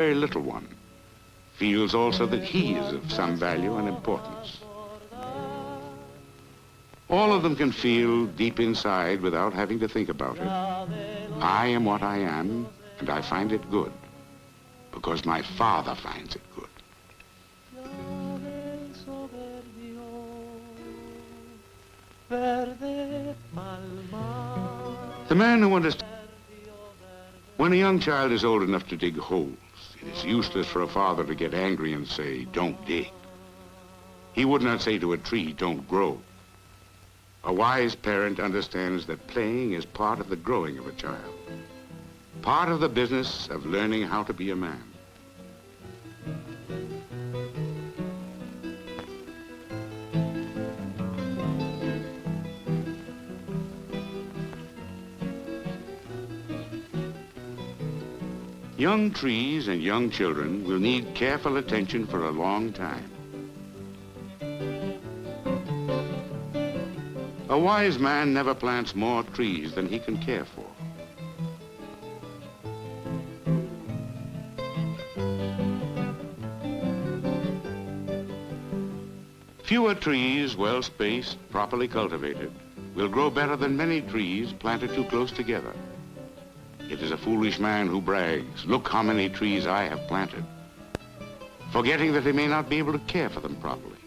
very little one feels also that he is of some value and importance. All of them can feel deep inside without having to think about it. I am what I am, and I find it good, because my Father finds it good. The man who understands, when a young child is old enough to dig holes, it is useless for a father to get angry and say, "Don't dig." He would not say to a tree, "Don't grow." A wise parent understands that playing is part of the growing of a child, part of the business of learning how to be a man. Young trees and young children will need careful attention for a long time. A wise man never plants more trees than he can care for. Fewer trees, well spaced, properly cultivated, will grow better than many trees planted too close together. It is a foolish man who brags, "Look how many trees I have planted," forgetting that he may not be able to care for them properly,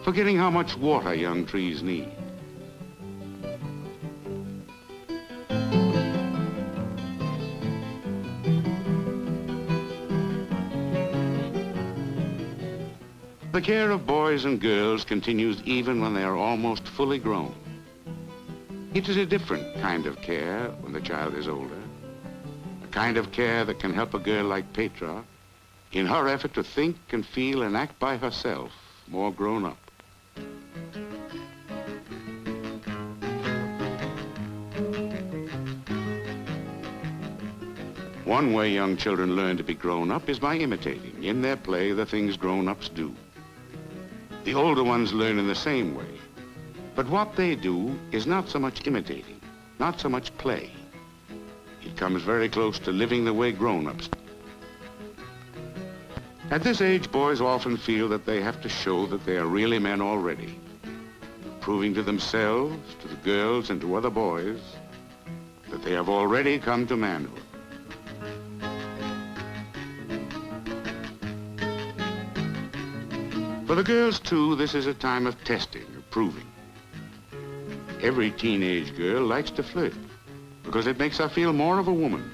forgetting how much water young trees need. The care of boys and girls continues even when they are almost fully grown. It is a different kind of care when the child is older, a kind of care that can help a girl like Petra in her effort to think and feel and act by herself, more grown up. One way young children learn to be grown up is by imitating, in their play, the things grown-ups do. The older ones learn in the same way. But what they do is not so much imitating, not so much play. It comes very close to living the way grown-ups. At this age, boys often feel that they have to show that they are really men already, proving to themselves, to the girls, and to other boys that they have already come to manhood. For the girls, too, this is a time of testing, of proving. Every teenage girl likes to flirt because it makes her feel more of a woman.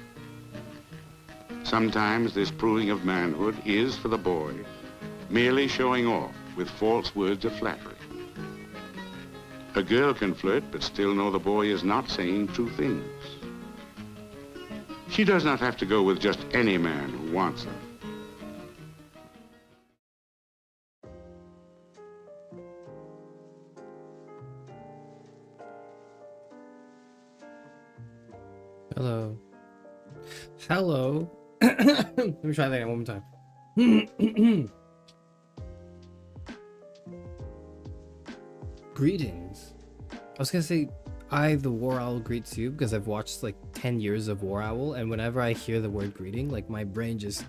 Sometimes this proving of manhood is, for the boy, merely showing off with false words of flattery. A girl can flirt but still know the boy is not saying true things. She does not have to go with just any man who wants her. Hello. Hello. Let me try that one more time. Greetings. I was gonna say, the War Owl greets you because I've watched like 10 years of War Owl, and whenever I hear the word greeting, like my brain just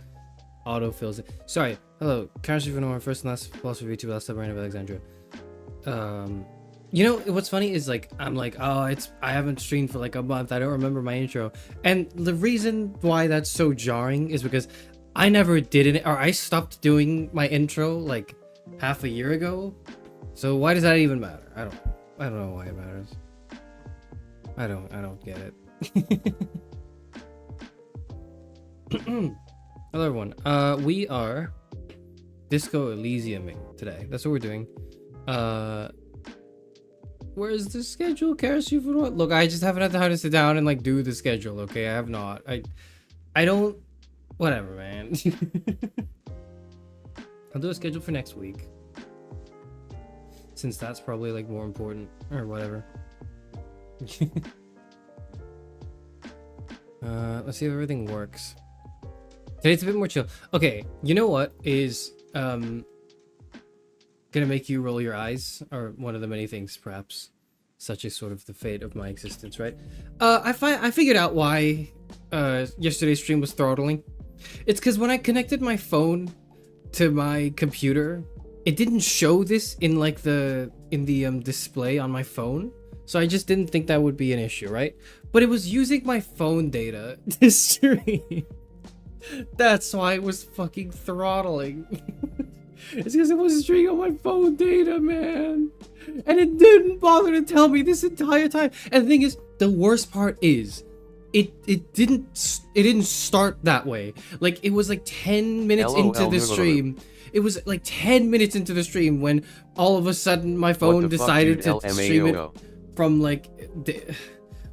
auto-fills it. Sorry. Hello. Charis Euphranor, first and last philosopher VTuber, last submarine of Alexandria. You know, what's funny is like, I'm like, oh, I haven't streamed for like a month. I don't remember my intro. And the reason why that's so jarring is because I never did it, or I stopped doing my intro like half a year ago. So why does that even matter? I don't know why it matters. I don't get it. Hello everyone. We are Disco Elysium today. That's what we're doing. Where's the schedule, Charis Euphranor? Look, I just haven't had the time to sit down and like do the schedule, okay? I have not. I don't... Whatever, man. I'll do a schedule for next week, since that's probably like more important, or whatever. Let's see if everything works. Today's a bit more chill. Okay, you know what is gonna make you roll your eyes, or one of the many things, perhaps. Such is sort of the fate of my existence, right? I figured out why yesterday's stream was throttling. It's because when I connected my phone to my computer, it didn't show this in like the display on my phone. So I just didn't think that would be an issue, right? But it was using my phone data to stream. That's why it was fucking throttling. It's because it was streaming on my phone data, man. And it didn't bother to tell me this entire time. And the thing is, the worst part is, it didn't start that way. Like, it was like 10 minutes into the stream. It was like 10 minutes into the stream when all of a sudden my phone decided to stream it from like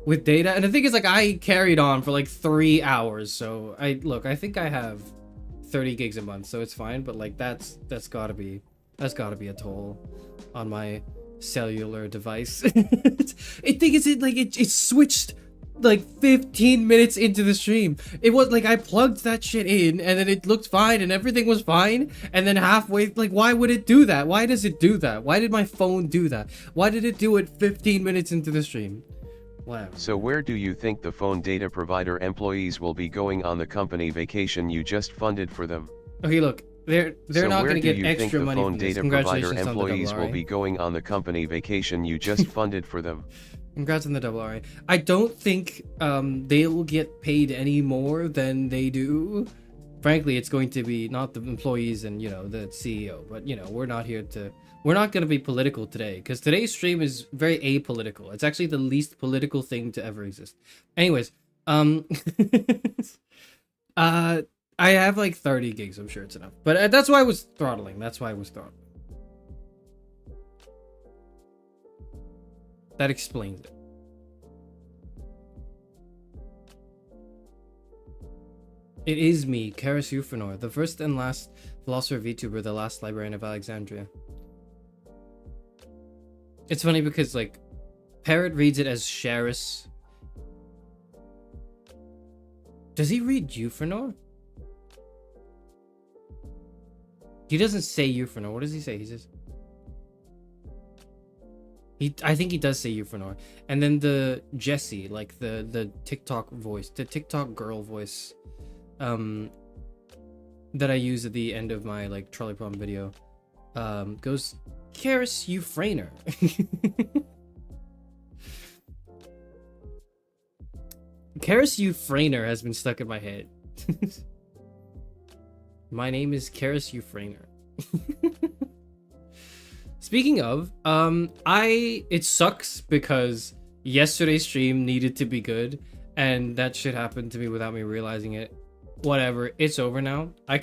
with data. And the thing is, like, I carried on for like 3 hours. So I think I have 30 gigs a month, so it's fine. But like that's gotta be a toll on my cellular device. It switched like 15 minutes into the stream. It was like I plugged that shit in and then it looked fine and everything was fine, and then halfway, like, why would it do that? Why does it do that? Why did my phone do that? Why did it do it 15 minutes into the stream? Wow. So where do you think the phone data provider employees will be going on the company vacation you just funded for them? Okay, look, they're not going to get extra money from this. So where do you think the phone data provider employees will be going on the company vacation you just funded for them? Congrats on the double RA. I don't think they will get paid any more than they do. Frankly, it's going to be not the employees and, you know, the CEO. But, you know, we're not going to be political today, because today's stream is very apolitical. It's actually the least political thing to ever exist. Anyways, I have like 30 gigs. I'm sure it's enough. But that's why I was throttling. That explains it. It is me, Charis Euphranor, the first and last philosopher VTuber, the last librarian of Alexandria. It's funny because, like, Parrot reads it as Charis. Does he read Euphranor? He doesn't say Euphranor. What does he say? He says... I think he does say Euphranor. And then the Jessie, like the TikTok voice, the TikTok girl voice, that I use at the end of my like trolley problem video, goes Charis Euphranor. Charis Euphranor has been stuck in my head. My name is Charis Euphranor. Speaking of, it sucks because yesterday's stream needed to be good, and that shit happened to me without me realizing it. Whatever, it's over now. I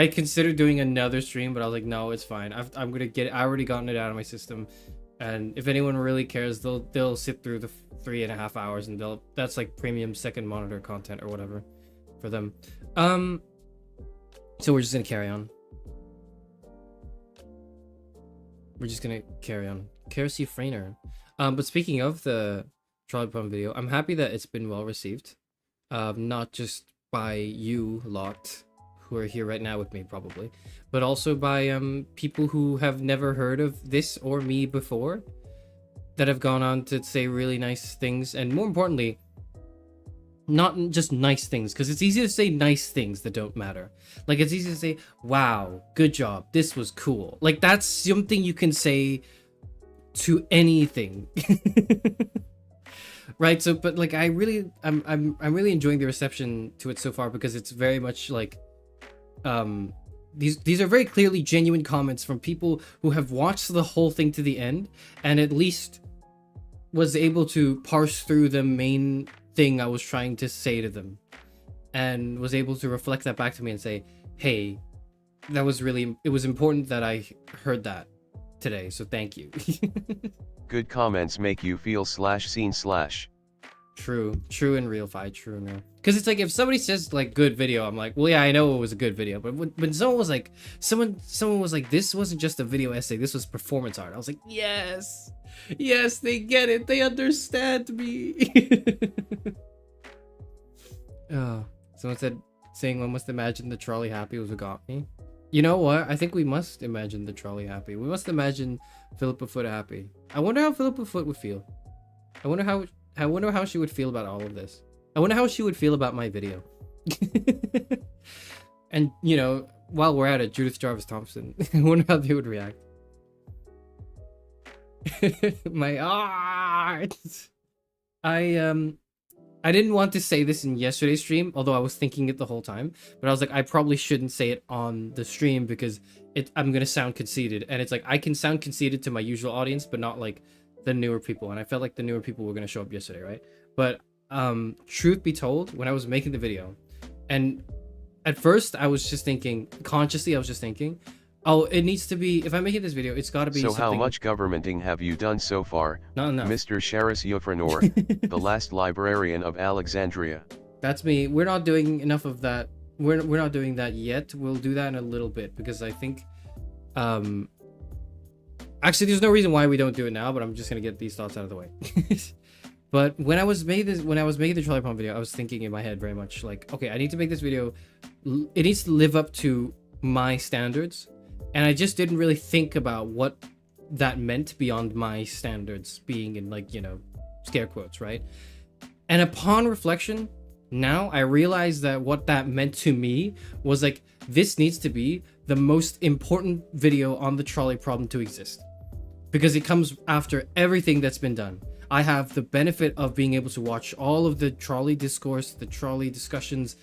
considered doing another stream, but I was like, no, it's fine. I already gotten it out of my system, and if anyone really cares, they'll sit through the 3.5 hours, and that's like premium second monitor content or whatever for them. So we're just gonna carry on. Charis Euphranor. But speaking of the trolley problem video, I'm happy that it's been well received. Not just by you lot who are here right now with me probably, but also by people who have never heard of this or me before, that have gone on to say really nice things, and more importantly, not just nice things, because it's easy to say nice things that don't matter. Like, it's easy to say, wow, good job, this was cool. Like, that's something you can say to anything. Right? So, but like, I'm really enjoying the reception to it so far, because it's very much like, these are very clearly genuine comments from people who have watched the whole thing to the end, and at least was able to parse through the main thing I was trying to say to them, and was able to reflect that back to me and say, hey, it was important that I heard that today, so thank you. Good comments make you feel /seen/. True and real, true and real. Because it's like, if somebody says like good video, I'm like, well, yeah, I know it was a good video. But when someone was like, this wasn't just a video essay, this was performance art, I was like, yes, they get it, they understand me. Oh, someone saying one must imagine the trolley happy was what got me. You know what? I think we must imagine the trolley happy. We must imagine Philippa Foot happy. I wonder how Philippa Foot would feel. I wonder how she would feel about all of this. I wonder how she would feel about my video. And you know, while we're at it, Judith Jarvis Thompson. I wonder how they would react. My art. I didn't want to say this in yesterday's stream, although I was thinking it the whole time. But I was like, I probably shouldn't say it on the stream because I'm gonna sound conceited, and it's like I can sound conceited to my usual audience, but not like the newer people. And I felt like the newer people were gonna show up yesterday, right? But truth be told, when I was making the video, and at first I was just thinking consciously, I was just thinking, oh, it needs to be, if I'm making this video, it's got to be So something... how much governmenting have you done so far, Not enough. Mr. Charis Euphranor, the last librarian of Alexandria? That's me. We're not doing enough of that. We're not doing that yet. We'll do that in a little bit because I think... Actually, there's no reason why we don't do it now, but I'm just going to get these thoughts out of the way. But when I was making the trolley pump video, I was thinking in my head very much like, okay, I need to make this video. It needs to live up to my standards. And I just didn't really think about what that meant beyond my standards being in, like, you know, scare quotes, right? And upon reflection, now I realize that what that meant to me was like, this needs to be the most important video on the trolley problem to exist. Because it comes after everything that's been done. I have the benefit of being able to watch all of the trolley discourse, the trolley discussions,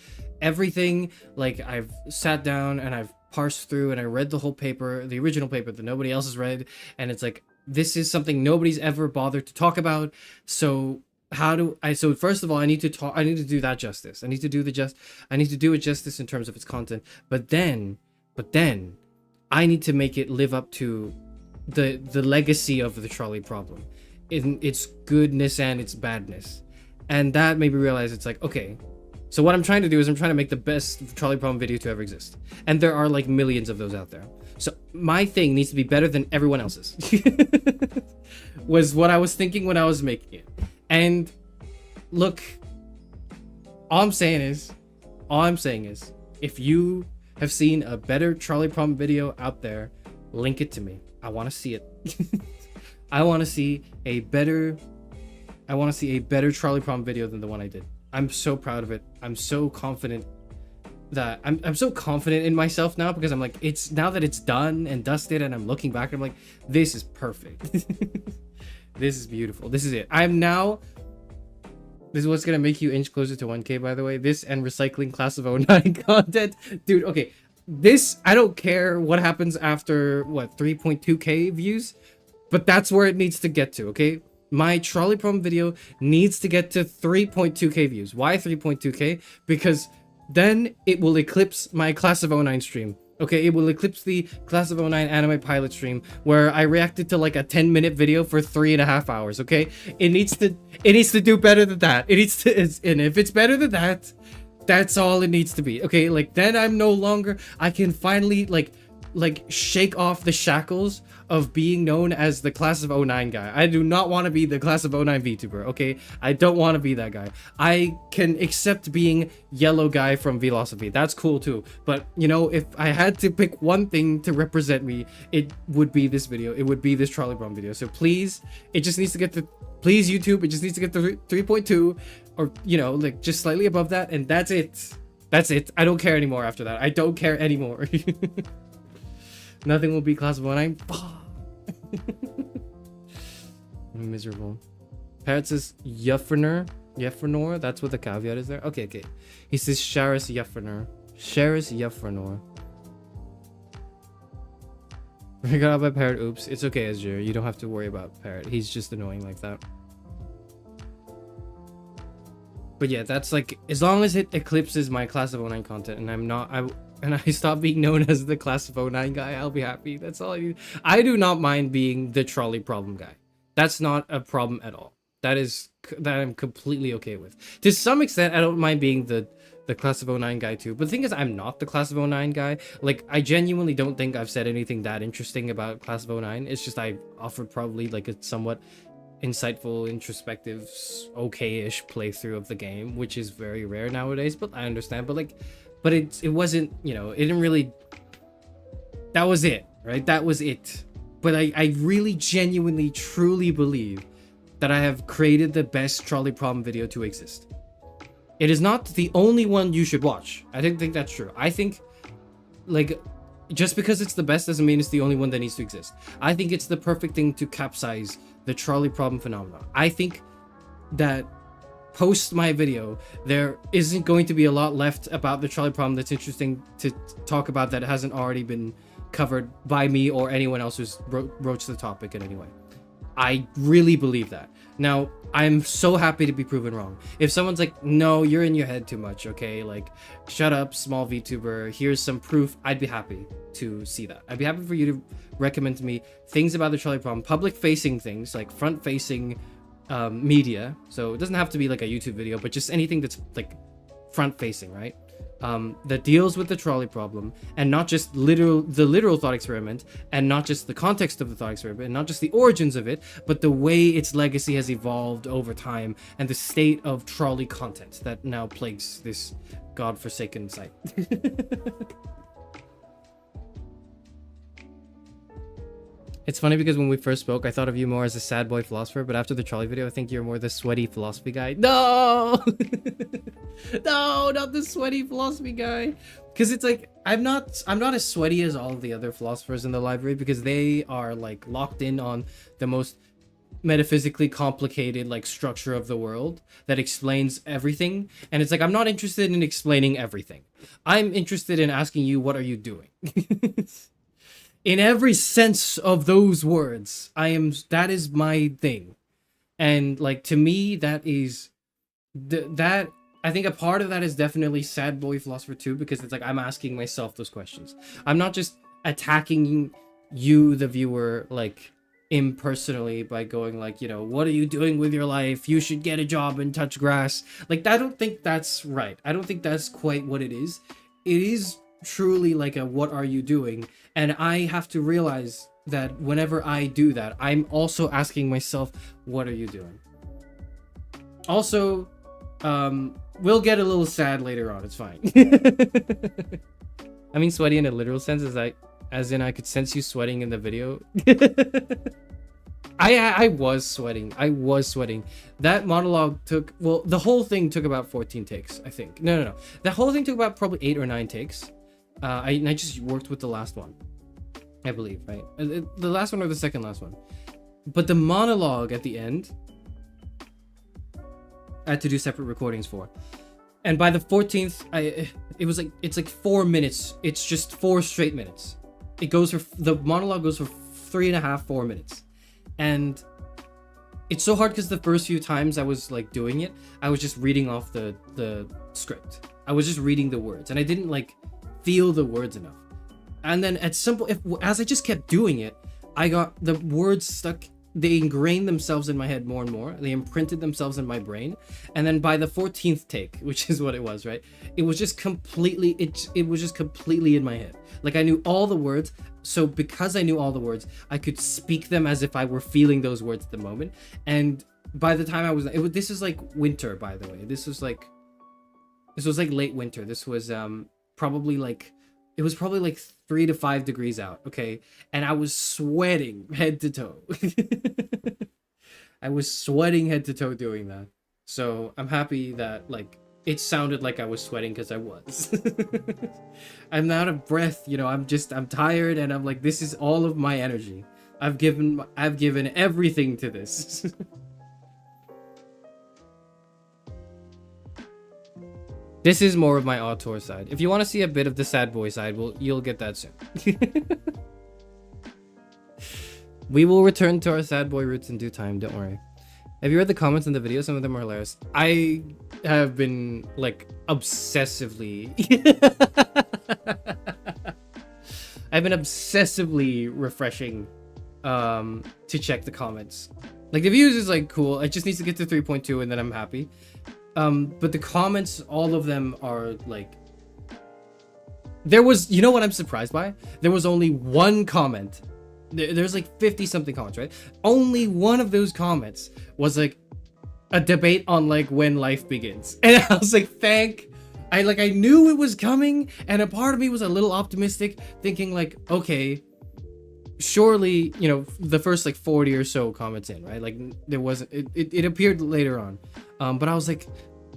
everything. Like, I've sat down and I've parsed through and I read the whole paper, the original paper that nobody else has read, and it's like, this is something nobody's ever bothered to talk about. So so first of all, I need to do that justice. I need to do it justice in terms of its content. But then I need to make it live up to the legacy of the trolley problem in its goodness and its badness. And that made me realize it's like, okay, so what I'm trying to do is I'm trying to make the best trolley problem video to ever exist. And there are like millions of those out there. So my thing needs to be better than everyone else's. Was what I was thinking when I was making it. And look, all I'm saying is, if you have seen a better trolley problem video out there, link it to me. I want to see it. I want to see a better trolley problem video than the one I did. I'm so proud of it. I'm so confident that I'm so confident in myself now because I'm like, it's now that it's done and dusted and I'm looking back and I'm like, this is perfect. This is beautiful. This is it. This is what's gonna make you inch closer to 1K, by the way. This and recycling class of 09 content. Dude, okay. This, I don't care what happens after, what, 3.2K views? But that's where it needs to get to, okay? My trolley problem video needs to get to 3.2K views. Why 3.2K? Because then it will eclipse my Class of 09 stream. Okay, it will eclipse the Class of 09 anime pilot stream where I reacted to like a 10-minute video for 3.5 hours, okay? It needs to do better than that. And if it's better than that, that's all it needs to be. Okay, like then I can finally like shake off the shackles of being known as the Class of 09 guy. I do not want to be the Class of 09 VTuber, okay? I don't want to be that guy. I can accept being yellow guy from Velocity. That's cool too. But, you know, if I had to pick one thing to represent me, it would be this video. It would be this trolley problem video. So please, it just needs to get to, please YouTube, it just needs to get to 3.2 or, you know, like just slightly above that. And that's it. That's it. I don't care anymore after that. I don't care anymore. Nothing will be Class of 09. I'm miserable. Parrot says Euphranor. That's what the caveat is there. Okay. He says Charis Euphranor. I got out by Parrot. Oops. It's okay, Azure. You don't have to worry about Parrot. He's just annoying like that. But yeah, that's like, as long as it eclipses my Class of 09 content and I stop being known as the Class of 09 guy, I'll be happy. That's all I need. I do not mind being the trolley problem guy. That's not a problem at all. That I'm completely okay with. To some extent, I don't mind being the Class of 09 guy too. But the thing is, I'm not the Class of 09 guy. Like, I genuinely don't think I've said anything that interesting about Class of 09. It's just I offered probably like a somewhat insightful, introspective, okay-ish playthrough of the game, which is very rare nowadays, but I understand. But it wasn't, you know, it didn't really, that was it, right? That was it. But I really genuinely, truly believe that I have created the best trolley problem video to exist. It is not the only one you should watch. I didn't think that's true. I think like, just because it's the best doesn't mean it's the only one that needs to exist. I think it's the perfect thing to capsize the trolley problem phenomenon. I think that post my video, there isn't going to be a lot left about the trolley problem that's interesting to talk about that hasn't already been covered by me or anyone else who's broached the topic in any way. I really believe that. Now, I'm so happy to be proven wrong. If someone's like, no, you're in your head too much, okay? Like, shut up, small VTuber. Here's some proof. I'd be happy to see that. I'd be happy for you to recommend to me things about the trolley problem, public-facing things, like front-facing media. So it doesn't have to be like a YouTube video, but just anything that's like front-facing, right? That deals with the trolley problem, and not just the literal thought experiment, and not just the context of the thought experiment, and not just the origins of it, but the way its legacy has evolved over time, and the state of trolley content that now plagues this godforsaken site. It's funny because when we first spoke, I thought of you more as a sad boy philosopher, but after the trolley video, I think you're more the sweaty philosophy guy. No! No, not the sweaty philosophy guy. Because it's like, I'm not as sweaty as all of the other philosophers in the library, because they are like locked in on the most metaphysically complicated like structure of the world that explains everything. And it's like, I'm not interested in explaining everything. I'm interested in asking you, what are you doing? In every sense of those words, that is my thing. And like, to me, that is I think a part of that is definitely sad boy philosopher too, because it's like, I'm asking myself those questions. I'm not just attacking you, the viewer, like impersonally by going like, you know, what are you doing with your life? You should get a job and touch grass. Like, I don't think that's right. I don't think that's quite what it is. It is truly like a, what are you doing? And I have to realize that whenever I do that, I'm also asking myself, what are you doing? Also, we'll get a little sad later on. It's fine. I mean, sweaty in a literal sense is like, as in I could sense you sweating in the video. I was sweating. That monologue took, well, the whole thing took about 14 takes, I think. No. The whole thing took about probably 8 or 9 takes. I just worked with the last one, I believe, right? The last one or the second last one. But the monologue at the end, I had to do separate recordings for. And by the 14th, it's like 4 minutes. It's just 4 straight minutes. The monologue goes for 3.5, 4 minutes. And it's so hard because the first few times I was like doing it, I was just reading off the script. I was just reading the words, and I didn't like feel the words enough. And then as I just kept doing it, I got the words stuck. They ingrained themselves in my head more and more. They imprinted themselves in my brain. And then by the 14th take, which is what it was, right? It was just completely, it was just completely in my head. Like, I knew all the words. So because I knew all the words, I could speak them as if I were feeling those words at the moment. And by the time this is like winter, by the way. This was like late winter. This was probably like 3 to 5 degrees out, okay? And I was sweating head to toe. I was sweating head to toe doing that. So I'm happy that like it sounded like I was sweating, because I was. I'm out of breath, you know. I'm tired, and I'm like, this is all of my energy. I've given everything to this. This is more of my auteur side. If you want to see a bit of the sad boy side, you'll get that soon. We will return to our sad boy roots in due time, don't worry. Have you read the comments in the video? Some of them are hilarious. I have been like obsessively I've been obsessively refreshing to check the comments. Like, the views is like cool. It just needs to get to 3.2 and then I'm happy. But the comments, all of them are like, there was, you know what I'm surprised by? There was only one comment. There's like 50 something comments, right? Only one of those comments was like a debate on like when life begins. And I was like, I knew it was coming, and a part of me was a little optimistic, thinking like, okay, surely, you know, the first like 40 or so comments in, right? Like, there wasn't, it appeared later on. But I was like,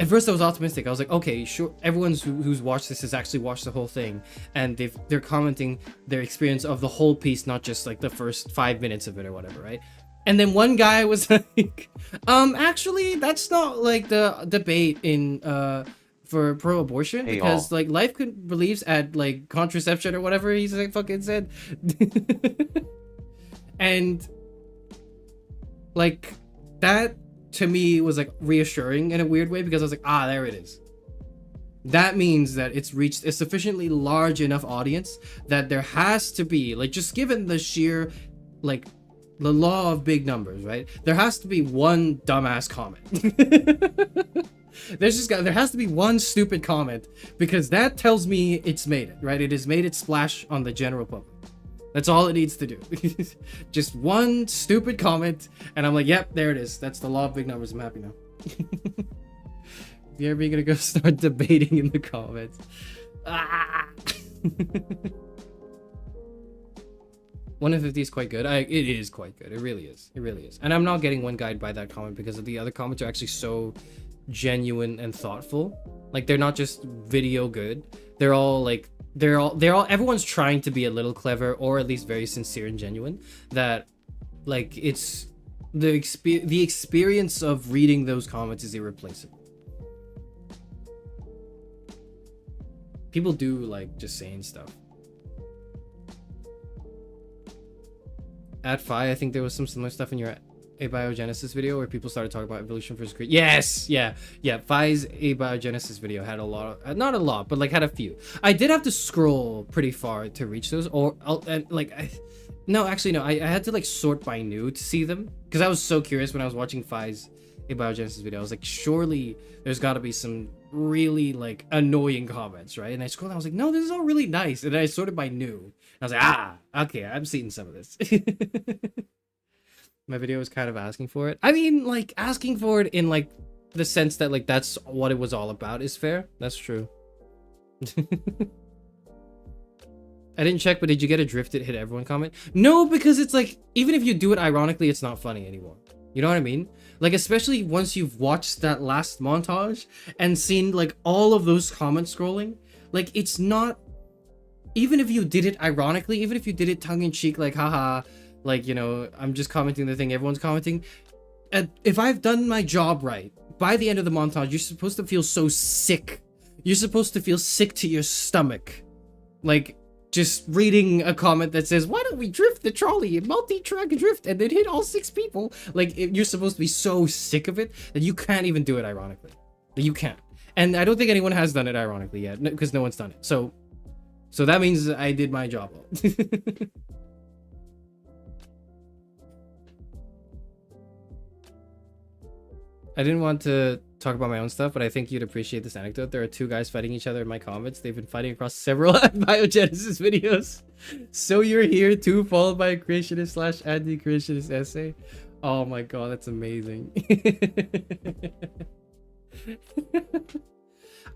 At first I was optimistic. I was like, okay, sure, everyone's who's watched this has actually watched the whole thing, and they're commenting their experience of the whole piece, not just like the first 5 minutes of it or whatever, right? And then one guy was like, actually, that's not like the debate in for pro-abortion, Hey, because all. like life believes at like contraception or whatever he's like fucking said. And like that to me was like reassuring in a weird way, because I was like, ah, there it is. That means that it's reached a sufficiently large enough audience that there has to be, like, just given the sheer, like, the law of big numbers, right? There has to be one dumbass comment. There has to be one stupid comment, because that tells me it's made it, right? It has made it splash on the general public. That's all it needs to do. Just one stupid comment, and I'm like, yep, there it is. That's the law of big numbers. I'm happy now. You're ever gonna go start debating in the comments? Ah! 150 is quite good. It is quite good. It really is. It really is. And I'm not getting one guide by that comment, because of the other comments are actually so genuine and thoughtful. Like, they're not just video good. They're all like, everyone's trying to be a little clever, or at least very sincere and genuine. That, like, it's the experience of reading those comments is irreplaceable. People do like just saying stuff. At Phi, I think there was some similar stuff in your abiogenesis video where people started talking about evolution versus creation. Yes, yeah. Phi's abiogenesis video had a lot of, not a lot, but like had a few. I did have to scroll pretty far to reach those, or no, actually no, I had to like sort by new to see them, because I was so curious when I was watching Phi's abiogenesis video. I was like, surely there's got to be some really like annoying comments, right? And I scrolled down, I was like, no, this is all really nice. And I sorted by new, and I was like, okay, I'm seeing some of this. My video was kind of asking for it. I mean, like, asking for it in like the sense that like that's what it was all about is fair. That's true. I didn't check, but did you get a drifted hit everyone comment? No, because it's like, even if you do it ironically, it's not funny anymore. You know what I mean? Like, especially once you've watched that last montage and seen like all of those comments scrolling, like, it's not, even if you did it ironically, even if you did it tongue-in-cheek, like, haha, like, you know, I'm just commenting the thing everyone's commenting. If I've done my job right, by the end of the montage, you're supposed to feel so sick. You're supposed to feel sick to your stomach. Like, just reading a comment that says, why don't we drift the trolley in multi-track drift and then hit all 6 people? Like, you're supposed to be so sick of it that you can't even do it ironically. You can't. And I don't think anyone has done it ironically yet, because no one's done it. So that means I did my job well. I didn't want to talk about my own stuff, but I think you'd appreciate this anecdote. There are 2 guys fighting each other in my comments. They've been fighting across several biogenesis videos. So you're here too, followed by a creationist / anti-creationist essay. Oh my god, that's amazing.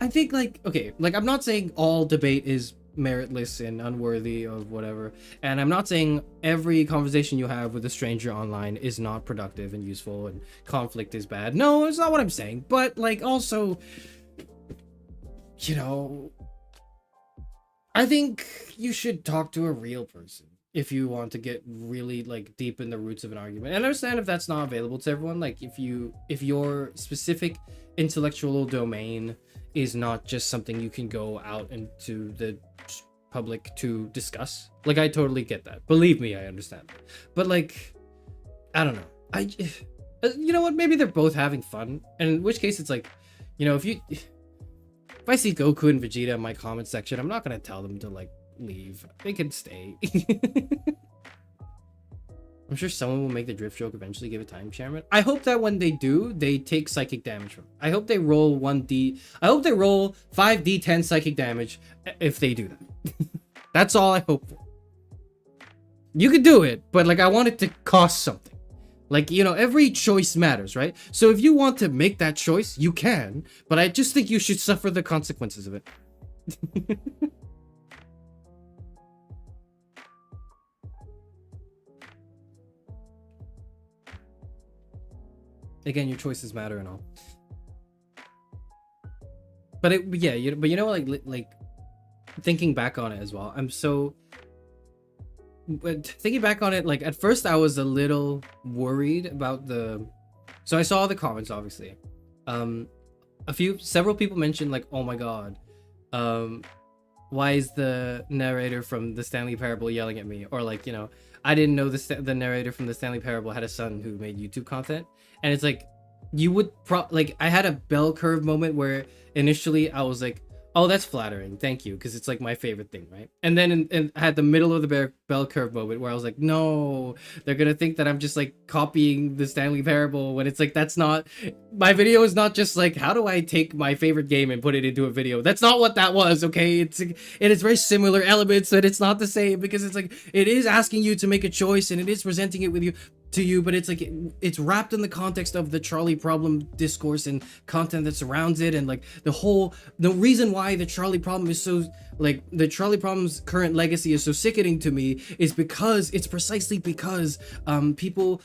I think, like, okay, like, I'm not saying all debate is meritless and unworthy of whatever, and I'm not saying every conversation you have with a stranger online is not productive and useful and conflict is bad. No, it's not what I'm saying. But like, also, you know, I think you should talk to a real person if you want to get really like deep in the roots of an argument. And I understand if that's not available to everyone. Like, if your specific intellectual domain is not just something you can go out into the public to discuss, like, I totally get that. Believe me, I understand. But like, I don't know, you know what, maybe they're both having fun, and in which case it's like, you know, if I see Goku and Vegeta in my comment section, I'm not gonna tell them to like leave. They can stay. I'm sure someone will make the drift joke eventually, give a time shaman. I hope that when they do, they take psychic damage from it. I hope they roll 1d. I hope they roll 5d10 psychic damage if they do that. That's all I hope for. You could do it, but like, I want it to cost something. Like, you know, every choice matters, right? So if you want to make that choice, you can, but I just think you should suffer the consequences of it. Again, your choices matter and all. But yeah, but you know, like thinking back on it as well, but thinking back on it, like at first I was a little worried about so I saw the comments, obviously. Several people mentioned like, oh my god, why is the narrator from the Stanley Parable yelling at me? Or like, I didn't know the narrator from the Stanley Parable had a son who made YouTube content. And it's like, you would like, I had a bell curve moment where initially I was like, oh, that's flattering, thank you, because it's like my favorite thing, right? And then I had the middle of the bell curve moment where I was like, no, they're gonna think that I'm just like copying the Stanley Parable, when it's like, that's not, my video is not just like, how do I take my favorite game and put it into a video? That's not what that was, okay? It is very similar elements, but it's not the same, because it's like, it is asking you to make a choice and it is presenting it to you, but it's like, it's wrapped in the context of the Charlie Problem discourse and content that surrounds it. And like the reason why the Charlie Problem is so, like, the Charlie Problem's current legacy is so sickening to me is because it's precisely because people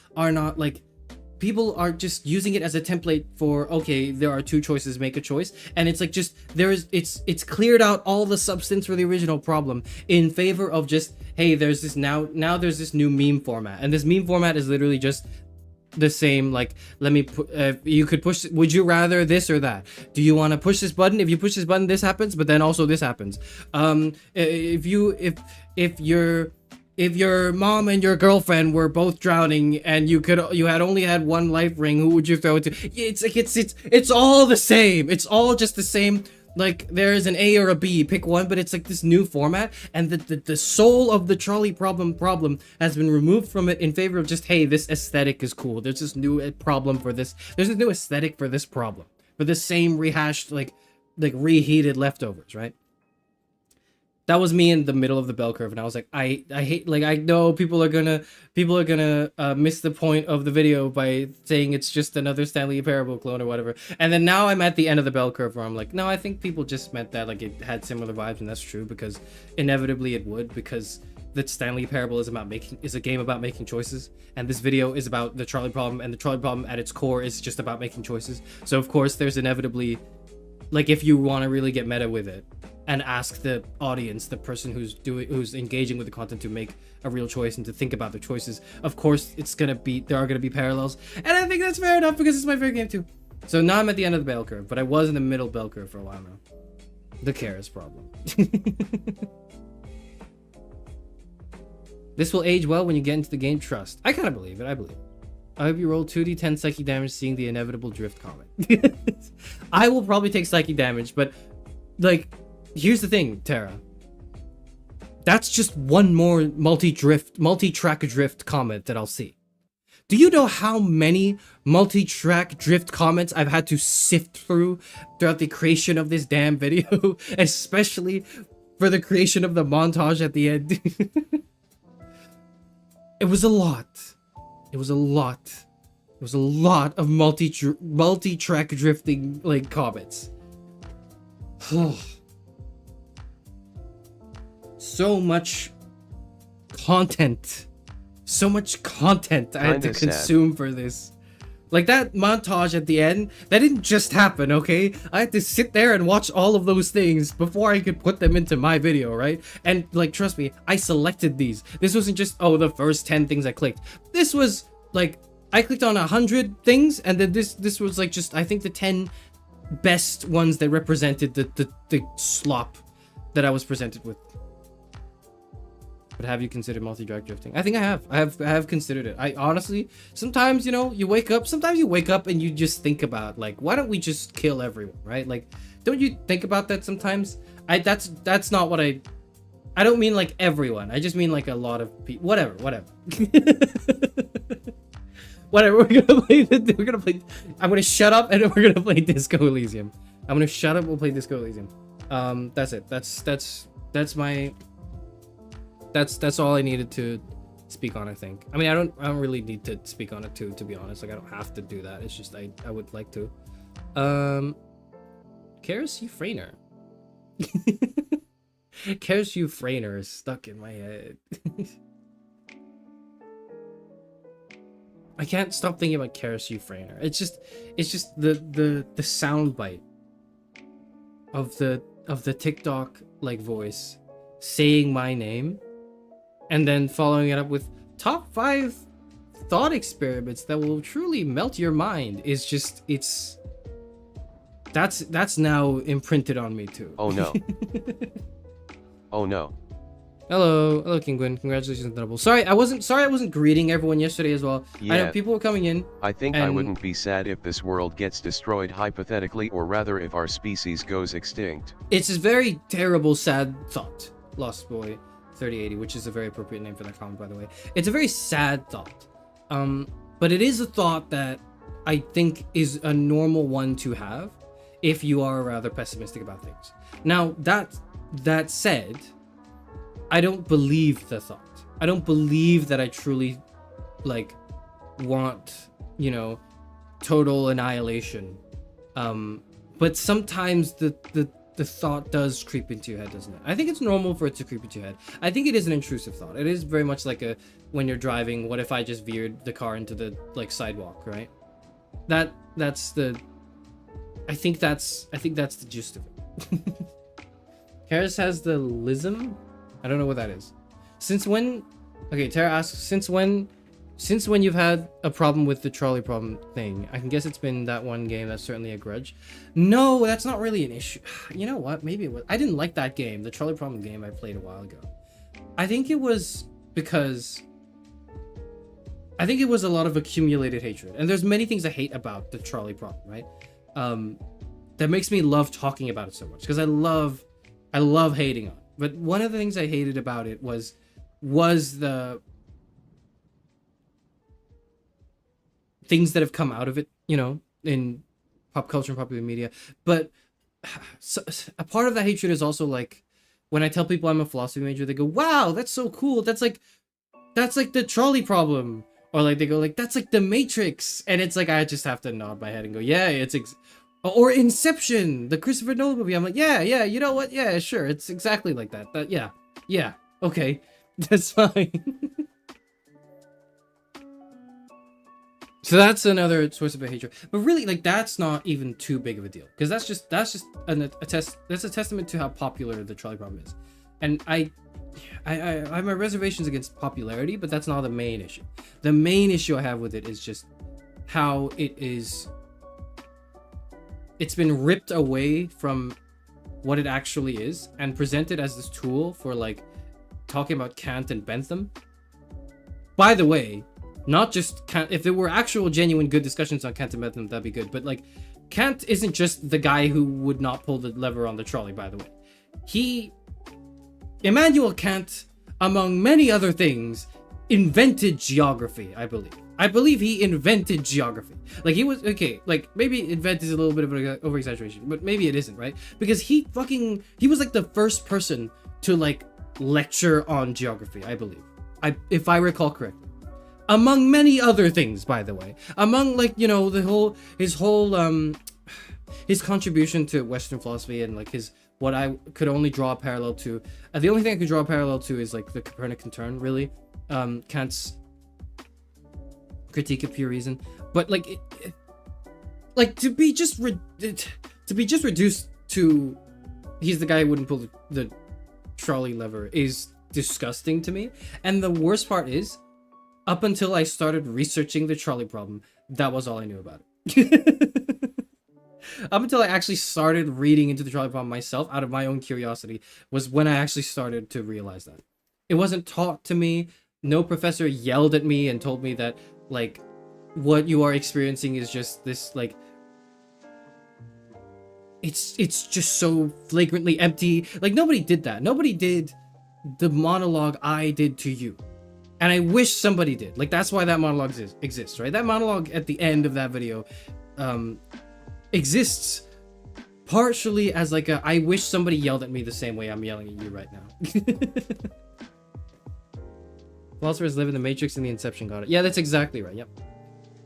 are just using it as a template for, okay, there are two choices, make a choice. And it's like, just it's cleared out all the substance for the original problem in favor of just, hey, there's this now there's this new meme format, and this meme format is literally just the same. Like, let me you could push, would you rather this or that? Do you want to push this button? If you push this button, this happens, but then also this happens. If your mom and your girlfriend were both drowning and you had only had one life ring, who would you throw it to? It's like, it's all the same. It's all just the same. Like, there is an A or a B, pick one, but it's like this new format, and the soul of the Charlie problem has been removed from it in favor of just, hey, this aesthetic is cool. There's this new problem for this. There's a new aesthetic for this problem, for the same rehashed, like reheated leftovers, right? That was me in the middle of the bell curve, and I was like, I hate, like, I know people are gonna miss the point of the video by saying it's just another Stanley Parable clone or whatever. And then now I'm at the end of the bell curve where I'm like, no, I think people just meant that, like, it had similar vibes, and that's true, because inevitably it would, because the Stanley Parable is a game about making choices, and this video is about the Charlie Problem, and the Charlie Problem at its core is just about making choices. So of course there's inevitably, like, if you want to really get meta with it and ask the audience, the person who's engaging with the content, to make a real choice and to think about the choices, of course there are gonna be parallels, and I think that's fair enough because it's my favorite game too. So now I'm at the end of the bell curve, but I was in the middle bell curve for a while now. The Charis Problem. This will age well when you get into the game. Trust. I kind of believe it. I believe it. I hope you roll 2d10 psychic damage seeing the inevitable drift comment. I will probably take psychic damage, but, like, here's the thing, Tara. That's just one more multi-track drift comment that I'll see. Do you know how many multi-track drift comments I've had to sift through throughout the creation of this damn video? Especially for the creation of the montage at the end. It was a lot. It was a lot. It was a lot of multi-track drifting, like, comments. So much content. So much content I had to consume for this. Like, that montage at the end, that didn't just happen, okay? I had to sit there and watch all of those things before I could put them into my video, right? And, like, trust me, I selected these. This wasn't just, oh, the first 10 things I clicked. This was, like, I clicked on 100 things, and then this was, like, just, I think, the 10 best ones that represented the slop that I was presented with. But have you considered multi-track drifting? I think I have. I have considered it. I honestly, sometimes, you wake up and you just think about, like, why don't we just kill everyone, right? Like, don't you think about that sometimes? That's not what I don't mean, like, everyone. I just mean, like, a lot of people. Whatever. Whatever. We're gonna play. I'm gonna shut up and we're gonna play Disco Elysium. I'm gonna shut up. We'll play Disco Elysium. That's it. That's all I needed to speak on, I think. I mean, I don't really need to speak on it to be honest. Like, I don't have to do that. It's just I would like to. Charis Euphranor. Charis Euphranor is stuck in my head. I can't stop thinking about Charis Euphranor. It's just the sound bite of the TikTok like voice saying my name and then following it up with top 5 thought experiments that will truly melt your mind is just that's now imprinted on me too. Oh no. Oh no. Hello Kingwin, congratulations on the double. Sorry I wasn't greeting everyone yesterday as well. Yeah, I know people were coming in. I think I wouldn't be sad if this world gets destroyed hypothetically, or rather if our species goes extinct. It's a very terrible sad thought. Lost Boy 3080, which is a very appropriate name for that comment, by the way. It's a very sad thought. But it is a thought that I think is a normal one to have if you are rather pessimistic about things. Now, that said, I don't believe the thought. I don't believe that I truly, like, want, you know, total annihilation. But sometimes the thought does creep into your head, doesn't it? I think it's normal for it to creep into your head. I think it is an intrusive thought. It is very much like when you're driving, what if I just veered the car into the like sidewalk, right? That's the gist of it. Charis has the Elysium. I don't know what that is. Since when? Okay, Tara asks, since when you've had a problem with the trolley problem thing? I can guess it's been that one game. That's certainly a grudge. No, that's not really an issue. You know what? Maybe it was. I didn't like that game, the trolley problem game I played a while ago. I think it was because I think it was a lot of accumulated hatred. And there's many things I hate about the trolley problem, right? That makes me love talking about it so much because I love hating on it. But one of the things I hated about it was the things that have come out of it, you know, in pop culture and popular media. But so, a part of that hatred is also like when I tell people I'm a philosophy major, they go, "Wow, that's so cool. That's like the trolley problem." Or like they go like, "That's like the Matrix." And it's like I just have to nod my head and go, "Yeah, it's or Inception, the Christopher Nolan movie." I'm like, "Yeah, you know what? Yeah, sure. It's exactly like that. But yeah. Okay. That's fine." So that's another source of hatred, but really, like, that's not even too big of a deal because that's just that's a testament to how popular the trolley problem is, and I have my reservations against popularity, but that's not the main issue. The main issue I have with it is just how it's been ripped away from what it actually is and presented as this tool for like talking about Kant and Bentham. By the way, not just Kant. If there were actual genuine good discussions on Kant and Bentham, that'd be good. But like, Kant isn't just the guy who would not pull the lever on the trolley, by the way. Immanuel Kant, among many other things, invented geography, I believe. I believe he invented geography. Like, he was, okay, like, maybe invent is a little bit of an over-exaggeration, but maybe it isn't, right? Because he was like the first person to like lecture on geography, I believe. If I recall correctly. Among many other things, by the way. Among, like, you know, his contribution to Western philosophy and like what I could only draw a parallel to. The only thing I could draw a parallel to is like the Copernican turn, really. Kant's critique of pure reason. But like, to be just reduced to he's the guy who wouldn't pull the trolley lever is disgusting to me. And the worst part is, up until I started researching the trolley problem, that was all I knew about it. Up until I actually started reading into the trolley problem myself out of my own curiosity was when I actually started to realize that. It wasn't taught to me. No professor yelled at me and told me that, like, what you are experiencing is just this, like, it's just so flagrantly empty. Like, nobody did that. Nobody did the monologue I did to you. And I wish somebody did. Like, that's why that monologue exists, right? That monologue at the end of that video exists partially as like I wish somebody yelled at me the same way I'm yelling at you right now. Philosophers live in the Matrix and the Inception, got it. Yeah, that's exactly right, yep.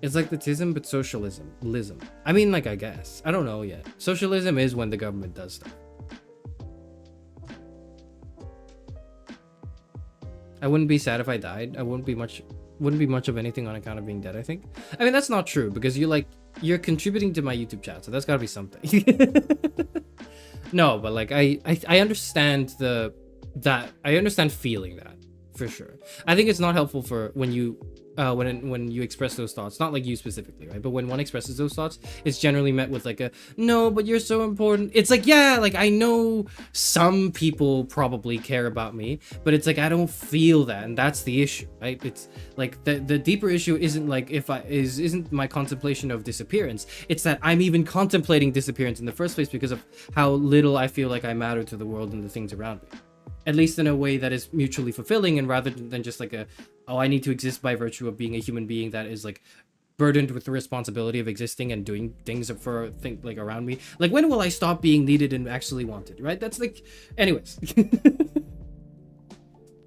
It's like the tism, but socialism. Lism. I mean, like, I guess. I don't know yet. Socialism is when the government does stuff. I wouldn't be sad if I died. I wouldn't be much of anything on account of being dead, I think. I mean, that's not true because you're contributing to my YouTube chat, so that's gotta be something. No, but like I understand I understand feeling that for sure. I think it's not helpful for when you when you express those thoughts, not like you specifically, right? But when one expresses those thoughts, it's generally met with like a no, but you're so important. It's like, yeah, like I know some people probably care about me, but it's like I don't feel that, and that's the issue, right? It's like the deeper issue isn't like isn't my contemplation of disappearance. It's that I'm even contemplating disappearance in the first place because of how little I feel like I matter to the world and the things around me. At least in a way that is mutually fulfilling, and rather than just like I need to exist by virtue of being a human being that is like burdened with the responsibility of existing and doing things for things like around me. Like, when will I stop being needed and actually wanted, right? That's like, anyways.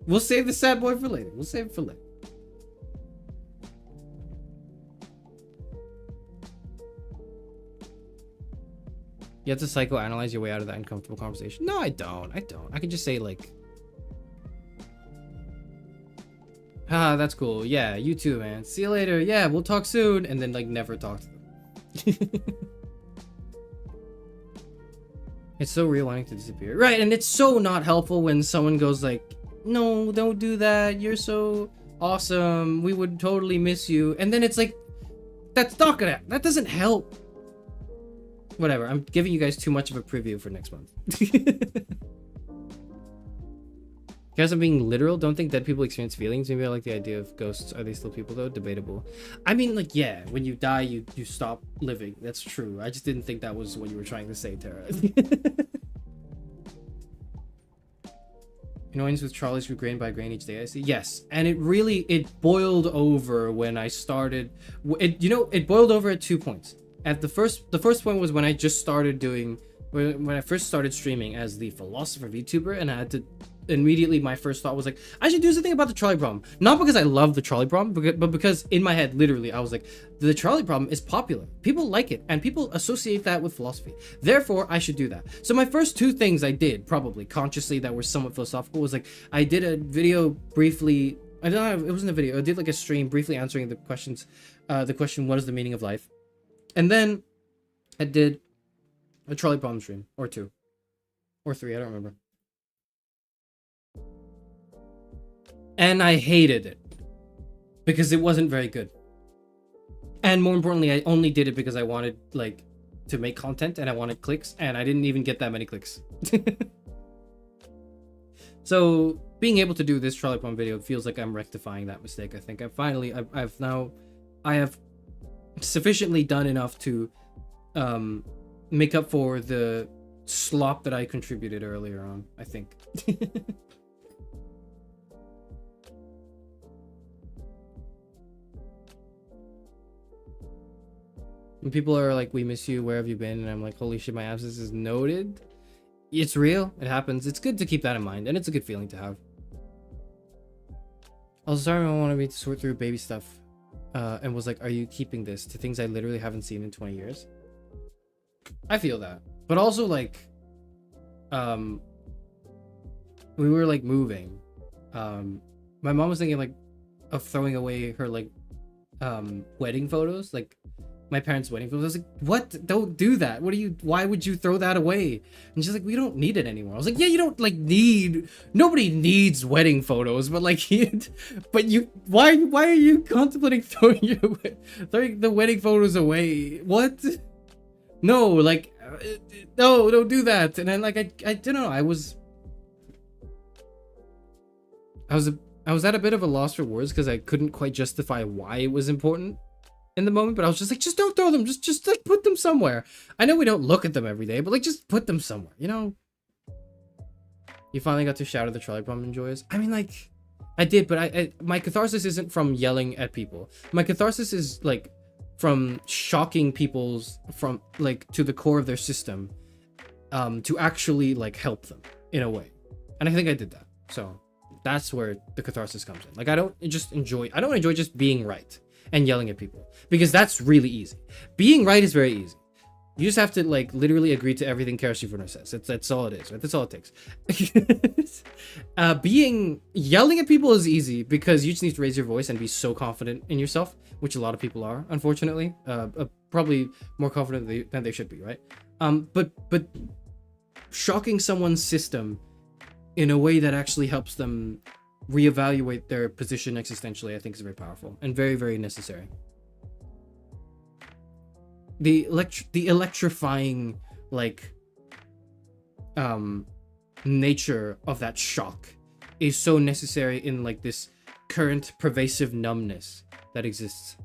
We'll save the sad boy for later. We'll save it for later. You have to psychoanalyze your way out of that uncomfortable conversation. No, I don't. I can just say like, ah, that's cool. Yeah, you too, man. See you later. Yeah, we'll talk soon. And then like never talk to them. It's so real wanting to disappear. Right, and it's so not helpful when someone goes like, no, don't do that. You're so awesome. We would totally miss you. And then it's like, that doesn't help. Whatever, I'm giving you guys too much of a preview for next month. Guys, I'm being literal. Don't think dead people experience feelings. Maybe I like the idea of ghosts. Are they still people though? Debatable. I mean, like, yeah, when you die, you stop living. That's true. I just didn't think that was what you were trying to say, Tara. Annoyance with Charlie's grew grain by grain each day, I see. Yes, and it boiled over when I started. It boiled over at 2 points. At the first point was when I just started when I first started streaming as the philosopher VTuber, and I had to immediately, my first thought was like, I should do something about the trolley problem. Not because I love the trolley problem, but because in my head, literally, I was like, the trolley problem is popular. People like it, and people associate that with philosophy. Therefore, I should do that. So my first 2 things I did, probably consciously, that were somewhat philosophical, was like, I did a video briefly. I don't know, it wasn't a video. I did like a stream briefly answering the questions. The question, what is the meaning of life? And then I did a trolley problem stream, or 2, or 3, I don't remember. And I hated it because it wasn't very good. And more importantly, I only did it because I wanted like to make content and I wanted clicks, and I didn't even get that many clicks. So being able to do this trolley problem video feels like I'm rectifying that mistake. I think I have sufficiently done enough to make up for the slop that I contributed earlier on, I think. When people are like, we miss you, where have you been? And I'm like, holy shit, my absence is noted. It's real, it happens. It's good to keep that in mind, and it's a good feeling to have. Also, sorry, I wanted me to sort through baby stuff. And was like, are you keeping this to things I literally haven't seen in 20 years? I feel that. But also, like, we were, like, moving. My mom was thinking, like, of throwing away her, like, wedding photos. Like, my parents' wedding photos. I was like, what? Don't do that. Why would you throw that away? And she's like, we don't need it anymore. I was like, yeah, you don't, like, nobody needs wedding photos, but, like, why are you contemplating throwing the wedding photos away? What? No, like, no, don't do that. And then, like, I don't know, I was at a bit of a loss for words because I couldn't quite justify why it was important in the moment, but I was just like, just don't throw them, just like put them somewhere. I know we don't look at them every day, but like just put them somewhere, you know? You finally got to shout at the trolley problem enjoys. I mean, like, I did, but my catharsis isn't from yelling at people. My catharsis is like from shocking people's to the core of their system, to actually like help them in a way. And I think I did that. So that's where the catharsis comes in. Like, I don't enjoy just being right and yelling at people, because that's really easy. Being right is very easy. You just have to like literally agree to everything Charis Euphranor says. That's all it is, right? That's all it takes. Yelling at people is easy because you just need to raise your voice and be so confident in yourself, which a lot of people are, unfortunately. Probably more confident than they should be, right? But shocking someone's system in a way that actually helps them reevaluate their position existentially, I think is very powerful and very, very necessary. The electrifying, like, nature of that shock is so necessary in, like, this current pervasive numbness that exists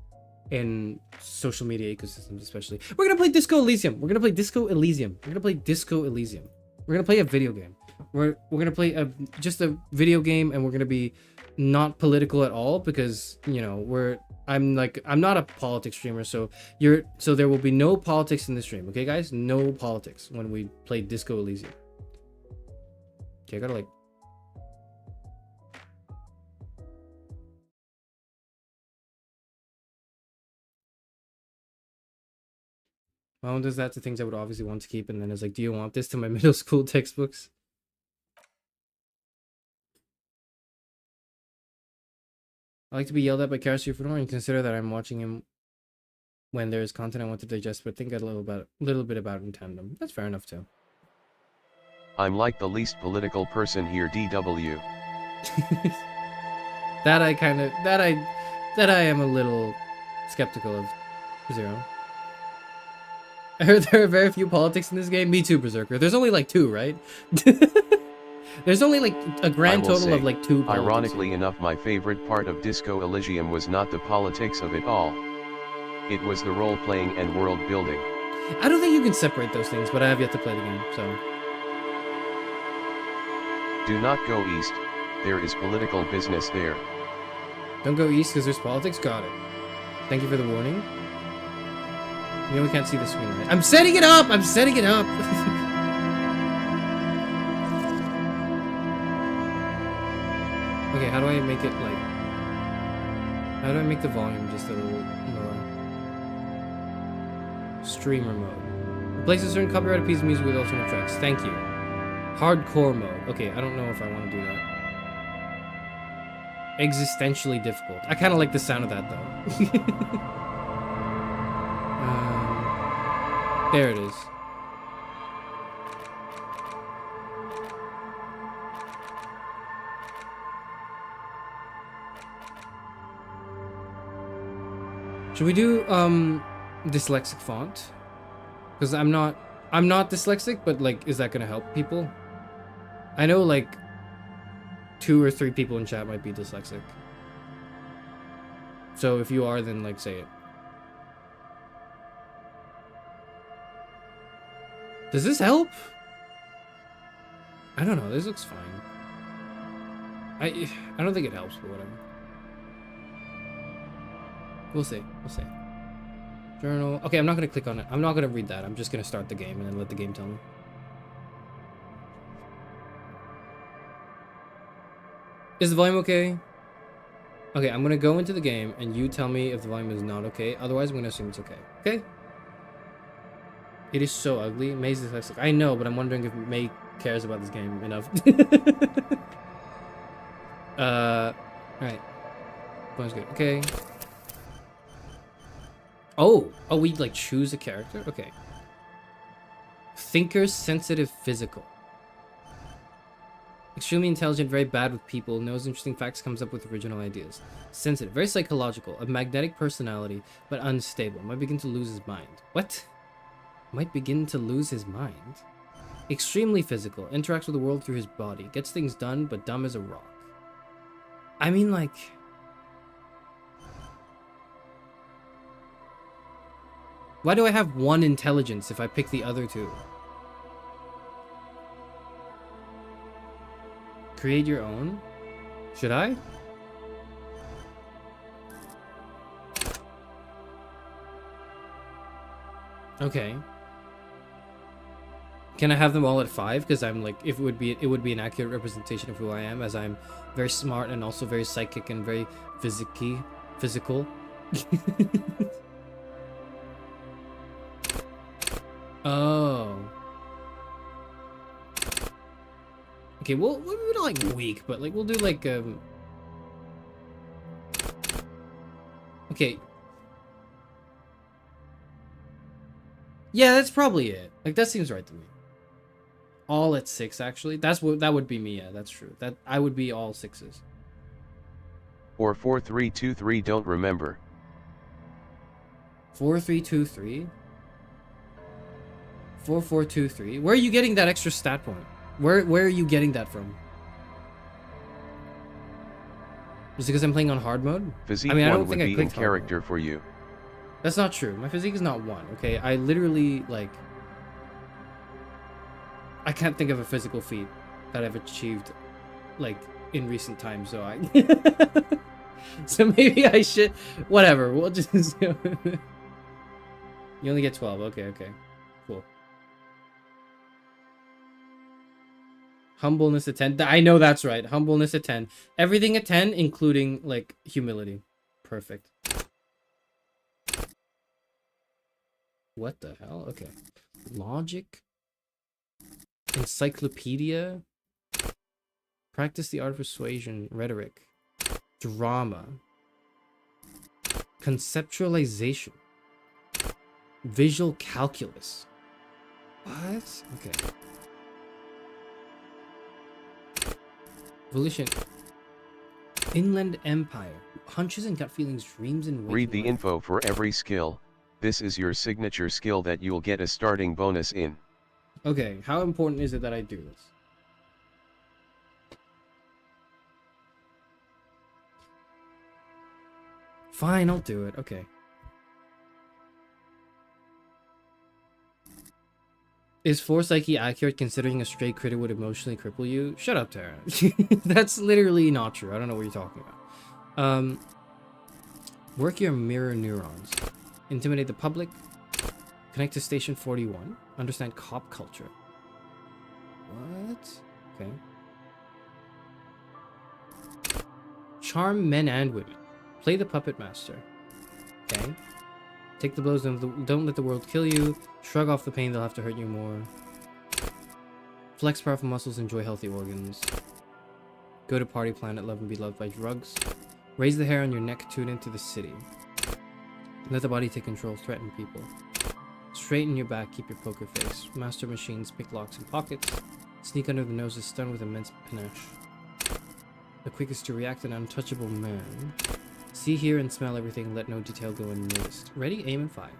in social media ecosystems, especially. We're gonna play Disco Elysium. We're gonna play Disco Elysium. We're gonna play Disco Elysium. We're gonna play a video game. We're gonna play just a video game, and we're gonna be not political at all because, you know, I'm not a politics streamer, so there will be no politics in the stream, okay, guys? No politics when we play Disco Elysium. Okay, I gotta like. Well, does that to things I would obviously want to keep, and then it's like, do you want this to my middle school textbooks? I like to be yelled at by Charis Euphranor and consider that I'm watching him when there is content I want to digest, but think a little bit about in tandem. That's fair enough too. I'm like the least political person here, DW. that I am a little skeptical of, Zero. I heard there are very few politics in this game. Me too, Berserker. There's only like 2, right? There's only like a grand total of like 2 politics. Ironically enough, my favorite part of Disco Elysium was not the politics of it all. It was the role-playing and world-building. I don't think you can separate those things, but I have yet to play the game, so... Do not go east. There is political business there. Don't go east because there's politics? Got it. Thank you for the warning. You know we can't see the screen, right? I'm setting it up! I'm setting it up! Okay, how do I make it, like... How do I make the volume just a little lower? Streamer mode. Replace a certain copyrighted piece of music with alternate tracks. Thank you. Hardcore mode. Okay, I don't know if I want to do that. Existentially difficult. I kind of like the sound of that, though. There it is. Should we do dyslexic font? Because I'm not dyslexic, but like, is that gonna help people? I know like 2 or 3 people in chat might be dyslexic. So if you are, then like say it. Does this help? I don't know. This looks fine. I don't think it helps, but whatever. We'll see. We'll see. Journal. Okay, I'm not gonna click on it. I'm not gonna read that. I'm just gonna start the game and then let the game tell me. Is the volume okay? Okay, I'm gonna go into the game and you tell me if the volume is not okay. Otherwise, I'm gonna assume it's okay. Okay? It is so ugly. May's dyslexic. I know, but I'm wondering if May cares about this game enough. Alright. Volume's good. Okay. Oh, we like choose a character? Okay. Thinker, sensitive, physical. Extremely intelligent, very bad with people, knows interesting facts, comes up with original ideas. Sensitive, very psychological, a magnetic personality, but unstable. Might begin to lose his mind. What? Might begin to lose his mind? Extremely physical, interacts with the world through his body, gets things done, but dumb as a rock. I mean, like... Why do I have 1 intelligence if I pick the other 2? Create your own? Should I? Okay. Can I have them all at 5? Because I'm like, if it would be an accurate representation of who I am, as I'm very smart and also very psychic and very physical. Oh. Okay, well, we're not like weak, but like we'll do like okay. Yeah, that's probably it. Like that seems right to me. All at 6 actually. That would be me. Yeah, that's true. That I would be all 6s. Or 4323 don't remember. 4323. 4423. Where are you getting that extra stat point? Where are you getting that from? Is it because I'm playing on hard mode? Physique I mean, I 1 don't would think I be in clicked hard mode. character for you. That's not true. My physique is not 1. Okay, I literally like. I can't think of a physical feat that I've achieved, like, in recent times, so I... So maybe I should... Whatever, we'll just... You only get 12, okay, cool. Humbleness at 10, I know that's right, humbleness at 10. Everything at 10, including, like, humility. Perfect. What the hell? Okay. Logic... Encyclopedia, practice the art of persuasion, rhetoric, drama, conceptualization, visual calculus. What? Okay. Volition, inland empire, hunches and gut feelings, dreams and Read the waking life. info for every skill. This is your signature skill that you'll get a starting bonus in. Okay, how important is it that I do this? Fine, I'll do it. Okay. Is 4 psyche accurate considering a stray critter would emotionally cripple you? Shut up, Tara. That's literally not true. I don't know what you're talking about. Work your mirror neurons. Intimidate the public. Connect to station 41. Understand cop culture. What? Okay. Charm men and women. Play the puppet master. Okay. Take the blows, don't let the world kill you. Shrug off the pain, they'll have to hurt you more. Flex powerful muscles, enjoy healthy organs. Go to party planet, love and be loved by drugs. Raise the hair on your neck, tune into the city. Let the body take control, threaten people. Straighten your back, keep your poker face. Master machines, pick locks and pockets. Sneak under the nose, is stun with immense panache. The quickest to react, an untouchable man. See, hear, and smell everything, let no detail go unnoticed. Ready, aim, and fire.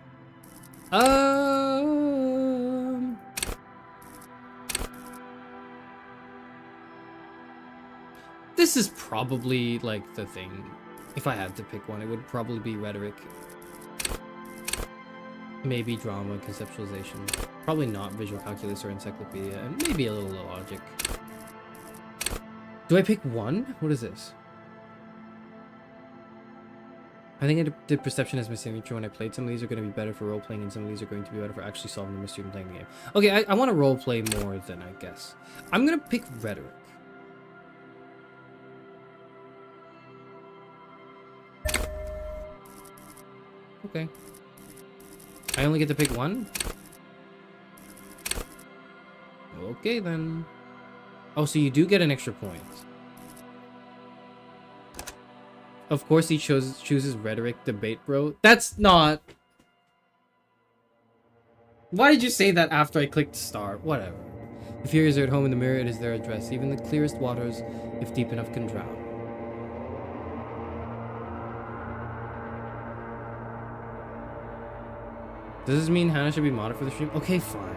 This is probably, like, the thing. If I had to pick one, it would probably be rhetoric. Maybe drama, conceptualization. Probably not visual calculus or encyclopedia, and maybe a little logic. Do I pick one? What is this? I think I did perception as my signature when I played. Some of these are going to be better for role-playing, and some of these are going to be better for actually solving the mystery and playing the game. Okay, I want to role-play more than I guess. I'm going to pick rhetoric. Okay. I only get to pick one? Okay, then. Oh, so you do get an extra point. Of course he chooses rhetoric debate, bro. That's not... Why did you say that after I clicked start? Whatever. If heroes are at home in the mirror, it is their address. Even the clearest waters, if deep enough, can drown. Does this mean Hannah should be modded for the stream? Okay, fine.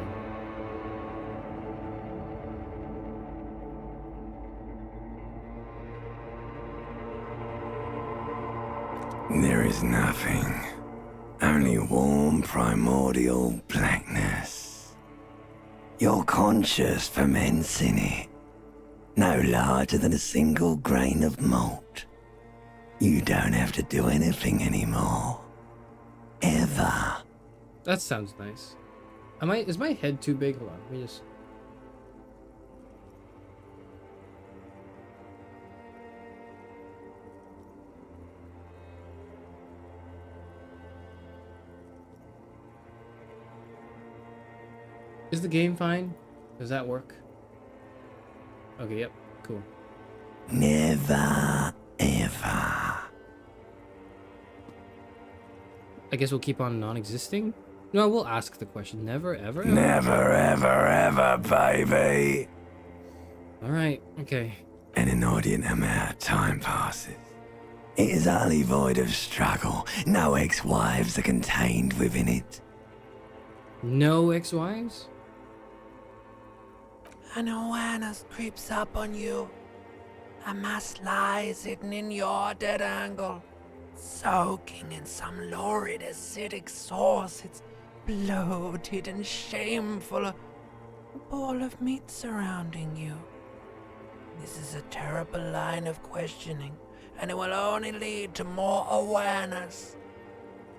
There is nothing. Only warm primordial blackness. Your conscious ferments in it. No larger than a single grain of malt. You don't have to do anything anymore. Ever. That sounds nice. Is my head too big? Hold on, let me just... Is the game fine? Does that work? Okay, yep, cool. Never, ever. I guess we'll keep on non-existing. No, I will ask the question. Never, ever, ever? Never, ever, ever, baby. Alright, okay. An inordinate amount of time passes. It is utterly void of struggle. No ex-wives are contained within it. No ex-wives? An awareness creeps up on you. A mass lies hidden in your dead angle, soaking in some lurid acidic sauce. It's bloated and shameful, a ball of meat surrounding you. This is a terrible line of questioning, and it will only lead to more awareness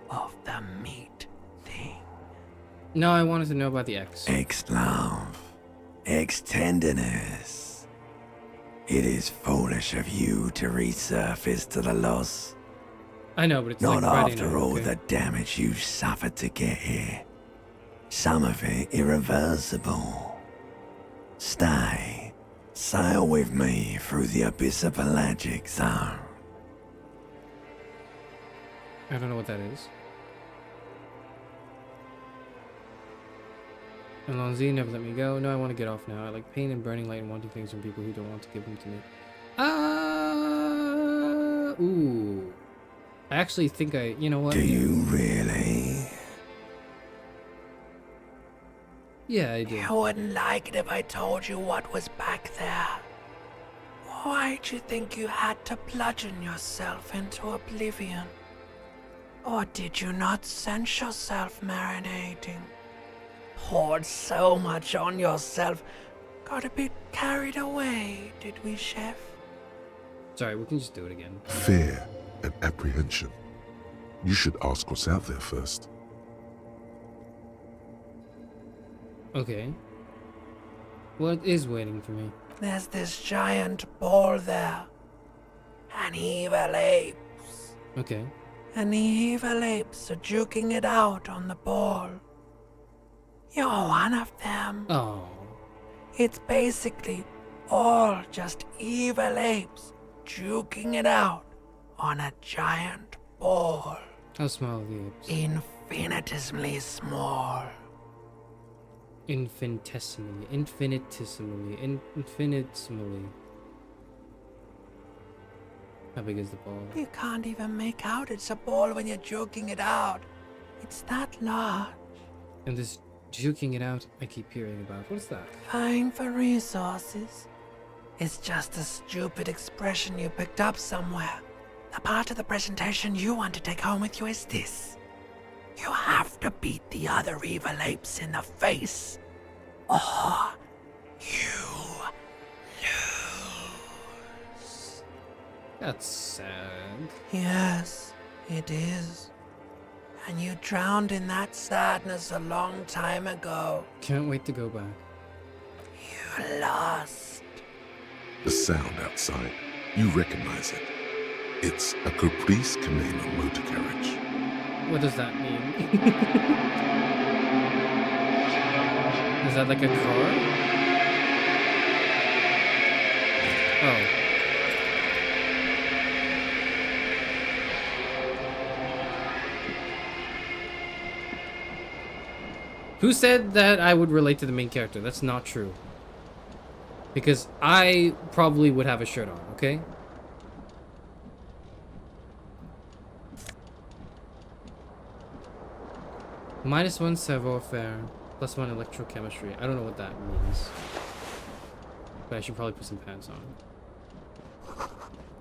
of the meat thing. No, I wanted to know about the ex. Ex-love. Ex-tenderness. It is foolish of you to resurface to the loss. I know, but it's Not like Friday after night, all okay? the damage you've suffered to get here. Some of it irreversible. Stay. Sail with me through the abyss of pelagic zone. I don't know what that is. Alonzi, never let me go. No, I want to get off now. I like pain and burning light and wanting things from people who don't want to give them to me. Ooh. I actually think you know what? Do you really? Yeah, I do. You wouldn't like it if I told you what was back there. Why'd you think you had to bludgeon yourself into oblivion? Or did you not sense yourself marinating? Poured so much on yourself, got a bit carried away, did we, Chef? Sorry, we can just do it again. Fear and apprehension. You should ask what's out there first. Okay. What is waiting for me? There's this giant ball there. An evil apes. Okay. And the evil apes are juking it out on the ball. You're one of them. Oh. It's basically all just evil apes juking it out on a giant ball. How small are the apes? Infinitesimally small. Infinitesimally. How big is the ball? You can't even make out it's a ball when you're juking it out. It's that large. And this juking it out, I keep hearing about. What is that? Vying for resources. It's just a stupid expression you picked up somewhere. The part of the presentation you want to take home with you is this. You have to beat the other evil apes in the face, or you lose. That's sad. Yes, it is. And you drowned in that sadness a long time ago. Can't wait to go back. You lost. The sound outside, you recognize it. It's a Caprice Camino motor carriage. What does that mean? Is that like a car? Oh. Who said that I would relate to the main character? That's not true. Because I probably would have a shirt on, okay? -1 savoir-faire, +1 electrochemistry. I don't know what that means. But I should probably put some pants on.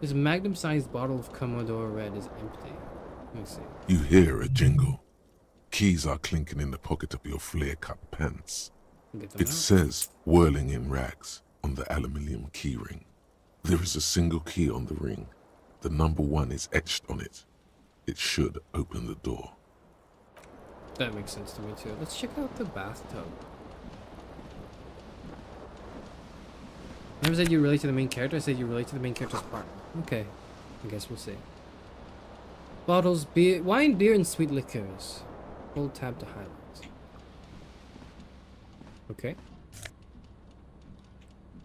This magnum-sized bottle of Commodore Red is empty. Let me see. You hear a jingle. Keys are clinking in the pocket of your flare-cut pants. Get them It out. says, whirling in rags, on the aluminium key ring. There is a single key on the ring. The number 1 is etched on it. It should open the door. That makes sense to me too. Let's check out the bathtub. Never said you relate to the main character. I said you relate to the main character's partner. Okay, I guess we'll see. Bottles, beer, wine, beer, and sweet liqueurs. Hold tab to highlight. Okay.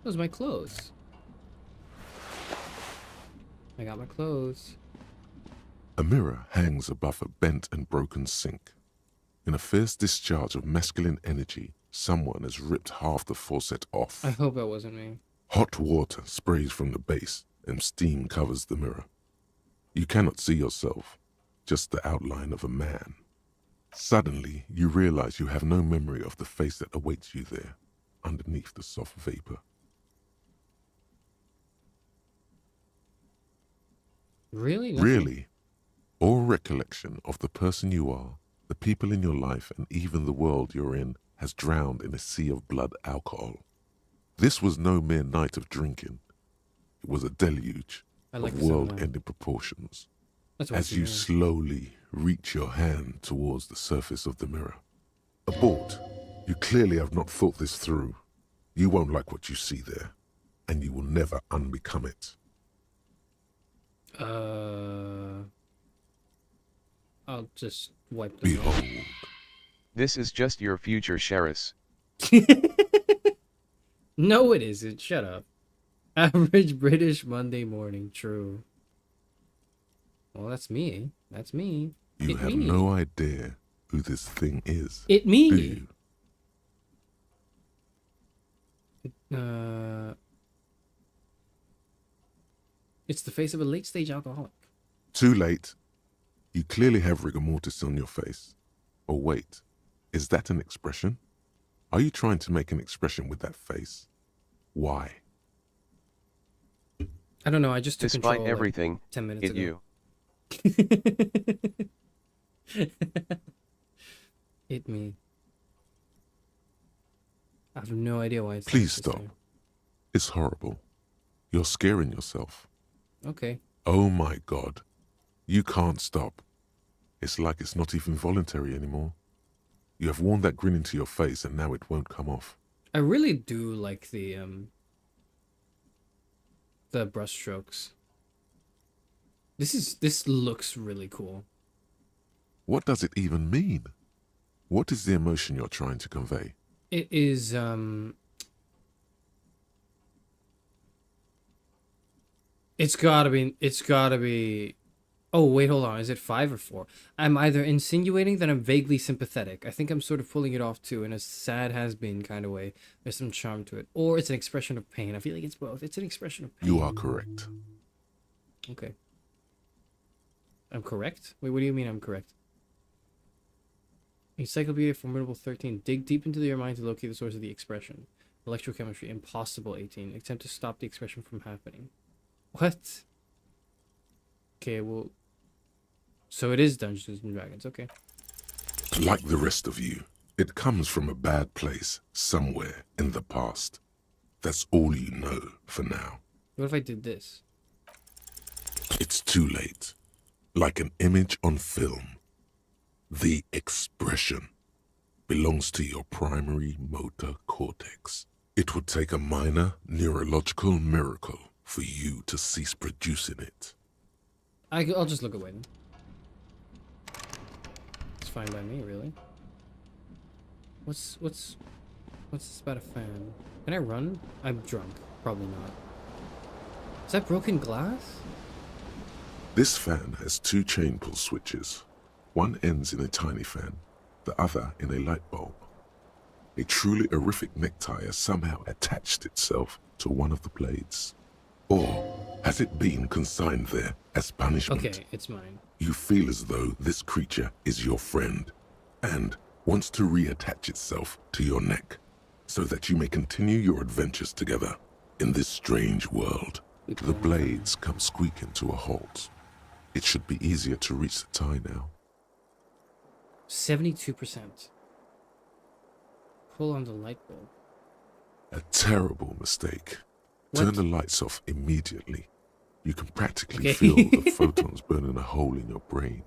Those are my clothes. I got my clothes. A mirror hangs above a bent and broken sink. In a fierce discharge of masculine energy, someone has ripped half the faucet off. I hope that wasn't me. Hot water sprays from the base and steam covers the mirror. You cannot see yourself, just the outline of a man. Suddenly, you realize you have no memory of the face that awaits you there, underneath the soft vapor. Really? Nothing? Really, all recollection of the person you are, the people in your life, and even the world you're in has drowned in a sea of blood alcohol. This was no mere night of drinking. It was a deluge like of the sound world-ending proportions. That's what As I'm you doing. slowly reach your hand towards the surface of the mirror. Abort. You clearly have not thought this through. You won't like what you see there, and you will never unbecome it. I'll just wipe them off. Behold. This is just your future, Charis. No, it isn't. Shut up. Average British Monday morning. True. Well, that's me. That's me. You It have me. no idea who this thing is, It do me. you? It's the face of a late-stage alcoholic. Too late. You clearly have rigor mortis on your face. Or wait, is that an expression? Are you trying to make an expression with that face? Why? I don't know. I just took Despite control everything, like 10 minutes it ago. you. It me. I have no idea why it's Please like this stop. here. It's horrible. You're scaring yourself. Okay. Oh my God. You can't stop. It's like it's not even voluntary anymore. You have worn that grin into your face and now it won't come off. I really do like the brush strokes. This looks really cool. What does it even mean? What is the emotion you're trying to convey? It is it's gotta be oh wait, hold on, is it 5 or 4? I'm either insinuating that I'm vaguely sympathetic. I think I'm sort of pulling it off too in a sad has-been kind of way. There's some charm to it. Or it's an expression of pain. I feel like it's both. It's an expression of pain. You are correct. Okay. I'm correct? Wait, what do you mean I'm correct? Encyclopedia Formidable 13. Dig deep into your mind to locate the source of the expression. Electrochemistry. Impossible 18. Attempt to stop the expression from happening. What? Okay, well... So it is Dungeons and Dragons, okay. Like the rest of you, it comes from a bad place somewhere in the past. That's all you know for now. What if I did this? It's too late. Like an image on film. The expression belongs to your primary motor cortex. It would take a minor neurological miracle for you to cease producing it. I'll just look away then. It's fine by me, really. What's this about a fan? Can I run? I'm drunk. Probably not. Is that broken glass? This fan has 2 chain pull switches. One ends in a tiny fan, the other in a light bulb. A truly horrific necktie has somehow attached itself to one of the blades. Or has it been consigned there as punishment? Okay, it's mine. You feel as though this creature is your friend and wants to reattach itself to your neck so that you may continue your adventures together in this strange world. The blades come squeaking to a halt. It should be easier to reach the tie now. 72%. Pull on the light bulb. A terrible mistake. What? Turn the lights off immediately. You can practically Okay. feel the photons burning a hole in your brain.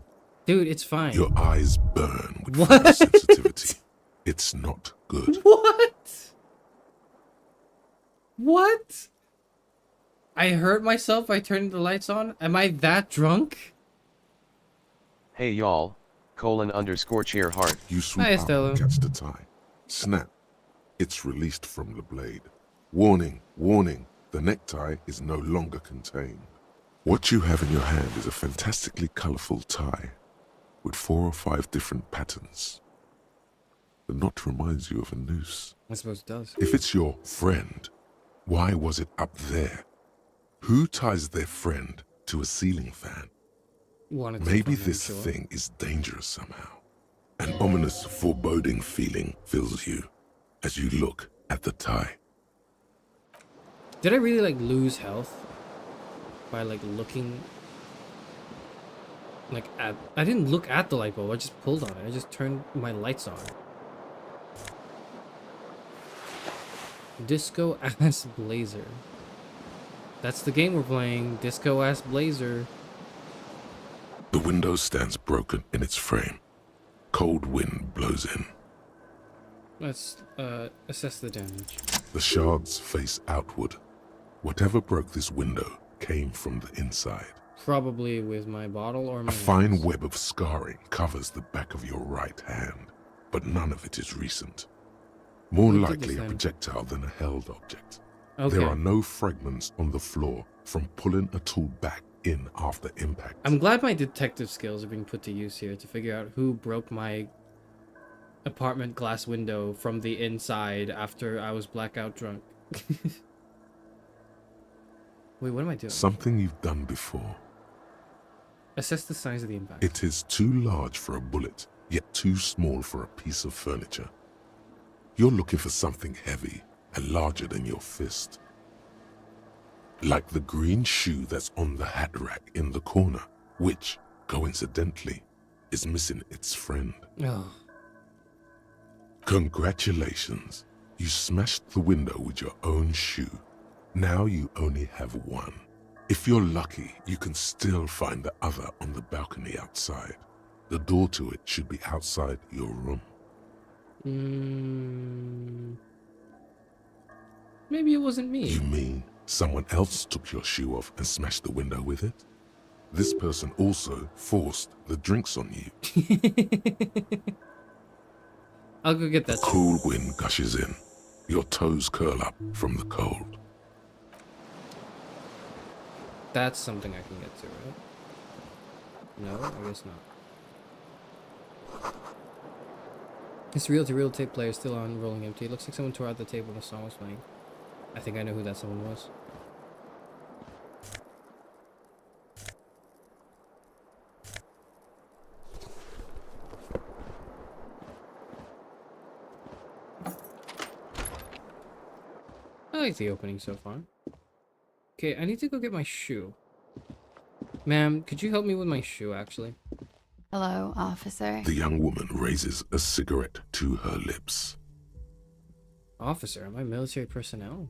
Dude, it's fine. Your eyes burn with What? photosensitivity. It's not good. What? What? I hurt myself by turning the lights on? Am I that drunk? Hey y'all, :_chair heart. You swoop Hi, up Estella. and catch the tie. Snap. It's released from the blade. Warning, warning, the necktie is no longer contained. What you have in your hand is a fantastically colorful tie with 4 or 5 different patterns. The knot reminds you of a noose. I suppose it does. If it's your friend, why was it up there? Who ties their friend to a ceiling fan? Wanted to Maybe find out, this sure. thing is dangerous somehow. An ominous, foreboding feeling fills you as you look at the tie. Did I really like lose health by like looking like at? I didn't look at the light bulb. I just pulled on it. I just turned my lights on. Disco Ass Blazer. That's the game we're playing. Disco Ass Blazer. The window stands broken in its frame. Cold wind blows in. Let's assess the damage. The shards face outward. Whatever broke this window came from the inside. Probably with my bottle or my A fine hands. web of scarring covers the back of your right hand, but none of it is recent. More Who did likely this a then? projectile than a held object. Okay. There are no fragments on the floor from pulling a tool back in after impact. I'm glad my detective skills are being put to use here to figure out who broke my apartment glass window from the inside after I was blackout drunk. Wait, what am I doing? Something you've done before. Assess the size of the impact. It is too large for a bullet, yet too small for a piece of furniture. You're looking for something heavy and larger than your fist. Like the green shoe that's on the hat rack in the corner, which, coincidentally, is missing its friend. Oh, Congratulations, you smashed the window with your own shoe. Now you only have one. If you're lucky, you can still find the other on the balcony outside. The door to it should be outside your room. maybe it wasn't me. You mean someone else took your shoe off and smashed the window with it? This person also forced the drinks on you. I'll go get that. Cool wind gushes in. Your toes curl up from the cold. That's something I can get to, right? No, I guess not. This reel-to-reel tape player is still on, rolling empty. It looks like someone tore out the tape when the song was playing. I think I know who that someone was. I like the opening so far. Okay, I need to go get my shoe. Ma'am, could you help me with my shoe, actually? Hello, officer. The young woman raises a cigarette to her lips. Officer, am I military personnel?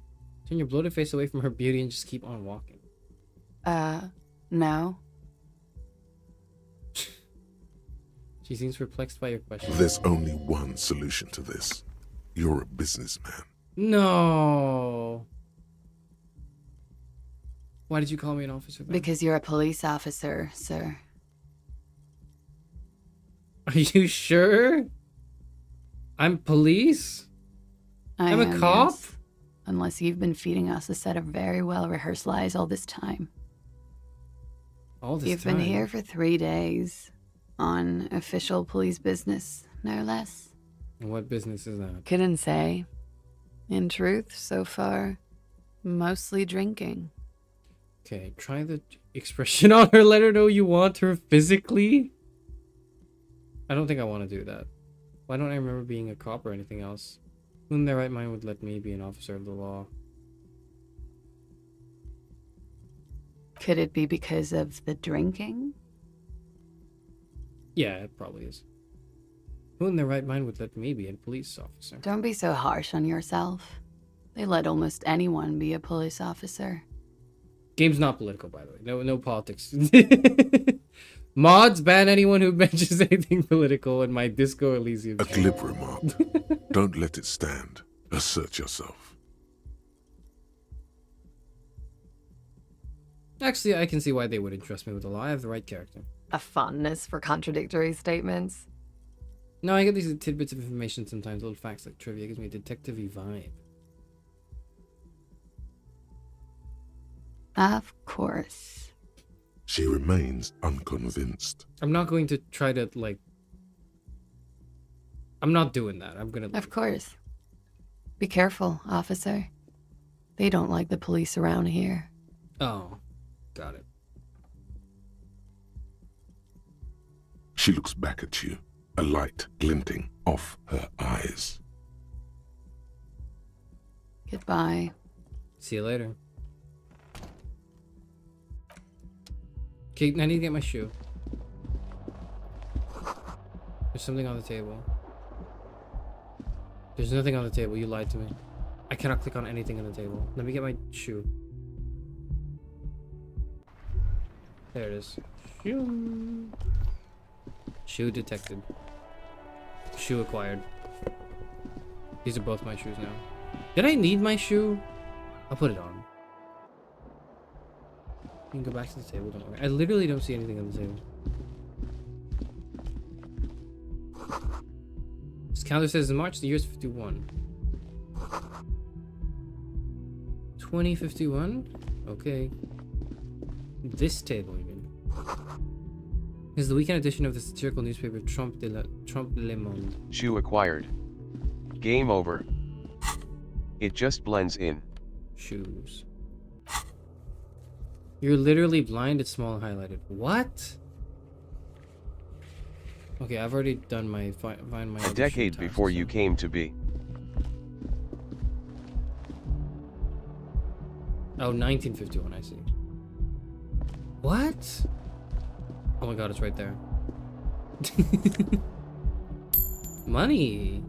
Turn your bloated face away from her beauty and just keep on walking. No. She seems perplexed by your question. There's only one solution to this. You're a businessman. No. Why did you call me an officer then? Because you're a police officer, sir. Are you sure? I'm police? I'm a cop? Yes. Unless you've been feeding us a set of very well-rehearsed lies all this time. All this You've time. been here for 3 days. On official police business, no less. And what business is that? Couldn't say. In truth, so far, mostly drinking. Okay, try the expression on her. Let her know you want her physically. I don't think I want to do that. Why don't I remember being a cop or anything else? Who in their right mind would let me be an officer of the law? Could it be because of the drinking? Yeah, it probably is. Who in their right mind would let me be a police officer? Don't be so harsh on yourself. They let almost anyone be a police officer. Game's not political, by the way. No politics. Mods ban anyone who mentions anything political in my Disco Elysium. A glib remark. Don't let it stand. Assert yourself. Actually, I can see why they wouldn't trust me with the law. I have the right character. A fondness for contradictory statements. No, I get these tidbits of information sometimes, little facts like trivia. It gives me a detective-y vibe. Of course. She remains unconvinced. I'm not going to try to, like, I'm not doing that. I'm gonna leave. Of course. Be careful, officer. They don't like the police around here. Oh, got it. She looks back at you, a light glinting off her eyes. Goodbye. See you later. Okay, I need to get my shoe. There's something on the table. There's nothing on the table. You lied to me. I cannot click on anything on the table. Let me get my shoe. There it is. Shoe. Shoe detected. Shoe acquired. These are both my shoes now. Did I need my shoe? I'll put it on. You can go back to the table, don't worry. I literally don't see anything on the table. This calendar says in March, the year's 51. 2051? Okay. This table, even. This is the weekend edition of the satirical newspaper Trompe Le Monde. Shoe acquired. Game over. It just blends in. Shoes. You're literally blind, it's small and highlighted. What? Okay, I've already done my find my A decade before you came to be. Oh, 1951, I see. What? Oh my god, it's right there. Money!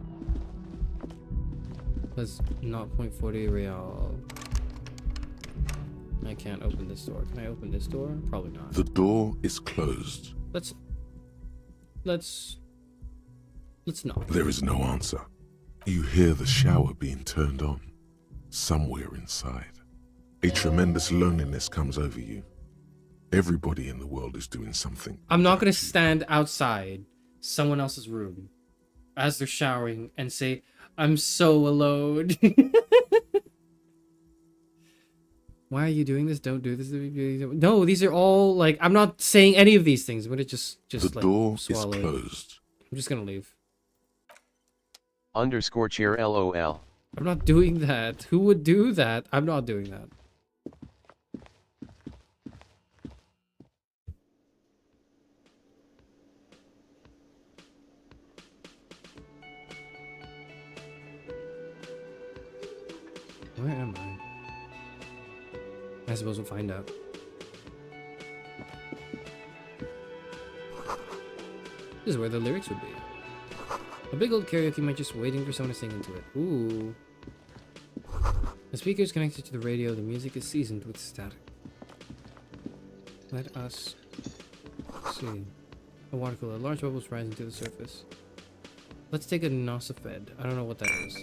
That's not 0.40 real. I can't open this door. Can I open this door? Probably not. The door is closed. Let's not. There is no answer. You hear the shower being turned on. Somewhere inside. A tremendous loneliness comes over you. Everybody in the world is doing something. I'm not gonna stand outside someone else's room as they're showering and say, I'm so alone. Why are you doing this? Don't do this. No, these are all like, I'm not saying any of these things. I'm gonna just The like door is swallow it. closed. I'm just gonna leave. Underscore cheer LOL. I'm not doing that. Who would do that? I'm not doing that. Where am I? I suppose we'll find out. This is where the lyrics would be. A big old karaoke mic just waiting for someone to sing into it. Ooh. The speaker is connected to the radio. The music is seasoned with static. Let us see. A water cooler. Large bubbles rising to the surface. Let's take a Nosophed. I don't know what that is.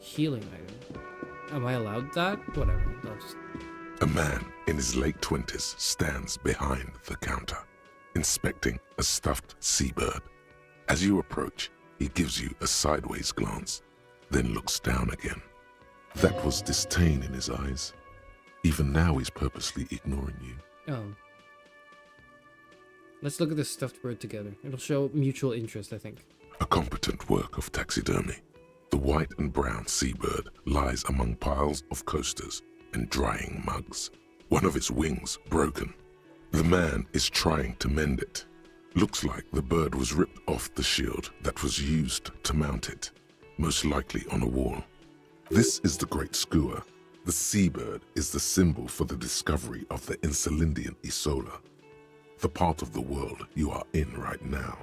Healing item. Am I allowed that? Whatever. I'll just... A man in his late 20s stands behind the counter, inspecting a stuffed seabird. As you approach, he gives you a sideways glance, then looks down again. That was disdain in his eyes. Even now he's purposely ignoring you. Oh. Let's look at this stuffed bird together. It'll show mutual interest, I think. A competent work of taxidermy. The white and brown seabird lies among piles of coasters and drying mugs. One of its wings broken. The man is trying to mend it. Looks like the bird was ripped off the shield that was used to mount it, most likely on a wall. This is the Great Skua. The seabird is the symbol for the discovery of the Insulindian Isola, the part of the world you are in right now.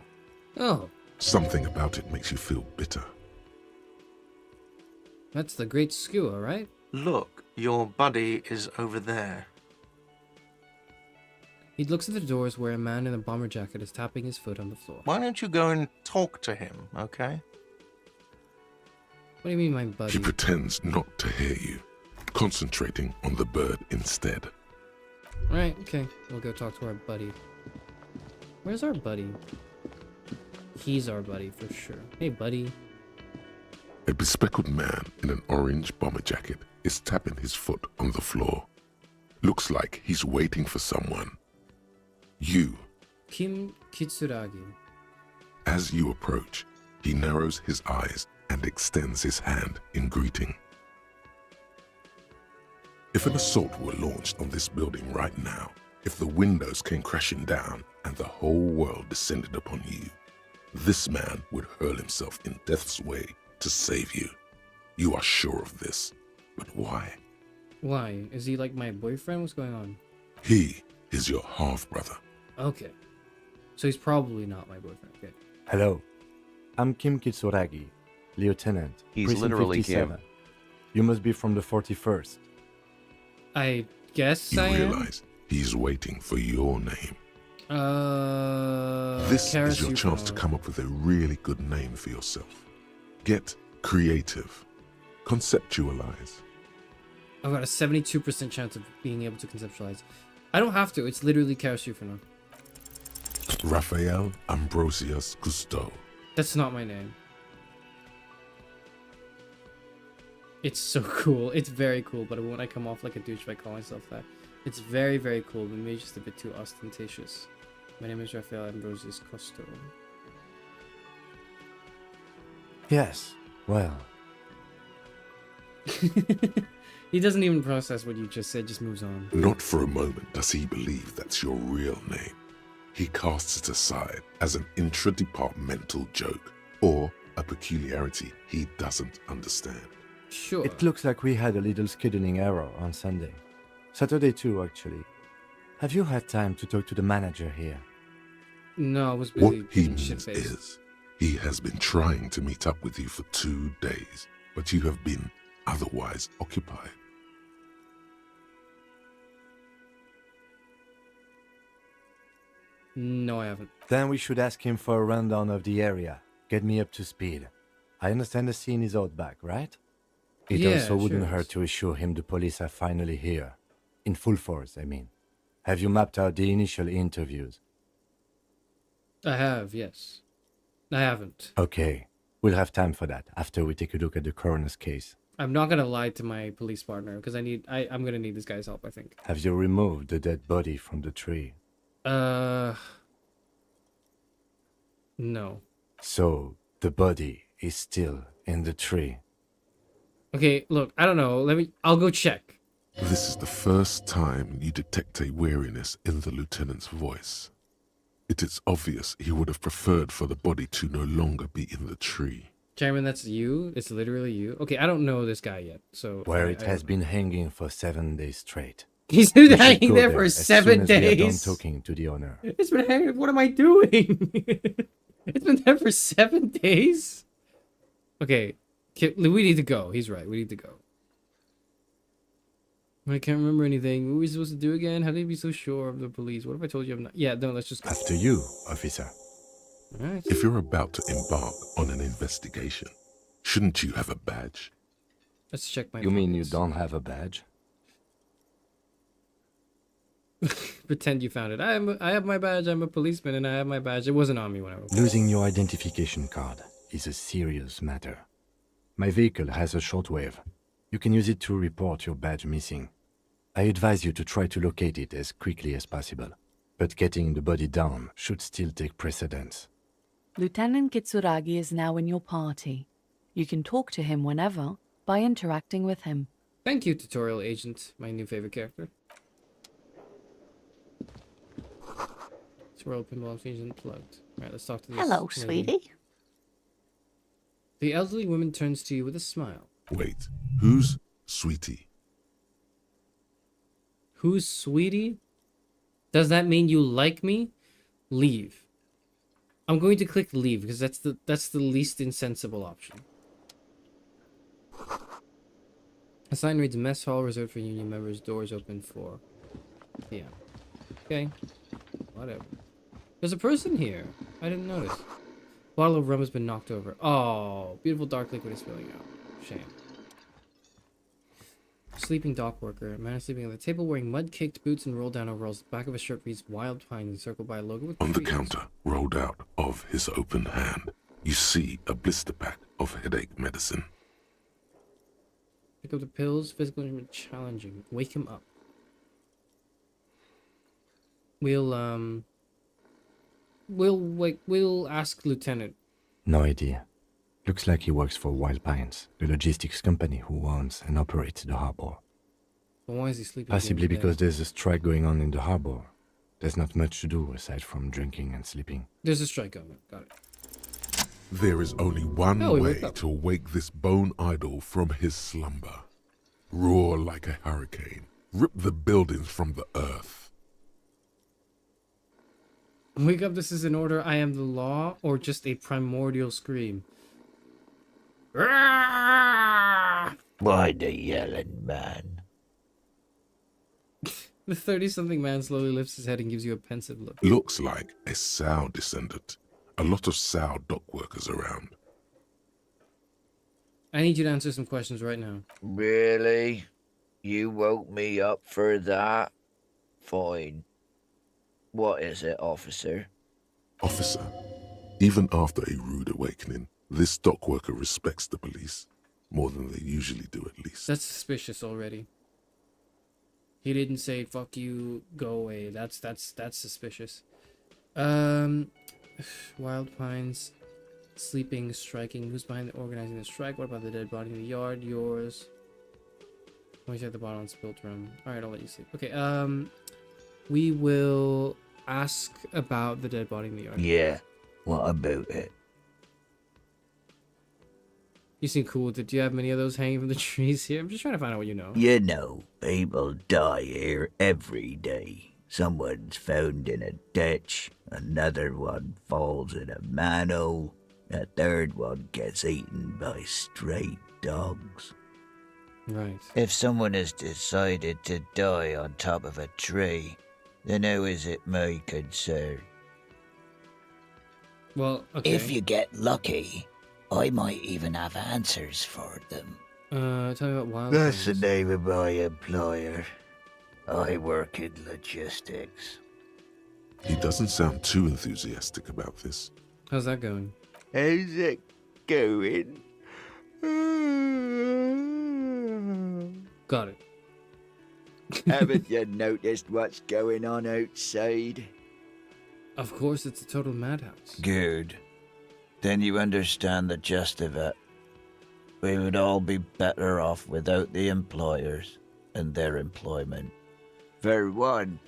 Oh. Something about it makes you feel bitter. That's the Great Skua, right? Look, your buddy is over there. He looks at the doors where a man in a bomber jacket is tapping his foot on the floor. Why don't you go and talk to him, okay? What do you mean, my buddy? He pretends not to hear you, concentrating on the bird instead. Alright, okay. We'll go talk to our buddy. Where's our buddy? He's our buddy for sure. Hey, buddy. A bespectacled man in an orange bomber jacket is tapping his foot on the floor. Looks like he's waiting for someone. You. Kim Kitsuragi. As you approach, He narrows his eyes and extends his hand in greeting. If an assault were launched on this building right now, if the windows came crashing down and the whole world descended upon you, this man would hurl himself in death's way to save you. You are sure of this, but why? Why? Is he like my boyfriend? What's going on? He is your half-brother. Okay. So he's probably not my boyfriend. Okay. Hello, I'm Kim Kitsuragi, Lieutenant. He's Precinct literally 57. Kim. You must be from the 41st. I guess You I am. realize he's waiting for your name. This This is your chance to come up with a really good name for yourself. Get creative. Conceptualize. I've got a 72% chance of being able to conceptualize. I don't have to. It's literally Charis Euphranor. Raphael Ambrosius Cousteau. That's not my name. It's so cool. It's very cool, but won't I come off like a douche by calling myself that? It's very, very cool, but maybe just a bit too ostentatious. My name is Raphael Ambrosius Cousteau. Yes, well, He doesn't even process what you just said, just moves on. Not for a moment does he believe that's your real name. He casts it aside as an intra-departmental joke or a peculiarity he doesn't understand. Sure. it looks like we had a little scheduling error on Sunday. Saturday too, actually. Have you had time to talk to the manager here? No, I was What busy he being means shit-faced. is, he has been trying to meet up with you for 2 days, but you have been otherwise occupied. No, I haven't. Then we should ask him for a rundown of the area. Get me up to speed. I understand the scene is out back, right? It Yeah, also wouldn't sure. hurt to assure him the police are finally here. In full force, I mean. Have you mapped out the initial interviews? I have, yes. I haven't. Okay, we'll have time for that after we take a look at the coroner's case. I'm not gonna lie to my police partner because I'm gonna need this guy's help, I think. Have you removed the dead body from the tree? No. So, the body is still in the tree. Okay, look, I don't know. I'll go check. This is the first time you detect a weariness in the lieutenant's voice. It is obvious he would have preferred for the body to no longer be in the tree. Chairman, that's you? It's literally you? Okay, I don't know this guy yet, so... Where I it has been hanging for 7 days straight. He's We been should hanging go there there for as 7 soon as we are done days. talking to the owner. It's been hanging... What am I doing? It's been there for 7 days? Okay, we need to go. He's right, we need to go. I can't remember anything. What were we supposed to do again? How did you be so sure of the police? What if I told you I'm not... Yeah, no, let's just go. After you, officer. Alright. If you're about to embark on an investigation, shouldn't you have a badge? Let's check my You mean you pockets. don't have a badge? Pretend you found it. I have my badge. I'm a policeman and I have my badge. It wasn't on me when I was... Losing your identification card is a serious matter. My vehicle has a shortwave. You can use it to report your badge missing. I advise you to try to locate it as quickly as possible, but getting the body down should still take precedence. Lieutenant Kitsuragi is now in your party. You can talk to him whenever by interacting with him. Thank you, Tutorial Agent, my new favorite character. Swirl pinball machine unplugged. Alright, let's talk to this Hello, lady. sweetie. The elderly woman turns to you with a smile. Wait, who's Sweetie? Who's Sweetie? Does that mean you like me? Leave. I'm going to click leave because that's the least insensible option. A sign reads mess hall reserved for union members. Doors open 4 p.m. Okay. Whatever. There's a person here. I didn't notice. Bottle of rum has been knocked over. Oh, beautiful dark liquid is spilling out. Shame. Sleeping dock worker. Man is sleeping at the table wearing mud-caked boots and rolled-down overalls. The back of his shirt reads Wild Pine encircled by a logo with On the trees. counter, rolled out of his open hand, you see a blister pack of headache medicine. Pick up the pills. Physical injury challenging. Wake him up. We'll ask Lieutenant. No idea. Looks like he works for Wild Pines, the logistics company who owns and operates the harbor. But why is he sleeping? Possibly during the because day? there's a strike going on in the harbor. There's not much to do aside from drinking and sleeping. There's a strike going. Got it. There is only one Oh, he way woke up. to wake this bone idol from his slumber. Roar like a hurricane. Rip the buildings from the earth. Wake up, this is an order, I am the law, or just a primordial scream? Why the yelling, man? The 30-something man slowly lifts his head and gives you a pensive look. Looks like a sow descendant. A lot of sow dock workers around. I need you to answer some questions right now. Really? You woke me up for that? Fine. What is it, officer? Officer, even after a rude awakening, this dock worker respects the police. More than they usually do, at least. That's suspicious already. He didn't say, fuck you, go away. That's suspicious. Wild Pines, sleeping, striking. Who's behind the organizing the strike? What about the dead body in the yard? Yours. Always at the bottom on spilt rum. Alright, I'll let you sleep. Okay, we will ask about the dead body in the yard. Yeah, what about it? You seem cool with it. Do you have many of those hanging from the trees here? I'm just trying to find out what you know. You know, people die here every day. Someone's found in a ditch, another one falls in a manhole, a third one gets eaten by stray dogs. Right. If someone has decided to die on top of a tree, then how is it my concern? Well, okay. If you get lucky, I might even have answers for them. Tell me about Wild That's the Pines. name of my employer. I work in logistics. He doesn't sound too enthusiastic about this. How's that going? How's it going? Got it. Haven't you noticed what's going on outside? Of course, it's a total madhouse. Good. Then you understand the gist of it. We would all be better off without the employers and their employment. For one,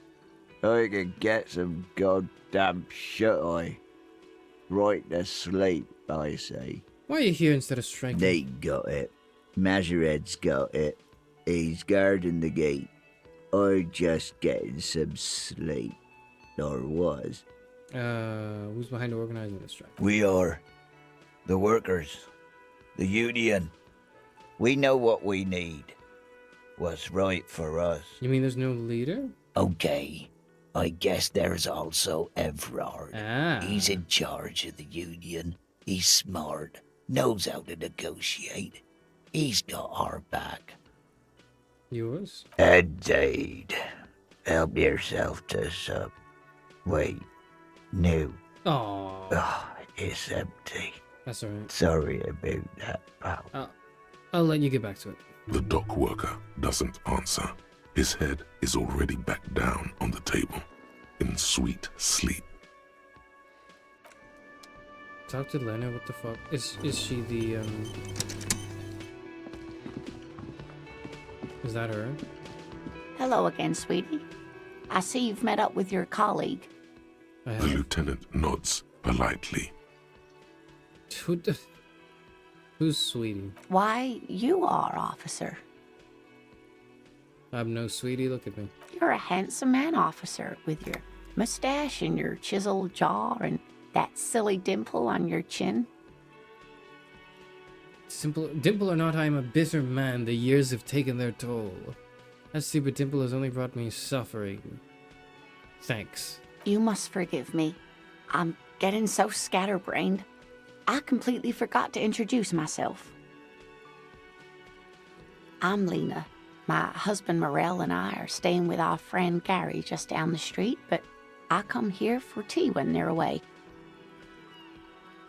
I can get some goddamn shut-eye. Right to sleep, I say. Why are you here instead of striking? They got it. Majoret's got it. He's guarding the gate. I'm just getting some sleep. Or was. Who's behind organizing this strike? We are. The workers. The union. We know what we need. What's right for us. You mean there's no leader? Okay. I guess there's also Everard. Ah. He's in charge of the union. He's smart. Knows how to negotiate. He's got our back. Yours? Indeed. Help yourself to some. Wait. No. Oh. It's empty. That's alright. Sorry about that, pal. I'll let you get back to it. The dock worker doesn't answer. His head is already back down on the table, in sweet sleep. Talk to Lena, what the fuck? Is she the, Is that her? Hello again, sweetie. I see you've met up with your colleague. The lieutenant nods politely. Who's Sweetie? Why, you are, officer. I'm no Sweetie, look at me. You're a handsome man, officer, with your mustache and your chiseled jaw and that silly dimple on your chin. Dimple or not, I am a bitter man. The years have taken their toll. That stupid dimple has only brought me suffering. Thanks. You must forgive me. I'm getting so scatterbrained. I completely forgot to introduce myself. I'm Lena. My husband Morel and I are staying with our friend Gary just down the street, but I come here for tea when they're away.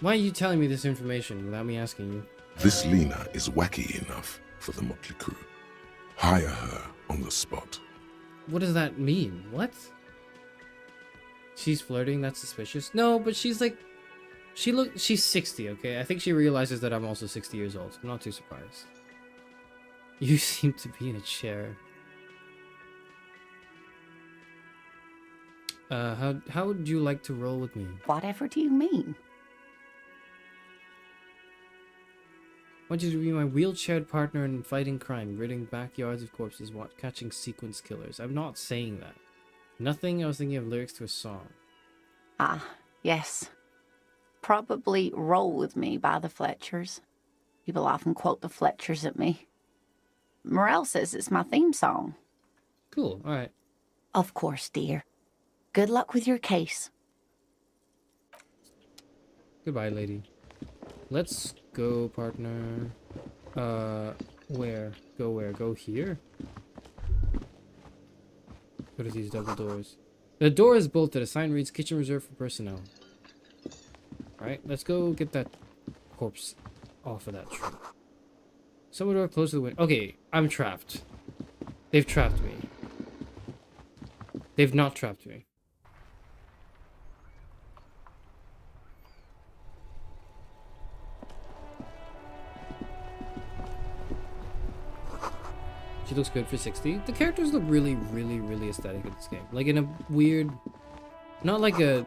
Why are you telling me this information without me asking you? This Lena is wacky enough for the motley crew. Hire her on the spot. What does that mean? What? She's flirting? That's suspicious. No, but she's like She's 60, okay? I think she realizes that I'm also 60 years old. I'm not too surprised. You seem to be in a chair. How would you like to roll with me? Whatever do you mean? I want you to be my wheelchaired partner in fighting crime, ridding backyards of corpses, catching sequence killers. I'm not saying that. Nothing. I was thinking of lyrics to a song. Ah, yes. Probably Roll With Me by the Fletchers. People often quote the Fletchers at me. Morel says it's my theme song. Cool, alright. Of course, dear. Good luck with your case. Goodbye, lady. Let's go, partner. Where? Go where? Go here? What are these double doors? The door is bolted. A sign reads kitchen reserved for personnel. Alright, let's go get that corpse off of that tree. Summer door close to the window. Okay, I'm trapped. They've trapped me. They've not trapped me. She looks good for 60. The characters look really, really, really aesthetic in this game. Like in a weird... Not like a...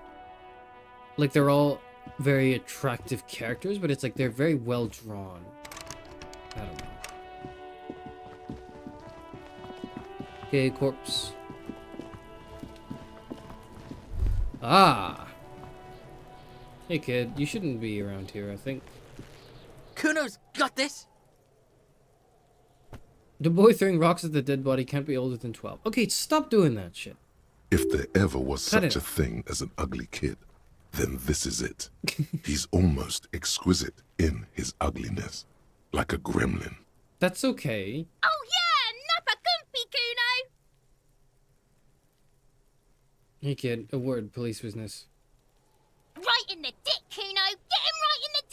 Like they're all very attractive characters, but it's like they're very well drawn. I don't know. Okay, corpse. Ah! Hey kid, you shouldn't be around here, I think. Kuno's got this! The boy throwing rocks at the dead body can't be older than 12. Okay, stop doing that shit. If there ever was Cut such it. a thing as an ugly kid, then this is it. He's almost exquisite in his ugliness, like a gremlin. That's okay. Oh yeah, Nappa Gumpy, Kuno! Hey kid, a word, police business. Right in the dick, Kuno! Get him right in the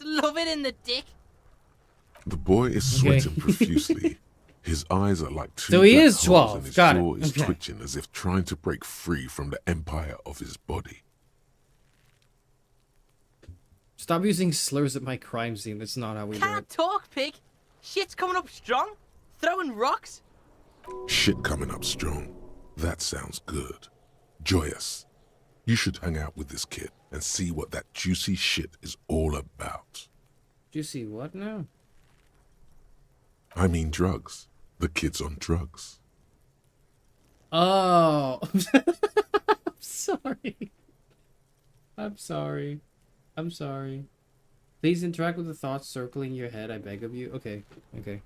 dick! Love it in the dick. The boy is Okay. sweating profusely. His eyes are like two So he black is holes 12. and his Got it. jaw is Okay. twitching as if trying to break free from the empire of his body. Stop using slurs at my crime scene. That's not how we do Can't it. talk, pig. Shit's coming up strong. Throwing rocks. Shit coming up strong. That sounds good. Joyous. You should hang out with this kid and see what that juicy shit is all about. Juicy what now? I mean drugs. The kid's on drugs. Oh. I'm sorry. I'm sorry. I'm sorry. Please interact with the thoughts circling your head, I beg of you. Okay, okay.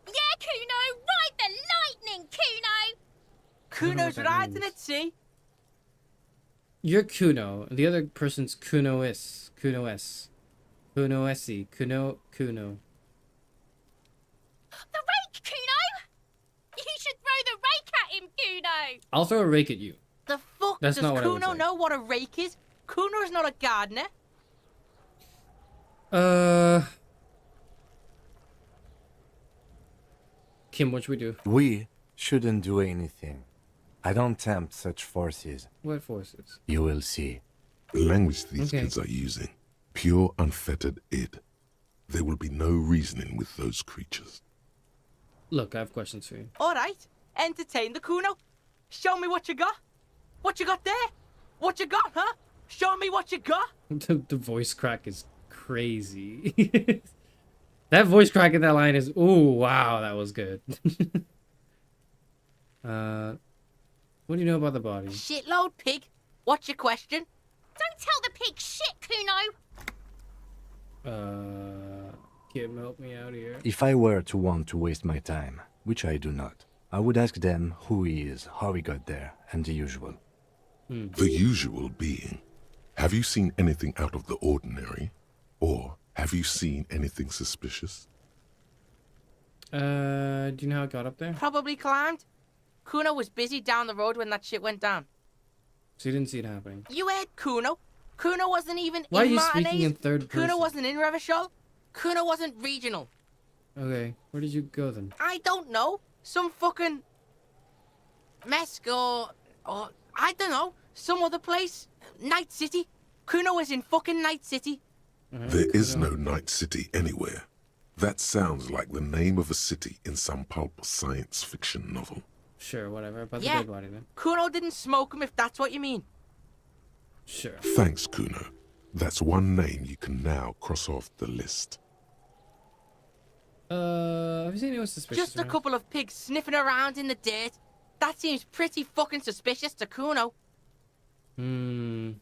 Yeah, Kuno! Ride the lightning, Kuno! know what Kuno's that riding means. it, see? You're Kuno. The other person's Kuno-is. Kuno-es. Kuno-essi. Kuno. The rake, Kuno! You should throw the rake at him, Kuno! I'll throw a rake at you. The fuck That's does not what I would Kuno say. know what a rake is? Kuno's not a gardener. Kim, what should we do? We shouldn't do anything. I don't tempt such forces. What forces? You will see. The language these Okay. kids are using, pure unfettered id. There will be no reasoning with those creatures. Look, I have questions for you. Alright, entertain the Kuno. Show me what you got. What you got there? What you got, huh? Show me what you got. The voice crack is crazy. That voice crack in that line is... Ooh, wow, that was good. What do you know about the body? Shitload, pig. What's your question? Don't tell the pig shit, Kuno! Kim, help me out here. If I were to want to waste my time, which I do not, I would ask them who he is, how he got there, and the usual. The usual being, have you seen anything out of the ordinary? Or have you seen anything suspicious? Do you know how it got up there? Probably climbed. Kuno was busy down the road when that shit went down. So you didn't see it happening. You heard Kuno. Kuno wasn't even Why are in you Martinez. speaking in third person? Kuno wasn't in Revachol. Kuno wasn't regional. Okay, where did you go then? I don't know. Some fucking Mesk or I don't know. Some other place. Night City. Kuno is in fucking Night City. There is no Night City anywhere. That sounds like the name of a city in some pulp science fiction novel. Sure, whatever. About the Yeah, dead body then. Kuno didn't smoke him, if that's what you mean. Sure. Thanks, Kuno. That's one name you can now cross off the list. Have you seen anyone suspicious? Just a around? couple of pigs sniffing around in the dirt. That seems pretty fucking suspicious to Kuno. That's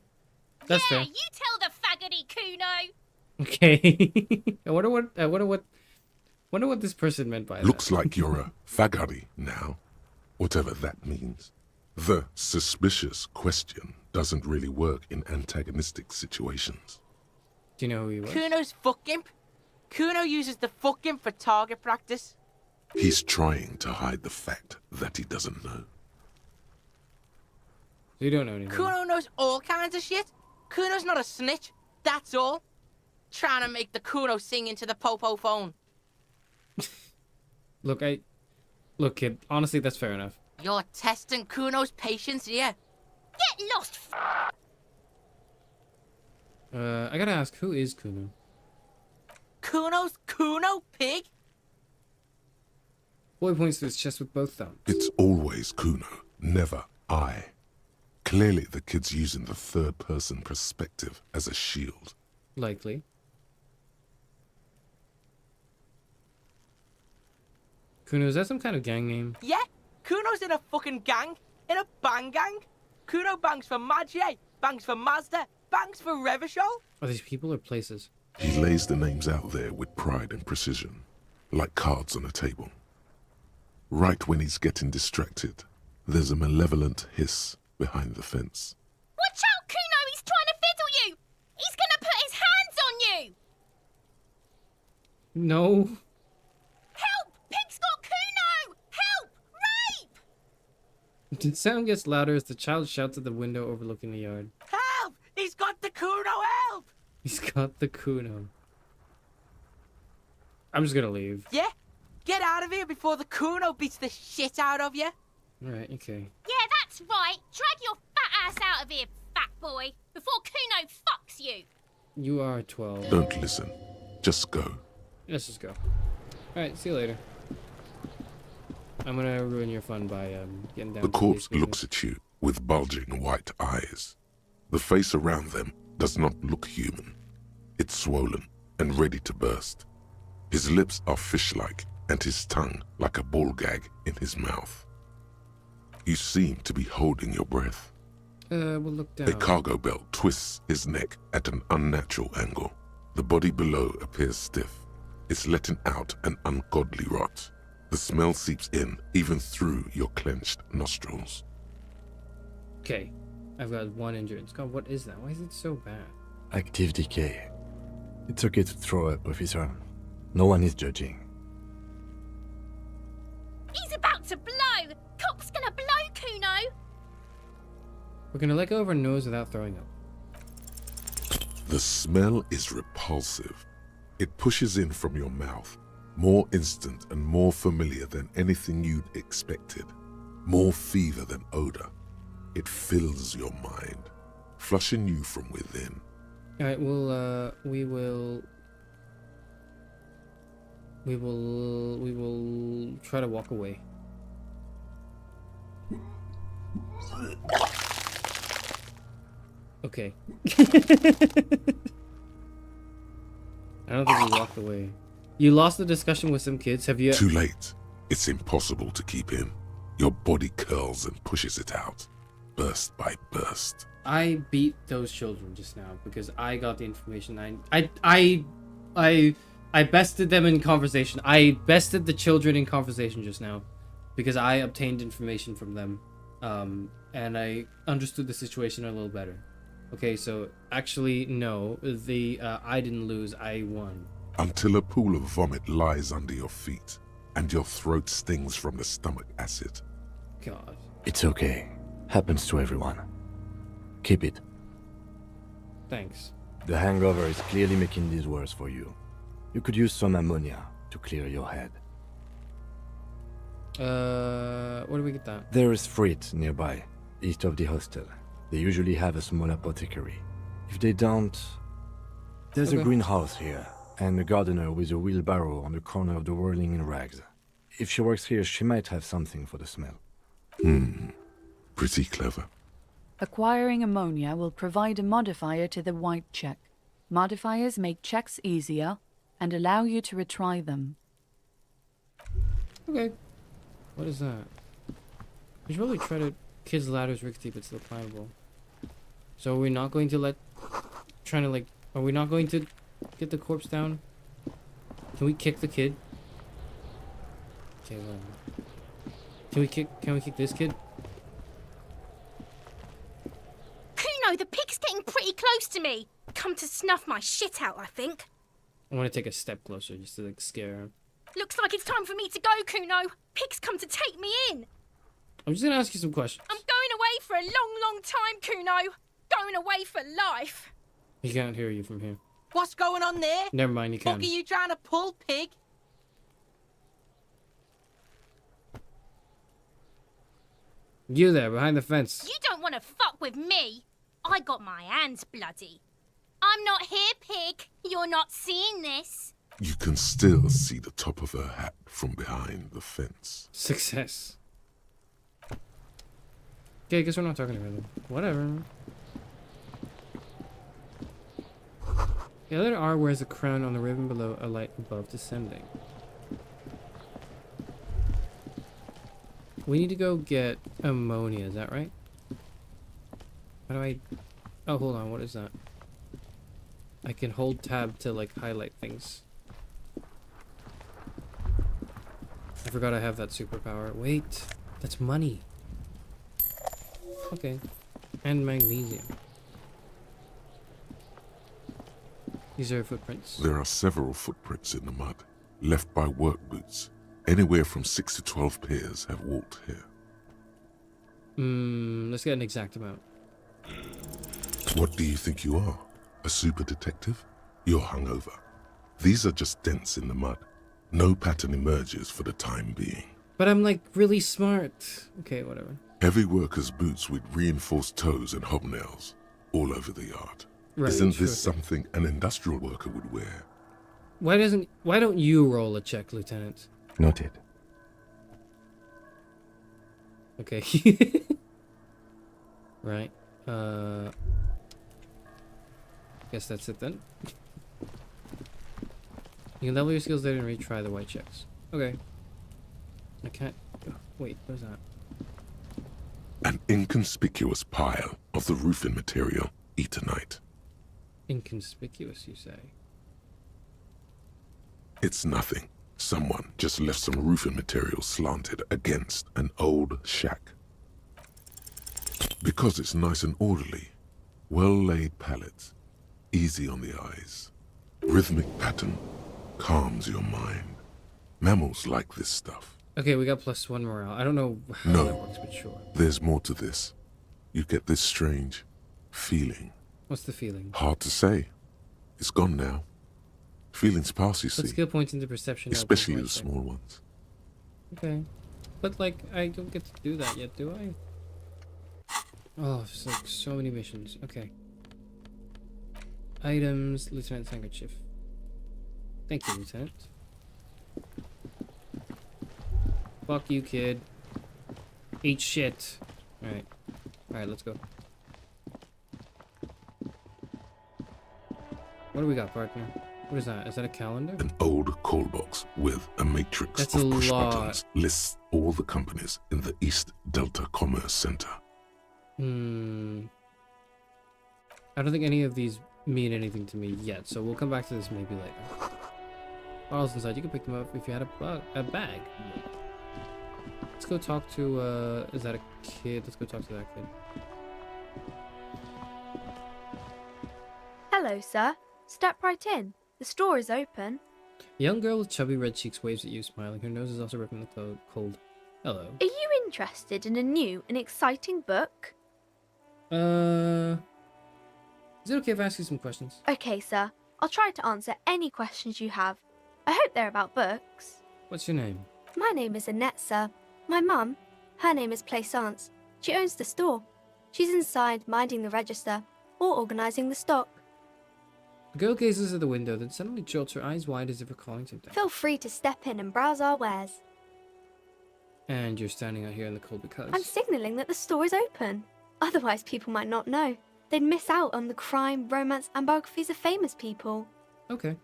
yeah, fair. you tell the faggoty Kuno. Okay. I wonder what this person meant by Looks that. like you're a fagari now, whatever that means. The suspicious question doesn't really work in antagonistic situations. Do you know who he was? Kuno's fuck imp. Kuno uses the fuck imp for target practice. He's trying to hide the fact that he doesn't know. You don't know anything. Kuno knows all kinds of shit. Kuno's not a snitch, that's all. Trying to make the Kuno sing into the popo phone. Look, kid. Honestly, that's fair enough. You're testing Kuno's patience here. Get lost, I gotta ask, who is Kuno? Kuno's Kuno pig? Boy points to his chest with both thumbs. It's always Kuno, never I. Clearly the kid's using the third-person perspective as a shield. Likely. Kuno, is that some kind of gang name? Yeah, Kuno's in a fucking gang. In a bang gang. Kuno bangs for Magie, bangs for Mazda, bangs for Revachol. Are these people or places? He lays the names out there with pride and precision, like cards on a table. Right when he's getting distracted, there's a malevolent hiss behind the fence. Watch out, Kuno! He's trying to fiddle you! He's gonna put his hands on you! No. Help! Pig's got Kuno! Help! Rape! The sound gets louder as the child shouts at the window overlooking the yard. Help! He's got the Kuno, help! He's got the Kuno. I'm just gonna leave. Yeah, get out of here before the Kuno beats the shit out of you. Alright, okay. Yeah, that's right. Drag your fat ass out of here, fat boy, before Kuno fucks you. You are 12. Don't listen. Just go. Let's just go. Alright, see you later. I'm gonna ruin your fun by getting down The to corpse these looks at you with bulging white eyes. The face around them does not look human. It's swollen and ready to burst. His lips are fish-like and his tongue like a ball gag in his mouth. You seem to be holding your breath. We'll look down. A cargo belt twists his neck at an unnatural angle. The body below appears stiff. It's letting out an ungodly rot. The smell seeps in even through your clenched nostrils. Okay. I've got one endurance. God, what is that? Why is it so bad? Active decay. It's okay to throw up, officer. No one is judging. He's about to blow! Cop's gonna blow, Kuno! We're gonna let go of our nose without throwing up. The smell is repulsive. It pushes in from your mouth, more instant and more familiar than anything you'd expected. More fever than odor. It fills your mind, flushing you from within. Alright, we will try to walk away. Okay. I don't think we walked away. You lost the discussion with some kids. Have you? Too late. It's impossible to keep in. Your body curls and pushes it out, burst by burst. I beat those children just now because I got the information. I bested them in conversation. I bested the children in conversation just now because I obtained information from them, and I understood the situation a little better. Okay, so actually, no, I didn't lose. I won. Until a pool of vomit lies under your feet, and your throat stings from the stomach acid. God. It's okay. Happens to everyone. Keep it. Thanks. The hangover is clearly making this worse for you. You could use some ammonia to clear your head. Where do we get that? There is freight nearby. east of the hostel. They usually have a small apothecary. If they don't... There's a Okay. greenhouse here, and a gardener with a wheelbarrow on the corner of the whirling in rags. If she works here, she might have something for the smell. Pretty clever. Acquiring ammonia will provide a modifier to the white check. Modifiers make checks easier and allow you to retry them. Okay. What is that? We should probably try to kids' ladders rickety but still climbable. So are we not going to are we not going to get the corpse down? Can we kick the kid? Okay, whatever. Can we kick this kid? Kuno, the pig's getting pretty close to me. Come to snuff my shit out, I think. I want to take a step closer just to like scare him. Looks like it's time for me to go, Kuno. Pig's come to take me in. I'm just gonna ask you some questions. I'm going away for a long, long time, Kuno. Going away for life. He can't hear you from here. What's going on there? Never mind, you can. Fuck are you trying to pull, pig? You there, behind the fence. You don't want to fuck with me. I got my hands bloody. I'm not here, pig. You're not seeing this. You can still see the top of her hat from behind the fence. Success. Okay, I guess we're not talking to her then. Whatever. The other R wears a crown on the ribbon below, a light above descending. We need to go get ammonia, is that right? How do I... Oh, hold on, what is that? I can hold tab to, like, highlight things. I forgot I have that superpower. Wait, that's money. Okay. And magnesium. These are footprints. There are several footprints in the mud, left by work boots. Anywhere from 6 to 12 pairs have walked here. Let's get an exact amount. What do you think you are? A super detective? You're hungover. These are just dents in the mud. No pattern emerges for the time being. But I'm like really smart. Okay, whatever. Heavy workers' boots with reinforced toes and hobnails all over the yard. Right, Isn't sure this something an industrial worker would wear? Why don't you roll a check, Lieutenant? Noted. Okay. Right. Guess that's it then. You can level your skills later and retry the white checks. Okay. I can't... Wait, what is that? An inconspicuous pile of the roofing material, Eternite. Inconspicuous, you say? It's nothing. Someone just left some roofing material slanted against an old shack. Because it's nice and orderly, well-laid pallets, easy on the eyes. Rhythmic pattern calms your mind. Mammals like this stuff. Okay, we got +1 morale. I don't know how No. that works, but sure. There's more to this. You get this strange feeling. What's the feeling? Hard to say. It's gone now. Feelings pass, you Put see. skill points into perception. Especially the output, small ones. Okay. But, like, I don't get to do that yet, do I? Oh, there's like so many missions. Okay. Items, Lieutenant's handkerchief. Thank you, Lieutenant. Fuck you, kid. Eat shit. Alright. Alright, let's go. What do we got, partner? What is that? Is that a calendar? An old call box with a matrix That's of a push lot. buttons lists all the companies in the East Delta Commerce Center. I don't think any of these mean anything to me yet, so we'll come back to this maybe later. Bottles inside, you can pick them up if you had a bag. Let's go talk to, is that a kid? Let's go talk to that kid. Hello, sir. Step right in. The store is open. A young girl with chubby red cheeks waves at you, smiling. Her nose is also ripping the cold. Hello. Are you interested in a new and exciting book? Is it okay if I ask you some questions? Okay, sir. I'll try to answer any questions you have. I hope they're about books. What's your name? My name is Annette, sir. My mum, her name is Plaisance. She owns the store. She's inside, minding the register, or organising the stock. The girl gazes at the window, then suddenly jolts her eyes wide as if recalling something. Feel free to step in and browse our wares. And you're standing out here in the cold because... I'm signalling that the store is open. Otherwise, people might not know. They'd miss out on the crime, romance, and biographies of famous people. Okay.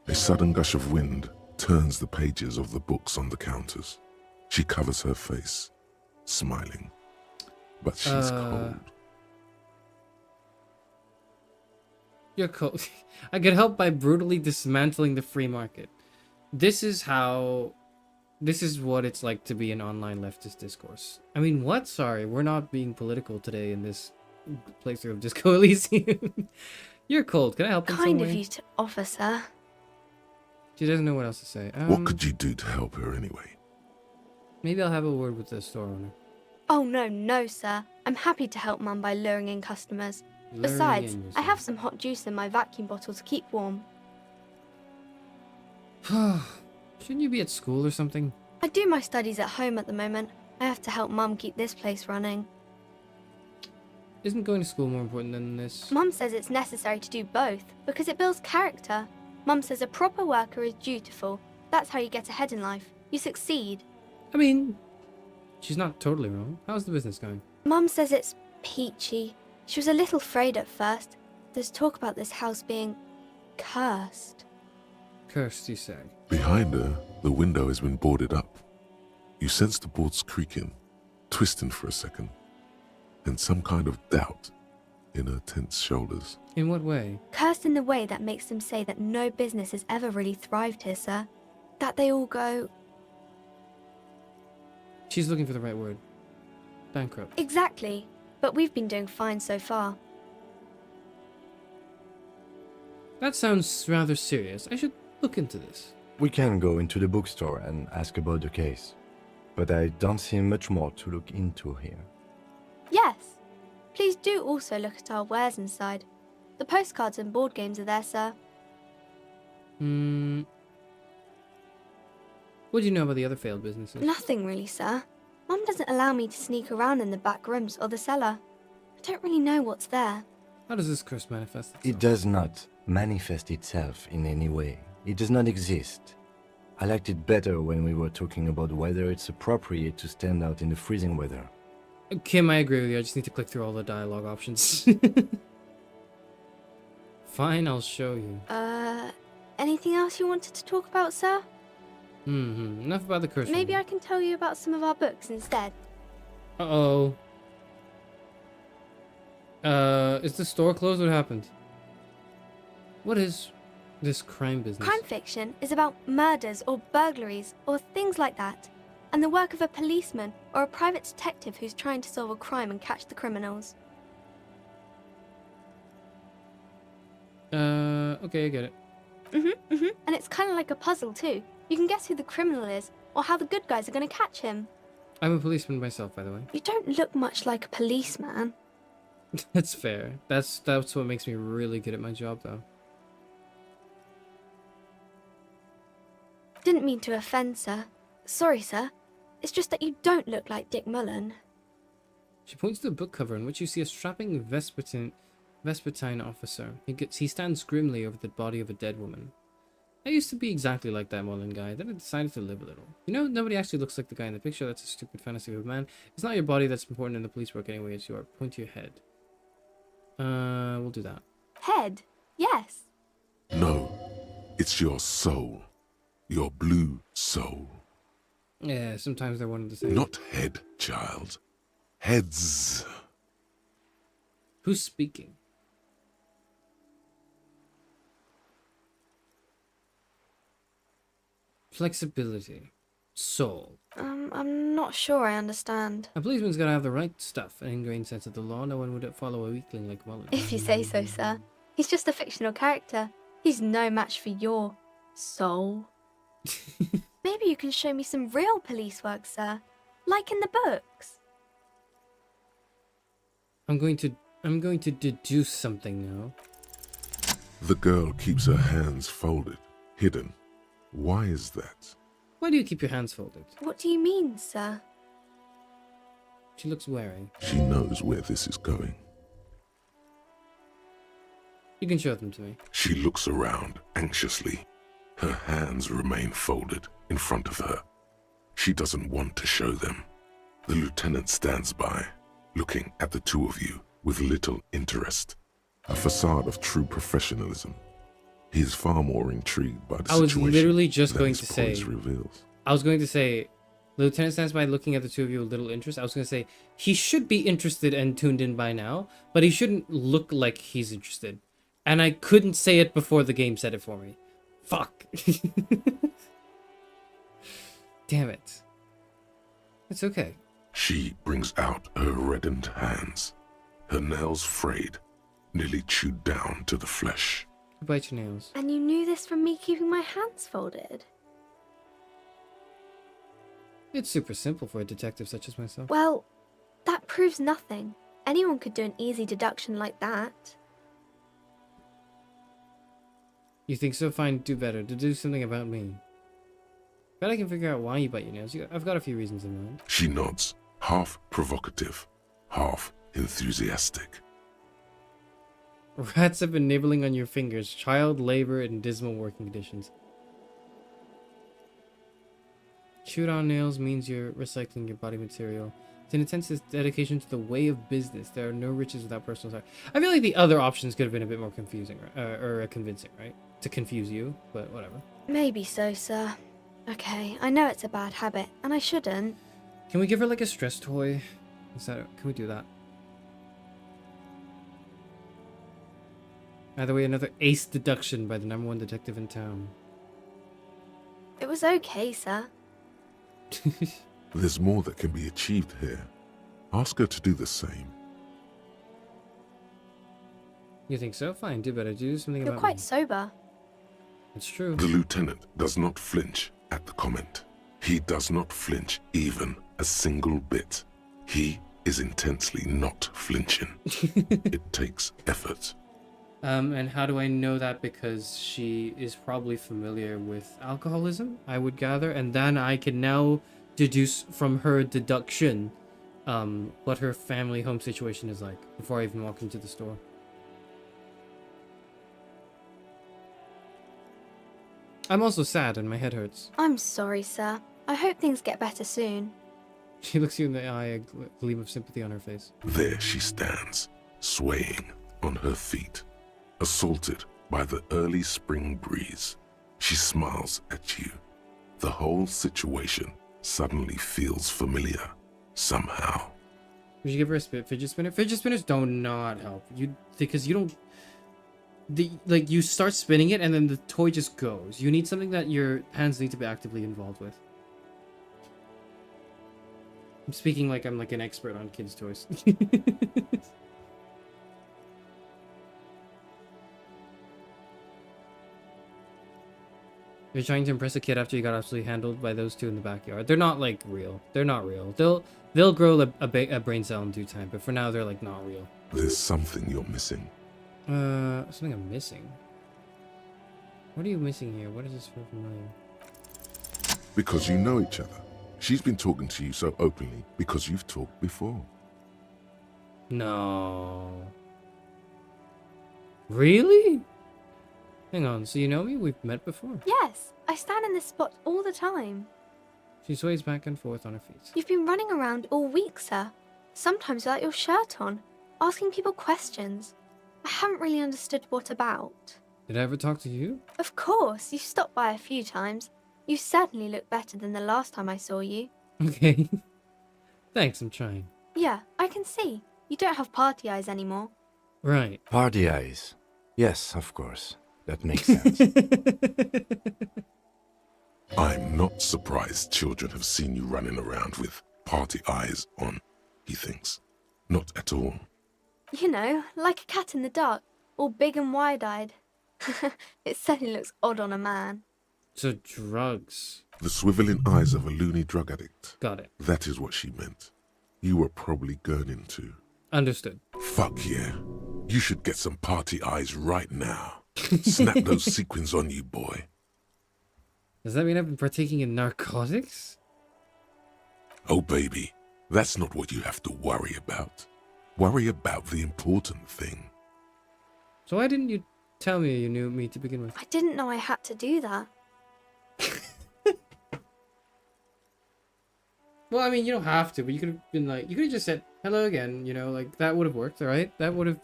A sudden gush of wind turns the pages of the books on the counters. She covers her face, smiling. But she's cold. You're cold. I could help by brutally dismantling the free market. This is what it's like to be an online leftist discourse. I mean, what? Sorry, we're not being political today in this playthrough of Disco Elysium. You're cold. Can I help in some way? Kind of you to offer, sir. She doesn't know what else to say. What could you do to help her anyway? Maybe I'll have a word with the store owner. Oh, no, sir. I'm happy to help Mum by luring in customers. Besides, I have some hot juice in my vacuum bottle to keep warm. Shouldn't you be at school or something? I do my studies at home at the moment. I have to help Mum keep this place running. Isn't going to school more important than this? Mum says it's necessary to do both because it builds character. Mum says a proper worker is dutiful. That's how you get ahead in life. You succeed. I mean, she's not totally wrong. How's the business going? Mum says it's peachy. She was a little afraid at first. There's talk about this house being cursed. Cursed, you say? Behind her, the window has been boarded up. You sense the boards creaking, twisting for a second, and some kind of doubt in her tense shoulders. In what way? Cursed in the way that makes them say that no business has ever really thrived here, sir. That they all go... She's looking for the right word. Bankrupt. Exactly. But we've been doing fine so far. That sounds rather serious. I should look into this. We can go into the bookstore and ask about the case. But I don't see much more to look into here. Yes. Please do also look at our wares inside. The postcards and board games are there, sir. What do you know about the other failed businesses? Nothing really, sir. Mum doesn't allow me to sneak around in the back rooms or the cellar. I don't really know what's there. How does this curse manifest itself? It does not manifest itself in any way. It does not exist. I liked it better when we were talking about whether it's appropriate to stand out in the freezing weather. Kim, I agree with you. I just need to click through all the dialogue options. Fine, I'll show you. Anything else you wanted to talk about, sir? Enough about the curse. Maybe I can tell you about some of our books instead. Uh-oh. Is the store closed? What happened? What is this crime business? Crime fiction is about murders or burglaries or things like that, and the work of a policeman or a private detective who's trying to solve a crime and catch the criminals. Okay, I get it. And it's kind of like a puzzle too. You can guess who the criminal is or how the good guys are going to catch him. I'm a policeman myself, by the way. You don't look much like a policeman. That's fair. That's what makes me really good at my job, though. Didn't mean to offend, sir. Sorry, sir. It's just that you don't look like Dick Mullen. She points to a book cover in which you see a strapping Vespertine officer. He stands grimly over the body of a dead woman. I used to be exactly like that Mullen guy, then I decided to live a little. You know, nobody actually looks like the guy in the picture. That's a stupid fantasy of a man. It's not your body that's important in the police work anyway, it's your point to your head. We'll do that. Head? Yes. No, it's your soul. Your blue soul. Yeah, sometimes they're one and the same. Not head, child. Heads. Who's speaking? Flexibility. Soul. I'm not sure I understand. A policeman's gotta have the right stuff, an ingrained sense of the law. No one would follow a weakling like Mullen. If you say so, sir. He's just a fictional character. He's no match for your soul. Maybe you can show me some real police work, sir. Like in the books. I'm going to deduce something now. The girl keeps her hands folded, hidden. Why is that? Why do you keep your hands folded? What do you mean, sir? She looks wary. She knows where this is going. You can show them to me. She looks around anxiously. Her hands remain folded in front of her. She doesn't want to show them. The lieutenant stands by, looking at the two of you with little interest. A facade of true professionalism. He is far more intrigued by the I was situation literally just than going his to say. poise reveals. I was going to say, the lieutenant stands by looking at the two of you with little interest. I was going to say, he should be interested and tuned in by now, but he shouldn't look like he's interested. And I couldn't say it before the game said it for me. Fuck. Damn it. It's okay. She brings out her reddened hands, her nails frayed, nearly chewed down to the flesh. Bite your nails. And you knew this from me keeping my hands folded? It's super simple for a detective such as myself. Well, that proves nothing. Anyone could do an easy deduction like that. You think so? Fine, do better. To do something about me. Bet I can figure out why you bite your nails. I've got a few reasons in mind. She nods, half provocative, half enthusiastic. Rats have been nibbling on your fingers. Child labor and dismal working conditions. Chewed on nails means you're recycling your body material. It's an intense dedication to the way of business. There are no riches without personal sacrifice. I feel like the other options could have been a bit more confusing, or convincing, right? To confuse you, but whatever. Maybe so, sir. Okay, I know it's a bad habit, and I shouldn't. Can we give her like a stress toy? Can we do that? Either way, another ace deduction by the #1 detective in town. It was okay, sir. There's more that can be achieved here. Ask her to do the same. You think so? Fine, do better. Do something You're about quite me. sober. It's true. The lieutenant does not flinch at the comment. He does not flinch even a single bit. He is intensely not flinching. It takes effort. And how do I know that? Because she is probably familiar with alcoholism, I would gather, and then I can now deduce from her deduction what her family home situation is like before I even walk into the store. I'm also sad and my head hurts. I'm sorry, sir. I hope things get better soon. She looks you in the eye, a gleam of sympathy on her face. There she stands, swaying on her feet, assaulted by the early spring breeze. She smiles at you. The whole situation suddenly feels familiar, somehow. Would you give her a fidget spinner? Fidget spinners do not help. Because you don't... you start spinning it and then the toy just goes. You need something that your hands need to be actively involved with. I'm speaking like I'm like an expert on kids' toys. You're trying to impress a kid after you got absolutely handled by those two in the backyard. They're not like real. They're not real. They'll grow a brain cell in due time, but for now they're like not real. There's something you're missing. Something I'm missing. What are you missing here? What does this feel familiar? Because you know each other. She's been talking to you so openly because you've talked before. No. Really? Hang on, so you know me? We've met before. Yes, I stand in this spot all the time. She sways back and forth on her feet. You've been running around all week, sir. Sometimes without your shirt on, asking people questions. I haven't really understood what about. Did I ever talk to you? Of course, you've stopped by a few times. You certainly look better than the last time I saw you. Okay. Thanks, I'm trying. Yeah, I can see. You don't have party eyes anymore. Right. Party eyes. Yes, of course. That makes sense. I'm not surprised children have seen you running around with party eyes on, he thinks. Not at all. You know, like a cat in the dark, all big and wide-eyed. It certainly looks odd on a man. So drugs. The swiveling eyes of a loony drug addict. Got it. That is what she meant. You were probably gurning too. Understood. Fuck yeah. You should get some party eyes right now. Snap those sequins on you, boy. Does that mean I've been partaking in narcotics? Oh, baby. That's not what you have to worry about. Worry about the important thing. So why didn't you tell me you knew me to begin with? I didn't know I had to do that. Well, I mean, you don't have to, but you could have been like, you could have just said hello again, you know, like that would have worked, alright? That would have...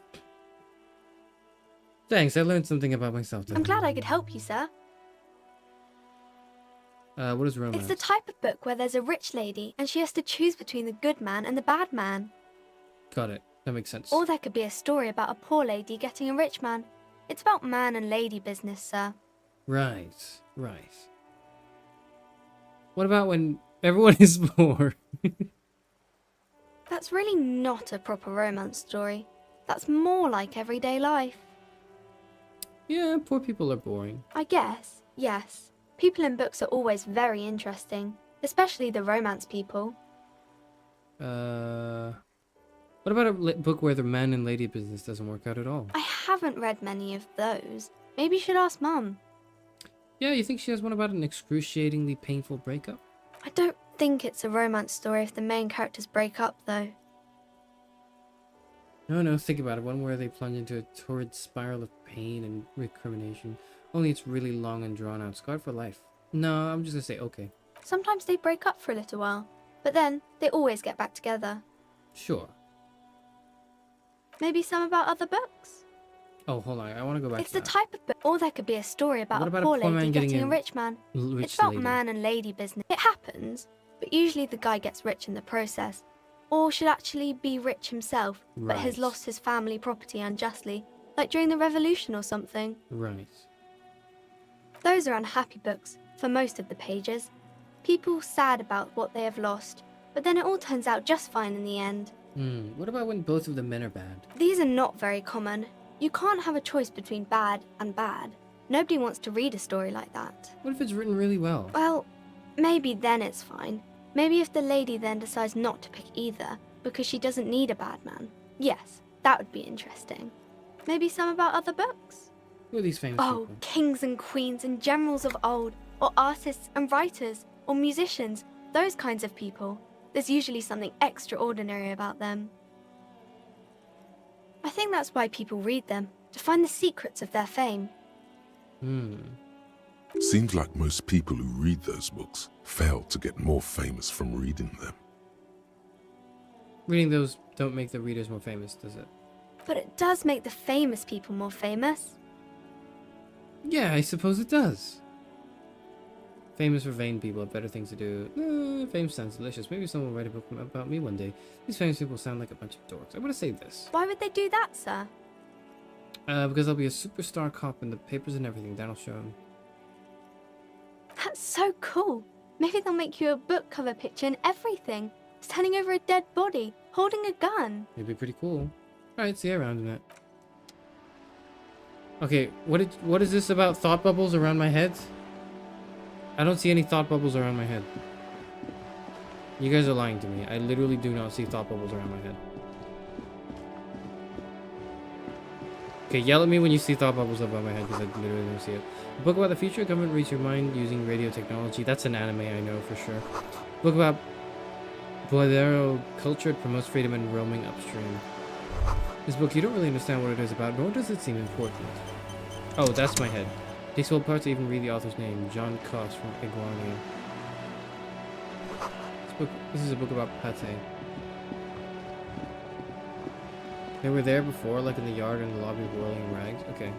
Thanks, I learned something about myself today. I'm glad I could help you, sir. What is romance? It's the type of book where there's a rich lady and she has to choose between the good man and the bad man. Got it. That makes sense. Or there could be a story about a poor lady getting a rich man. It's about man and lady business, sir. Right, right. What about when everyone is poor? That's really not a proper romance story. That's more like everyday life. Yeah, poor people are boring. I guess, yes. People in books are always very interesting, especially the romance people. What about a book where the man and lady business doesn't work out at all? I haven't read many of those. Maybe you should ask Mum. Yeah, you think she has one about an excruciatingly painful breakup? I don't think it's a romance story if the main characters break up, though. No, think about it. One where they plunge into a torrid spiral of pain and recrimination. Only it's really long and drawn out. Scarred for life. No, I'm just gonna say okay. Sometimes they break up for a little while, but then they always get back together. Sure. Maybe some about other books? Oh, hold on. I want to go back It's to the that. type of book, or there could be a story about What a about poor a poor lady man getting a getting rich man. rich It's about lady? man and lady business. It happens, but usually the guy gets rich in the process. Or should actually be rich himself, but has Right. lost his family property unjustly, like during the revolution or something. Right. Those are unhappy books, for most of the pages. People sad about what they have lost, but then it all turns out just fine in the end. What about when both of the men are bad? These are not very common. You can't have a choice between bad and bad. Nobody wants to read a story like that. What if it's written really well? Well, maybe then it's fine. Maybe if the lady then decides not to pick either, because she doesn't need a bad man. Yes, that would be interesting. Maybe some about other books? Who are these famous Oh, people? kings and queens and generals of old, or artists and writers, or musicians, those kinds of people. There's usually something extraordinary about them. I think that's why people read them, to find the secrets of their fame. Seems like most people who read those books fail to get more famous from reading them. Reading those don't make the readers more famous, does it? But it does make the famous people more famous. Yeah, I suppose it does. Famous for vain people have better things to do. Fame sounds delicious. Maybe someone will write a book about me one day. These famous people sound like a bunch of dorks. I'm gonna say this. Why would they do that, sir? Because I'll be a superstar cop in the papers and everything. That'll show them. That's so cool. Maybe they'll make you a book cover picture and everything. Standing over a dead body, holding a gun. It'd be pretty cool. Alright, see you around in that. Okay, what is this about thought bubbles around my head? I don't see any thought bubbles around my head. You guys are lying to me. I literally do not see thought bubbles around my head. Okay, yell at me when you see thought bubbles above my head, because I literally don't see it. A book about the future of government reads your mind using radio technology. That's an anime, I know for sure. Book about Boidero culture promotes freedom and roaming upstream. This book, you don't really understand what it is about, nor does it seem important. Oh, that's my head. Takes all parts to even read the author's name, John Koss from Iguania. This is a book about pate. They were there before, like in the yard and the lobby whirling in rags? Okay.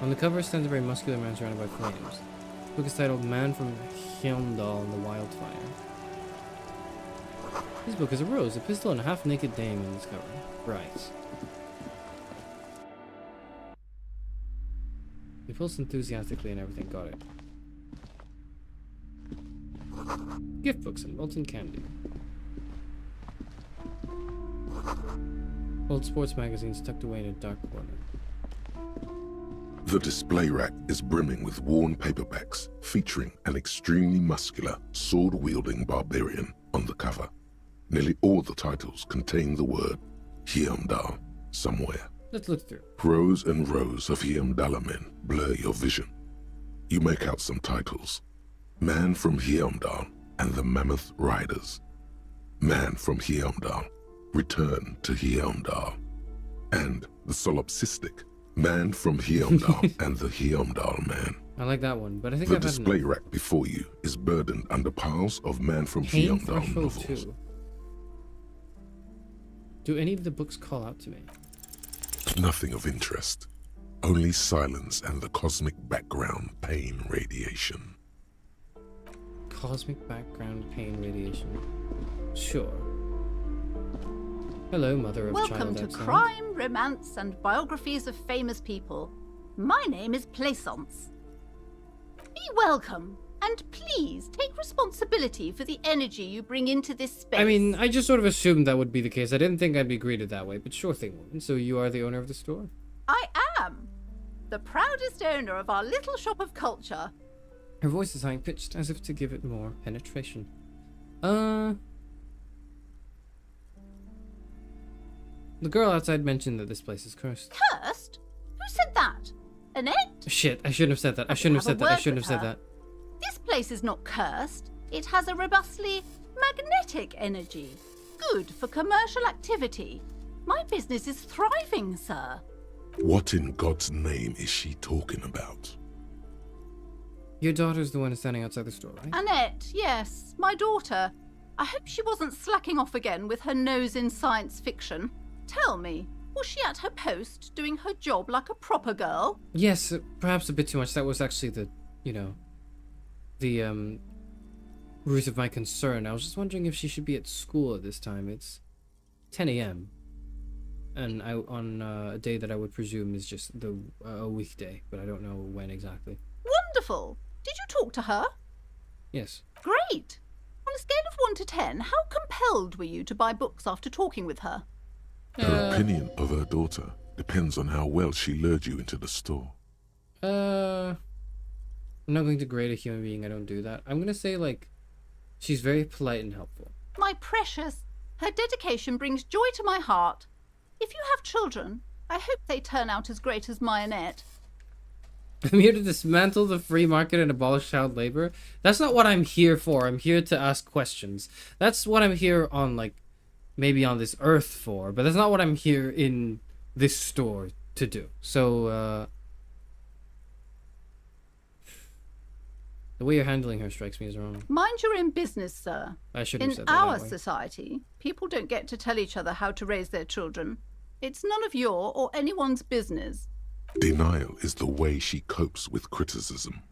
On the cover stands a very muscular man surrounded by flames. The book is titled Man from Hyundal and the Wildfire. This book is a rose, a pistol, and a half-naked dame in this cover. Right. He pulls enthusiastically and everything. Got it. Gift books and molten candy. Old sports magazines tucked away in a dark corner. The display rack is brimming with worn paperbacks featuring an extremely muscular, sword-wielding barbarian on the cover. Nearly all the titles contain the word Hyundal somewhere. Let's look through. Rows and rows of Hyundala men blur your vision. You make out some titles. Man from Heimdall and the Mammoth Riders. Man from Heimdall, return to Heimdall. And the solipsistic, Man from Heimdall and the Heimdall Man. I like that one, but I think The I've had display enough. rack before you is burdened under piles of Man from Pain Heimdall Threshold novels. 2. Do any of the books call out to me? Nothing of interest. Only silence and the cosmic background pain radiation. Cosmic background pain radiation. Sure. Hello, mother of Welcome child to outside. Crime, Romance, and Biographies of Famous People. My name is Plaisance. Be welcome, and please take responsibility for the energy you bring into this space. I mean, I just sort of assumed that would be the case. I didn't think I'd be greeted that way, but sure thing, woman. So you are the owner of the store? I am the proudest owner of our little shop of culture. Her voice is high-pitched, as if to give it more penetration. The girl outside mentioned that this place is cursed. Cursed? Who said that? Annette? Shit, I shouldn't have said that. I shouldn't have said that. I shouldn't have said that. This place is not cursed. It has a robustly magnetic energy. Good for commercial activity. My business is thriving, sir. What in God's name is she talking about? Your daughter's the one standing outside the store, right? Annette, yes, my daughter. I hope she wasn't slacking off again with her nose in science fiction. Tell me, was she at her post doing her job like a proper girl? Yes, perhaps a bit too much. That was actually the, root of my concern. I was just wondering if she should be at school at this time. It's 10 a.m. and on a day that I would presume is just a weekday, but I don't know when exactly. Wonderful. Did you talk to her? Yes. Great. On a scale of 1 to 10, how compelled were you to buy books after talking with her? Her opinion of her daughter depends on how well she lured you into the store. I'm not going to grade a human being. I don't do that. I'm gonna say, she's very polite and helpful. My precious, her dedication brings joy to my heart. If you have children, I hope they turn out as great as my Annette. I'm here to dismantle the free market and abolish child labor. That's not what I'm here for. I'm here to ask questions. That's what I'm here on, maybe on this earth for, but that's not what I'm here in this store to do. So, the way you're handling her strikes me as wrong. Mind your own business, sir. I shouldn't have In said that our that way. society, people don't get to tell each other how to raise their children. It's none of your or anyone's business. Denial is the way she copes with criticism.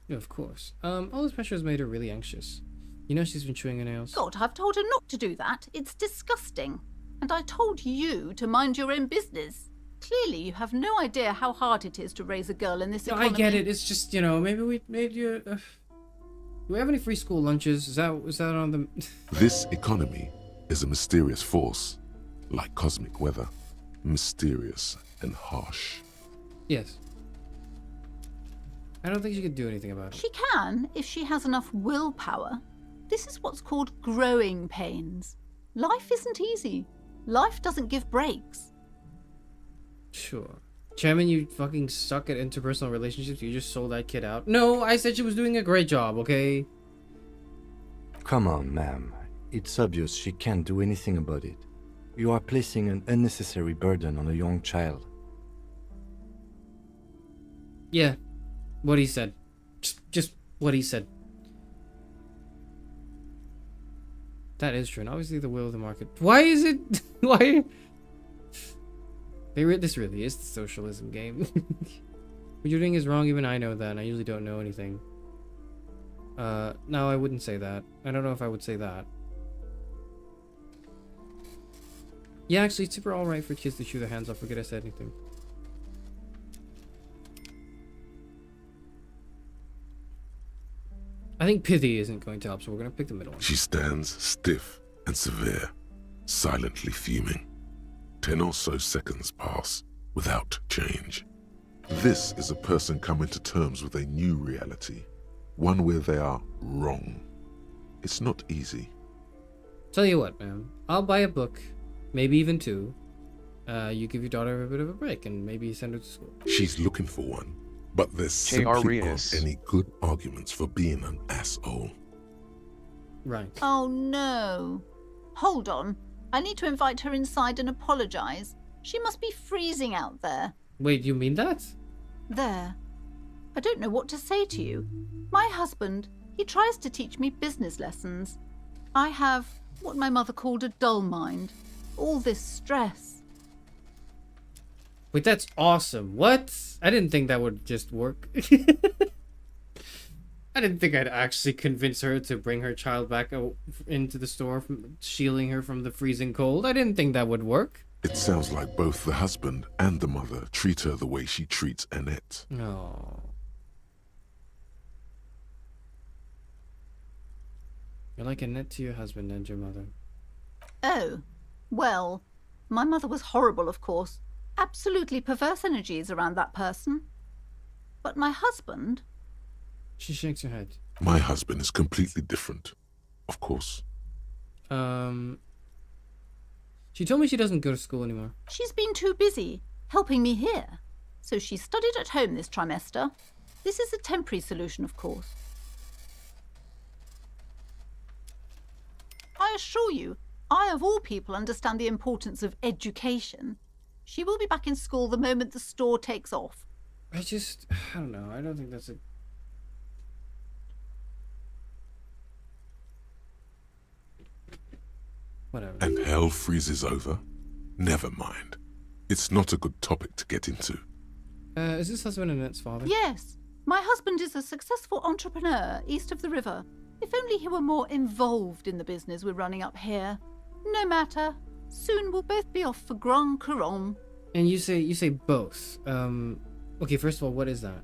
Yeah, of course. All this pressure has made her really anxious. You know she's been chewing her nails. God, I've told her not to do that. It's disgusting. And I told you to mind your own business. Clearly, you have no idea how hard it is to raise a girl in this No, I economy. get it. It's just, maybe do we have any free school lunches? Is that on the... This economy is a mysterious force, like cosmic weather, mysterious and harsh. Yes. I don't think she could do anything about it. She can, if she has enough willpower. This is what's called growing pains. Life isn't easy. Life doesn't give breaks. Sure. Chairman, you fucking suck at interpersonal relationships. You just sold that kid out. No, I said she was doing a great job, okay? Come on, ma'am. It's obvious she can't do anything about it. You are placing an unnecessary burden on a young child. Yeah. What he said. Just what he said. That is true, and obviously the will of the market. Why is it... Why... This really is the socialism game. What you're doing is wrong, even I know that, and I usually don't know anything. No, I wouldn't say that. I don't know if I would say that. Yeah, actually, it's super alright for kids to chew their hands off. Forget I said anything. I think pithy isn't going to help, so we're going to pick the middle one. She stands stiff and severe, silently fuming. 10 or so seconds pass without change. This is a person coming to terms with a new reality, one where they are wrong. It's not easy. Tell you what, man. I'll buy a book, maybe even 2. You give your daughter a bit of a break and maybe send her to school. She's looking for one, But there's simply aren't Charis. any good arguments for being an asshole. Right. Oh no. Hold on. I need to invite her inside and apologize. She must be freezing out there. Wait, you mean that? There. I don't know what to say to you. My husband, he tries to teach me business lessons. I have what my mother called a dull mind. All this stress. Wait, that's awesome. What? I didn't think that would just work. I didn't think I'd actually convince her to bring her child back into the store, shielding her from the freezing cold. I didn't think that would work. It sounds like both the husband and the mother treat her the way she treats Annette. No. You're like Annette to your husband and your mother. Oh, well, my mother was horrible, of course. Absolutely perverse energies around that person. But my husband... She shakes her head. My husband is completely different, of course. She told me she doesn't go to school anymore. She's been too busy helping me here. So she studied at home this trimester. This is a temporary solution, of course. I assure you, I of all people understand the importance of education. She will be back in school the moment the store takes off. I don't know. I don't think that's a... Whatever. And hell freezes over? Never mind. It's not a good topic to get into. Is this husband Annette's father? Yes. My husband is a successful entrepreneur east of the river. If only he were more involved in the business we're running up here. No matter. Soon we'll both be off for Grand Couronne. And you say both. Okay, first of all, what is that?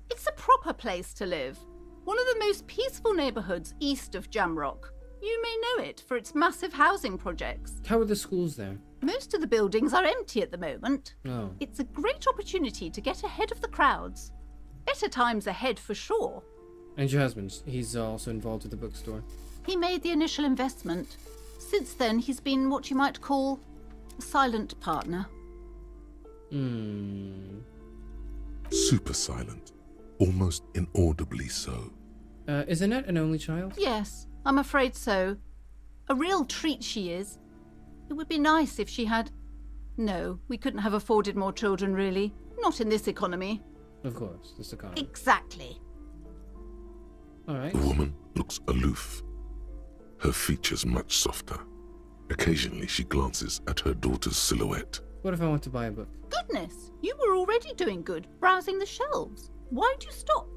It's a proper place to live. One of the most peaceful neighborhoods east of Jamrock. You may know it for its massive housing projects. How are the schools there? Most of the buildings are empty at the moment. Oh. It's a great opportunity to get ahead of the crowds. Better times ahead for sure. And your husband, he's also involved with the bookstore. He made the initial investment. Since then, he's been what you might call a silent partner. Super silent. Almost inaudibly so. Is Annette an only child? Yes, I'm afraid so. A real treat she is. It would be nice if she had... No, we couldn't have afforded more children, really. Not in this economy. Of course, this economy. Exactly. Alright. The woman looks aloof. Her features much softer. Occasionally she glances at her daughter's silhouette. What if I want to buy a book? Goodness, you were already doing good, browsing the shelves. Why'd you stop?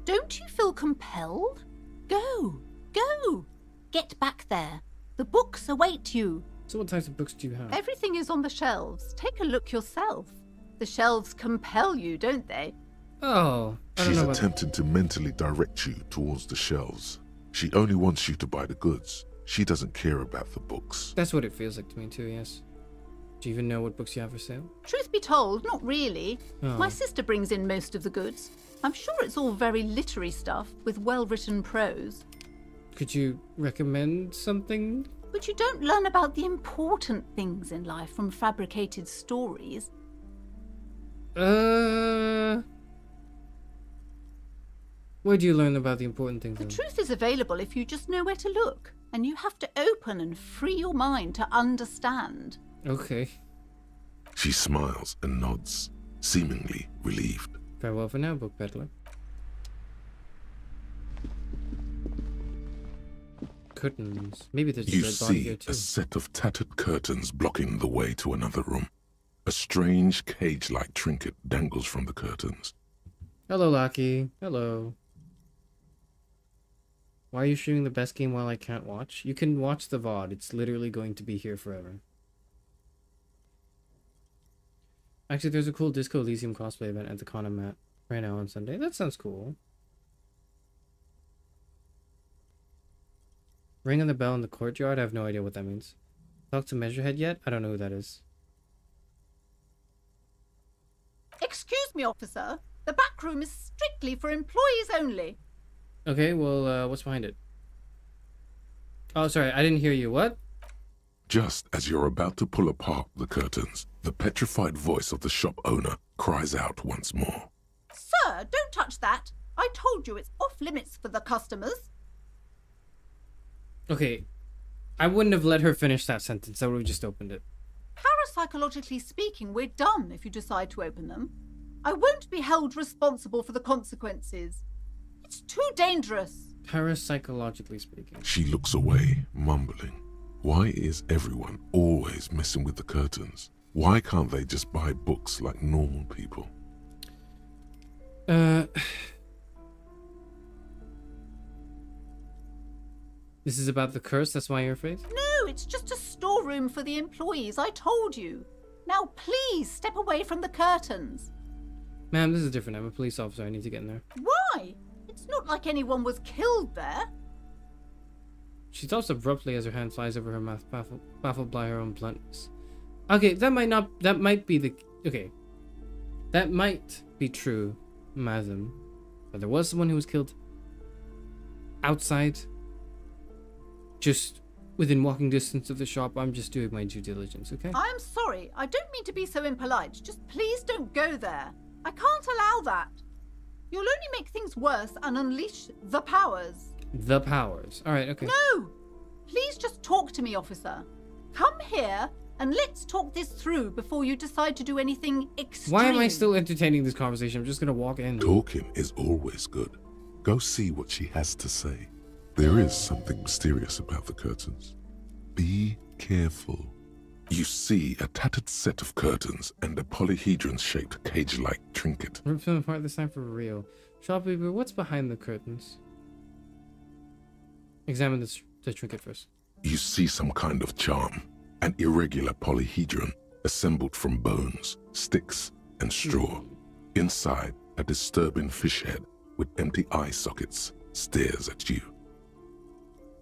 Don't you feel compelled? Go, go. Get back there. The books await you. So what types of books do you have? Everything is on the shelves. Take a look yourself. The shelves compel you, don't they? Oh, I don't She's know attempting to mentally direct you towards the shelves. She only wants you to buy the goods. She doesn't care about the books. That's what it feels like to me too, yes. Do you even know what books you have for sale? Truth be told, not really. Oh. My sister brings in most of the goods. I'm sure it's all very literary stuff with well-written prose. Could you recommend something? But you don't learn about the important things in life from fabricated stories. Where do you learn about the important things? The then? truth is available if you just know where to look. And you have to open and free your mind to understand. Okay. She smiles and nods, seemingly relieved. Farewell for now, book peddler. Curtains. Maybe there's a You dead body here see too. a set of tattered curtains blocking the way to another room. A strange cage-like trinket dangles from the curtains. Hello, Lucky. Hello. Why are you streaming the best game while I can't watch? You can watch the VOD. It's literally going to be here forever. Actually, there's a cool Disco Elysium cosplay event at the Con I'm at right now on Sunday. That sounds cool. Ring on the bell in the courtyard? I have no idea what that means. Talk to Measurehead yet? I don't know who that is. Excuse me, officer. The back room is strictly for employees only. Okay, well, what's behind it? Oh, sorry, I didn't hear you. What? Just as you're about to pull apart the curtains, the petrified voice of the shop owner cries out once more. touch that. I told you it's off limits for the customers. Okay, I wouldn't have let her finish that sentence. I would have just opened it. Parapsychologically speaking, we're done if you decide to open them. I won't be held responsible for the consequences. It's too dangerous. Parapsychologically speaking. She looks away, mumbling. Why is everyone always messing with the curtains? Why can't they just buy books like normal people? This is about the curse, that's why you're afraid? No, it's just a storeroom for the employees, I told you. Now please step away from the curtains. Ma'am, this is different. I'm a police officer. I need to get in there. Why? It's not like anyone was killed there. She stops abruptly as her hand flies over her mouth, baffled by her own bluntness. Okay, that might be true, madam. But there was someone who was killed outside, just within walking distance of the shop. I'm just doing my due diligence, okay? I'm sorry. I don't mean to be so impolite. Just please don't go there. I can't allow that. You'll only make things worse and unleash the powers. The powers. Alright, okay. No! Please just talk to me, officer. Come here and let's talk this through before you decide to do anything extreme. Why am I still entertaining this conversation? I'm just gonna walk in. Talking is always good. Go see what she has to say. There is something mysterious about the curtains. Be careful. You see a tattered set of curtains and a polyhedron-shaped cage-like trinket. Rip them apart this time for real. Shopkeeper, what's behind the curtains? Examine the trinket first. You see some kind of charm, an irregular polyhedron assembled from bones, sticks, and straw. Inside, a disturbing fish head with empty eye sockets stares at you.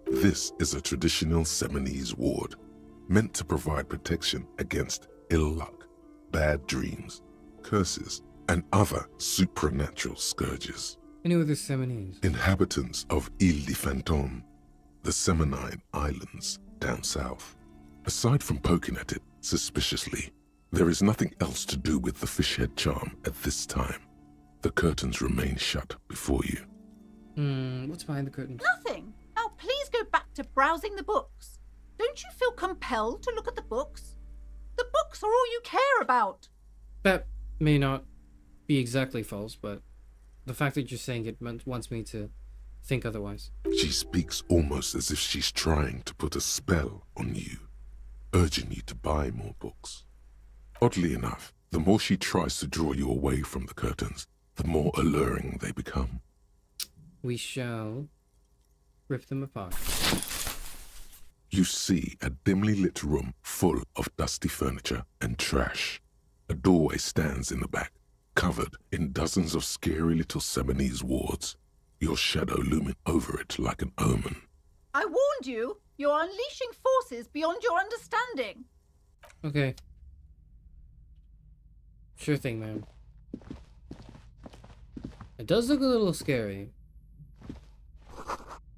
This is a traditional Seminese ward, meant to provide protection against ill luck, bad dreams, curses, and other supernatural scourges. Any other Seminese? Inhabitants of Ile de Fantôme, the Seminine Islands down south. Aside from poking at it suspiciously, there is nothing else to do with the fish head charm at this time. The curtains remain shut before you. What's behind the curtains? Nothing. Now please go back to browsing the books. Don't you feel compelled to look at the books? The books are all you care about. That may not be exactly false, but the fact that you're saying it wants me to think otherwise. She speaks almost as if she's trying to put a spell on you, urging you to buy more books. Oddly enough, the more she tries to draw you away from the curtains, the more alluring they become. We shall rip them apart. You see a dimly lit room full of dusty furniture and trash. A doorway stands in the back, covered in dozens of scary little Seminese wards, your shadow looming over it like an omen. I warned you. You're unleashing forces beyond your understanding. Okay. Sure thing, ma'am. It does look a little scary.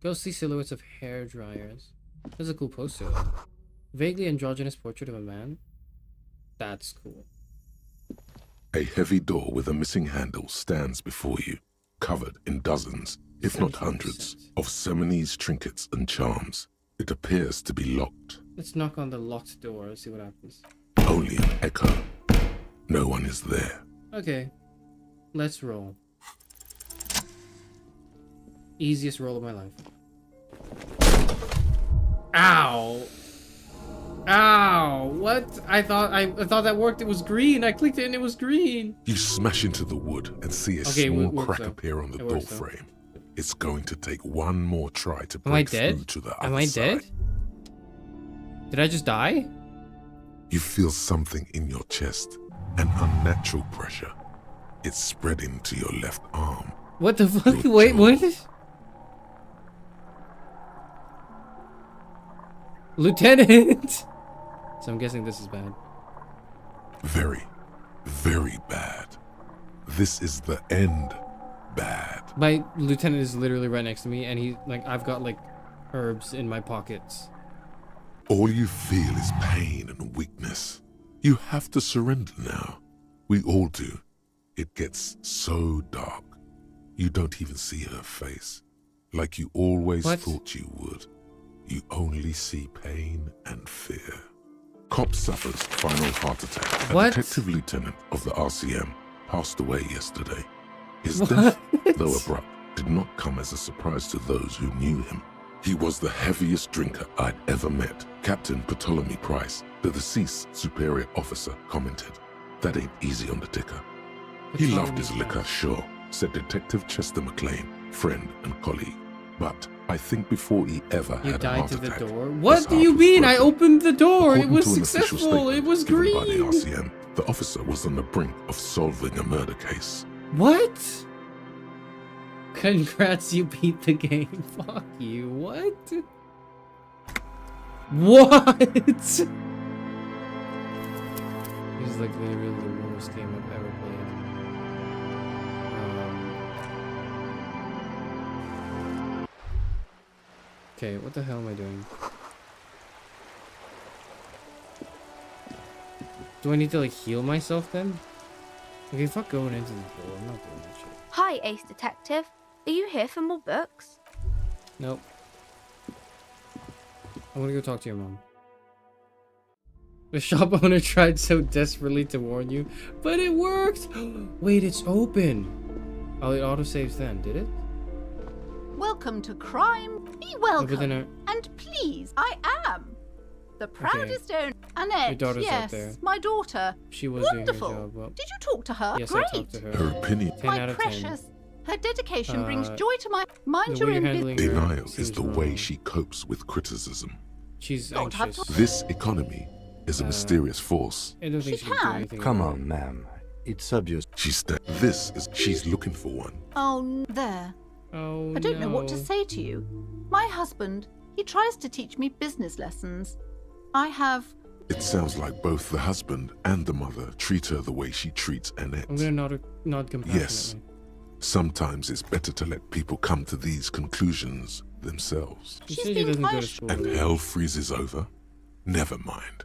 Ghostly silhouettes of hair dryers. There's a cool poster. Vaguely androgynous portrait of a man. That's cool. A heavy door with a missing handle stands before you, covered in dozens, if not hundreds, of Seminese trinkets and charms. It appears to be locked. Let's knock on the locked door and see what happens. Only an echo. No one is there. Okay. Let's roll. Easiest roll of my life. Ow! Ow! What? I thought that worked. It was green. I clicked it and it was green. You smash into the wood and see a small crack appear on the door frame. It's going to take one more try to break through to the other side. Am I dead? Did I just die? You feel something in your chest, an unnatural pressure. It's spreading to your left arm. What the fuck? Wait, what? Lieutenant! So I'm guessing this is bad. Very, very bad. This is the end bad. My lieutenant is literally right next to me, and he, like, I've got, like, herbs in my pockets. All you feel is pain and weakness. You have to surrender now. We all do. It gets so dark. You don't even see her face. Like you always thought you would. You only see pain and fear. Cop suffers final heart attack. A detective lieutenant of the RCM passed away yesterday. His death, though abrupt, did not come as a surprise to those who knew him. He was the heaviest drinker I'd ever met. Captain Ptolemy Price, the deceased superior officer, commented, "That ain't easy on the ticker." He loved his liquor, sure, said Detective Chester McLean, friend and colleague. But I think before he ever had a heart attack, What do you mean? I opened the door. It According was to an official successful. It was given by the green. RCM, the officer was on the brink of solving a murder case. What? Congrats, you beat the game. Fuck you. What? What? This is like literally the worst game I've ever played. Okay, what the hell am I doing? Do I need to like heal myself then? Okay, fuck going into the door. I'm not doing that shit. Hi, Ace Detective. Are you here for more books? Nope. I want to go talk to your mom. The shop owner tried so desperately to warn you, but it worked! Wait, it's open! Oh, it autosaves then, did it? Welcome to crime. Be welcome. then And please, I am the proudest owner. Your Annette, daughter's out yes, there. my daughter. She was Wonderful. doing her job well. Did you talk to her? Yes, Great. I talked to her. Her opinion. 10 My out of 10. precious. Her dedication brings joy to my The mind way your you're own handling business. her Denial is seems the wrong. way she copes with criticism. She's God, have anxious. This economy is a mysterious force. I don't think she can do anything Come about on, ma'am. It's obvious. She's looking for one. Oh, there. it. Oh, I don't know what to no. say to you. My husband, he tries to teach me business lessons. I have. It sounds like both the husband and the mother treat her the way she treats Annette. I'm gonna nod compassionately. Yes. Sometimes it's better to let people come to these conclusions themselves. She said she doesn't go to school. And hell freezes over? Never mind.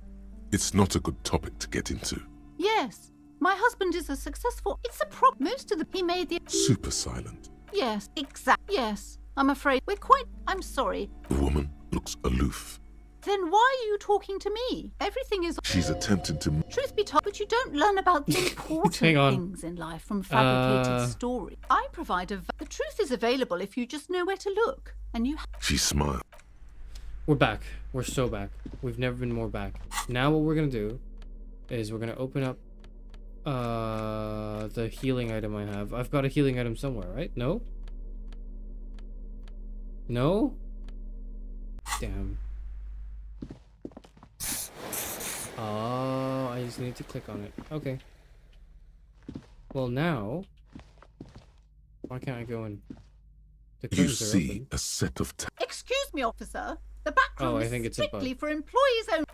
It's not a good topic to get into. Yes, my husband is a successful. It's a problem. Most of the he made the. Super silent. Yes, exact. Yes, I'm afraid we're quite. I'm sorry. The woman looks aloof. Then why are you talking to me? Everything is. She's attempting to... Truth be told, but you don't learn about the important Hang on. things in life from fabricated stories. I provide the truth is available if you just know where to look, and you. She smiled. We're back. We're so back. We've never been more back. Now what we're gonna do is we're gonna open up the healing item I have. I've got a healing item somewhere, right? No? No? Damn. Oh, I just need to click on it. Okay. Well, now... Why can't I go in? The You curtains are see open. a set of... Excuse me, officer. The back room Oh, I is think it's a strictly bug. for employees only.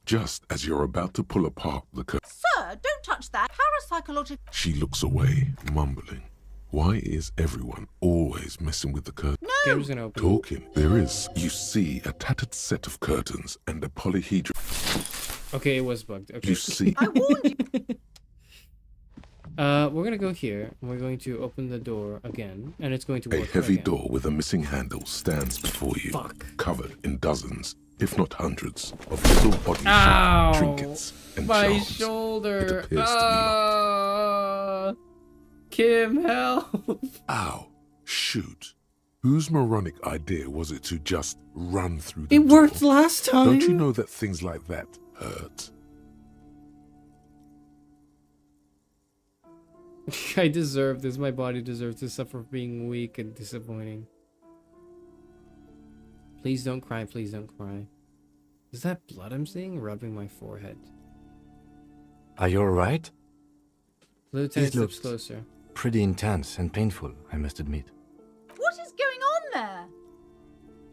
Just as you're about to pull apart the curtain, Sir, don't touch that. Parapsychological. she looks away, mumbling. Why is everyone always messing with the curtain? Okay, I'm just gonna open it. Talking. There is, you see, a tattered set of curtains and a polyhedron. Okay, it was bugged. Okay. You see... I warned you. We're gonna go here, and we're going to open the door again, and it's going to A work heavy again. door with a missing handle stands before you, covered in dozens, if not hundreds, of little body Ow! shaped trinkets and My charms. shoulder! It appears to be locked. Kim, help! Ow! Shoot! Whose moronic idea was it to just run through the It door? worked last time! Don't you know that things like that hurt? I deserve this. My body deserves to suffer for being weak and disappointing. Please don't cry. Please don't cry. Is that blood I'm seeing rubbing my forehead? Are you alright? Lieutenant This steps looks closer. pretty intense and painful, I must admit. What is going on there?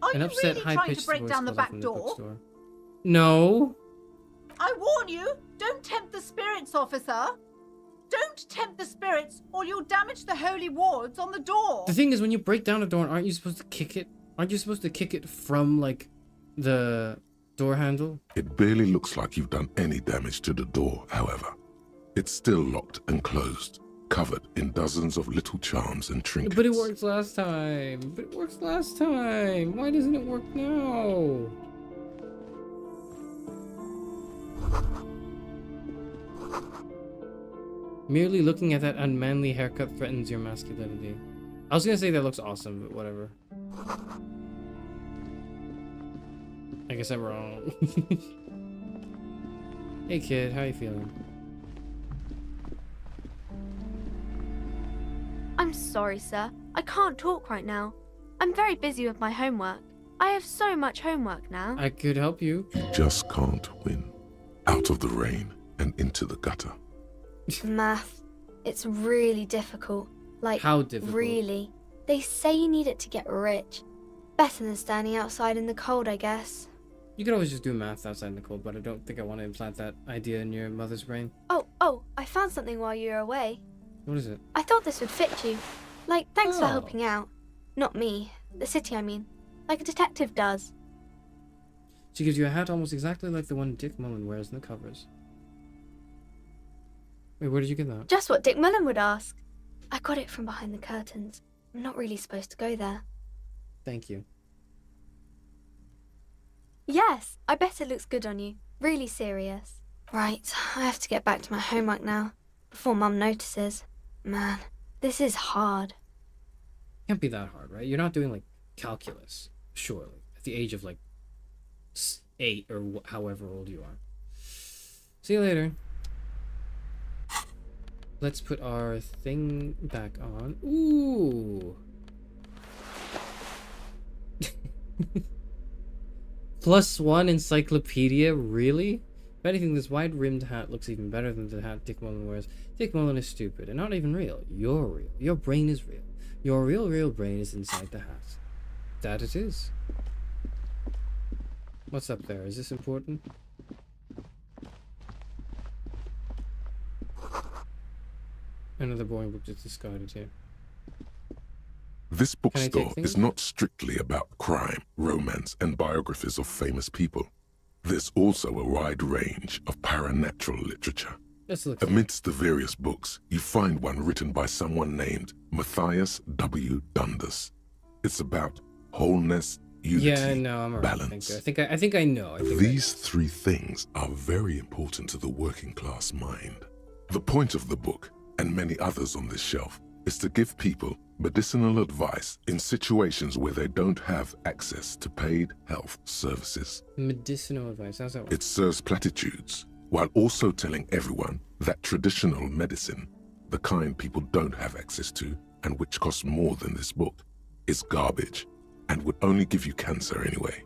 Are An you upset, really trying high-pitched to break voice down the called out back from door? bookstore. No. I warn you, don't tempt the spirits, officer. Don't tempt the spirits, or you'll damage the holy wards on the door. The thing is, when you break down a door, aren't you supposed to kick it? Aren't you supposed to kick it from, like, the door handle? It barely looks like you've done any damage to the door, however. It's still locked and closed. covered in dozens of little charms and trinkets. But it worked last time. Why doesn't it work now? Merely looking at that unmanly haircut threatens your masculinity. I was gonna say that looks awesome, but whatever. I guess I'm wrong. Hey kid, how you feeling? I'm sorry, sir. I can't talk right now. I'm very busy with my homework. I have so much homework now. I could help you. You just can't win. Out of the rain and into the gutter. Math. It's really difficult. Like, how difficult? Really. They say you need it to get rich. Better than standing outside in the cold, I guess. You could always just do math outside in the cold, but I don't think I want to implant that idea in your mother's brain. Oh, I found something while you were away. What is it? I thought this would fit you. Like, thanks for Oh. helping out. Not me. The city, I mean. Like a detective does. She gives you a hat almost exactly like the one Dick Mullen wears in the covers. Wait, where did you get that? Just what Dick Mullen would ask. I got it from behind the curtains. I'm not really supposed to go there. Thank you. Yes, I bet it looks good on you. Really serious. Right, I have to get back to my homework now. Before Mum notices. Man, this is hard. Can't be that hard, right? You're not doing like calculus, surely, at the age of like 8 or however old you are. See you later. Let's put our thing back on. Ooh. +1 encyclopedia, really? If anything, this wide-rimmed hat looks even better than the hat Dick Mullen wears. Dick Mullen is stupid and not even real. You're real. Your brain is real. Your real brain is inside the hat. That it is. What's up there? Is this important? Another boring book just discarded here. This Can I take bookstore things? is not strictly about crime, romance, and biographies of famous people. There's also a wide range of paranatural literature. Let's look. Amidst the various books, you find one written by someone named Matthias W. Dundas. It's about wholeness, unity, Yeah, no, I'm a right balance. thinker. I think I know. These three things are very important to the working class mind. The point of the book, and many others on this shelf, is to give people medicinal advice in situations where they don't have access to paid health services. Medicinal advice. How's that work? It serves platitudes, while also telling everyone that traditional medicine, the kind people don't have access to, and which costs more than this book, is garbage, and would only give you cancer anyway,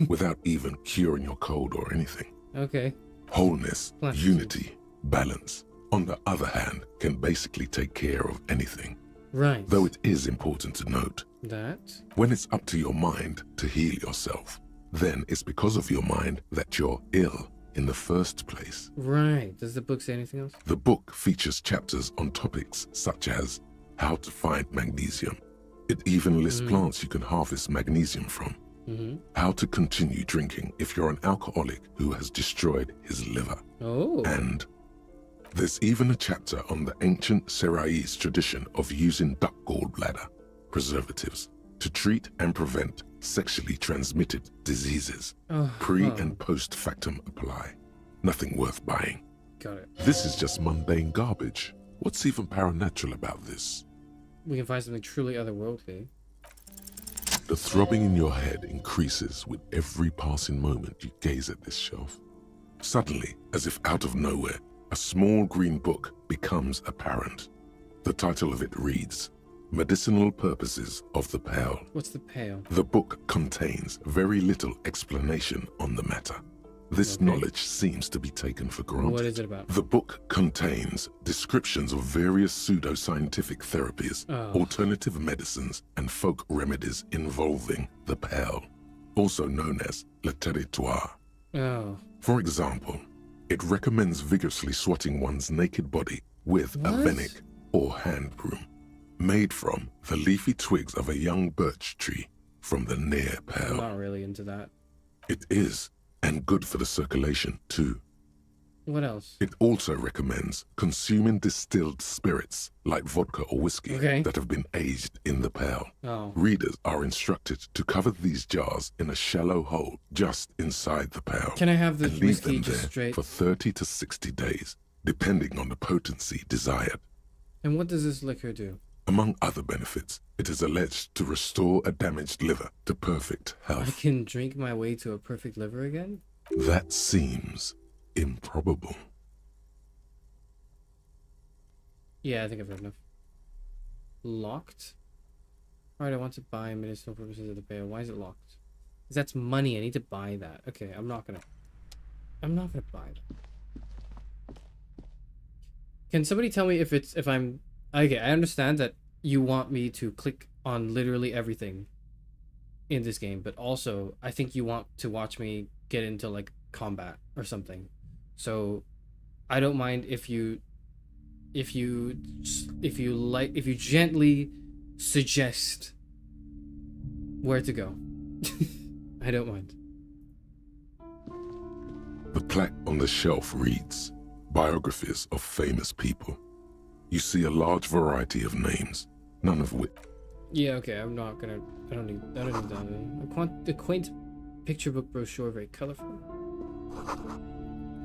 without even curing your cold or anything. Okay. Wholeness, Platitudes. unity, balance, on the other hand, can basically take care of anything. Right. Though it is important to note, That? when it's up to your mind to heal yourself, then it's because of your mind that you're ill in the first place. Right. Does the book say anything else? The book features chapters on topics such as how to find magnesium. It even lists plants you can harvest magnesium from. How to continue drinking if you're an alcoholic who has destroyed his liver. Oh. And there's even a chapter on the ancient Charis tradition of using duck gallbladder preservatives to treat and prevent sexually transmitted diseases. Pre and post factum apply. Nothing worth buying. Got it. This is just mundane garbage. What's even paranatural about this? We can find something truly otherworldly. The throbbing in your head increases with every passing moment you gaze at this shelf. Suddenly, as if out of nowhere, a small green book becomes apparent. The title of it reads, Medicinal Purposes of the Pale. What's the pale? The book contains very little explanation on the matter. This knowledge seems to be taken for granted. What is it about? The book contains descriptions of various pseudoscientific therapies, alternative medicines, and folk remedies involving the pale, also known as le territoire. Oh. For example, it recommends vigorously swatting one's naked body with a venik or hand broom, made from the leafy twigs of a young birch tree from the near I'm pale. not really into that. It is, and good for the circulation too. What else? It also recommends consuming distilled spirits like vodka or whiskey that have been aged in the pail. Oh. Readers are instructed to cover these jars in a shallow hole just inside the pail. Can I have the and leave whiskey them just there straight? for 30 to 60 days, depending on the potency desired. And what does this liquor do? Among other benefits, it is alleged to restore a damaged liver to perfect I health. can drink my way to a perfect liver again? That seems improbable. Yeah, I think I've heard enough. Locked? Alright, I want to buy medicinal purposes of the pail. Why is it locked? Because that's money. I need to buy that. Okay, I'm not gonna buy that. Can somebody tell me if I'm... Okay, I understand that you want me to click on literally everything in this game, but also I think you want to watch me get into like combat or something. So I don't mind if you gently suggest where to go. I don't mind. The plaque on the shelf reads, Biographies of Famous People. You see a large variety of names, none of which... Yeah, okay, I'm not gonna... I don't need that. A quaint picture book brochure, very colorful.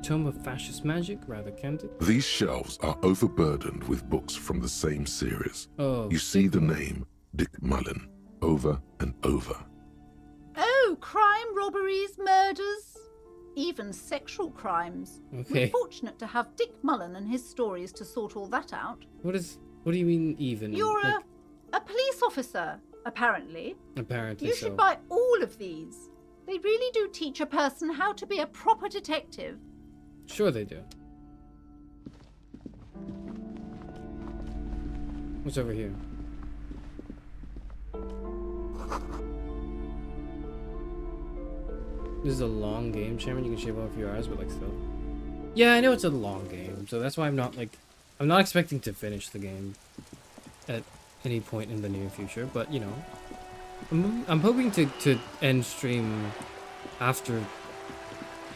Tome of Fascist Magic, rather candid. These shelves are overburdened with books from the same series. Oh, you see the name Dick Mullen over and over. Oh, crime, robberies, murders, even sexual crimes. Okay. We're fortunate to have Dick Mullen and his stories to sort all that out. What do you mean even? You're like, a police officer, apparently. Apparently You so. should buy all of these. They really do teach a person how to be a proper detective. Sure they do. What's over here? This is a long game, Chairman. You can shave off your eyes, but like still. Yeah, I know it's a long game, so that's why I'm not expecting to finish the game at any point in the near future. But you know, I'm hoping to end stream after.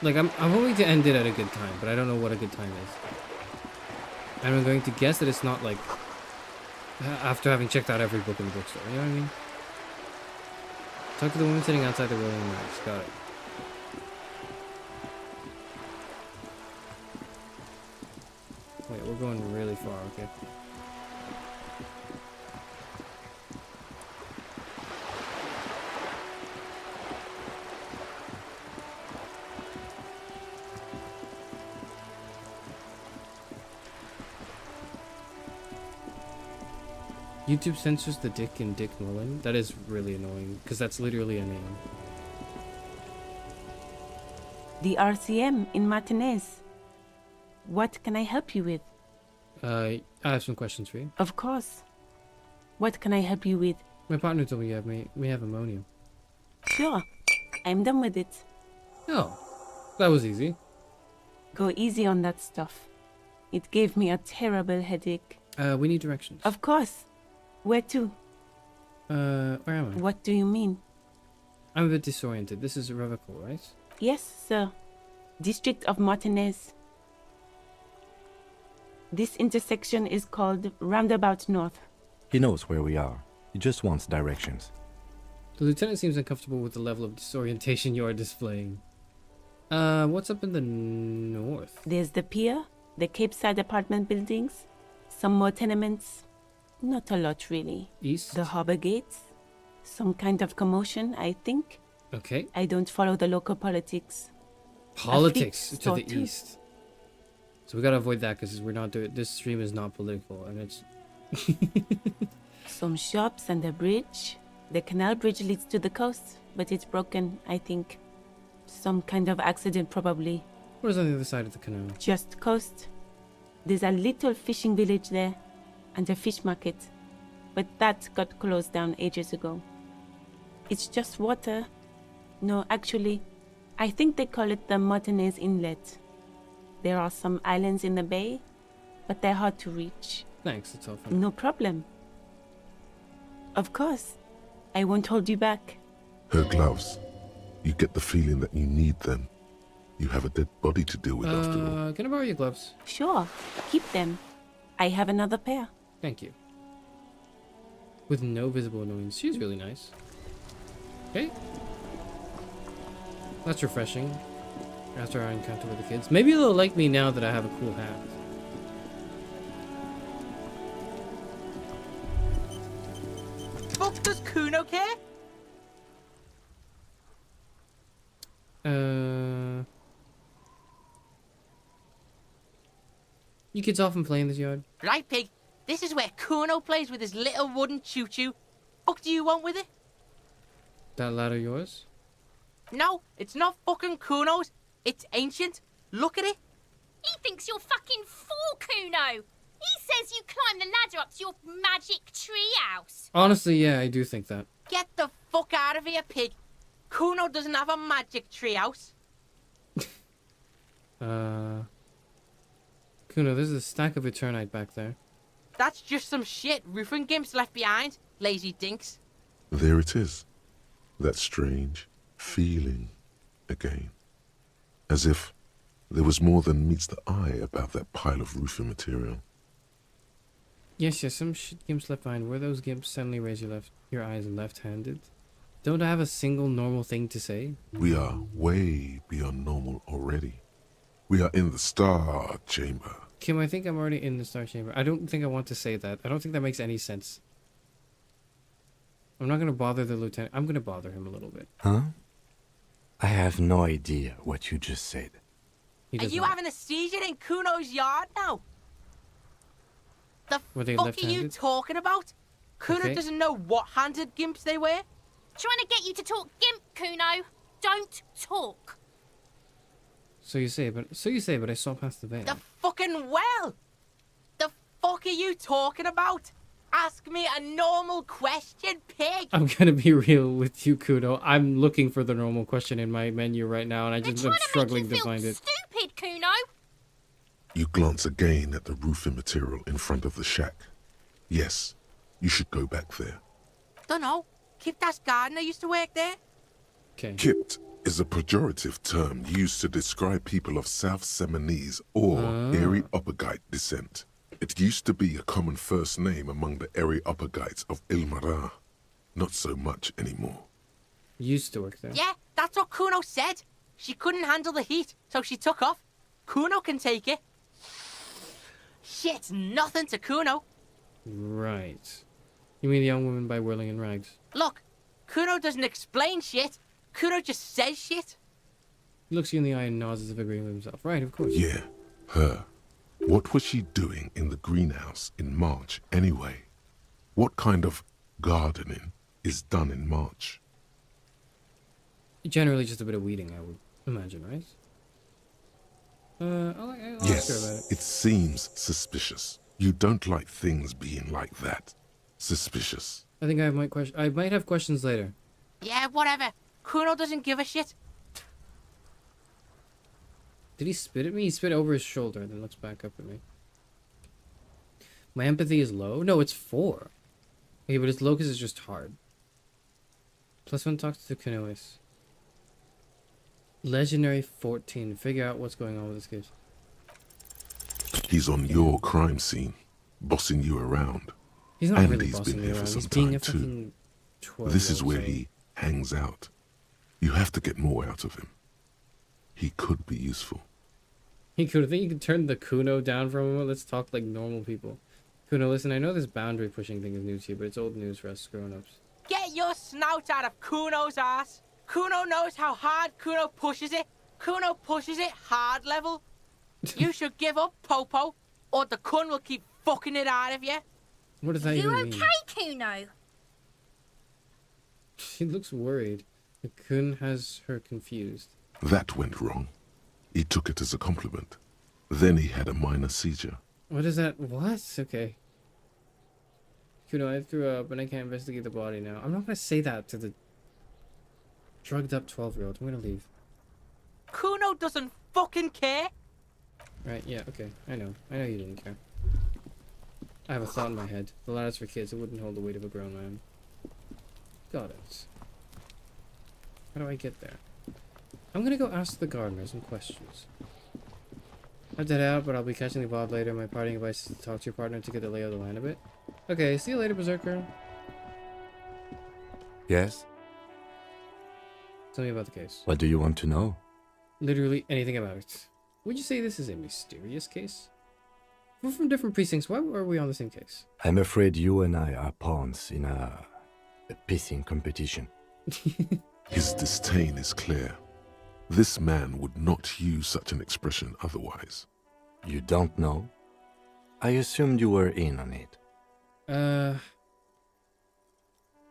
Like I'm hoping to end it at a good time, but I don't know what a good time is. And I'm going to guess that it's not like after having checked out every book in the bookstore. You know what I mean? Talk to the woman sitting outside the rolling knives. Got it. Wait, we're going really far, okay. YouTube censors the Dick in Dick Mullen. That is really annoying, because that's literally a name. The RCM in Martinez. What can I help you with? I have some questions for you. Of course. What can I help you with? My partner told me we have ammonia. Sure. I'm done with it. Oh, that was easy. Go easy on that stuff. It gave me a terrible headache. We need directions. Of course. Where to? Where am I? What do you mean? I'm a bit disoriented. This is Revical, right? Yes, sir. District of Martinez. This intersection is called Roundabout North. He knows where we are. He just wants directions. The lieutenant seems uncomfortable with the level of disorientation you are displaying. What's up in the north? There's the pier, the Cape Side apartment buildings, some more tenements. Not a lot, really. East? The harbor gates. Some kind of commotion, I think. Okay. I don't follow the local politics. Politics to the too. east. So we gotta avoid that because we're not doing. This stream is not political, and it's. Some shops and a bridge. The canal bridge leads to the coast, but it's broken, I think. Some kind of accident, probably. Where's on the other side of the canal? Just coast. There's a little fishing village there, and a fish market, but that got closed down ages ago. It's just water. No, actually, I think they call it the Martinez Inlet. There are some islands in the bay, but they're hard to reach. Thanks, that's all fun. No problem. Of course. I won't hold you back. Her gloves. You get the feeling that you need them. You have a dead body to deal with after all. Can I borrow your gloves? Sure, keep them. I have another pair. Thank you. With no visible annoyance. She's really nice. Okay. That's refreshing. After our encounter with the kids. Maybe they'll like me now that I have a cool hat. Fuck does Kuno care? You kids often play in this yard? Right, Pig. This is where Kuno plays with his little wooden choo-choo. Fuck do you want with it? That ladder yours? No, it's not fucking Kuno's. It's ancient. Look at it. He thinks you're fucking fool, Kuno. He says you climb the ladder up to your magic tree house. Honestly, yeah, I do think that. Get the fuck out of here, Pig. Kuno doesn't have a magic tree house. Kuno, there's a stack of Eternite back there. That's just some shit roofing gimps left behind. Lazy dinks. There it is. That strange feeling again. As if there was more than meets the eye about that pile of roofing material. Yes, some shit gimps left behind. Were those gimps suddenly raise your eyes left-handed? Don't I have a single normal thing to say? We are way beyond normal already. We are in the Star Chamber. Kim, I think I'm already in the Star Chamber. I don't think I want to say that. I don't think that makes any sense. I'm not going to bother the lieutenant. I'm going to bother him a little bit. Huh? I have no idea what you just said. Are you having a seizure in Kuno's yard now? The fuck are you talking about? Kuno doesn't know what handed gimps they were. Trying to get you to talk gimp, Kuno. Don't talk. So you say, but I saw past the veil. The fucking well. The fuck are you talking about? Ask me a normal question, Pig. I'm gonna be real with you, Kuno. I'm looking for the normal question in my menu right now, and I'm struggling to find it. Stupid, Kuno. You glance again at the roofing material in front of the shack. Yes, you should go back there. Dunno. Kiptas gardener used to work there. Okay. Kipt is a pejorative term used to describe people of South Seminese or Areopagite descent. It used to be a common first name among the Areopagites of Ilmara. Not so much anymore. Used to work there. Yeah, that's what Kuno said. She couldn't handle the heat, so she took off. Kuno can take it. Shit's nothing to Kuno. Right. You mean the young woman by whirling in rags? Look, Kuno doesn't explain shit. Kuno just says shit. He looks you in the eye and nods as if agreeing with himself. Right, of course. Yeah, her. What was she doing in the greenhouse in March anyway? What kind of gardening is done in March? Generally just a bit of weeding, I would imagine, right? I'll ask her about it. It seems suspicious. You don't like things being like that. Suspicious. I think I might have questions later. Yeah, whatever. Kuno doesn't give a shit. Did he spit at me? He spit over his shoulder and then looks back up at me. My empathy is low? No, it's 4. Okay, but it's low because it's just hard. +1 talks to Kunois. Legendary 14. Figure out what's going on with this case. He's on your crime scene, bossing you around. He's not and really he's bossing been me here around. for some He's being a time fucking too. 12. This is where he hangs out. You have to get more out of him. He could be useful. I think you could turn the Kuno down for a moment. Let's talk like normal people. Kuno, listen, I know this boundary pushing thing is new to you, but it's old news for us grown-ups. Get your snout out of Kuno's ass. Kuno knows how hard Kuno pushes it. Kuno pushes it hard level. You should give up, Popo, or the Kun will keep fucking it out of you. What does that You even mean? okay, Kuno? She looks worried. The Kun has her confused. That went wrong. He took it as a compliment. Then he had a minor seizure. What is that? What? Okay. Kuno, I threw up and I can't investigate the body now. I'm not going to say that to the drugged up 12-year-old. I'm going to leave. Kuno doesn't fucking care. Right, yeah, okay. I know you didn't care. I have a thought in my head. The ladder's for kids. It wouldn't hold the weight of a grown man. Got it. How do I get there? I'm gonna go ask the gardener some questions. I have to head out, but I'll be catching the VOD later. My parting advice is to talk to your partner to get the lay of the land a bit. Okay, see you later, Berserker. Yes? Tell me about the case. What do you want to know? Literally anything about it. Would you say this is a mysterious case? We're from different precincts. Why are we on the same case? I'm afraid you and I are pawns in a pissing competition. His disdain is clear. This man would not use such an expression otherwise. You don't know? I assumed you were in on it.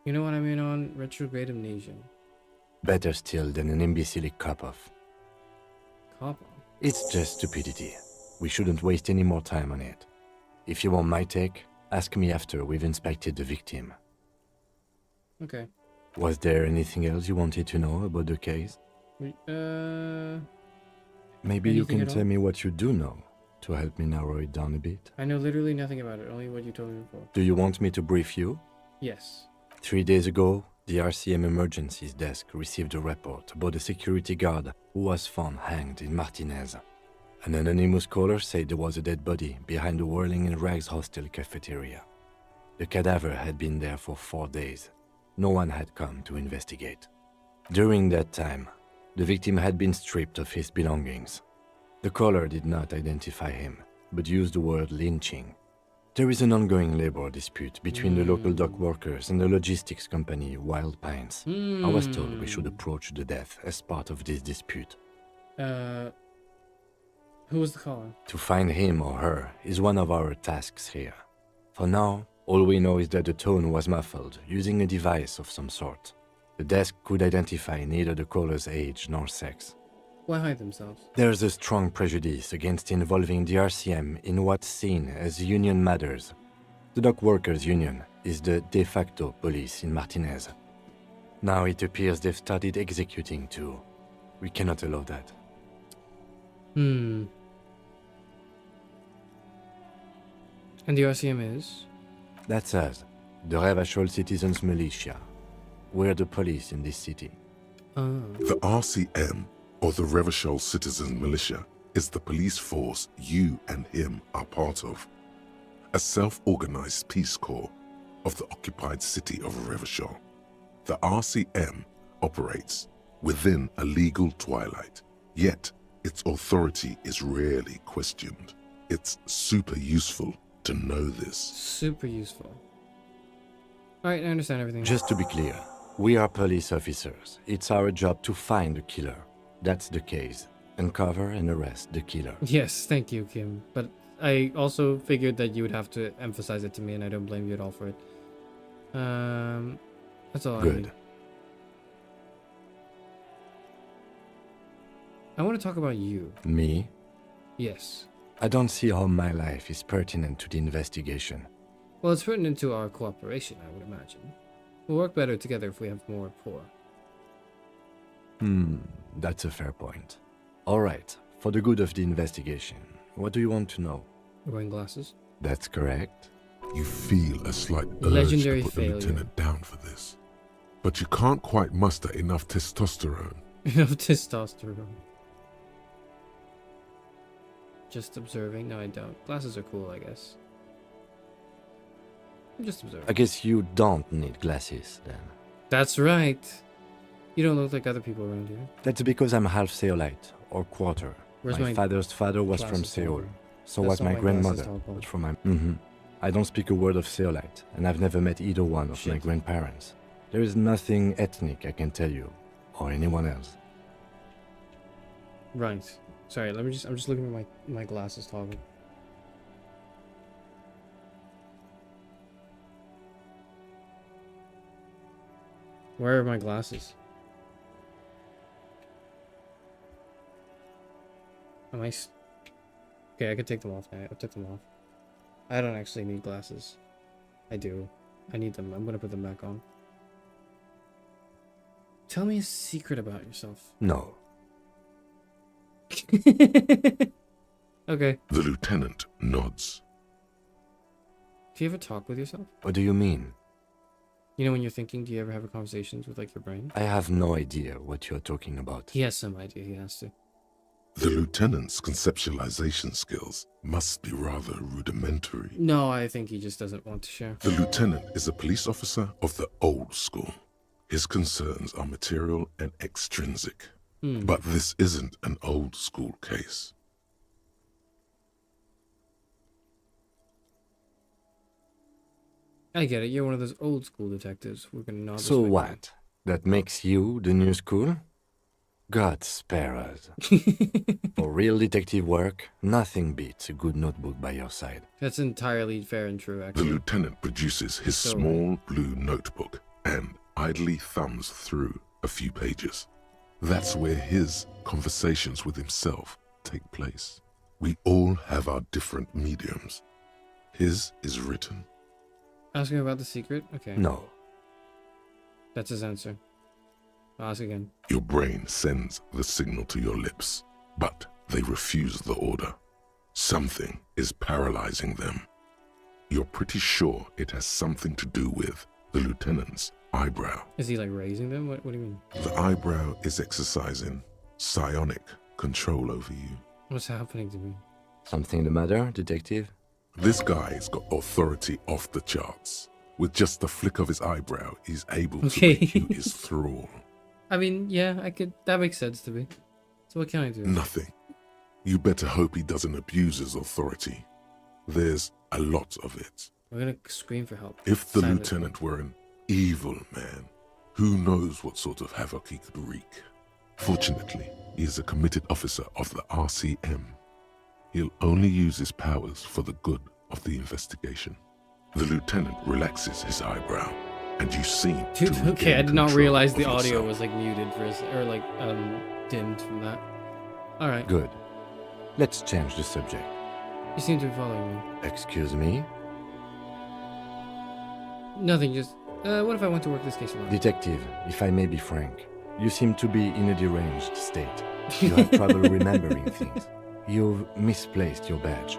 You know what I'm in on? Retrograde amnesia. Better still than an imbecilic cop-off. Cop-off? It's just stupidity. We shouldn't waste any more time on it. If you want my take, ask me after we've inspected the victim. Okay. Was there anything else you wanted to know about the case? Maybe you can tell me what you do know to help me narrow it down a bit. I know literally nothing about it, only what you told me before. Do you want me to brief you? Yes. 3 days ago, the RCM Emergencies Desk received a report about a security guard who was found hanged in Martinez. An anonymous caller said there was a dead body behind the Whirling in Rags hostel cafeteria. The cadaver had been there for 4 days. No one had come to investigate. During that time, the victim had been stripped of his belongings. The caller did not identify him, but used the word lynching. There is an ongoing labor dispute between the local dock workers and the logistics company Wild Pines. I was told we should approach the death as part of this dispute. Who was the caller? To find him or her is one of our tasks here. For now, all we know is that the tone was muffled using a device of some sort. The desk could identify neither the caller's age nor sex. Why hide themselves? There's a strong prejudice against involving the RCM in what's seen as union matters. The dock workers' union is the de facto police in Martinez. Now it appears they've started executing too. We cannot allow that. And the RCM is? That's us, the Revachol Citizens Militia. We're the police in this city. The RCM, or the Revachol Citizen Militia, is the police force you and him are part of. A self-organized peace corps of the occupied city of Revachol. The RCM operates within a legal twilight, yet its authority is rarely questioned. It's super useful to know this. Super useful. Alright, I understand everything. Just to be clear, we are police officers. It's our job to find the killer. That's the case. Uncover and arrest the killer. Yes, thank you, Kim. But I also figured that you would have to emphasize it to me, and I don't blame you at all for it. That's all I need. Good. I want to talk about you. Me? Yes. I don't see how my life is pertinent to the investigation. Well, it's pertinent to our cooperation, I would imagine. We'll work better together if we have more rapport. That's a fair point. All right, for the good of the investigation, what do you want to know? Wearing glasses? That's correct. You feel a slight urge Legendary to put failure. the lieutenant down for this. But you can't quite muster enough testosterone. Enough testosterone. Just observing? No, I don't. Glasses are cool, I guess. I'm just observing. I guess you don't need glasses, then. That's right. You don't look like other people around here. That's because I'm half Seolite, or quarter. Where's my my father's father was from glasses Seoul. talking? So That's was not my my glasses grandmother. talking. But from my... I don't speak a word of Seolite, and I've never met either one of my grandparents. There is nothing ethnic I can tell you, or anyone else. Right. Sorry, I'm just looking at my glasses talking. Where are my glasses? Am I... Okay, I can take them off now. I took them off. I don't actually need glasses. I do. I need them. I'm gonna put them back on. Tell me a secret about yourself. No. Okay. The lieutenant nods. Do you ever talk with yourself? What do you mean? You know when you're thinking, do you ever have a conversations with like your brain? I have no idea what you're talking about. He has some idea, he has to. The lieutenant's conceptualization skills must be rather rudimentary. No, I think he just doesn't want to share. The lieutenant is a police officer of the old school. His concerns are material and extrinsic. But this isn't an old school case. I get it, you're one of those old school detectives. We're gonna nod. So what? That makes you the new school? God spare us. For real detective work, nothing beats a good notebook by your side. That's entirely fair and true, The actually. lieutenant produces his small blue notebook and idly thumbs through a few pages. That's where his conversations with himself take place. We all have our different mediums. His is written. Ask him about the secret? Okay. No. That's his answer. I'll ask again. Your brain sends the signal to your lips, but they refuse the order. Something is paralyzing them. You're pretty sure it has something to do with the lieutenant's eyebrow. Is he like raising them? What do you mean? The eyebrow is exercising psionic control over you. What's happening to me? Something the matter, detective? This guy's got authority off the charts. With just the flick of his eyebrow, he's able to make you his thrall. I mean, yeah, I could. That makes sense to me. So what can I do? Nothing. You better hope he doesn't abuse his authority. There's a lot of it. We're gonna scream for help. If the Silent. lieutenant were an evil man, who knows what sort of havoc he could wreak. Fortunately, he is a committed officer of the RCM. He'll only use his powers for the good of the investigation. The lieutenant relaxes his eyebrow, and you seem to Dude, okay, I regain did not control realize the of audio yourself. was like muted for or like dimmed from that. All right. Good. Let's change the subject. You seem to be following me. Excuse me? Nothing. Just what if I want to work this case alone? Detective, if I may be frank, you seem to be in a deranged state. You have trouble remembering things. You've misplaced your badge.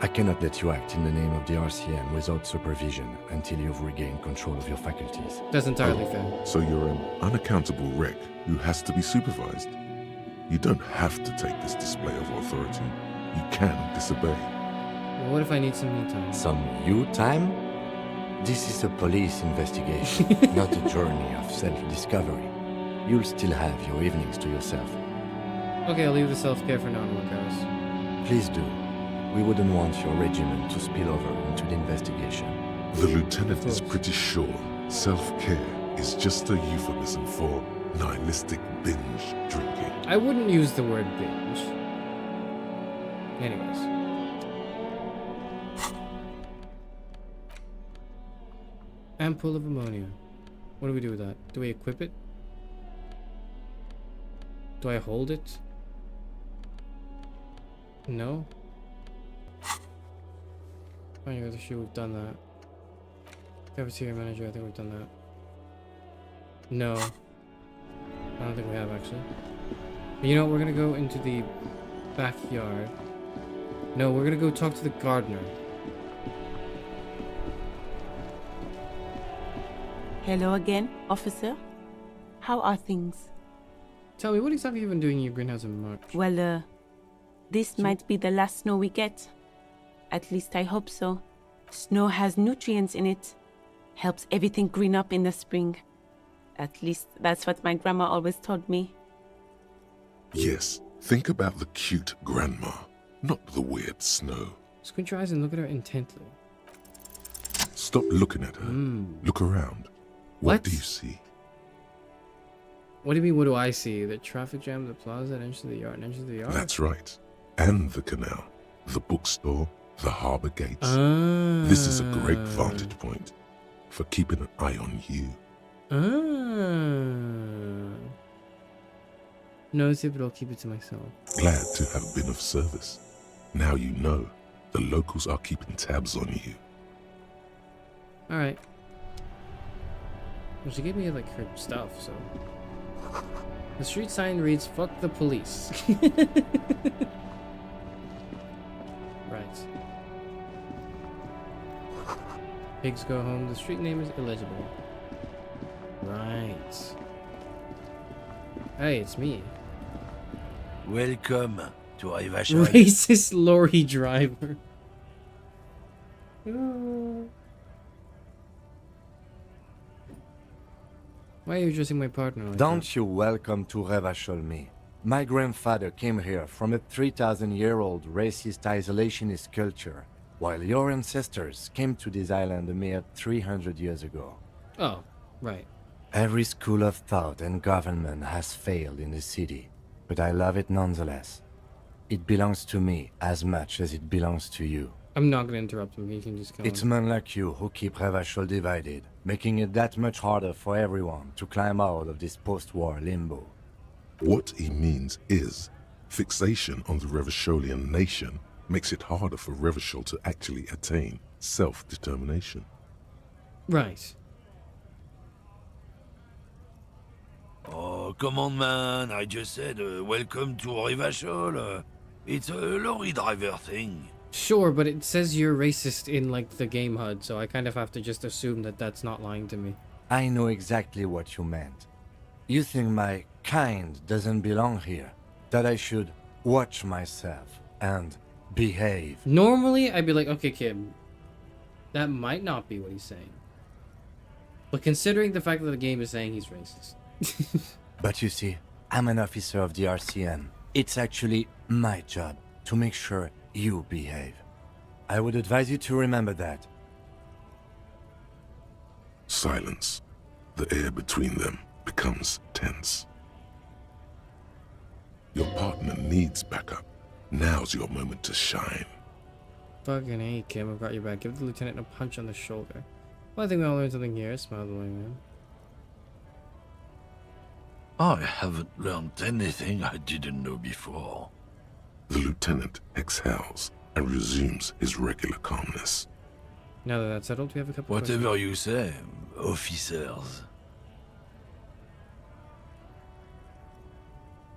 I cannot let you act in the name of the RCM without supervision until you've regained control of your faculties. That's entirely fair. So you're an unaccountable wreck who has to be supervised. You don't have to take this display of authority. You can disobey. Well, what if I need some me time? Some you time? This is a police investigation, not a journey of self-discovery. You'll still have your evenings to yourself. Okay, I'll leave the self-care for now, Charis. Please do. We wouldn't want your regiment to spill over into the investigation. The lieutenant is pretty sure self-care is just a euphemism for nihilistic binge drinking. I wouldn't use the word binge. Anyways. Ampoule of ammonia. What do we do with that? Do we equip it? Do I hold it? No? Finding other shoe, we've done that. Cafeteria manager, I think we've done that. No. I don't think we have, actually. But you know what? We're gonna go into the backyard. No, we're gonna go talk to the gardener. Hello again, officer. How are things? Tell me, what exactly have you been doing in your greenhouse in March? Well, this might be the last snow we get. At least I hope so. Snow has nutrients in it. Helps everything green up in the spring. At least that's what my grandma always told me. Yes, think about the cute grandma, not the weird snow. Squint your eyes and look at her intently. Stop looking at her. Look around. What do you see? What do you mean, what do I see? The traffic jam, the plaza, an inch to the yard, an inch to the yard? That's right. And the canal, the bookstore, the harbour gates. Ah. This is a great vantage point for keeping an eye on you. Noted, but I'll keep it to myself. Glad to have been of service. Now you know the locals are keeping tabs on you. Alright. Well, she gave me like her stuff, so. The street sign reads, "Fuck the police." Right. Pigs go home. The street name is illegible. Right. Hey, it's me. Welcome to Rivachol. Racist lorry driver. Why are you addressing my partner like Don't you welcome to Rivachol me. My grandfather came here from a 3,000-year-old racist isolationist culture, while your ancestors came to this island a mere 300 years ago. that? Oh, right. Every school of thought and government has failed in the city, but I love it nonetheless. It belongs to me as much as it belongs to you. I'm not gonna interrupt him. He can just go It's on. men like you who keep Rivachol divided, making it that much harder for everyone to climb out of this post-war limbo. What he means is, fixation on the Revacholian nation makes it harder for Revachol to actually attain self-determination. Right. Oh, come on, man. I just said, welcome to Rivachol. It's a lorry driver thing. Sure, but it says you're racist in, like, the game HUD, so I kind of have to just assume that that's not lying to me. I know exactly what you meant. You think my kind doesn't belong here, that I should watch myself and behave. Normally, I'd be like, okay, kid, that might not be what he's saying. But considering the fact that the game is saying he's racist. But you see, I'm an officer of the RCM. It's actually my job to make sure you behave. I would advise you to remember that. Silence. The air between them becomes tense. Your partner needs backup. Now's your moment to shine. Fucking hey, Kim, I've got your back. Give the lieutenant a punch on the shoulder. Well, I think we all learned something here. Smile the way, man. I haven't learned anything I didn't know before. The lieutenant exhales and resumes his regular calmness. Now that that's settled, we have a couple Whatever you say, officers.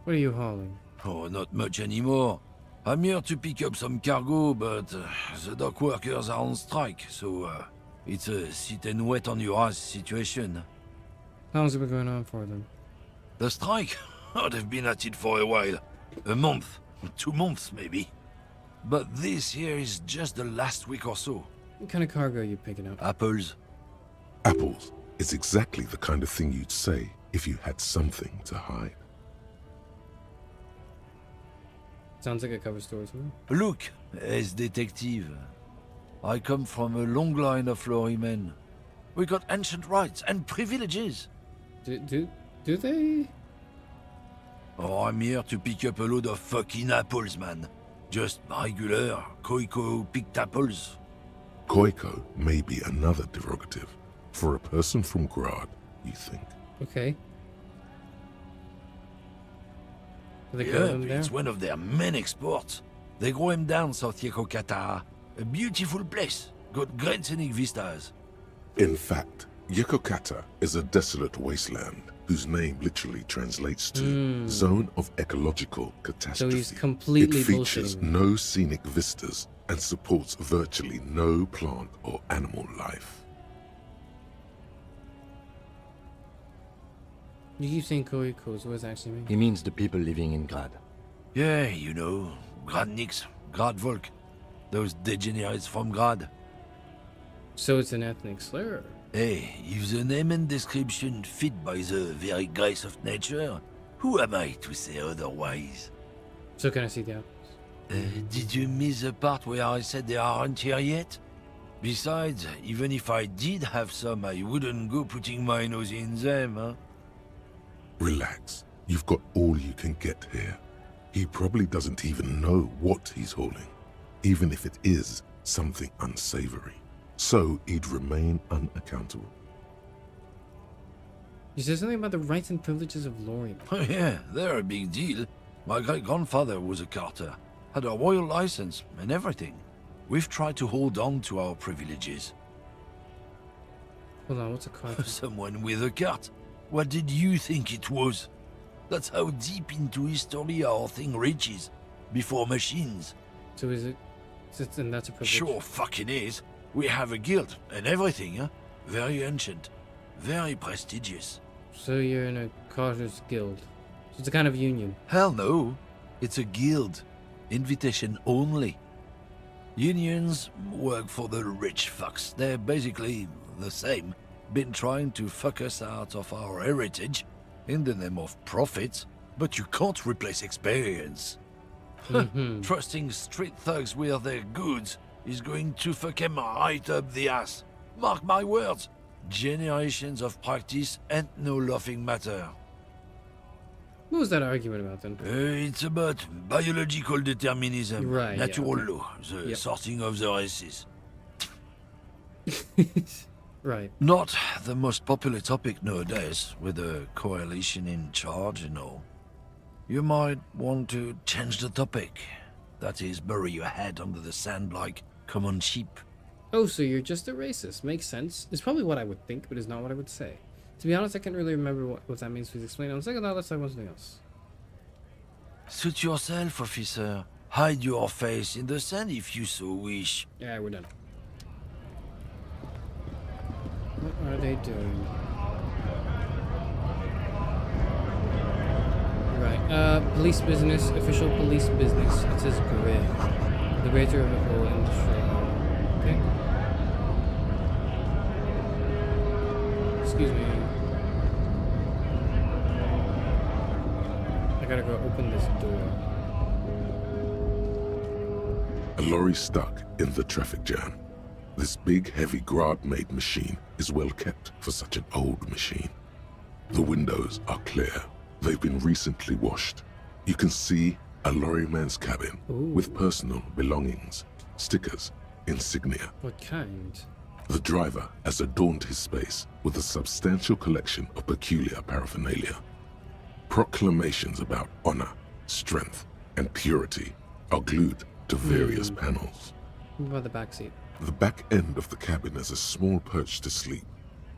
What are you hauling? Oh, not much anymore. I'm here to pick up some cargo, but the dock workers are on strike, so it's a sit and wait on your ass situation. How long's it been going on for them? The strike? Oh, they've been at it for a while. A month, 2 months maybe. But this here is just the last week or so. What kind of cargo are you picking up? Apples. Apples is exactly the kind of thing you'd say if you had something to hide. Sounds like a cover story to me. Look, as detective, I come from a long line of lorrymen. We got ancient rights and privileges. Do they? Oh, I'm here to pick up a load of fucking apples, man. Just regular, Koiko-picked apples. Koiko may be another derogative. For a person from Grad, you think. Okay. Do they Yeah, grow them there? it's one of their main exports. They grow them down South Yekokata. A beautiful place. Got great scenic vistas. In fact, Yekokata is a desolate wasteland whose name literally translates to Zone of Ecological Catastrophe. So he's completely It features bullshitting me. no scenic vistas and supports virtually no plant or animal life. You keep saying Koikos. What does that actually mean? He means the people living in Grad. Yeah, you know, Gradniks, Gradvolk. Those degenerates from Grad. So it's an ethnic slur. Hey, if the name and description fit by the very grace of nature, who am I to say otherwise? So can I see the apples? Did you miss the part where I said they aren't here yet? Besides, even if I did have some, I wouldn't go putting my nose in them, huh? Relax. You've got all you can get here. He probably doesn't even know what he's hauling, even if it is something unsavory. So he'd remain unaccountable. You said something about the rights and privileges of lorry. Oh yeah, they're a big deal. My great-grandfather was a carter, had a royal license and everything. We've tried to hold on to our privileges. Hold on, what's a cart? Someone with a cart. What did you think it was? That's how deep into history our thing reaches. Before machines. So is it? And that's a privilege? Sure fucking is. We have a guild and everything, huh? Very ancient. Very prestigious. So you're in a Carter's Guild. So it's a kind of union. Hell no. It's a guild. Invitation only. Unions work for the rich fucks. They're basically the same. Been trying to fuck us out of our heritage in the name of profit, but you can't replace experience. Trusting street thugs with their goods is going to fuck them right up the ass. Mark my words. Generations of practice ain't no laughing matter. What was that argument about then? It's about biological determinism, Right, yeah, natural okay. law, the Yep. sorting of the races. Right. Not the most popular topic nowadays, with the coalition in charge and all. You might want to change the topic. That is, bury your head under the sand like common sheep. Oh, so you're just a racist. Makes sense. It's probably what I would think, but it's not what I would say. To be honest, I can't really remember what that means. Please explain. On the second thought, let's talk about something else. Suit yourself, officer. Hide your face in the sand if you so wish. Yeah, we're done. What are they doing? Right. Police business. Official police business. It says gray. The greater of the whole industry. Okay. Excuse me. I gotta go open this door. A lorry stuck in the traffic jam. This big, heavy Grad-made machine is well kept for such an old machine. The windows are clear. They've been recently washed. You can see a lorryman's cabin with personal belongings, stickers, insignia. What kind? The driver has adorned his space with a substantial collection of peculiar paraphernalia. Proclamations about honor, strength, and purity are glued to various panels. What about the back seat? The back end of the cabin has a small perch to sleep,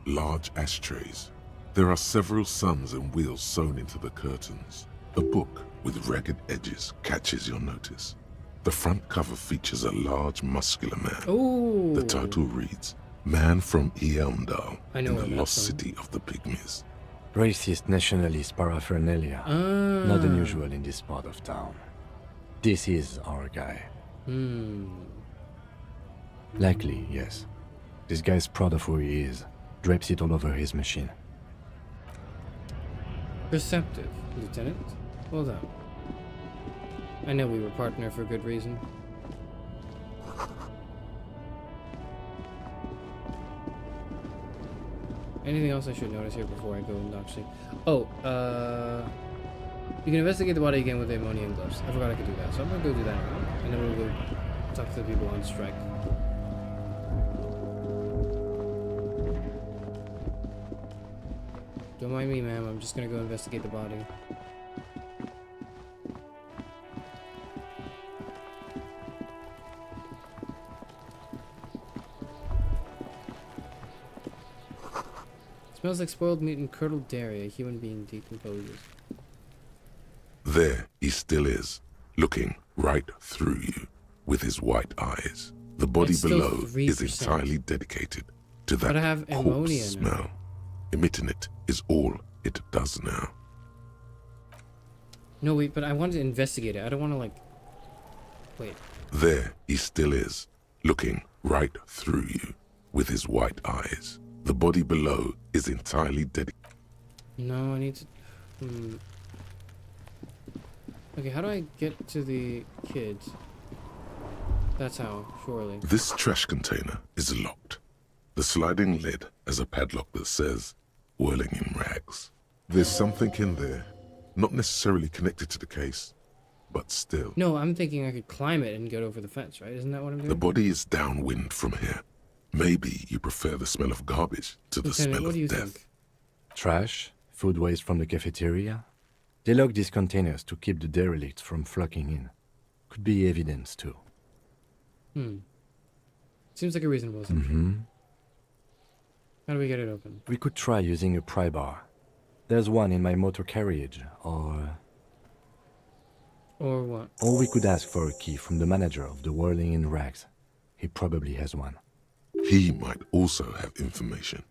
large ashtrays. There are several suns and wheels sewn into the curtains. A book with ragged edges catches your notice. The front cover features a large, muscular man. Ooh. The title reads, Man from Eamdal I know in where the that's lost from. city of the Pygmies. Racist nationalist paraphernalia. Not unusual in this part of town. This is our guy. Likely, yes. This guy's proud of who he is. Drapes it all over his machine. Perceptive, Lieutenant. Well done. I know we were partner for good reason. Anything else I should notice here before I go and actually... Oh, you can investigate the body again with the ammonia gloves. I forgot I could do that, so I'm gonna go do that now. And then we'll go talk to the people on strike. Don't mind me, ma'am. I'm just gonna go investigate the body. Smells like spoiled meat and curdled dairy. A human being decomposes. There he still is, looking right through you with his white eyes. The body It's still below is 3%. entirely dedicated to But I that have corpse ammonia now. smell. Emitting it is all it does now. No, wait, but I wanted to investigate it. I don't want to, like... Wait. There he still is, looking right through you with his white eyes. The body below is entirely dedicated. No, I need to... Okay, how do I get to the kids? That's how, surely. This trash container is locked. The sliding lid has a padlock that says, Whirling in Rags. There's something in there, not necessarily connected to the case, but still. No, I'm thinking I could climb it and get over the fence, right? Isn't that what I'm doing? The body is downwind from here. Maybe you prefer the smell of garbage to the Lieutenant, smell what of do you death. think? Trash, food waste from the cafeteria. They lock these containers to keep the derelicts from flocking in. Could be evidence too. Seems like a reasonable assumption. How do we get it open? We could try using a pry bar. There's one in my motor carriage, or what? Or we could ask for a key from the manager of the Whirling in Rags. He probably has one. He might also have information.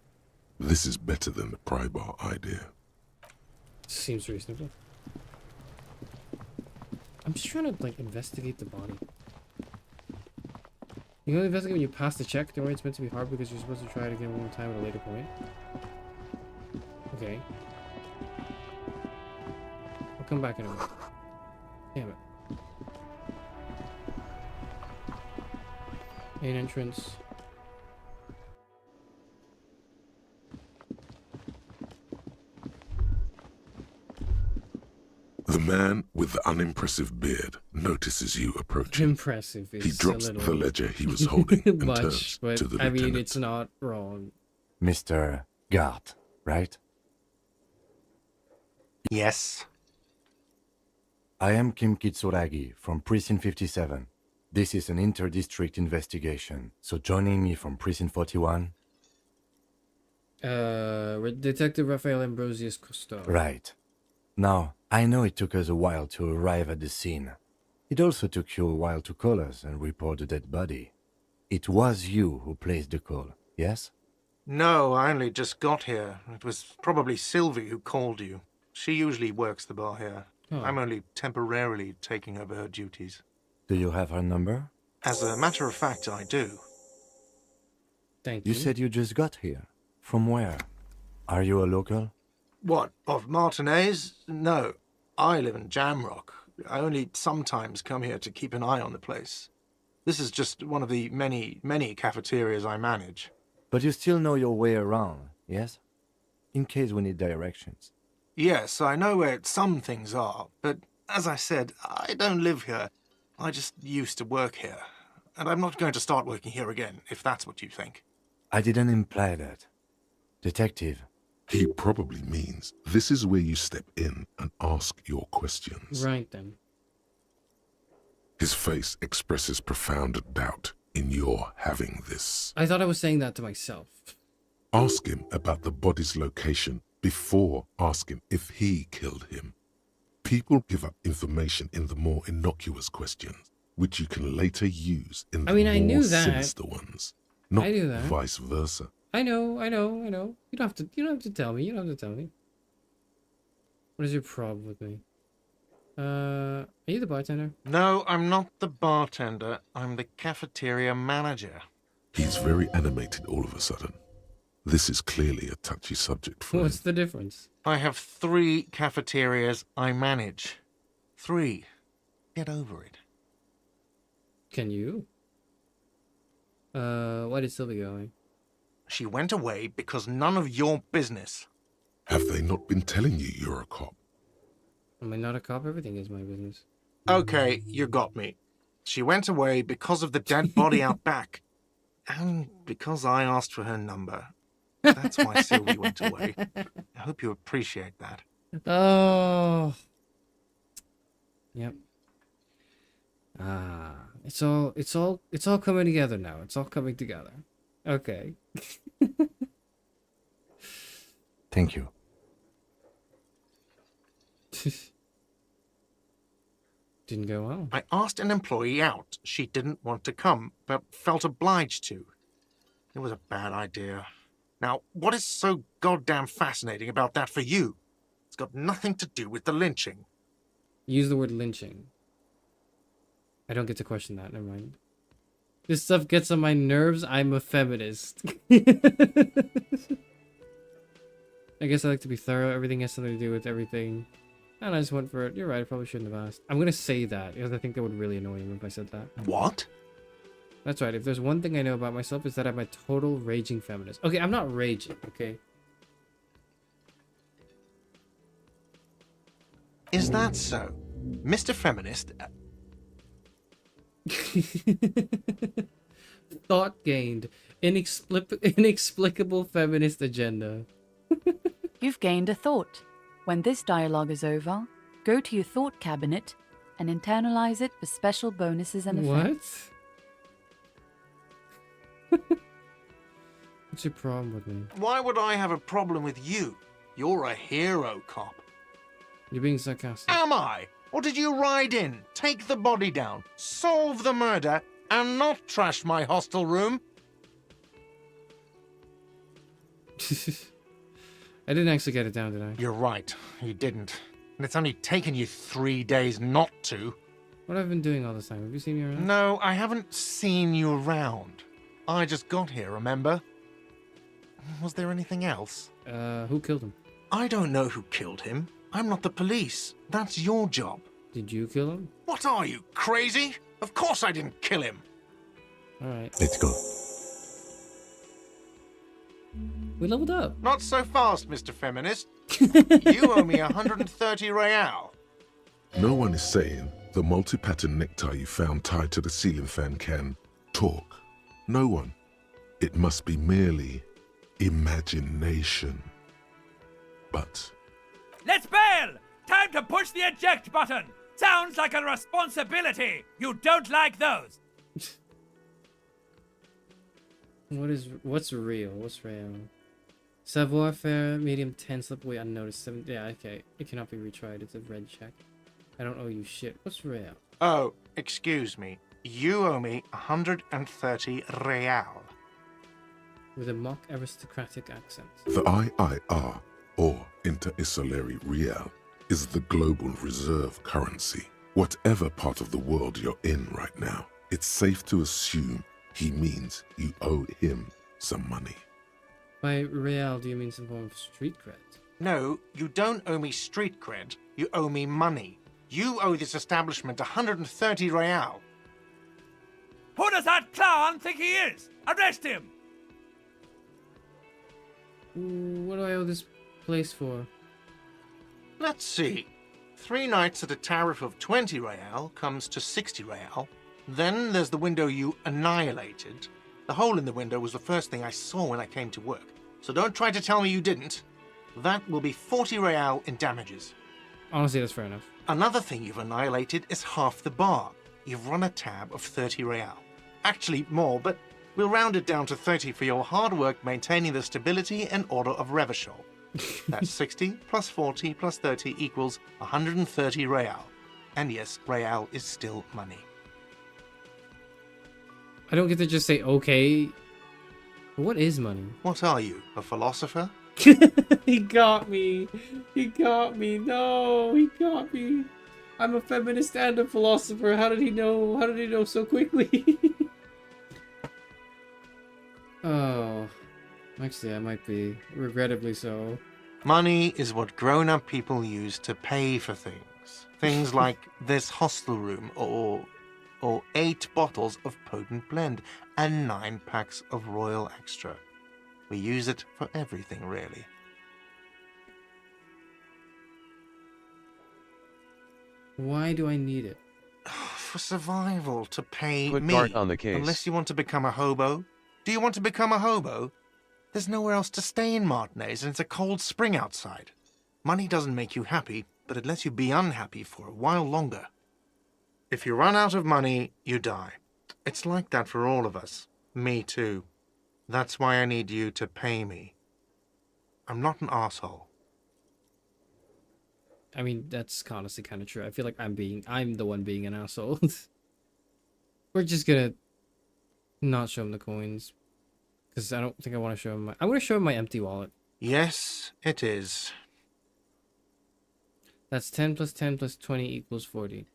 This is better than the pry bar idea. Seems reasonable. I'm just trying to, like, investigate the body. You can only investigate when you pass the check. Don't worry, it's meant to be hard because you're supposed to try it again one more time at a later point. Okay. I'll come back in a minute. Damn it. Main entrance. The man with the unimpressive beard notices you approaching. Impressive. He drops the ledger he was holding and turns but to the I lieutenant. mean, it's not wrong. Mr. Gart, right? Yes. I am Kim Kitsuragi from Precinct 57. This is an inter-district investigation, so joining me from Precinct 41? Detective Raphael Ambrosius Cousteau. Right. Now, I know it took us a while to arrive at the scene. It also took you a while to call us and report the dead body. It was you who placed the call, yes? No, I only just got here. It was probably Sylvie who called you. She usually works the bar here. Oh. I'm only temporarily taking over her duties. Do you have her number? As a matter of fact, I do. Thank You said you just got here. From where? Are you a local? What, of Martinez? No. I live in Jamrock. I only sometimes come here to keep an eye on the place. This is just one of the many, many cafeterias I manage. But you still know your way around, yes? In case we need directions. Yes, I know where some things are, but as I said, I don't live here. I just used to work here. And I'm not going to start working here again, if that's what you think. I didn't imply that. Detective. He probably means this is where you step in and ask your questions. Right then. His face expresses profound doubt in your having this. I thought I was saying that to myself. Ask him about the body's location before asking if he killed him. People give up information in the more innocuous questions, which you can later use in the I knew more that. sinister ones, not I knew that. vice versa. I know. You don't have to tell me. You don't have to tell me. What is your problem with me? Are you the bartender? No, I'm not the bartender. I'm the cafeteria manager. He's very animated all of a sudden. This is clearly a touchy subject for What's him. the difference? I have 3 cafeterias I manage. 3. Get over it. Can you? Why did Sylvie go away? She went away because none of your business. Have they not been telling you you're a cop? Am I not a cop? Everything is my business. Okay, you got me. She went away because of the dead body out back. And because I asked for her number. That's why Sylvie went away. I hope you appreciate that. Oh. Yep. It's all coming together now. It's all coming together. Okay. Thank you. Didn't go well. I asked an employee out. She didn't want to come, but felt obliged to. It was a bad idea. Now, what is so goddamn fascinating about that for you? It's got nothing to do with the lynching. Use the word lynching. I don't get to question that. Never mind. This stuff gets on my nerves. I'm a feminist. I guess I like to be thorough. Everything has something to do with everything. And I just went for it. You're right. I probably shouldn't have asked. I'm going to say that because I think that would really annoy him if I said that. What? That's right. If there's one thing I know about myself is that I'm a total raging feminist. Okay, I'm not raging, okay? Is that so? Mr. Feminist? Thought gained. Inexplicable feminist agenda. You've gained a thought. When this dialogue is over, go to your thought cabinet and internalize it for special bonuses and effects. What? What's your problem with me? Why would I have a problem with you? You're a hero cop. You're being sarcastic. Am I? Or did you ride in, take the body down, solve the murder, and not trash my hostel room? I didn't actually get it down, did I? You're right, you didn't. And it's only taken you 3 days not to. What have I been doing all this time? Have you seen me around? No, I haven't seen you around. I just got here, remember? Was there anything else? Who killed him? I don't know who killed him. I'm not the police. That's your job. Did you kill him? What are you, crazy? Of course I didn't kill him. Alright. Let's go. We leveled up. Not so fast, Mr. Feminist. You owe me 130 real. No one is saying the multi-pattern necktie you found tied to the ceiling fan can talk. No one. It must be merely imagination. But Let's bail! Time to push the eject button! Sounds like a responsibility! You don't like those! What's real? What's real? Savoir-faire, medium 10, slip away unnoticed. 7, yeah, okay. It cannot be retried. It's a red check. I don't owe you shit. What's real? Oh, excuse me. You owe me 130 real. With a mock aristocratic accent. the IIR, or Inter-Isolary Real, is the global reserve currency. Whatever part of the world you're in right now, it's safe to assume he means you owe him some money. By real, do you mean some form of street cred? No, you don't owe me street cred. You owe me money. You owe this establishment 130 real. Who does that clown think he is? Arrest him! What do I owe this place for? Let's see. 3 nights at a tariff of 20 real comes to 60 real. Then there's the window you annihilated. The hole in the window was the first thing I saw when I came to work. So don't try to tell me you didn't. That will be 40 real in damages. Honestly, that's fair enough. Another thing you've annihilated is half the bar. You've run a tab of 30 real. Actually more, but we'll round it down to 30 for your hard work maintaining the stability and order of Revachol. That's 60 plus 40 plus 30 equals 130 real. And yes, real is still money. I don't get to just say okay. What is money? What are you, a philosopher? He got me. He got me. No, he got me. I'm a feminist and a philosopher. How did he know? How did he know so quickly? Oh, actually, I might be. Regrettably so. Money is what grown-up people use to pay for things. Things like this hostel room or 8 bottles of potent blend and 9 packs of Royal Extra. We use it for everything, really. Why do I need it? For survival, to pay Put me. Bart on the case. Unless you want to become a hobo. Do you want to become a hobo? There's nowhere else to stay in Martinez, and it's a cold spring outside. Money doesn't make you happy, but it lets you be unhappy for a while longer. If you run out of money, you die. It's like that for all of us. Me too. That's why I need you to pay me. I'm not an asshole. I mean, that's honestly kind of true. I feel like I'm the one being an asshole. We're just gonna not show him the coins. Because I don't think I want to show him I'm gonna show him my empty wallet. Yes, it is. That's 10 plus 10 plus 20 equals 40.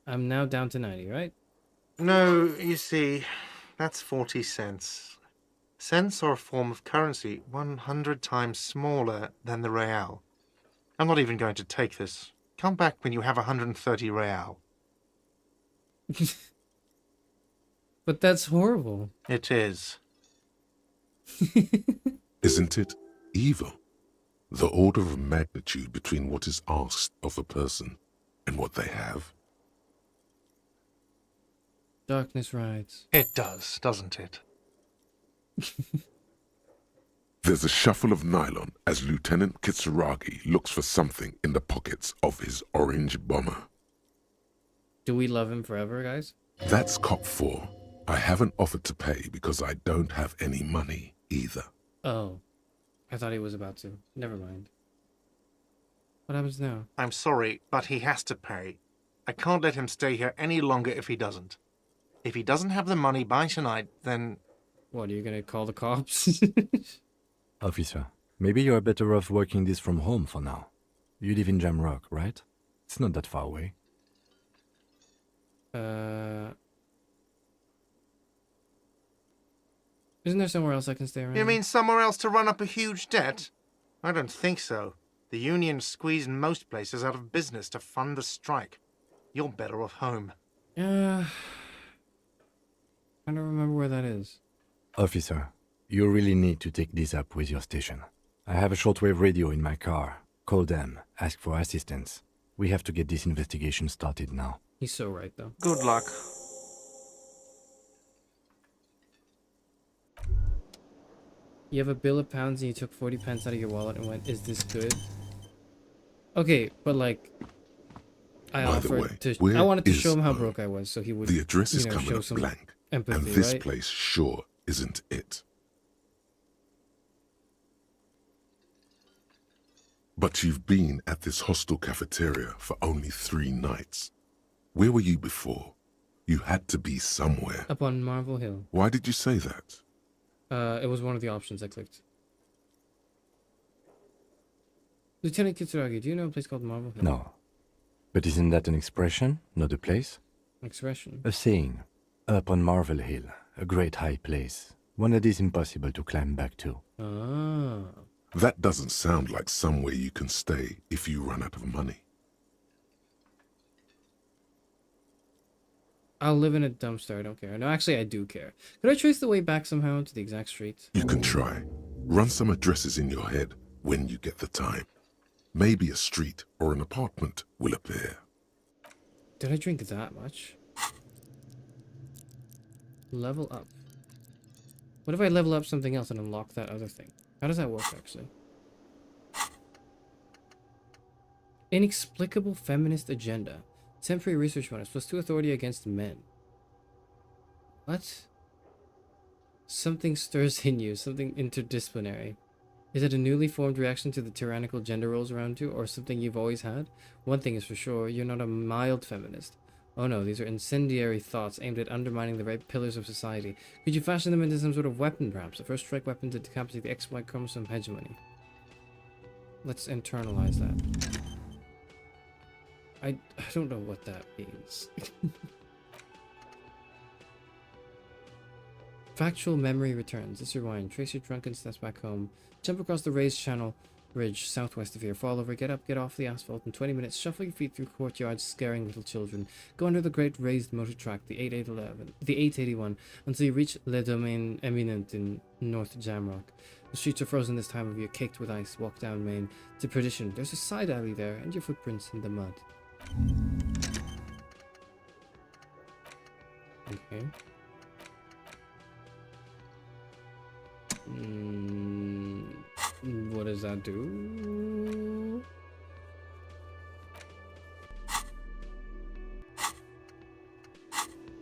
I'm now down to 90, right? No, you see, that's 40 cents. Cents are a form of currency 100 times smaller than the real. I'm not even going to take this. Come back when you have 130 real. But that's horrible. It is. Isn't it evil? The order of magnitude between what is asked of a person and what they have. Darkness rides. It does, doesn't it? There's a shuffle of nylon as Lieutenant Kitsuragi looks for something in the pockets of his orange bomber. Do we love him forever, guys? That's cop 4. I haven't offered to pay because I don't have any money either. Oh. I thought he was about to. Never mind. What happens now? I'm sorry, but he has to pay. I can't let him stay here any longer if he doesn't. If he doesn't have the money by tonight, then... What, are you gonna call the cops? Officer, Maybe you are better off working this from home for now. You live in Jamrock, right? It's not that far away. Isn't there somewhere else I can stay around? You mean somewhere else to run up a huge debt? I don't think so. The union squeezed most places out of business to fund the strike. You're better off home. I don't remember where that is. Officer, you really need to take this up with your station. I have a shortwave radio in my car. Call them, ask for assistance. We have to get this investigation started now. He's so right, though. Good luck. You have a bill of pounds and you took 40 pence out of your wallet and went, is this good? Okay, but like, I wanted to show him how broke I was, so he would, the address is show coming up some blank, empathy, and this right? place sure isn't it. But you've been at this hostel cafeteria for only 3 nights. Where were you before? You had to be somewhere. Up on Marvel Hill. Why did you say that? It was one of the options I clicked. Lieutenant Kitsuragi, do you know a place called Marvel Hill? No. But isn't that an expression, not a place? Expression? A saying. Up on Marvel Hill, a great high place. One that is impossible to climb back to. Ah. That doesn't sound like somewhere you can stay if you run out of money. I'll live in a dumpster, I don't care. No, actually, I do care. Could I trace the way back somehow to the exact street? You can try. Run some addresses in your head when you get the time. Maybe a street or an apartment will appear. Did I drink that much? Level up. What if I level up something else and unlock that other thing? How does that work, actually? Inexplicable feminist agenda. Temporary research bonus. +2 authority against men. What? Something stirs in you. Something interdisciplinary. Is it a newly formed reaction to the tyrannical gender roles around you, or something you've always had? One thing is for sure, you're not a mild feminist. Oh no, these are incendiary thoughts aimed at undermining the right pillars of society. Could you fashion them into some sort of weapon, perhaps? A first strike weapon to decapitate the XY chromosome hegemony. Let's internalize that. I don't know what that means. Factual memory returns. Let's rewind. Trace your drunken steps back home. Jump across the raised channel ridge southwest of here. Fall over, get up, get off the asphalt. In 20 minutes, shuffle your feet through courtyards, scaring little children. Go under the great raised motor track, the 881, until you reach Le Domaine Eminent in North Jamrock. The streets are frozen this time of year, caked with ice. Walk down Main to perdition. There's a side alley there, and your footprints in the mud. Okay. What does that do?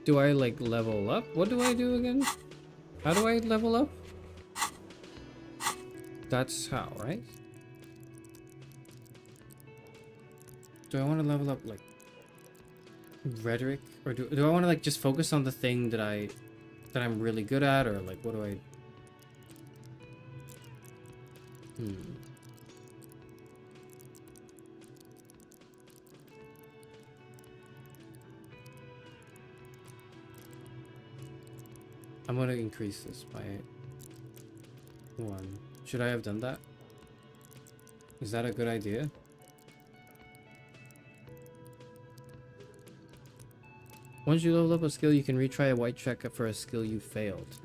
Do I like level up? What do I do again? How do I level up? That's how, right? Do I want to level up like rhetoric, or do I want to like just focus on the thing that I'm really good at, or like what do I? I'm gonna increase this by 1. Should I have done that? Is that a good idea? Once you level up a skill, you can retry a white check for a skill you failed.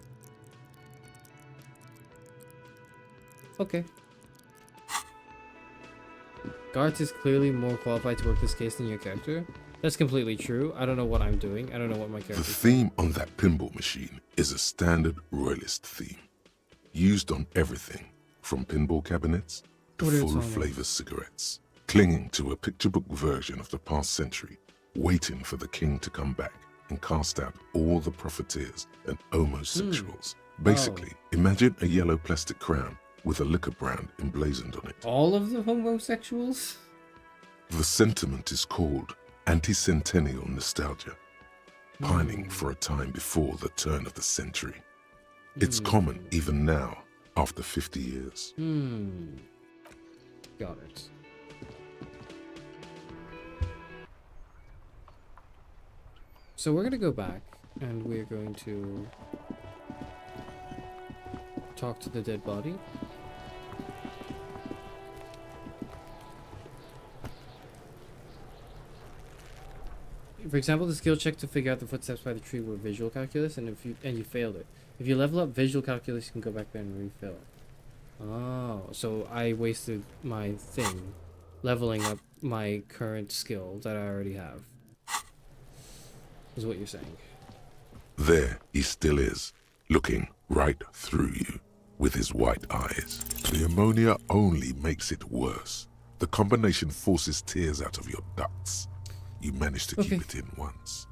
Okay. Garth is clearly more qualified to work this case than your character. That's completely true. I don't know what I'm doing. I don't know what my character The is. theme on that pinball machine is a standard royalist theme, used on everything from pinball cabinets to What are you full talking about? flavor cigarettes, clinging to a picture book version of the past century, waiting for the king to come back and cast out all the profiteers and homosexuals. Basically, imagine a yellow plastic crown with a liquor brand emblazoned on it. All of the homosexuals? The sentiment is called anti-centennial nostalgia, pining for a time before the turn of the century. It's common even now after 50 years. Got it. So we're gonna go back and we're going to talk to the dead body. For example, the skill check to figure out the footsteps by the tree were visual calculus, and you failed it. If you level up visual calculus, you can go back there and refill it. Oh, so I wasted my thing leveling up my current skill that I already have. Is what you're saying. There he still is, looking right through you with his white eyes. The ammonia only makes it worse. The combination forces tears out of your ducts. You managed to keep it in once.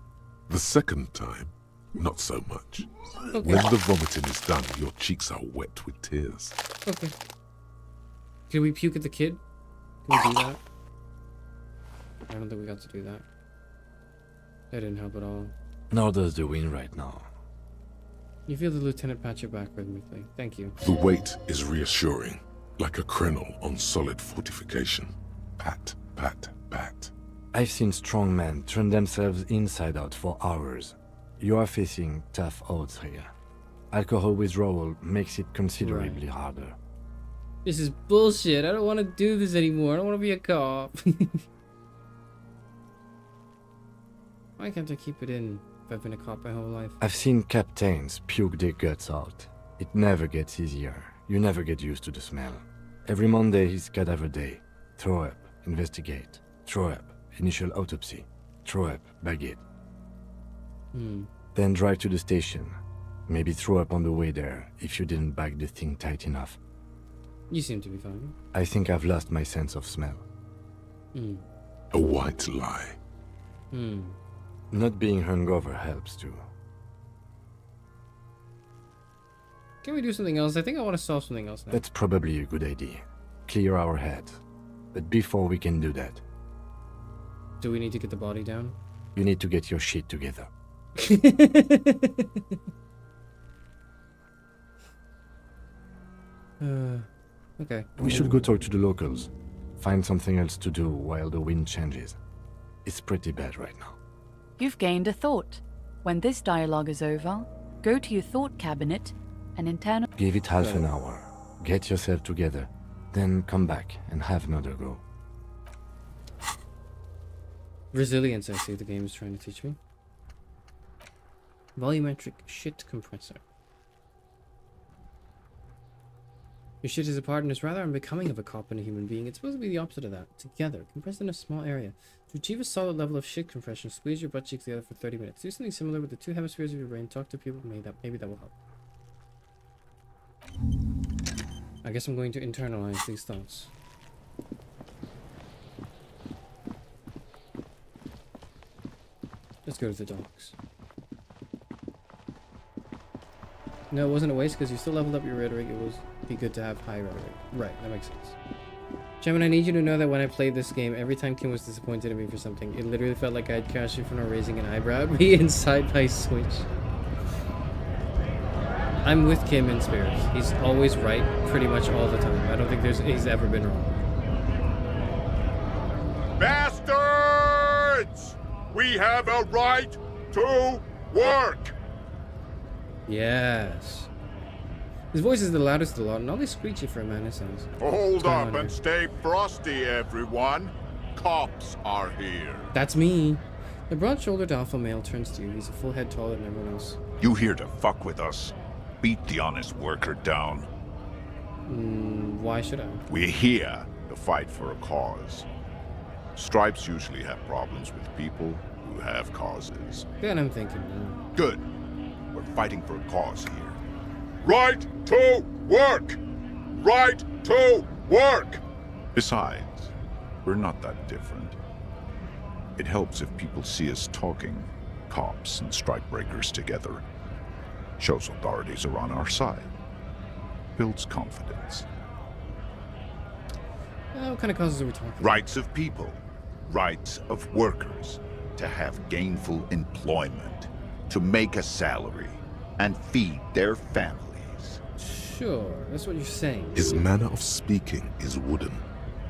The second time, not so much. Okay. When the vomiting is done, your cheeks are wet with tears. Okay. Can we puke at the kid? Can we do that? I don't think we got to do that. That didn't help at all. Nor does the wind right now. You feel the lieutenant pat your back rhythmically. Thank you. The weight is reassuring, like a crenel on solid fortification. Pat, pat, pat. I've seen strong men turn themselves inside out for hours. You are facing tough odds here. Alcohol withdrawal makes it considerably harder. This is bullshit. I don't want to do this anymore. I don't want to be a cop. Why can't I keep it in if I've been a cop my whole life? I've seen captains puke their guts out. It never gets easier. You never get used to the smell. Every Monday is cadaver day. Throw up, investigate. Throw up, initial autopsy. Throw up, bag it. Then drive to the station. Maybe throw up on the way there if you didn't bag the thing tight enough. You seem to be fine. I think I've lost my sense of smell. A white lie. Not being hungover helps too. Can we do something else? I think I want to solve something else now. That's probably a good idea. Clear our heads. But before we can do that, do we need to get the body down? You need to get your shit together. Okay. We should go talk to the locals. Find something else to do while the wind changes. It's pretty bad right now. You've gained a thought. When this dialogue is over, go to your thought cabinet and internal. Give it half an hour. Get yourself together. Then come back and have another go. Resilience, I see the game is trying to teach me. Volumetric shit compressor. Your shit is a part and is rather unbecoming of a cop and a human being. It's supposed to be the opposite of that. Together, compressed in a small area. To achieve a solid level of shit compression, squeeze your butt cheeks together for 30 minutes. Do something similar with the two hemispheres of your brain. Talk to people. Maybe that will help. I guess I'm going to internalize these thoughts. Let's go to the docks. No, it wasn't a waste because you still leveled up your rhetoric. It was be good to have high rhetoric. Right, that makes sense. Chairman, I need you to know that when I played this game, every time Kim was disappointed in me for something, it literally felt like I had Charis Euphranor raising an eyebrow at me inside my Switch. I'm with Kim in spirit. He's always right pretty much all the time. I don't think he's ever been wrong. Bastards! We have a right to work! Yes. His voice is the loudest of the lot, and always screechy for a man, it sounds. Hold up and stay frosty, everyone. Cops are here. That's me. The broad-shouldered alpha male turns to you. He's a full head taller than everyone else. You here to fuck with us? Beat the honest worker down. Why should I? We're here to fight for a cause. Stripes usually have problems with people who have causes. Then I'm thinking now. Good. We're fighting for a cause here. Right to work! Right to work! Besides, we're not that different. It helps if people see us talking, cops and strikebreakers together. Shows authorities are on our side. Builds confidence. What kind of causes are we talking about? Rights of people. Rights of workers. To have gainful employment. To make a salary. And feed their families. Sure, that's what you're saying. His manner of speaking is wooden,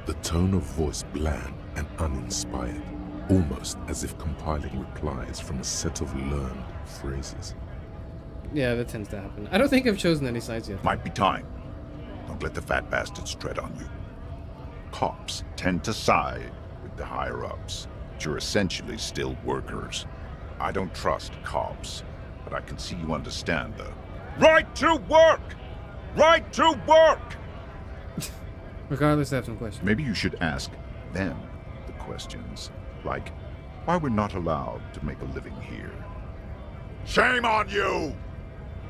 the tone of voice bland and uninspired, almost as if compiling replies from a set of learned phrases. Yeah, that tends to happen. I don't think I've chosen any sides yet. Might be time. Don't let the fat bastards tread on you. Cops tend to side with the higher-ups, but you're essentially still workers. I don't trust cops, but I can see you understand the right to work! Right to work! Regardless, I have some questions. Maybe you should ask them the questions, like why we're not allowed to make a living here. Shame on you!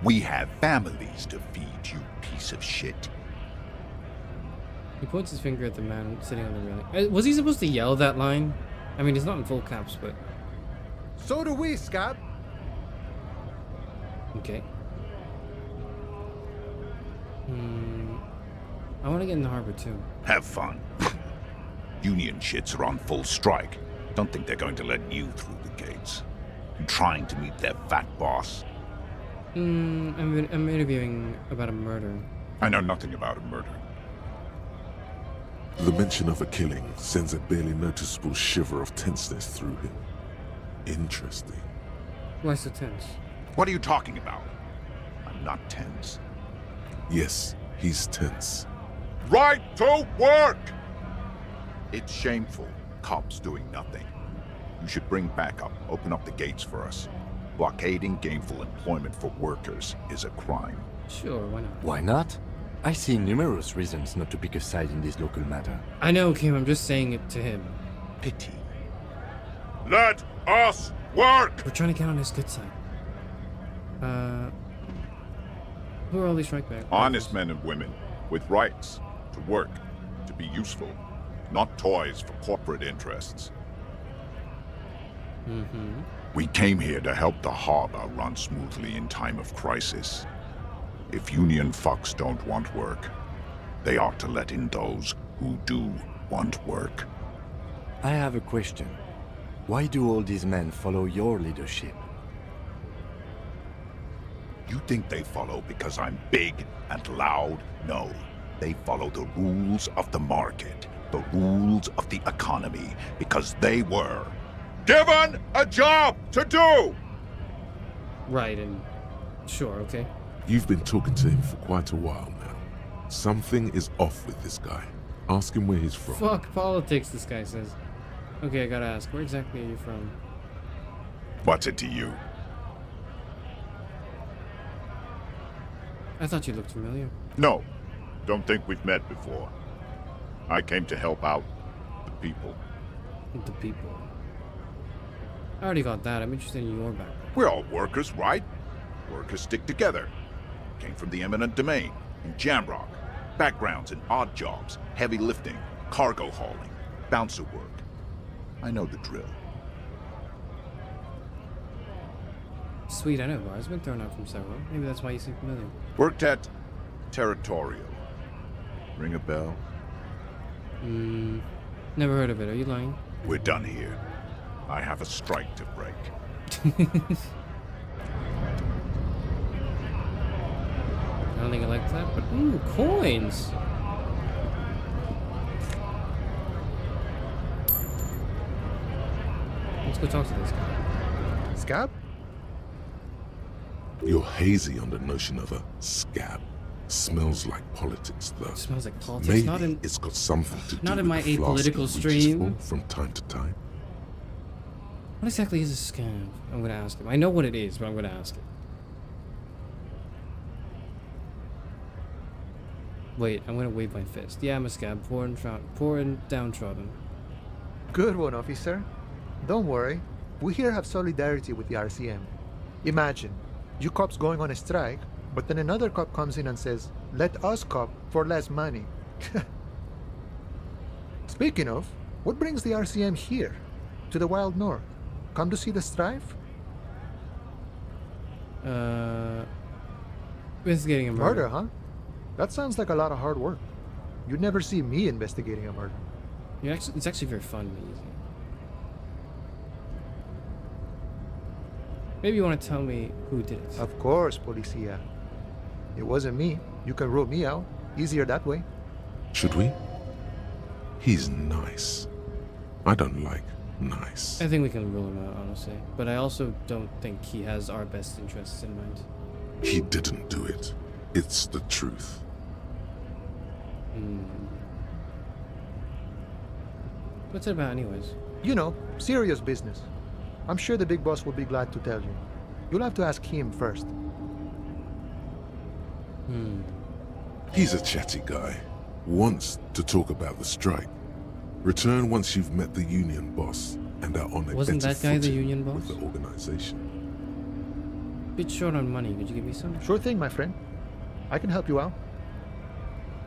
We have families to feed, you piece of shit. He points his finger at the man sitting on the railing. Was he supposed to yell that line? I mean, he's not in full caps, but... So do we, Scab. Okay. I want to get in the harbor, too. Have fun. Union shits are on full strike. Don't think they're going to let you through the gates. You trying to meet their fat boss? I'm interviewing about a murder. I know nothing about a murder. The mention of a killing sends a barely noticeable shiver of tenseness through him. Interesting. Why so tense? What are you talking about? I'm not tense. Yes, he's tense. Right to work! It's shameful. Cops doing nothing. You should bring backup. Open up the gates for us. Blockading gainful employment for workers is a crime. Sure, why not? Why not? I see numerous reasons not to pick a side in this local matter. I know, Kim, I'm just saying it to him. Pity. Let us work! We're trying to get on his good side. Who are all these strike back? Honest men and women with rights to work, to be useful, not toys for corporate interests. We came here to help the harbor run smoothly in time of crisis. If union fucks don't want work, they ought to let in those who do want work. I have a question. Why do all these men follow your leadership? You think they follow because I'm big and loud? No. They follow the rules of the market, the rules of the economy, because they were given a job to do! Right, and sure, okay. You've been talking to him for quite a while now. Something is off with this guy. Ask him where he's from. Fuck politics, this guy says. Okay, I gotta ask, where exactly are you from? What's it to you? I thought you looked familiar. No, don't think we've met before. I came to help out the people. The people. I already got that. I'm interested in your background. We're all workers, right? Workers stick together. Came from the eminent domain, in Jamrock. Backgrounds in odd jobs, heavy lifting, cargo hauling, bouncer work. I know the drill. Sweet, I know bars. Been thrown out from several. Maybe that's why you seem familiar. Worked at Territorial. Ring a bell? Never heard of it. Are you lying? We're done here. I have a strike to break. I don't think I like that, but ooh, coins! Let's go talk to this guy. Scab? You're hazy on the notion of a scab. Smells like politics, though. Smells like politics. Maybe Not in, it's got something to do not in with my the flask apolitical he reaches stream. for from time to time. What exactly is a scab? I'm gonna ask him. I know what it is, but I'm gonna ask him. Wait, I'm gonna wave my fist. Yeah, I'm a scab. Poor and downtrodden. Good one, officer. Don't worry. We here have solidarity with the RCM. Imagine, you cops going on a strike, but then another cop comes in and says, let us cop for less money. Speaking of, what brings the RCM here? To the Wild North? Come to see the strife? Investigating a murder. Murder, huh? That sounds like a lot of hard work. You'd never see me investigating a murder. It's actually very fun and easy. Maybe you want to tell me who did it. Of course, Policia. It wasn't me. You can rule me out. Easier that way. Should we? He's nice. I don't like nice. I think we can rule him out, honestly. But I also don't think he has our best interests in mind. He didn't do it. It's the truth. What's it about anyways? You know, serious business. I'm sure the big boss will be glad to tell you. You'll have to ask him first. He's a chatty guy. Wants to talk about the strike. Return once you've met the union boss and are on a Wasn't better that guy the footing union boss? with the organization. Bit short on money. Could you give me some? Sure thing, my friend. I can help you out.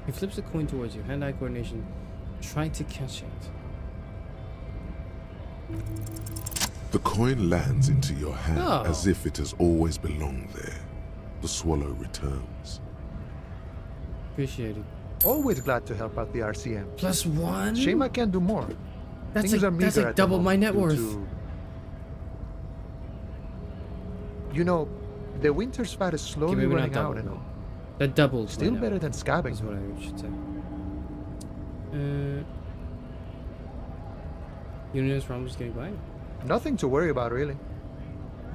He flips a coin towards you. Hand-eye coordination. Try to catch it. The coin lands into your hand Oh. as if it has always belonged there. The swallow returns. Appreciate it. Always glad to help out the RCM. +1? Shame I can't do more. That's Things are like, meager at the double my moment net due worth. to- You know, the winter's fat is slowly maybe not running out double, and all. That doubles. Still my net better worth. than scabbing. That's what I should say. Union's problems getting by? Nothing to worry about, really.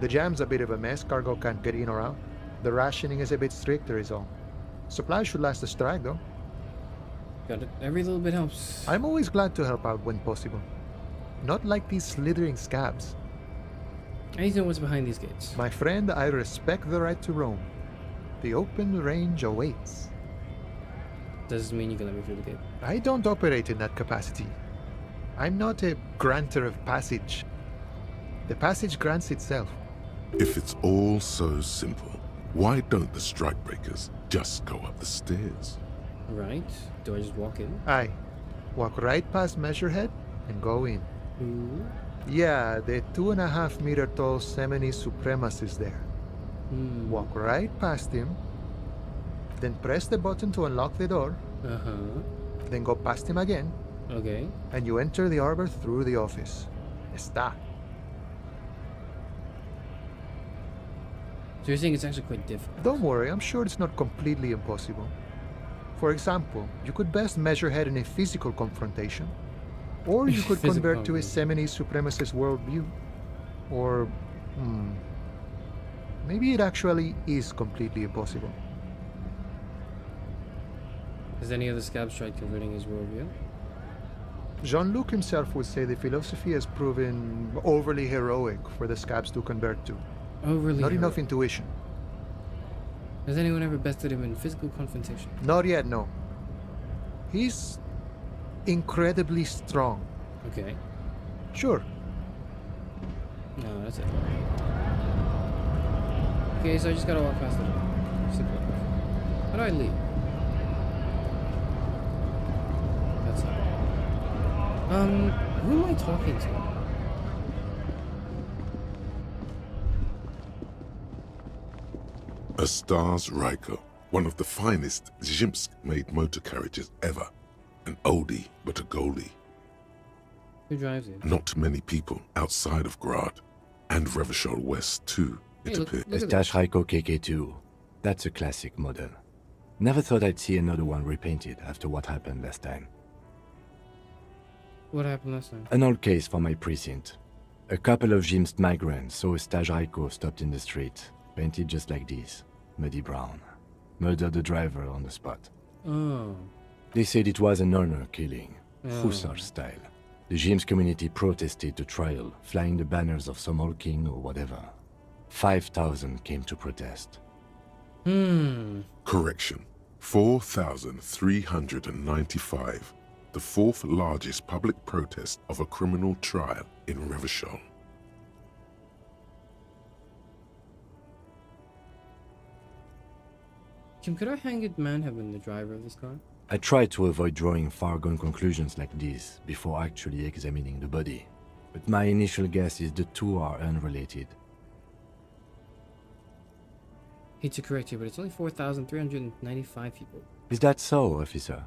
The jam's a bit of a mess. Cargo can't get in or out. The rationing is a bit stricter, is all. Supplies should last the strike, though. Got it. Every little bit helps. I'm always glad to help out when possible. Not like these slithering scabs. I need to know what's behind these gates. My friend, I respect the right to roam. The open range awaits. Does this mean you can let me through the gate? I don't operate in that capacity. I'm not a granter of passage. The passage grants itself. If it's all so simple, why don't the strikebreakers just go up the stairs? Right. Do I just walk in? Aye. Walk right past Measurehead and go in. Ooh. Yeah, the 2.5 meter tall Semini Supremacist there. Walk right past him, then press the button to unlock the door, then go past him again, Okay. and you enter the arbor through the office. Está. So you're saying it's actually quite difficult? Don't worry, I'm sure it's not completely impossible. For example, you could best Measurehead in a physical confrontation, or you could Physical convert to a confrontation. semi-supremacist worldview. Or, maybe it actually is completely impossible. Has any of the scabs tried converting his worldview? Jean-Luc himself would say the philosophy has proven overly heroic for the scabs to convert to. Overly Not enough heroic. intuition. Has anyone ever bested him in physical confrontation? Not yet, no. He's incredibly strong. Okay. Sure. No, that's it. Okay, so I just gotta walk past the door. Simple enough. How do I leave? That's not. Who am I talking to? A Stars Ryko, one of the finest Zhimsk-made motor carriages ever. An oldie, but a goldie. Who drives it? Not many people outside of Grad, and Revachol West too, it appears. A Stash Ryko KK2. That's a classic model. Never thought I'd see another one repainted after what happened last time. What happened last time? An old case for my precinct. A couple of Zhimsk migrants saw a Stash Ryko stopped in the street, painted just like this, muddy brown. Murdered the driver on the spot. Oh. They said it was an honor killing, Oh. Hussar style. The Zhimsk community protested the trial, flying the banners of some old king or whatever. 5,000 came to protest. Correction. 4,395. The fourth largest public protest of a criminal trial in Revachol. Kim, could our hanged man have been the driver of this car? I tried to avoid drawing far-gone conclusions like this before actually examining the body, but my initial guess is the two are unrelated. Hate to correct you, but it's only 4,395 people. Is that so, officer?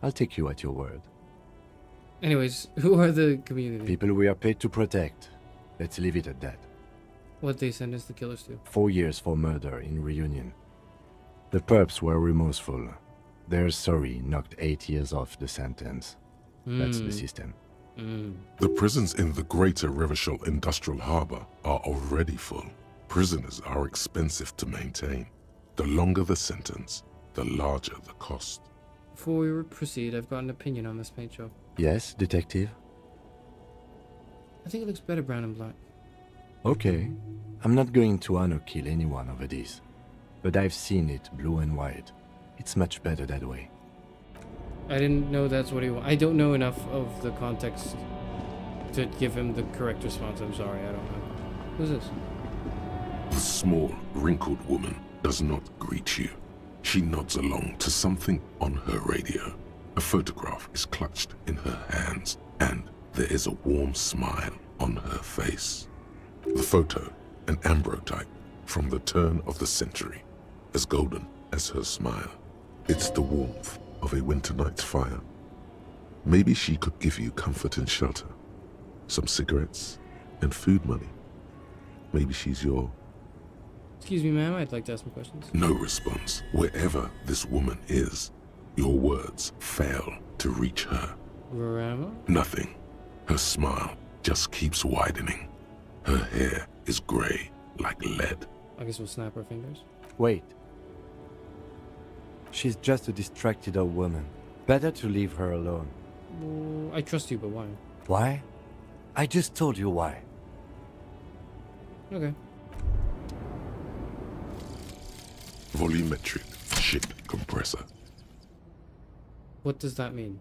I'll take you at your word. Anyways, who are the community? People we are paid to protect. Let's leave it at that. What they send us the killers to? 4 years for murder in Reunion. The perps were remorseful. Their sorry knocked 8 years off the sentence. That's the system. The prisons in the greater Revachol Industrial Harbor are already full. Prisoners are expensive to maintain. The longer the sentence, the larger the cost. Before we proceed, I've got an opinion on this paint job. Yes, detective? I think it looks better brown and black. Okay. I'm not going to honor kill anyone over this. But I've seen it blue and white. It's much better that way. I didn't know that's what he wanted. I don't know enough of the context to give him the correct response. I'm sorry, I don't know. Who's this? The small, wrinkled woman does not greet you. She nods along to something on her radio. A photograph is clutched in her hands, and there is a warm smile on her face. The photo, an ambrotype from the turn of the century, as golden as her smile. It's the warmth of a winter night's fire. Maybe she could give you comfort and shelter, some cigarettes and food money. Maybe she's your... Excuse me, ma'am, I'd like to ask some questions. No response. Wherever this woman is, your words fail to reach her. Grandma? Nothing. Her smile just keeps widening. Her hair is gray like lead. I guess we'll snap our fingers. Wait. She's just a distracted old woman. Better to leave her alone. Well, I trust you, but why? Why? I just told you why. Okay. Volumetric ship compressor. What does that mean?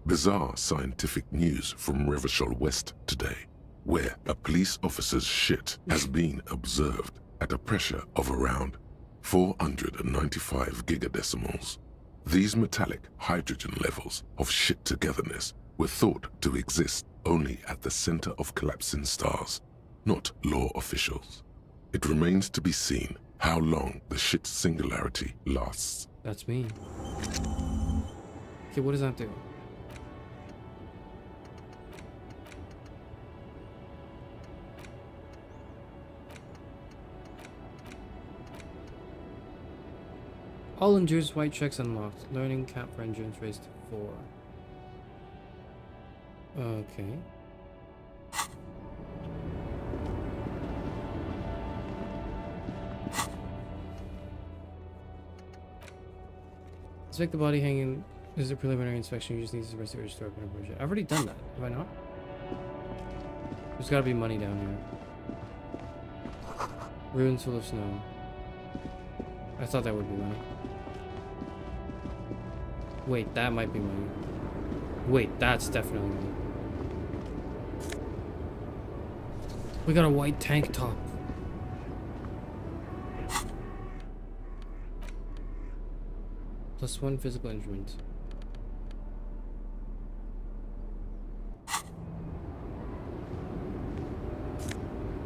Bizarre scientific news from Revachol West today, where a police officer's shit has been observed at a pressure of around 495 gigadecimals. These metallic hydrogen levels of shit togetherness were thought to exist only at the center of collapsing stars, not law officials. It remains to be seen how long the shit singularity lasts. That's me. Okay, what does that do? All endures white checks unlocked. Learning cap for endurance raised to 4. Okay. Inspect the body hanging. This is a preliminary inspection. You just need to rest your store open a project. I've already done that. Have I not? There's gotta be money down here. Ruins full of snow. I thought that would be money. Wait, that might be money. Wait, that's definitely money. We got a white tank top. +1 physical instruments.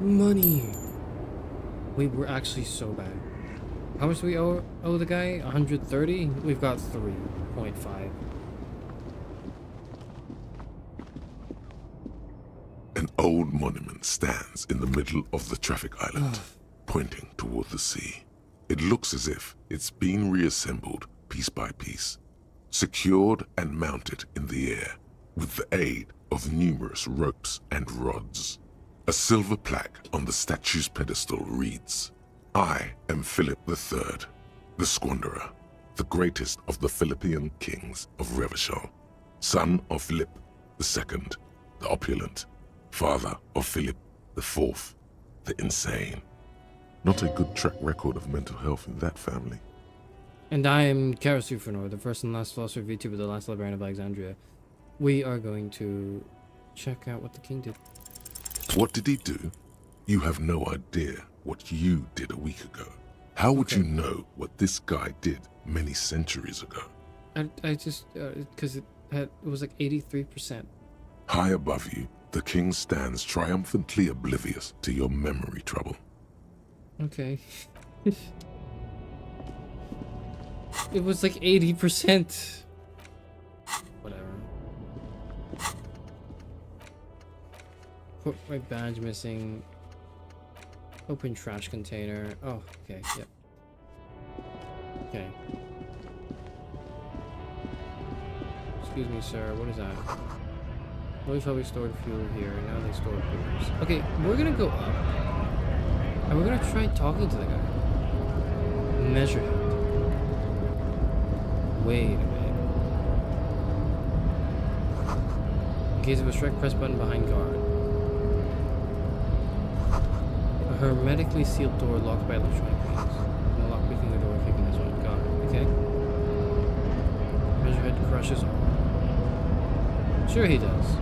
Money! Wait, we're actually so bad. How much do we owe the guy? 130? We've got 3.5. An old monument stands in the middle of the traffic island, pointing toward the sea. It looks as if it's been reassembled piece by piece, secured and mounted in the air with the aid of numerous ropes and rods. A silver plaque on the statue's pedestal reads, "I am Philip III, the Squanderer, the greatest of the Philippian kings of Revachol, son of Philip II, the opulent, father of Philip IV, the insane." Not a good track record of mental health in that family. And I am Charis Euphranor, the first and last philosopher of VTuber, the last librarian of Alexandria. We are going to check out what the king did. What did he do? You have no idea what you did a week ago. How would you know what this guy did many centuries ago? I just, because it was like 83%. High above you, the king stands triumphantly oblivious to your memory trouble. Okay. It was like 80%. Whatever. Put my badge missing. Open trash container. Oh, okay, yep. Okay. Excuse me, sir. What is that? Always thought we stored fuel here. Now they store booze. Okay, we're gonna go up. And we're gonna try talking to the guy. Measure him. Wait a minute. In case of a strike, press button behind guard. A hermetically sealed door locked by electronic means. No lock picking the door, kicking this one. Got it. Okay. Measurehead crushes all. Sure he does.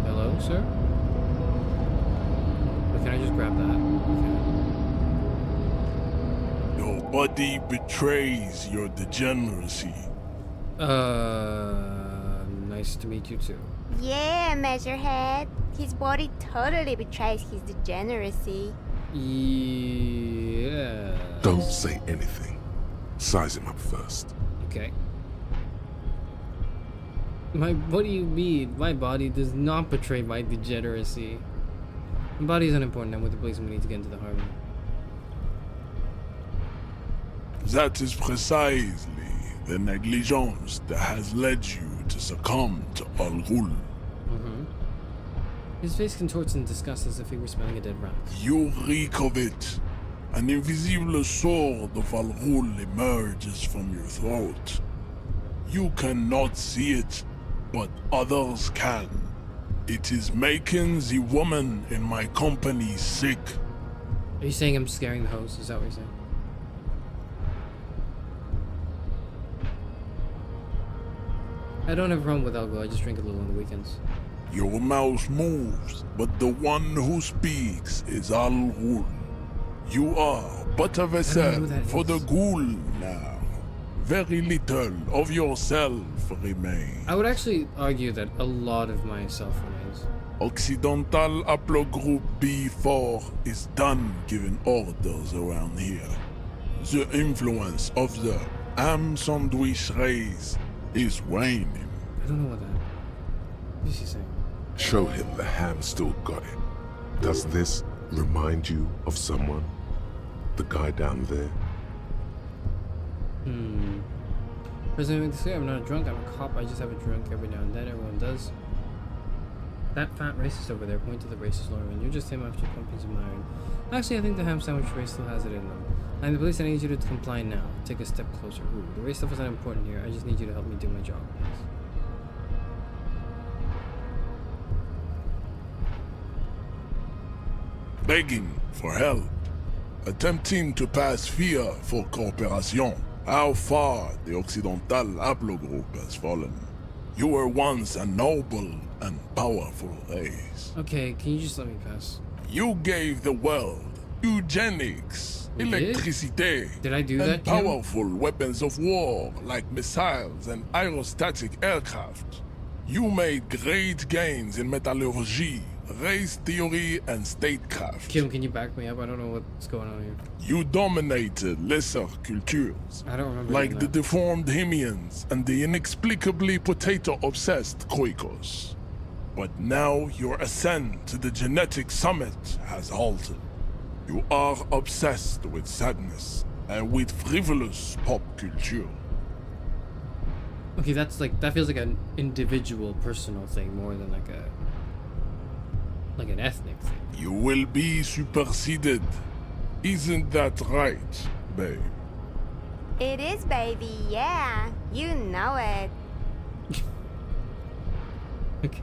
Hello, sir? Or can I just grab that? Okay. Your body betrays your degeneracy. Nice to meet you too. Yeah, Measurehead. His body totally betrays his degeneracy. Yeah. Don't say anything. Size him up first. Okay. What do you mean? My body does not betray my degeneracy. My body is unimportant. I'm with the police and we need to get into the harbor. That is precisely the negligence that has led you to succumb to Al Ghul. His face contorts in disgust as if he were smelling a dead rat. You reek of it. An invisible sword of Al Ghul emerges from your throat. You cannot see it, but others can. It is making the woman in my company sick. Are you saying I'm scaring the host? Is that what you're saying? I don't have a problem with alcohol. I just drink a little on the weekends. Your mouth moves, but the one who speaks is Al Ghul. You are but a vessel for the Ghoul now. Very little of yourself remains. I would actually argue that a lot of myself remains. Occidental Haplogroup B4 is done giving orders around here. The influence of the ham sandwich race is waning. I don't know what that. What is he saying? Show him the ham still got it. Does this remind you of someone? The guy down there? President, to say I'm not a drunk, I'm a cop. I just have a drink every now and then. Everyone does. That fat racist over there, point to the racist lawyer, and you're just him after pumping some iron. Actually, I think the ham sandwich race still has it in them. I'm the police, I need you to comply now. Take a step closer. Ooh, the race stuff is not important here. I just need you to help me do my job, please. Begging for help. Attempting to pass fear for cooperation. How far the Occidental Haplogroup has fallen. You were once a noble and powerful race. Okay, can you just let me pass? You gave the world eugenics, electricity, Did I do and that, Kim? powerful weapons of war like missiles and aerostatic aircraft. You made great gains in metallurgy, race theory, and statecraft. Kim, can you back me up? I don't know what's going on here. You dominated lesser cultures, I don't remember like doing the that. deformed Hemians and the inexplicably potato-obsessed Khoikos. But now your ascent to the genetic summit has halted. You are obsessed with sadness and with frivolous pop culture. Okay, that's like, that feels like an individual, personal thing more than like an ethnic thing. You will be superseded. Isn't that right, babe? It is, baby, yeah. You know it. Okay.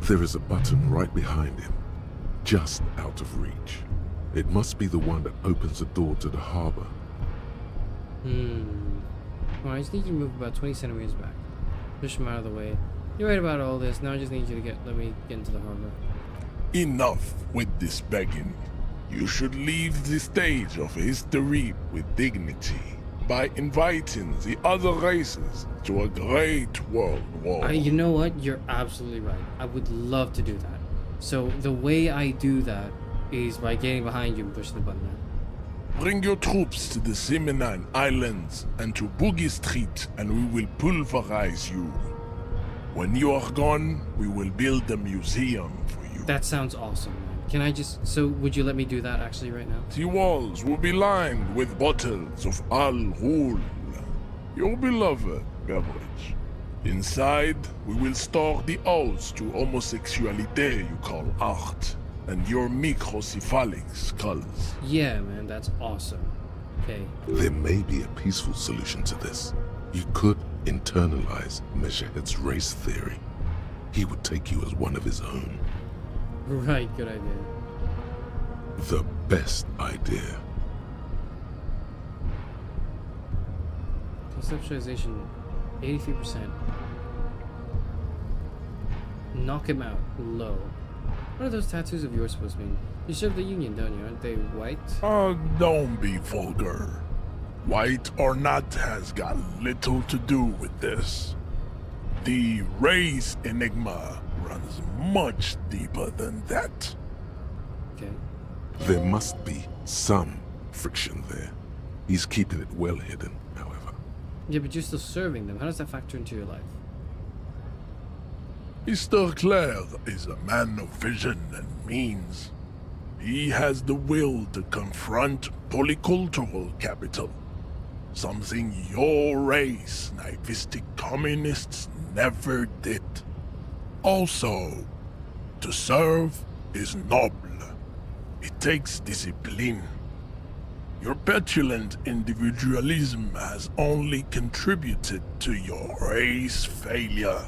There is a button right behind him, just out of reach. It must be the one that opens the door to the harbor. Well, I just need you to move about 20 centimeters back. Push him out of the way. You're right about all this. Now I just need you to let me get into the harbor. Enough with this begging. You should leave the stage of history with dignity by inviting the other races to a great world war. You know what? You're absolutely right. I would love to do that. So the way I do that is by getting behind you and push the button. Bring your troops to the Seminine Islands and to Boogie Street, and we will pulverize you. When you are gone, we will build a museum for you. That sounds awesome, man. Can I just... So, would you let me do that actually right now? The walls will be lined with bottles of Al Ghul, your beloved beverage. Inside, we will store the odes to homosexuality you call art, and your microcephalic skulls. Yeah, man, that's awesome. Okay. There may be a peaceful solution to this. You could internalize Meshahed's race theory. He would take you as one of his own. Right, good idea. The best idea. Conceptualization, 83%. Knock him out, low. What are those tattoos of yours supposed to mean? You serve the Union, don't you? Aren't they white? Don't be vulgar. White or not has got little to do with this. The race enigma runs much deeper than that. Okay. There must be some friction there. He's keeping it well hidden, however. Yeah, but you're still serving them. How does that factor into your life? Mr. Clare is a man of vision and means. He has the will to confront polycultural capital. Something your race, naivistic communists, never did. Also, to serve is noble. It takes discipline. Your petulant individualism has only contributed to your race failure.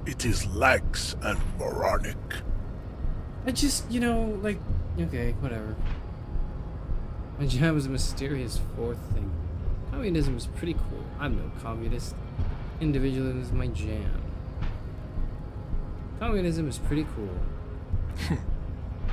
It is lax and moronic. I just, you know, like, okay, whatever. My jam is a mysterious fourth thing. Communism is pretty cool. I'm no communist. Individualism is my jam. Communism is pretty cool.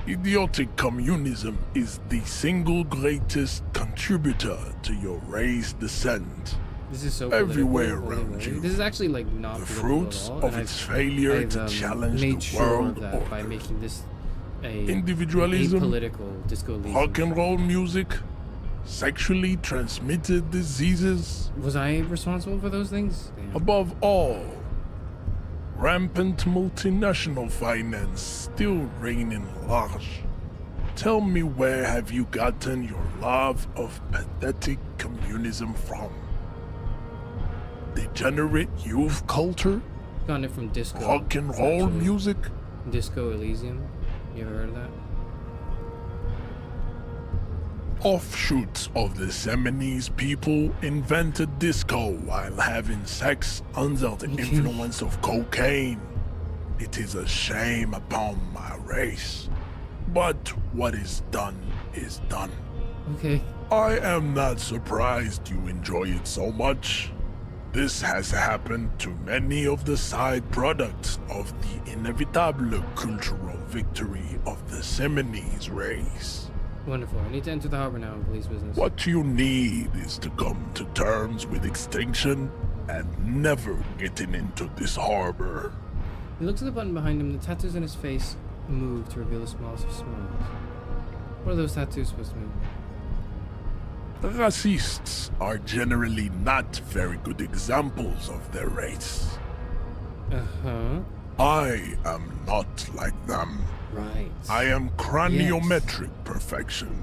Idiotic communism is the single greatest contributor to your race descent. This is so everywhere political, around you. This is actually like not the political fruits at all, of and its failure to challenge made the sure world of that order. by making this a Individualism, apolitical Disco Elysium. rock and roll music, sexually transmitted diseases. Was I responsible for those things? Damn. Above all, rampant multinational finance still reigning large. Tell me, where have you gotten your love of pathetic communism from? Degenerate youth culture? Got it from disco. Rock and roll actually. music? Disco Elysium. You ever heard of that? Offshoots of the Seminoles people invented disco while having sex under the influence of cocaine. It is a shame upon my race. But what is done is done. Okay. I am not surprised you enjoy it so much. This has happened to many of the side products of the inevitable cultural victory of the Seminoles race. Wonderful. I need to enter the harbor now in police business. What you need is to come to terms with extinction and never getting into this harbor. He looks at the button behind him. The tattoos on his face move to reveal the smallest of smiles. What are those tattoos supposed to mean? Racists are generally not very good examples of their race. Uh-huh. I am not like them. Right. I am craniometric perfection.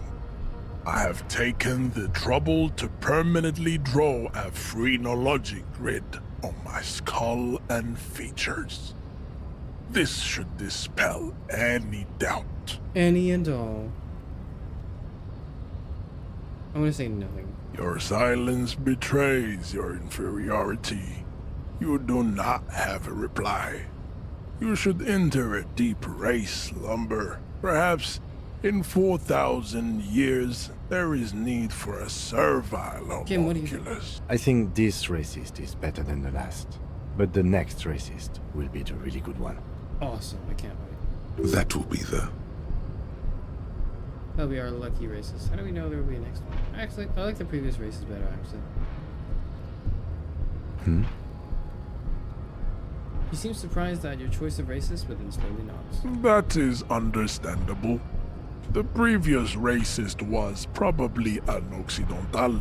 I have taken the trouble to permanently draw a phrenologic grid on my skull and features. This should dispel any doubt. Any and all. I'm gonna say nothing. Your silence betrays your inferiority. You do not have a reply. You should enter a deep race slumber. Perhaps in 4,000 years, there is need for a servile Kim, what do you think? homunculus. I think this racist is better than the last. But the next racist will be the really good one. Awesome. I can't wait. That will be the... That'll be our lucky races. How do we know there will be a next one? Actually, I like the previous races better, actually. He seems surprised at your choice of races, but then slowly nods. That is understandable. The previous racist was probably an Occidental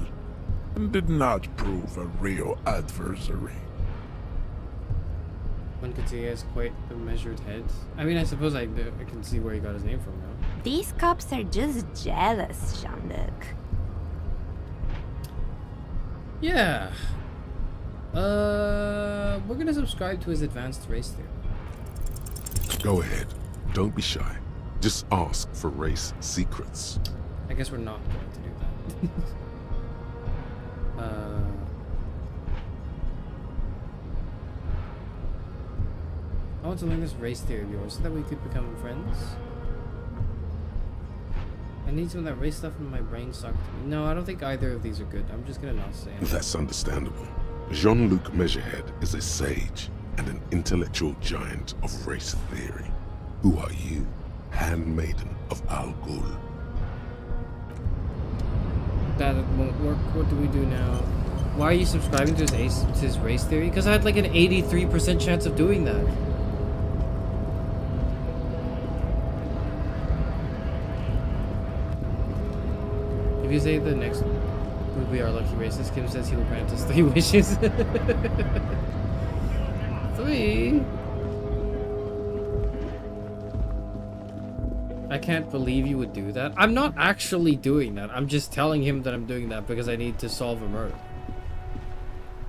and did not prove a real adversary. One could say he has quite a measured head. I mean, I suppose I can see where he got his name from now. These cops are just jealous, Jean-Luc. Yeah. We're gonna subscribe to his advanced race theory. Go ahead. Don't be shy. Just ask for race secrets. I guess we're not going to do that. I want to learn this race theory of yours so that we could become friends. I need some of that race stuff in my brain sucked. No, I don't think either of these are good. I'm just gonna not say it. That's understandable. Jean-Luc Measurehead is a sage and an intellectual giant of race theory. Who are you, handmaiden of Al Ghul? That won't work. What do we do now? Why are you subscribing to his race theory? Because I had like an 83% chance of doing that. If you say the next will be our lucky races, Kim says he will grant us 3 wishes. 3? I can't believe you would do that. I'm not actually doing that. I'm just telling him that I'm doing that because I need to solve a murder.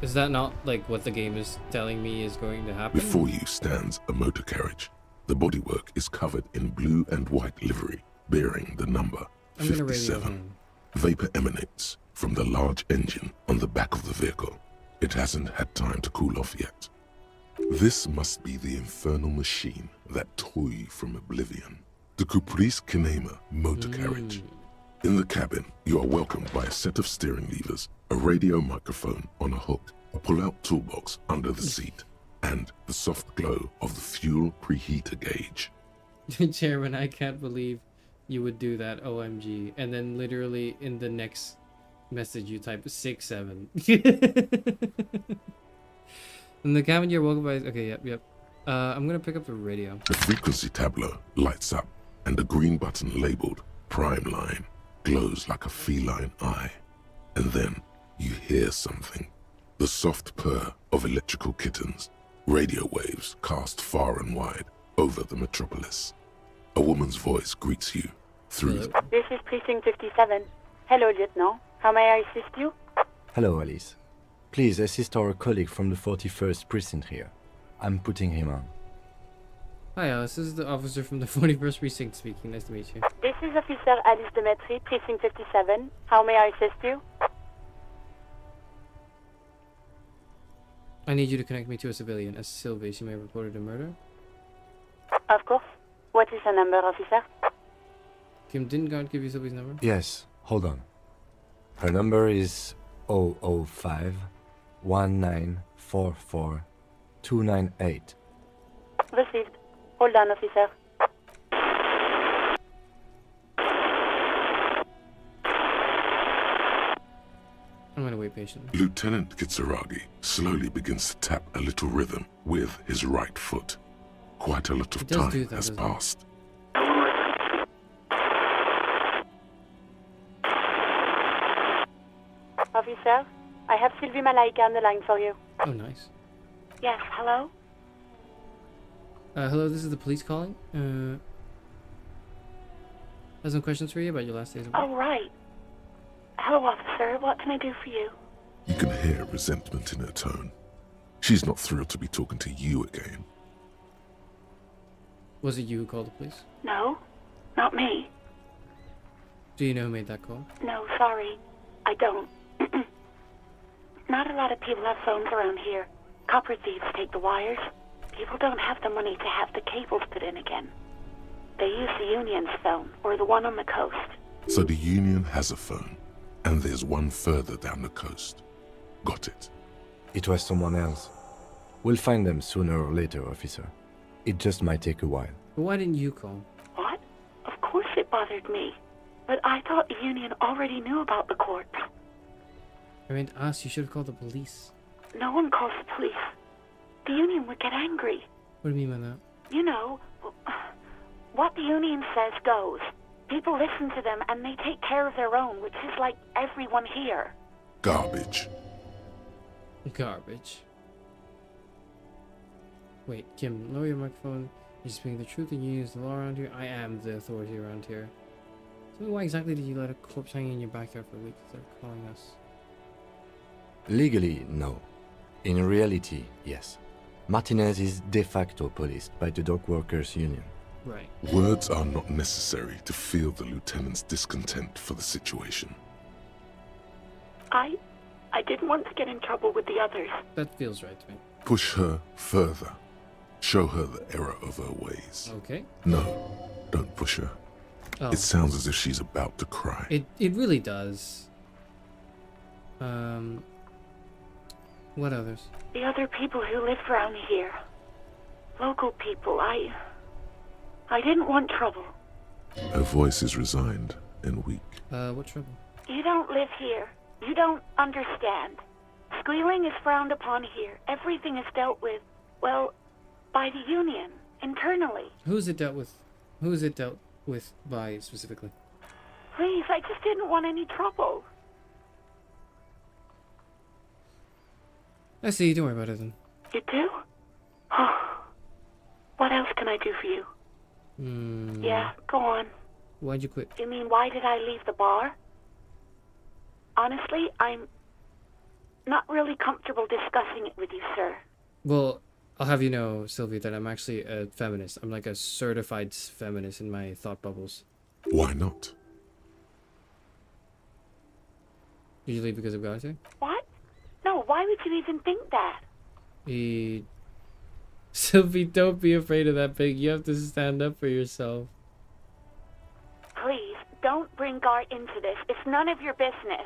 Is that not like what the game is telling me is going to happen? Before you stands a motor carriage. The bodywork is covered in blue and white livery, bearing the number 57. Vapor emanates from the large engine on the back of the vehicle. It hasn't had time to cool off yet. This must be the infernal machine that tore you from oblivion. The Caprice Kinema motor carriage. In the cabin, you are welcomed by a set of steering levers, a radio microphone on a hook, a pull-out toolbox under the seat, and the soft glow of the fuel preheater gauge. Chairman, I can't believe you would do that, OMG. And then literally in the next message you type 67. In the cabin, you're welcome by... Okay, yep. I'm gonna pick up the radio. The frequency tableau lights up, and the green button labeled Prime Line glows like a feline eye. And then you hear something. The soft purr of electrical kittens. Radio waves cast far and wide over the metropolis. A woman's voice greets you through the... This is Precinct 57. Hello, Lieutenant. How may I assist you? Hello, Alice. Please assist our colleague from the 41st Precinct here. I'm putting him on. Hi, Alice. This is the officer from the 41st Precinct speaking. Nice to meet you. This is Officer Alice Demetri, Precinct 57. How may I assist you? I need you to connect me to a civilian. As Sylvie, she may have reported a murder. Of course. What is her number, officer? Kim, didn't God give you Sylvie's number? Yes, hold on. Her number is 005 1944 298. Received. Hold on, officer. I'm gonna wait patiently. Lieutenant Kitsuragi slowly begins to tap a little rhythm with his right foot. Quite a lot of time has passed. Officer, I have Sylvie Malaika on the line for you. Oh, nice. Yes, hello? Hello, this is the police calling. I have some questions for you about your last days of work. Oh, right. Hello, officer. What can I do for you? You can hear resentment in her tone. She's not thrilled to be talking to you again. Was it you who called the police? No, not me. Do you know who made that call? No, sorry. I don't. Not a lot of people have phones around here. Copper thieves take the wires. People don't have the money to have the cables put in again. They use the Union's phone, or the one on the coast. So the Union has a phone, and there's one further down the coast. Got it. It was someone else. We'll find them sooner or later, officer. It just might take a while. Why didn't you call? What? Of course it bothered me. But I thought the Union already knew about the corpse. I meant us. You should have called the police. No one calls the police. The Union would get angry. What do you mean by that? You know, what the Union says goes. People listen to them and they take care of their own, which is like everyone here. Garbage. Garbage. Wait, Kim, lower your microphone. You're speaking the truth and you use the law around here. I am the authority around here. Tell me why exactly did you let a corpse hang in your backyard for a week instead of calling us? Legally, no. In reality, yes. Martinez is de facto policed by the dock workers union. Right. Words are not necessary to feel the lieutenant's discontent for the situation. I didn't want to get in trouble with the others. That feels right to me. Push her further. Show her the error of her ways. Okay. No, don't push her. Oh. It sounds as if she's about to cry. It really does. What others? The other people who live around here. Local people. I didn't want trouble. Her voice is resigned and weak. What trouble? You don't live here. You don't understand. Squealing is frowned upon here. Everything is dealt with, well, by the union, internally. Who's it dealt with? Who is it dealt with by specifically? Please, I just didn't want any trouble. I see, don't worry about it then. You do? What else can I do for you? Yeah, go on. Why'd you quit? You mean, why did I leave the bar? Honestly, I'm not really comfortable discussing it with you, sir. Well, I'll have you know, Sylvia, that I'm actually a feminist. I'm like a certified feminist in my thought bubbles. Why not? Did you leave because of Gaute? What? No, why would you even think that? Sylvie, don't be afraid of that pig. You have to stand up for yourself. Please, don't bring Gart into this. It's none of your business.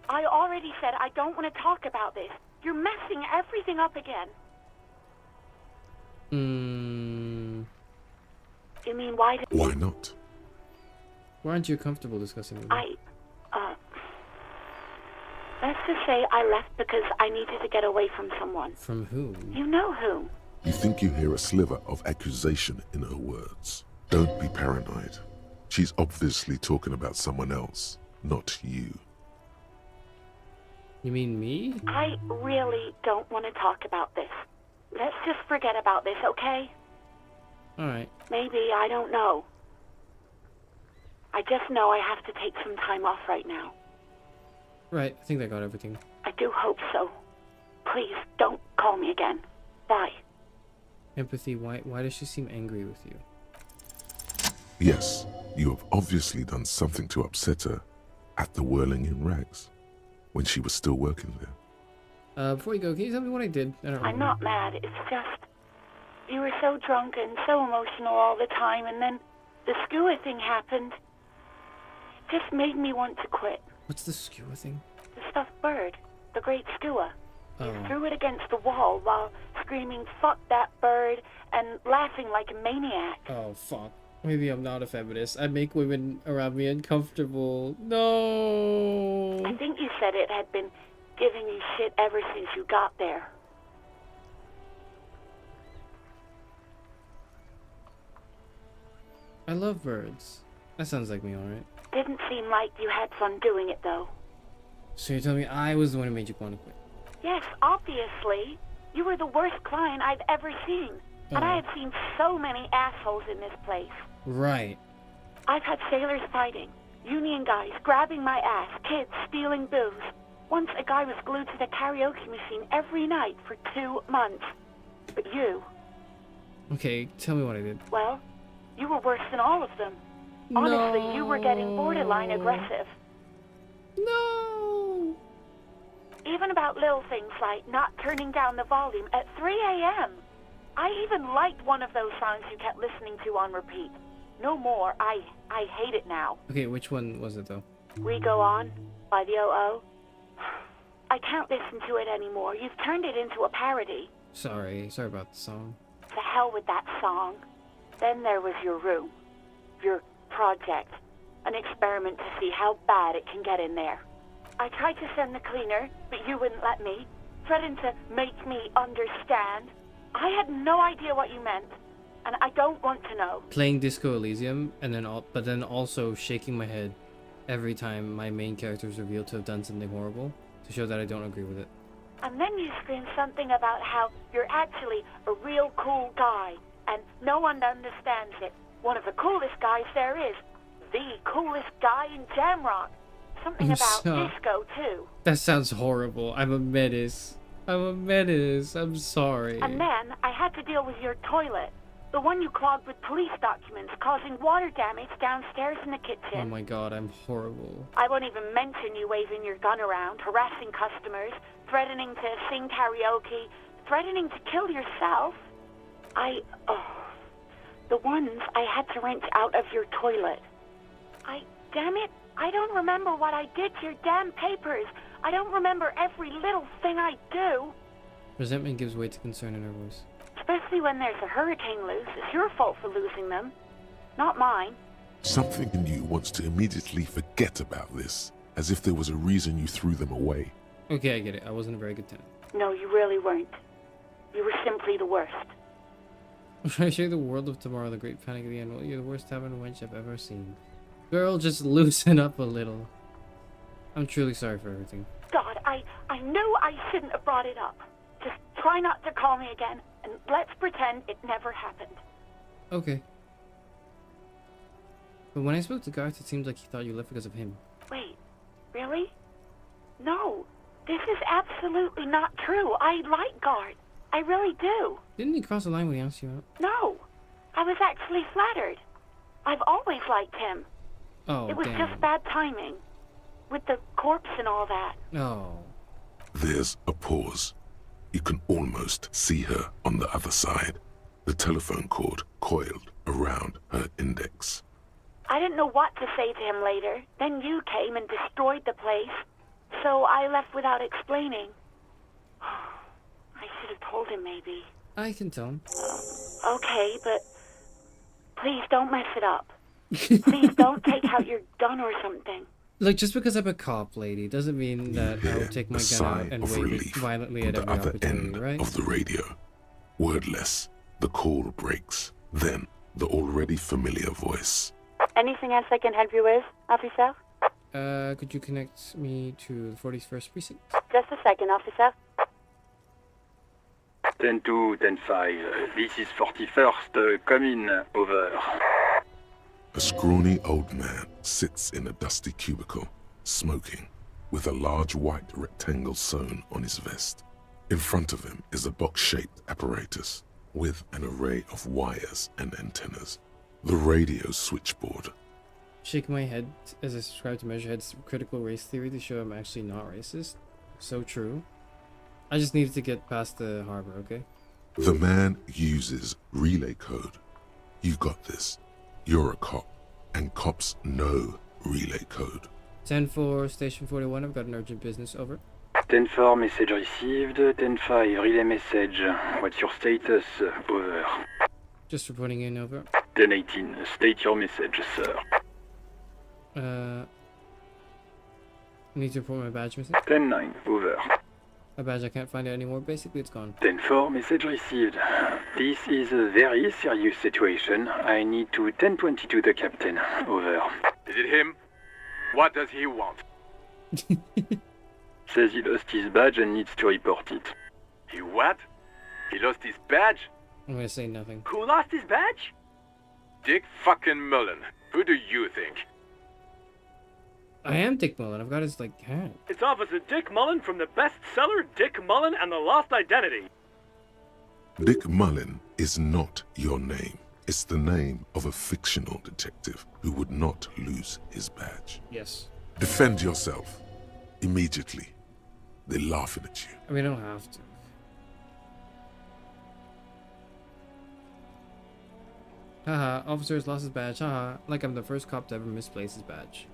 I already said I don't want to talk about this. You're messing everything up again. You mean, why did... Why not? Why aren't you comfortable discussing it? Let's just say I left because I needed to get away from someone. From who? You know who. You think you hear a sliver of accusation in her words. Don't be paranoid. She's obviously talking about someone else, not you. You mean me? I really don't want to talk about this. Let's just forget about this, okay? Alright. Maybe, I don't know. I just know I have to take some time off right now. Right, I think I got everything. I do hope so. Please, don't call me again. Bye. Empathy, why does she seem angry with you? Yes, you have obviously done something to upset her at the Whirling in Rags, when she was still working there. Before you go, can you tell me what I did? I'm not mad, it's just... You were so drunk and so emotional all the time, and then the skewer thing happened. It just made me want to quit. What's the skewer thing? The stuffed bird. The great skewer. Oh. You threw it against the wall while screaming, "Fuck that bird," and laughing like a maniac. Oh, fuck. Maybe I'm not a feminist. I make women around me uncomfortable. No! I think you said it had been giving you shit ever since you got there. I love birds. That sounds like me, alright. Didn't seem like you had fun doing it, though. So you're telling me I was the one who made you want to quit? Yes, obviously. You were the worst client I've ever seen. And I have seen so many assholes in this place. Right. I've had sailors fighting, union guys grabbing my ass, kids stealing booze. Once a guy was glued to the karaoke machine every night for 2 months. But you... Okay, tell me what I did. Well, you were worse than all of them. Honestly, you were getting borderline aggressive. No! Even about little things like not turning down the volume at 3 a.m. I even liked one of those songs you kept listening to on repeat. No more. I hate it now. Okay, which one was it though? We Go On by the O.O. I can't listen to it anymore. You've turned it into a parody. Sorry about the song. To hell with that song. Then there was your room. Your project. An experiment to see how bad it can get in there. I tried to send the cleaner, but you wouldn't let me. Threatened to make me understand. I had no idea what you meant, and I don't want to know. Playing Disco Elysium, and then also shaking my head every time my main character is revealed to have done something horrible, to show that I don't agree with it. And then you scream something about how you're actually a real cool guy, and no one understands it. One of the coolest guys there is. The coolest guy in Jamrock. Something about disco, too. That sounds horrible. I'm a menace. I'm sorry. And then I had to deal with your toilet. The one you clogged with police documents, causing water damage downstairs in the kitchen. Oh my god, I'm horrible. I won't even mention you waving your gun around, harassing customers, threatening to sing karaoke, threatening to kill yourself. The ones I had to wrench out of your toilet. Damn it, I don't remember what I did to your damn papers. I don't remember every little thing I do. Resentment gives way to concern in her voice. Especially when there's a hurricane loose. It's your fault for losing them, not mine. Something in you wants to immediately forget about this, as if there was a reason you threw them away. Okay, I get it. I wasn't a very good tenant. No, you really weren't. You were simply the worst. I show you the world of tomorrow, the great panic of the end. Well, you're the worst tavern wench I've ever seen. Girl, just loosen up a little. I'm truly sorry for everything. God, I knew I shouldn't have brought it up. Just try not to call me again, and let's pretend it never happened. Okay. But when I spoke to Garth, it seemed like he thought you left because of him. Wait, really? No, this is absolutely not true. I like Garth. I really do. Didn't he cross the line when he asked you out? No, I was actually flattered. I've always liked him. Oh, it was damn. just bad timing. With the corpse and all that. Oh. There's a pause. You can almost see her on the other side. The telephone cord coiled around her index. I didn't know what to say to him later. Then you came and destroyed the place. So I left without explaining. I should have told him, maybe. I can tell him. Okay, but please don't mess it up. Please don't take out your gun or something. Look, just because I'm a cop, lady, doesn't mean that I will take my gun out and wave it violently at every opportunity, right? Of the radio. Wordless, the call breaks. Then, the already familiar voice. Anything else I can help you with, officer? Could you connect me to the 41st precinct? Just a second, officer. 10-2, 10-5. This is 41st. Come in. Over. A scrawny old man sits in a dusty cubicle, smoking, with a large white rectangle sewn on his vest. In front of him is a box-shaped apparatus with an array of wires and antennas. The radio switchboard. Shake my head as I subscribe to Measurehead's critical race theory to show I'm actually not racist. So true. I just needed to get past the harbor, okay? The man uses relay code. You got this. You're a cop, and cops know relay code. 10-4, Station 41, I've got an urgent business, over. 10-4, message received. 10-5, relay message. What's your status? Over. Just reporting in, over. 10-18, state your message, sir. I need to report my badge message. 10-9, over. A badge, I can't find it anymore. Basically, it's gone. 10-4, message received. This is a very serious situation. I need to 10-22 the captain. Over. Is it him? What does he want? Says he lost his badge and needs to report it. He what? He lost his badge? I'm gonna say nothing. Who lost his badge? Dick fucking Mullen. Who do you think? I am Dick Mullen. I've got his, hat. It's Officer Dick Mullen from the bestseller Dick Mullen and the Lost Identity. Dick Mullen is not your name. It's the name of a fictional detective who would not lose his badge. Yes. Defend yourself. Immediately. They're laughing at you. I mean, I don't have to. Haha, officer has lost his badge. Haha, like I'm the first cop to ever misplace his badge.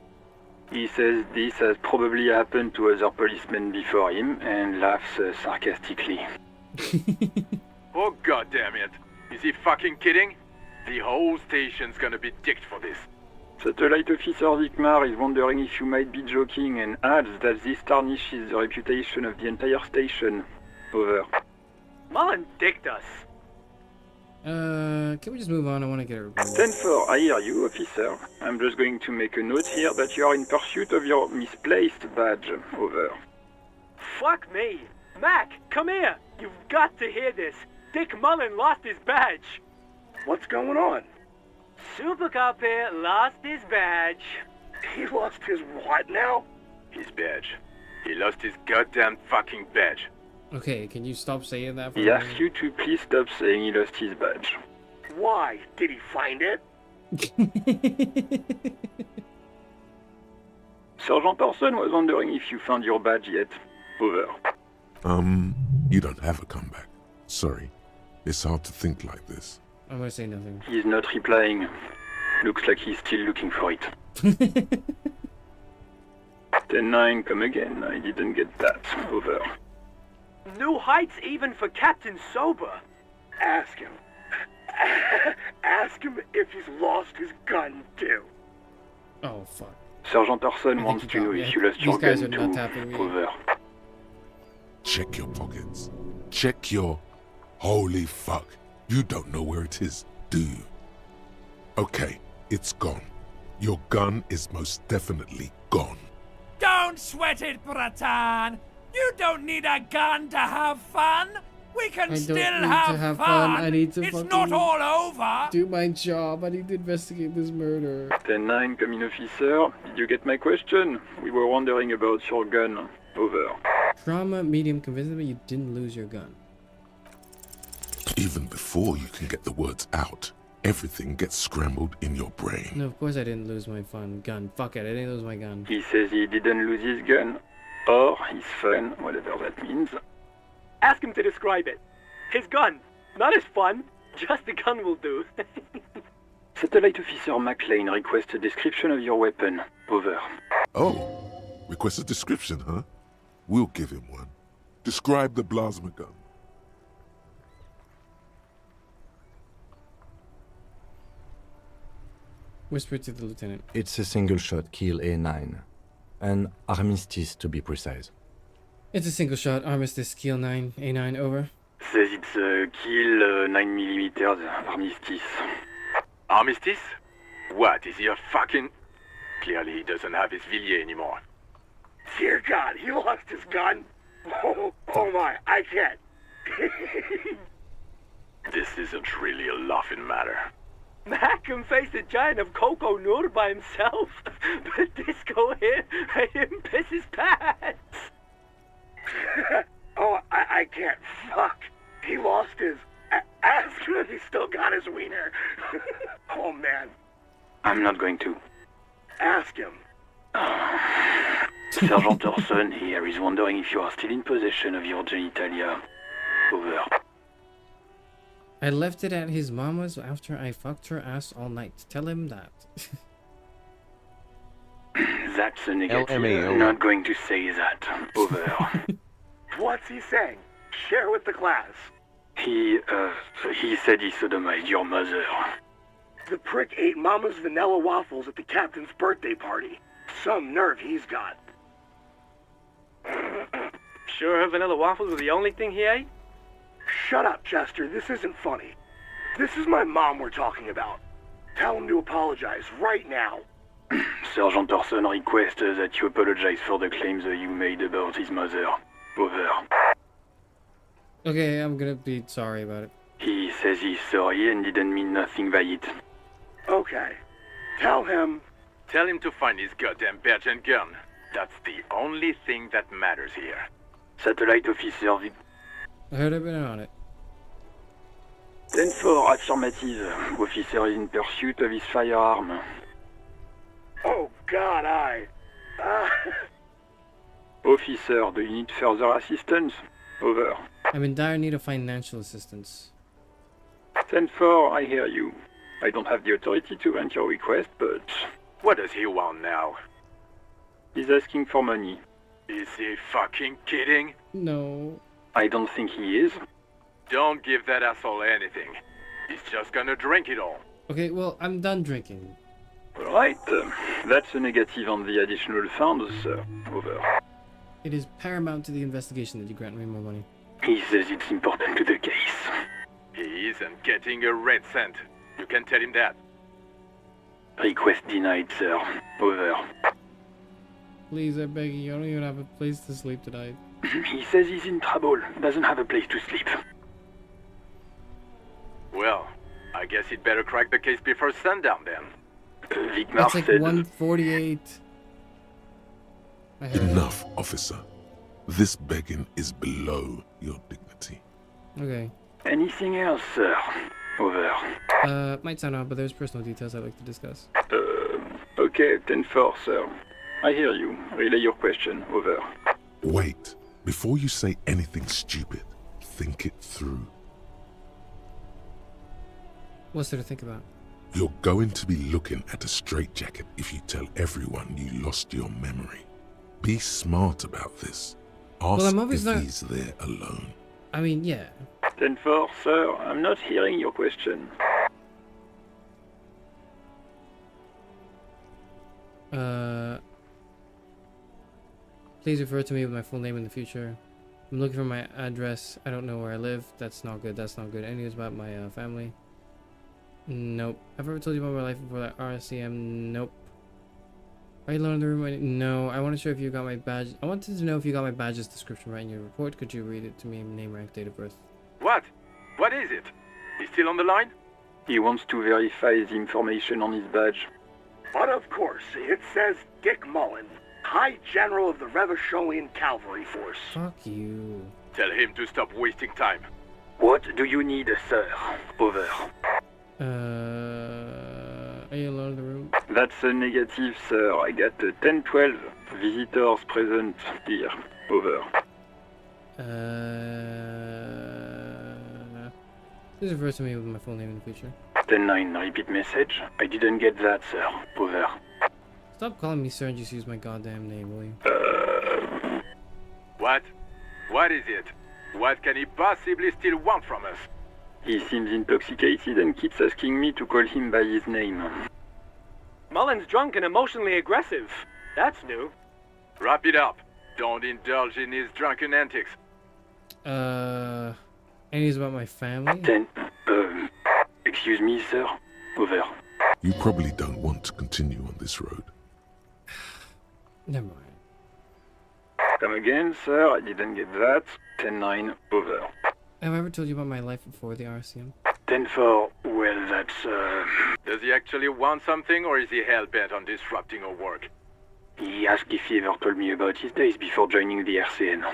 He says this has probably happened to other policemen before him and laughs sarcastically. Oh god damn it. Is he fucking kidding? The whole station's gonna be dicked for this. Satellite Officer Dickmar is wondering if you might be joking and adds that this tarnishes the reputation of the entire station. Over. Mullen dicked us. Can we just move on? I want to get a report. 10-4, I hear you, officer. I'm just going to make a note here that you are in pursuit of your misplaced badge. Over. Fuck me. Mac, come here. You've got to hear this. Dick Mullen lost his badge. What's going on? Super Cop here lost his badge. He lost his what now? His badge. He lost his goddamn fucking badge. Okay, can you stop saying that for He me? asks you to please stop saying he lost his badge. Why? Did he find it? Sergeant Orson was wondering if you found your badge yet. Over. You don't have a comeback. Sorry. It's hard to think like this. I'm gonna say nothing. He's not replying. Looks like he's still looking for it. 10-9, come again. I didn't get that. Over. New heights even for Captain Sober. Ask him. Ask him if he's lost his gun, too. Oh, fuck. Sergeant Orson wants to know if you lost your These guys gun are not too. tapping me. Over. Check your pockets. Check your... Holy fuck. You don't know where it is, do you? Okay, it's gone. Your gun is most definitely gone. Don't sweat it, Bratan. You don't need a gun to have fun. We can still have fun. I need to It's fucking not all over. do my job. I need to investigate this murder. 10-9, come in, officer. Did you get my question? We were wondering about your gun. Over. Trauma medium convinced me you didn't lose your gun. Even before you can get the words out, everything gets scrambled in your brain. No, of course I didn't lose my gun. Fuck it, I didn't lose my gun. He says he didn't lose his gun. Or his fun, whatever that means. Ask him to describe it. His gun. Not his fun. Just the gun will do. Satellite Officer McLean requests a description of your weapon. Over. Oh, request a description, huh? We'll give him one. Describe the plasma gun. Whisper to the lieutenant. It's a single-shot kill A9. An armistice, to be precise. It's a single shot, armistice, kill 9, A9, over. Says it's a kill 9mm armistice. Armistice? What, is he a fucking... Clearly he doesn't have his Villiers anymore. Dear God, he lost his gun. Oh my, I can't. This isn't really a laughing matter. Mac can face a giant of Coco Nur by himself. But Disco here made him piss his pants. Oh, I can't. Fuck. He lost his... Ask him if he still got his wiener. Oh, man. I'm not going to. Ask him. Sergeant Orson here is wondering if you are still in possession of your genitalia. Over. I left it at his mama's after I fucked her ass all night. Tell him that. That's a negative. LMAO. I'm not going to say that. Over. What's he saying? Share with the class. He said he sodomized your mother. The prick ate Mama's vanilla waffles at the captain's birthday party. Some nerve he's got. Sure her vanilla waffles were the only thing he ate? Shut up, Chester. This isn't funny. This is my mom we're talking about. Tell him to apologize right now. Sergeant Orson requests that you apologize for the claims you made about his mother. Over. Okay, I'm gonna be sorry about it. He says he's sorry and didn't mean nothing by it. Okay. Tell him to find his goddamn badge and gun. That's the only thing that matters here. Satellite Officer... I heard I've been on it. 10-4, affirmative. Officer is in pursuit of his firearm. Oh, God, Officer, do you need further assistance? Over. I'm in dire need of financial assistance. 10-4, I hear you. I don't have the authority to grant your request, but... What does he want now? He's asking for money. Is he fucking kidding? No. I don't think he is. Don't give that asshole anything. He's just gonna drink it all. Okay, well, I'm done drinking. Alright, that's a negative on the additional funds, sir. Over. It is paramount to the investigation that you grant me more money. He says it's important to the case. He isn't getting a red cent. You can tell him that. Request denied, sir. Over. Please, I beg you, I don't even have a place to sleep tonight. He says he's in trouble, doesn't have a place to sleep. Well, I guess he'd better crack the case before sundown then. Vicmar That's like said... 148. Enough, officer. This begging is below your dignity. Okay. Anything else, sir? Over. Might sound odd, but there's personal details I'd like to discuss. Okay, 10-4, sir. I hear you. Relay your question. Over. Wait. Before you say anything stupid, think it through. What's there to think about? You're going to be looking at a straitjacket if you tell everyone you lost your memory. Be smart about this. Ask if he's there alone. I mean, yeah. 10-4, sir. I'm not hearing your question. Please refer to me with my full name in the future. I'm looking for my address. I don't know where I live. That's not good. That's not good. Any news about my family? Nope. Have I ever told you about my life before that RCM? Nope. Are you alone in the room? No. I want to show if you got my badge. I wanted to know if you got my badge's description right in your report. Could you read it to me? Name, rank, date of birth. What? What is it? He's still on the line? He wants to verify the information on his badge. But of course, it says Dick Mullen, High General of the Revacholian Cavalry Force. Fuck you. Tell him to stop wasting time. What do you need, sir? Over. Are you alone in the room? That's a negative, sir. I got 10-12 visitors present here. Over. Please refer to me with my full name in the future. 10-9, repeat message. I didn't get that, sir. Over. Stop calling me sir and just use my goddamn name, will you? What? What is it? What can he possibly still want from us? He seems intoxicated and keeps asking me to call him by his name. Mullen's drunk and emotionally aggressive. That's new. Wrap it up. Don't indulge in his drunken antics. Any news about my family? Excuse me, sir. Over. You probably don't want to continue on this road. Never mind. Come again, sir. I didn't get that. 10-9. Over. Have I ever told you about my life before the RCM? 10-4. Well, that's, Does he actually want something, or is he hell-bent on disrupting our work? He asked if he ever told me about his days before joining the RCN.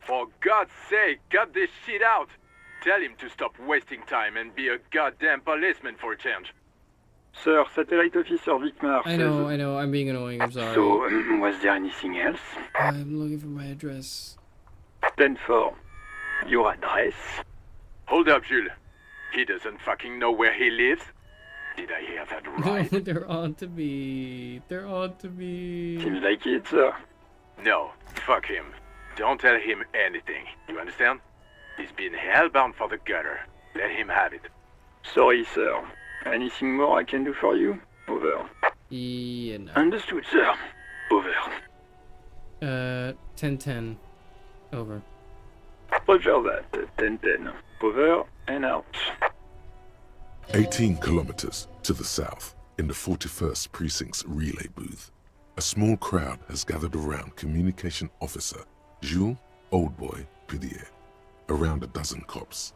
For God's sake, cut this shit out! Tell him to stop wasting time and be a goddamn policeman for a change. Sir, Satellite Officer Vicmar I know, I'm being annoying, I'm sorry. So, was there anything else? I'm looking for my address. 10-4. Your address? Hold up, Jules. He doesn't fucking know where he lives? Did I hear that right? No, they're on to me. They're on to me. Seems like it, sir. No, fuck him. Don't tell him anything. You understand? He's been hellbound for the gutter. Let him have it. Sorry, sir. Anything more I can do for you? Over. Yeah, no. Understood, sir. Over. 10-10. Over. Roger that. 10-10. Over and out. 18 kilometers to the south, in the 41st Precinct's relay booth, a small crowd has gathered around Communication Officer Jules Oldboy Pidier, around a dozen cops.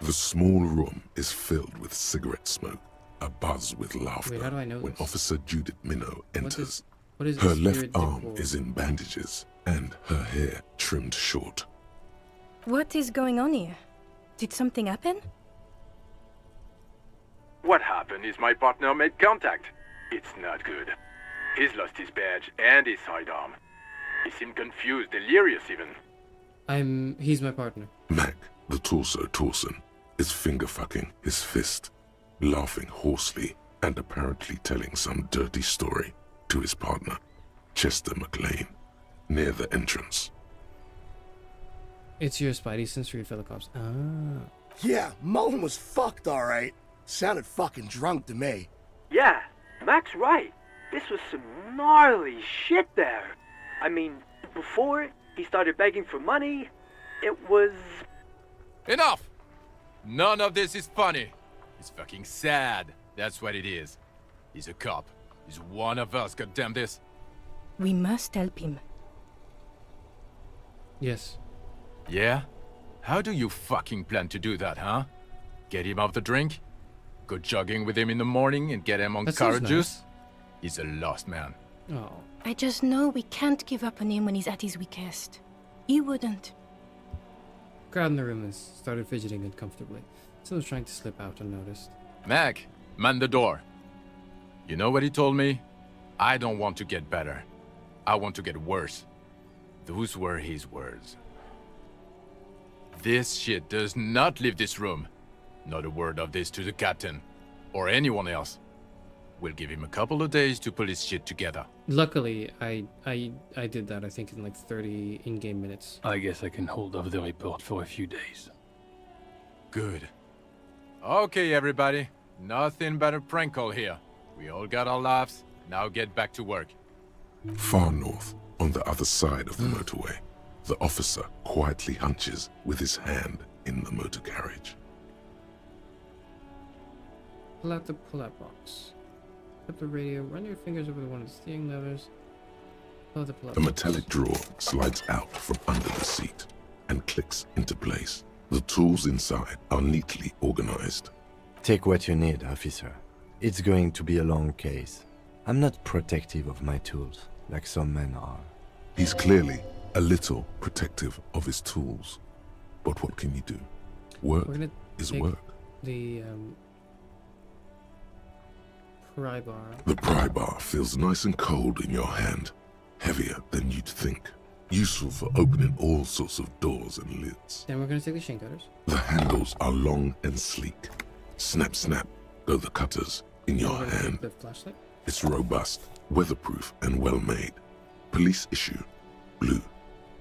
The small room is filled with cigarette smoke, abuzz with laughter. Wait, how do I know when this? Officer Judith Minnow enters. What is her the left spirit arm decor? is in bandages and her hair trimmed short. What is going on here? Did something happen? What happened is my partner made contact. It's not good. He's lost his badge and his sidearm. He seemed confused, delirious even. He's my partner. Mac, the torso Torson, is finger-fucking his fist, laughing hoarsely and apparently telling some dirty story to his partner, Chester McLean, near the entrance. It's your Spidey sensory for the cops. Ah. Yeah, Mullen was fucked, alright. Sounded fucking drunk to me. Yeah, Mac's right. This was some gnarly shit there. I mean, before he started begging for money, it was... Enough! None of this is funny. It's fucking sad. That's what it is. He's a cop. He's one of us, goddamn this. We must help him. Yes. Yeah? How do you fucking plan to do that, huh? Get him off the drink? Go jogging with him in the morning and get him on carrot juice? He's a lost man. Oh. I just know we can't give up on him when he's at his weakest. He wouldn't. Crowd in the room has started fidgeting uncomfortably. Someone's trying to slip out unnoticed. Mac, man the door. You know what he told me? I don't want to get better. I want to get worse. Those were his words. This shit does not leave this room. Not a word of this to the captain, or anyone else. We'll give him a couple of days to pull his shit together. Luckily, I did that, I think, in like 30 in-game minutes. I guess I can hold off the report for a few days. Good. Okay, everybody. Nothing but a prank call here. We all got our laughs. Now get back to work. Far north, on the other side of the motorway, the officer quietly hunches with his hand in the motor carriage. Pull out the pull-out box. Put the radio, run your fingers over one of the steering levers. Pull out the pull-out A box. metallic drawer slides out from under the seat and clicks into place. The tools inside are neatly organized. Take what you need, officer. It's going to be a long case. I'm not protective of my tools, like some men are. He's clearly a little protective of his tools. But what can you do? Work We're gonna is take work. The pry bar. The pry bar feels nice and cold in your hand, heavier than you'd think. Useful for opening all sorts of doors and lids. Then we're gonna take the shin cutters. The handles are long and sleek. Snap, snap, go the cutters in your We're gonna hand. take the flashlight. It's robust, weatherproof, and well made. Police issue, blue.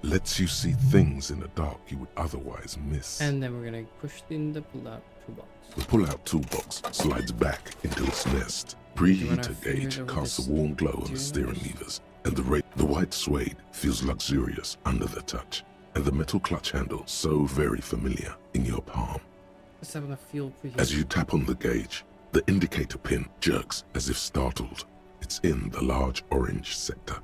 Lets you see things in the dark you would otherwise miss. And then we're gonna push in the pull-out toolbox. The pull-out toolbox slides back into its nest. run our Preheater fingers gauge over casts this a warm glow on the steering levers, and the white suede feels luxurious under the touch, and the metal clutch handle so very familiar in your palm. Let's have a fuel preheater. As you tap on the gauge, the indicator pin jerks as if startled. It's in the large orange sector,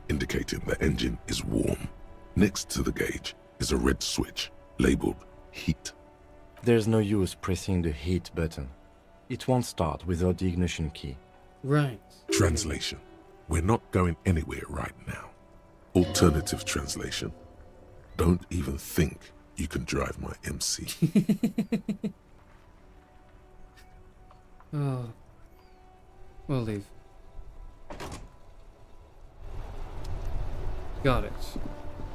indicating the engine is warm. Next to the gauge is a red switch labeled heat. There's no use pressing the heat button. It won't start without the ignition key. Right. Translation. We're not going anywhere right now. Alternative translation. Don't even think you can drive my MC. Oh. We'll leave. Got it.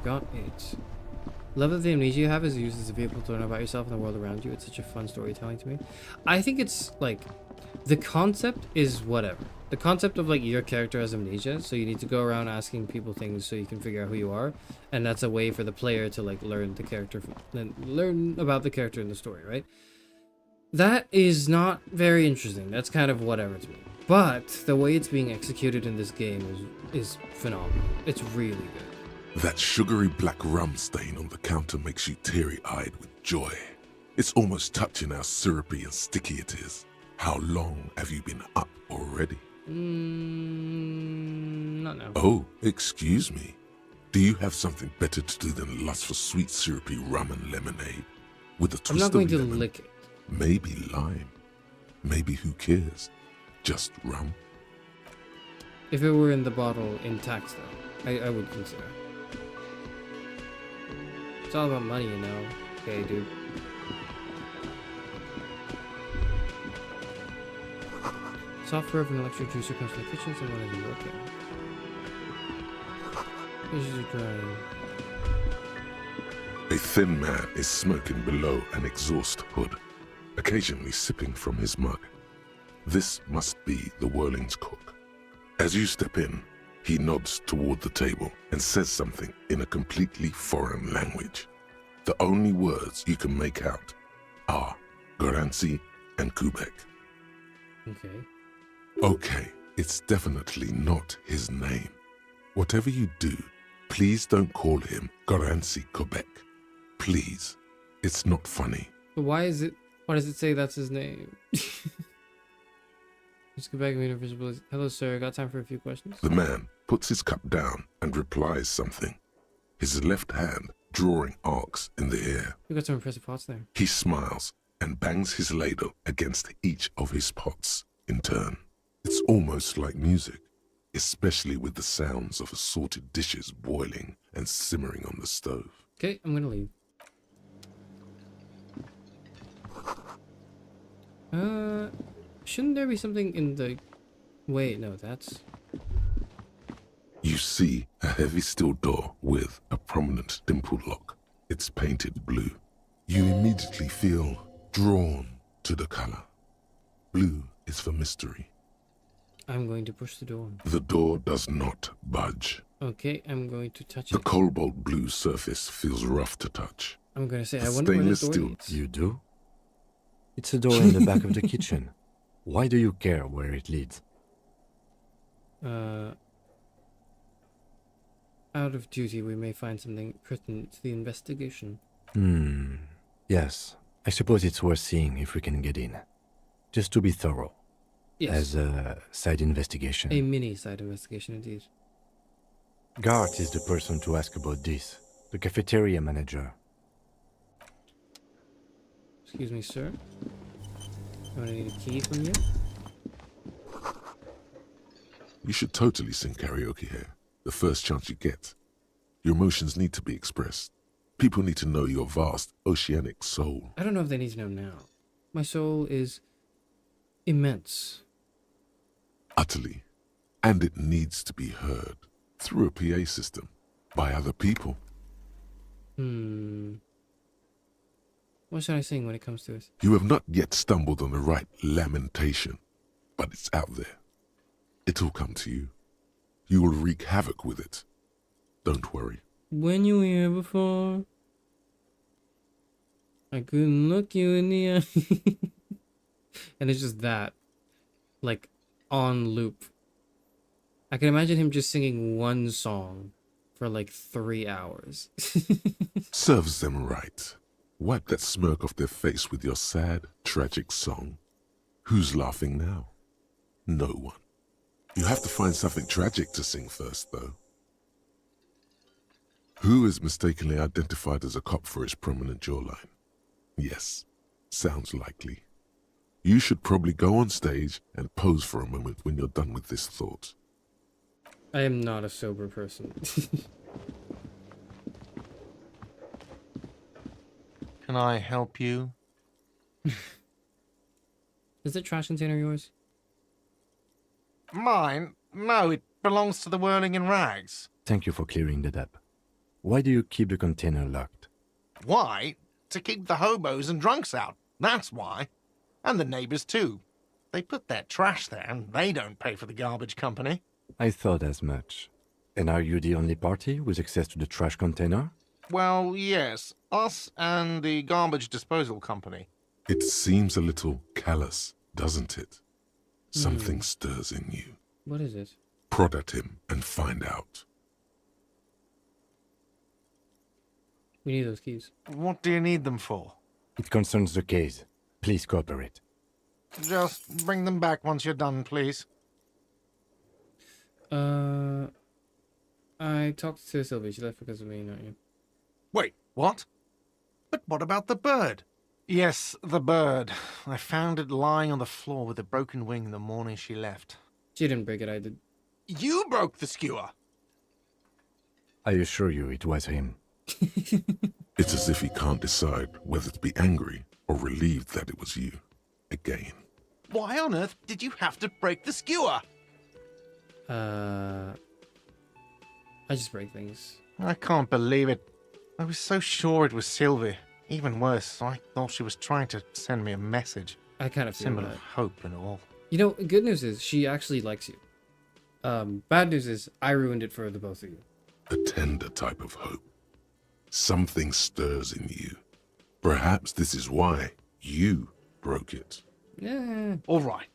Got it. Love that the amnesia you have is used as a vehicle to learn about yourself and the world around you. It's such a fun storytelling to me. I think it's like the concept is whatever. The concept of like your character has amnesia, so you need to go around asking people things so you can figure out who you are, and that's a way for the player to like learn the character, learn about the character in the story, right? That is not very interesting. That's kind of whatever to me. But the way it's being executed in this game is phenomenal. It's really good. That sugary black rum stain on the counter makes you teary-eyed with joy. It's almost touching how syrupy and sticky it is. How long have you been up already? Not now. Oh, excuse me. Do you have something better to do than lust for sweet syrupy rum and lemonade? With a twist I'm not going of to lemon, lick it. maybe lime, maybe who cares? Just rum. If it were in the bottle intact, though, I would consider. It's all about money, you know. Okay, dude. Software of an electric juicer comes from the kitchen, so when is it working? Dishes are drying. A thin man is smoking below an exhaust hood, occasionally sipping from his mug. This must be the Whirling's cook. As you step in, he nods toward the table and says something in a completely foreign language. The only words you can make out are Garancy and Quebec. Okay. Okay, it's definitely not his name. Whatever you do, please don't call him Garancy Quebec. Please. It's not funny. But why does it say that's his name? Let's go back and invisible. Hello, sir. Got time for a few questions? The man puts his cup down and replies something. His left hand drawing arcs in the air. We got some impressive pots there. He smiles and bangs his ladle against each of his pots in turn. It's almost like music, especially with the sounds of assorted dishes boiling and simmering on the stove. Okay, I'm gonna leave. Shouldn't there be something in the... Wait, no, that's... You see a heavy steel door with a prominent dimpled lock. It's painted blue. You immediately feel drawn to the color. Blue is for mystery. I'm going to push the door. The door does not budge. Okay, I'm going to touch The it. cobalt blue surface feels rough to touch. I'm going to say, The I wonder where the stainless door steel- leads. You do? It's a door in the back of the kitchen. Why do you care where it leads? Out of duty, we may find something pertinent to the investigation. Yes. I suppose it's worth seeing if we can get in. Just to be thorough. Yes. As a side investigation. A mini side investigation, indeed. Gart is the person to ask about this. The cafeteria manager. Excuse me, sir. I'm gonna need a key from you. You should totally sing karaoke here, the first chance you get. Your emotions need to be expressed. People need to know your vast, oceanic soul. I don't know if they need to know now. My soul is immense. Utterly. And it needs to be heard through a PA system by other people. What should I sing when it comes to it? You have not yet stumbled on the right lamentation, but it's out there. It'll come to you. You will wreak havoc with it. Don't worry. When you were here before, I couldn't look you in the eye. And it's just that, like, on loop. I can imagine him just singing one song for like 3 hours. Serves them right. Wipe that smirk off their face with your sad, tragic song. Who's laughing now? No one. You have to find something tragic to sing first, though. Who is mistakenly identified as a cop for his prominent jawline? Yes, sounds likely. You should probably go on stage and pose for a moment when you're done with this thought. I am not a sober person. Can I help you? Is the trash container yours? Mine? No, it belongs to the Whirling in Rags. Thank you for clearing that up. Why do you keep the container locked? Why? To keep the hobos and drunks out. That's why. And the neighbors too. They put their trash there and they don't pay for the garbage company. I thought as much. And are you the only party with access to the trash container? Well, yes. Us and the garbage disposal company. It seems a little callous, doesn't it? Something stirs in you. What is it? Prod at him and find out. We need those keys. What do you need them for? It concerns the case. Please cooperate. Just bring them back once you're done, please. I talked to Sylvie. She left because of me, not you. Wait, what? But what about the bird? Yes, the bird. I found it lying on the floor with a broken wing the morning she left. She didn't break it, I did. You broke the skewer! I assure you it was him. It's as if he can't decide whether to be angry or relieved that it was you. Again. Why on earth did you have to break the skewer? I just break things. I can't believe it. I was so sure it was Sylvie. Even worse, I thought she was trying to send me a message. I kind of feel Symbol that. of hope and all. You know, good news is she actually likes you. Bad news is I ruined it for the both of you. A tender type of hope. Something stirs in you. Perhaps this is why you broke it. Yeah. All right.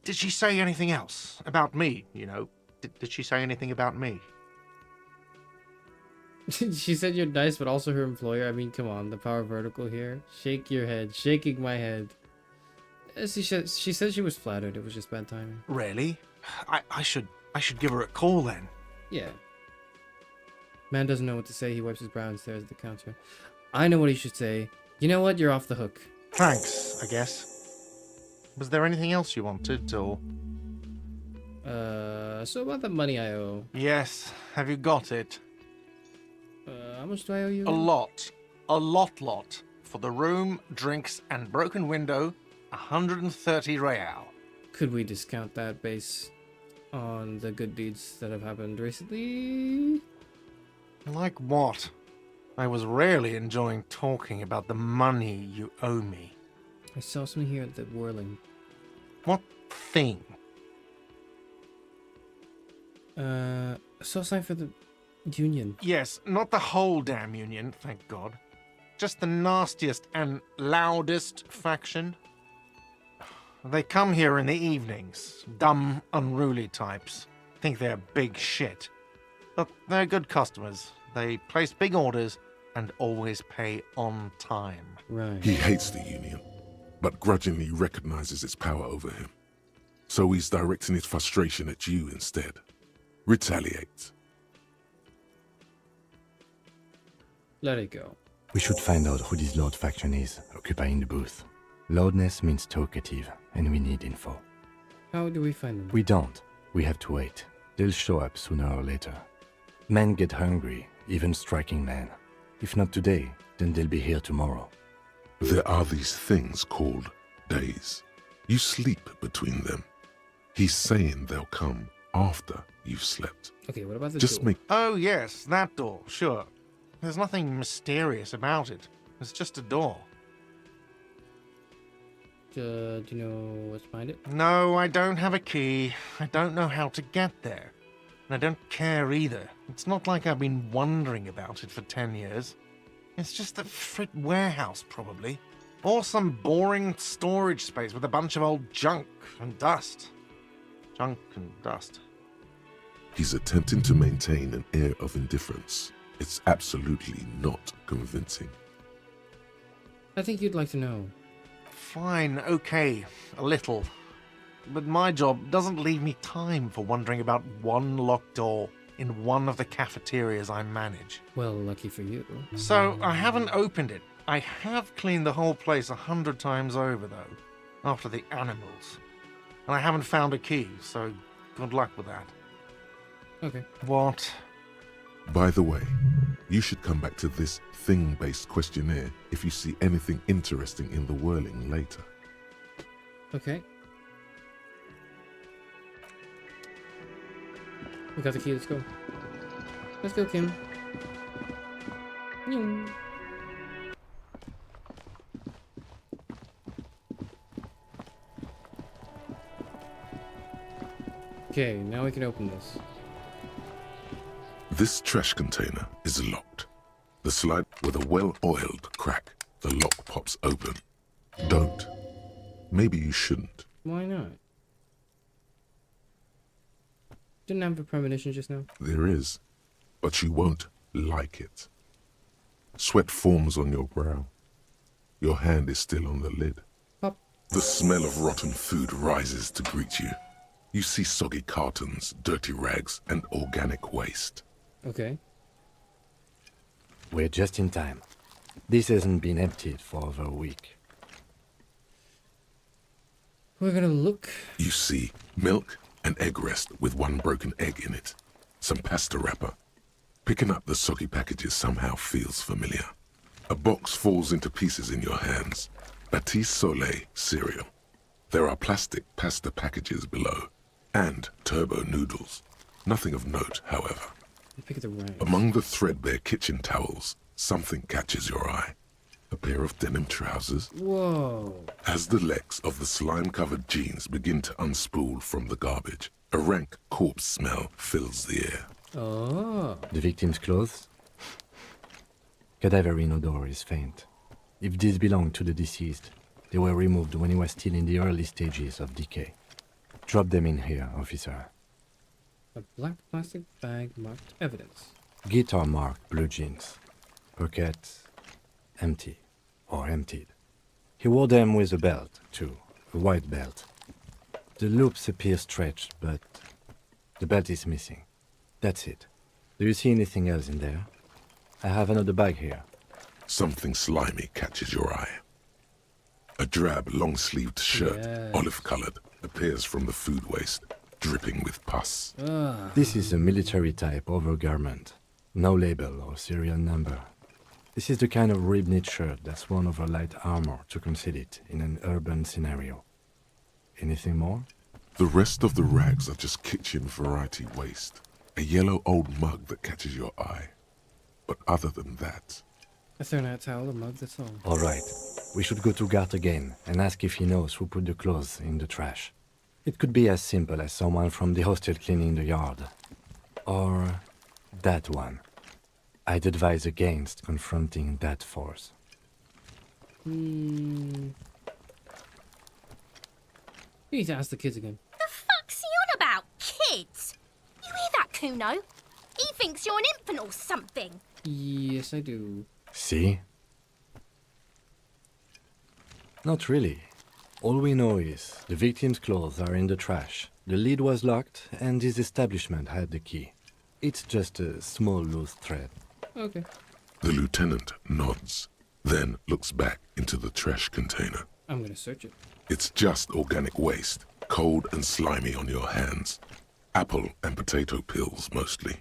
Did she say anything else? About me, you know? Did she say anything about me? She said you're nice, but also her employer. I mean, come on, the power vertical here. Shake your head. Shaking my head. She said she was flattered. It was just bad timing. Really? I should give her a call then. Yeah. Man doesn't know what to say. He wipes his brow and stares at the counter. I know what he should say. You know what? You're off the hook. Thanks, I guess. Was there anything else you wanted, or...? So about the money I owe. Yes. Have you got it? How much do I owe you? A lot. A lot. For the room, drinks, and broken window, 130 real. Could we discount that based on the good deeds that have happened recently? Like what? I was really enjoying talking about the money you owe me. I saw something here at the whirling. What thing? I saw a sign for the union. Yes, not the whole damn union, thank God. Just the nastiest and loudest faction. They come here in the evenings. Dumb, unruly types. Think they're big shit. But they're good customers. They place big orders and always pay on time. Right. He hates the union, but grudgingly recognizes its power over him. So he's directing his frustration at you instead. Retaliate. Let it go. We should find out who this Lord faction is, occupying the booth. Loudness means talkative, and we need info. How do we find them? We don't. We have to wait. They'll show up sooner or later. Men get hungry, even striking men. If not today, then they'll be here tomorrow. There are these things called days. You sleep between them. He's saying they'll come after you've slept. Okay, what about the Just door? make... Oh yes, that door, sure. There's nothing mysterious about it. It's just a door. Do you know what's behind it? No, I don't have a key. I don't know how to get there. And I don't care either. It's not like I've been wondering about it for 10 years. It's just a frit warehouse, probably. Or some boring storage space with a bunch of old junk and dust. Junk and dust. He's attempting to maintain an air of indifference. It's absolutely not convincing. I think you'd like to know. Fine, okay, a little. But my job doesn't leave me time for wondering about one locked door in one of the cafeterias I manage. Well, lucky for you. So, I haven't opened it. I have cleaned the whole place 100 times over, though, after the animals. And I haven't found a key, so good luck with that. Okay. What? By the way, you should come back to this thing-based questionnaire if you see anything interesting in the whirling later. Okay. We got the key, let's go. Let's go, Kim. Okay, now we can open this. This trash container is locked. The slide with a well-oiled crack. The lock pops open. Don't. Maybe you shouldn't. Why not? Didn't have a premonition just now. There is, but you won't like it. Sweat forms on your brow. Your hand is still on the lid. Pop. The smell of rotten food rises to greet you. You see soggy cartons, dirty rags, and organic waste. Okay. We're just in time. This hasn't been emptied for over a week. We're gonna look. You see milk, an egg rest with one broken egg in it, some pasta wrapper. Picking up the soggy packages somehow feels familiar. A box falls into pieces in your hands. Batiste Soleil cereal. There are plastic pasta packages below, and turbo noodles. Nothing of note, however. Pick the right. Among the threadbare kitchen towels, something catches your eye. A pair of denim trousers. Whoa. As the legs of the slime-covered jeans begin to unspool from the garbage, a rank corpse smell fills the air. Oh. The victim's clothes? Cadaverine odor is faint. If these belong to the deceased, they were removed when he was still in the early stages of decay. Drop them in here, officer. A black plastic bag marked evidence. Guitar marked blue jeans. Pockets empty or emptied. He wore them with a belt, too. A white belt. The loops appear stretched, but the belt is missing. That's it. Do you see anything else in there? I have another bag here. Something slimy catches your eye. A drab, long-sleeved shirt, olive-colored, appears from the food waste, dripping with pus. This is a military-type overgarment. No label or serial number. This is the kind of rib-knit shirt that's worn over light armor to conceal it in an urban scenario. Anything more? The rest of the rags are just kitchen variety waste. A yellow old mug that catches your eye. But other than that... A thrown-out towel, a mug, that's all. All right. We should go to Gart again and ask if he knows who put the clothes in the trash. It could be as simple as someone from the hostel cleaning the yard. Or that one. I'd advise against confronting that force. You need to ask the kids again. The fuck's he on about? Kids? You hear that, Kuno? He thinks you're an infant or something. Yes, I do. See? Not really. All we know is the victim's clothes are in the trash. The lid was locked and his establishment had the key. It's just a small loose thread. Okay. The lieutenant nods, then looks back into the trash container. I'm gonna search it. It's just organic waste, cold and slimy on your hands. Apple and potato peels, mostly.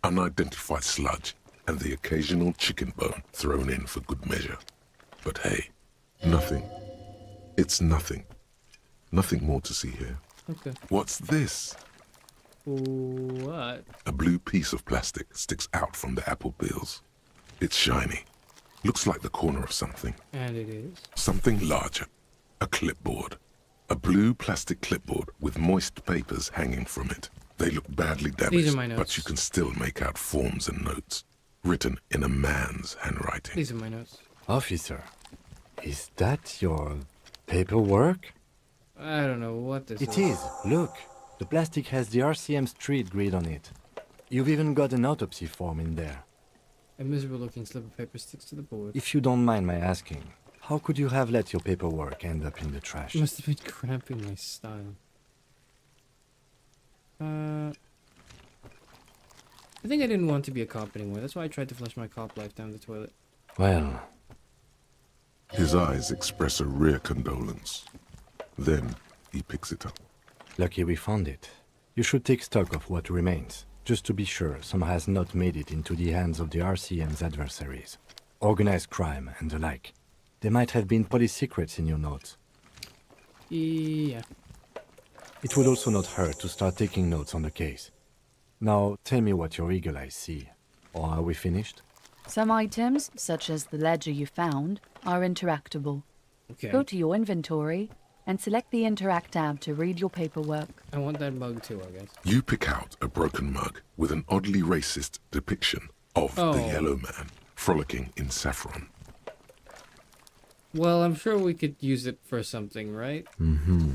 Unidentified sludge, and the occasional chicken bone thrown in for good measure. But hey, nothing. It's nothing. Nothing more to see here. Okay. What's this? What? A blue piece of plastic sticks out from the apple peels. It's shiny. Looks like the corner of something. And it is? Something larger. A clipboard. A blue plastic clipboard with moist papers hanging from it. They look badly damaged, These are my notes. but you can still make out forms and notes, written in a man's handwriting. These are my notes. Officer, is that your paperwork? I don't know what this is. It is. Look, the plastic has the RCM street grid on it. You've even got an autopsy form in there. A miserable-looking slip of paper sticks to the board. If you don't mind my asking, how could you have let your paperwork end up in the trash? Must have been cramping my style. I think I didn't want to be a cop anymore. That's why I tried to flush my cop life down the toilet. Well... His eyes express a rare condolence. Then he picks it up. Lucky we found it. You should take stock of what remains, just to be sure some has not made it into the hands of the RCM's adversaries. Organized crime and the like. There might have been police secrets in your notes. Yeah. It would also not hurt to start taking notes on the case. Now, tell me what your eagle eyes see. Or are we finished? Some items, such as the ledger you found, are interactable. Okay. Go to your inventory and select the Interact tab to read your paperwork. I want that mug too, I guess. You pick out a broken mug with an oddly racist depiction of the yellow man frolicking in saffron. Well, I'm sure we could use it for something, right? Mm-hmm.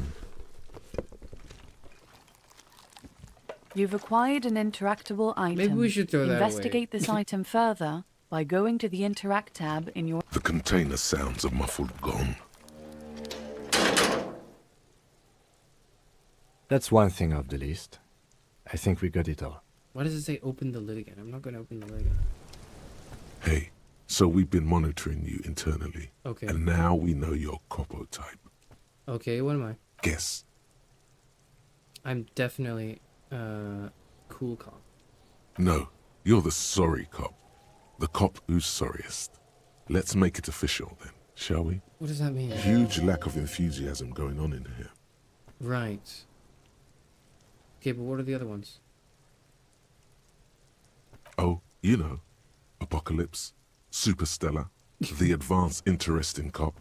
You've acquired an interactable item. Maybe we should throw that away. Investigate this item further by going to the Interact tab in your... The container sounds a muffled gong. That's one thing off the list. I think we got it all. Why does it say open the lid again? I'm not going to open the lid again. Hey, so we've been monitoring you internally. Okay. And now we know your copo type. Okay, what am I? Guess. I'm definitely... cool cop. No, you're the sorry cop. The cop who's sorriest. Let's make it official then, shall we? What does that mean? Huge lack of enthusiasm going on in here. Right. Okay, but what are the other ones? Oh, you know. Apocalypse, Superstellar, the Advanced Interesting Cop,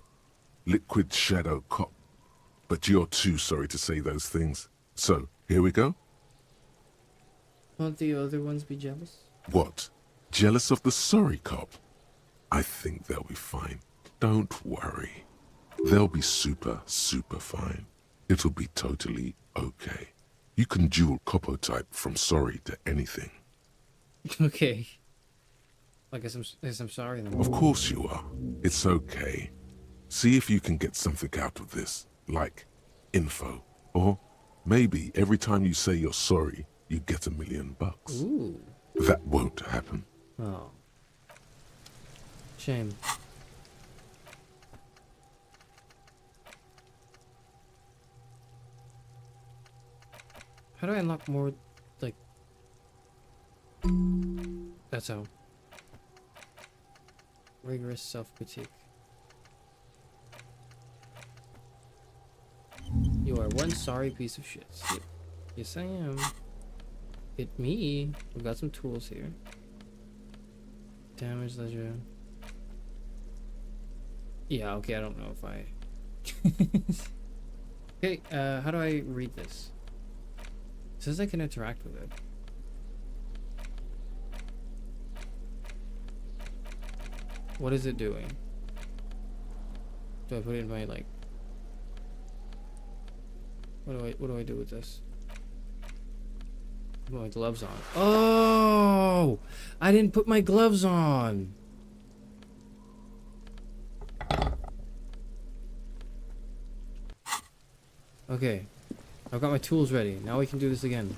Liquid Shadow Cop. But you're too sorry to say those things. So, here we go? Won't the other ones be jealous? What? Jealous of the sorry cop? I think they'll be fine. Don't worry. They'll be super fine. It'll be totally okay. You can dual copo type from sorry to anything. Okay. I guess I'm sorry then. Of course you are. It's okay. See if you can get something out of this, like info. Or maybe every time you say you're sorry, you get $1 million. Ooh. That won't happen. Oh. Shame. How do I unlock more, like... That's how. Rigorous self-critique. You are one sorry piece of shit. Yes, I am. It me. We've got some tools here. Damage ledger. Yeah, okay, I don't know if I... Okay, how do I read this? It says I can interact with it. What is it doing? Do I put it in my, like... What do I do with this? Put my gloves on. Oh! I didn't put my gloves on! Okay. I've got my tools ready. Now we can do this again.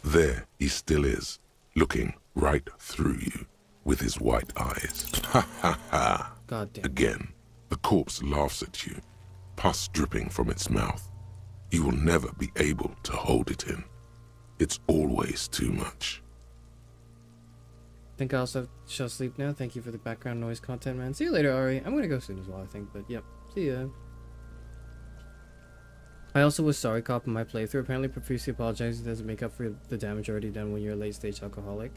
There he still is, looking right through you with his white eyes. Ha ha ha. God damn. Again, the corpse laughs at you, pus dripping from its mouth. You will never be able to hold it in. It's always too much. I think I also shall sleep now. Thank you for the background noise content, man. See you later, Ari. I'm gonna go soon as well, I think, but yep. See ya. I also was sorry cop in my playthrough. Apparently profusely apologizing doesn't make up for the damage already done when you're a late stage alcoholic.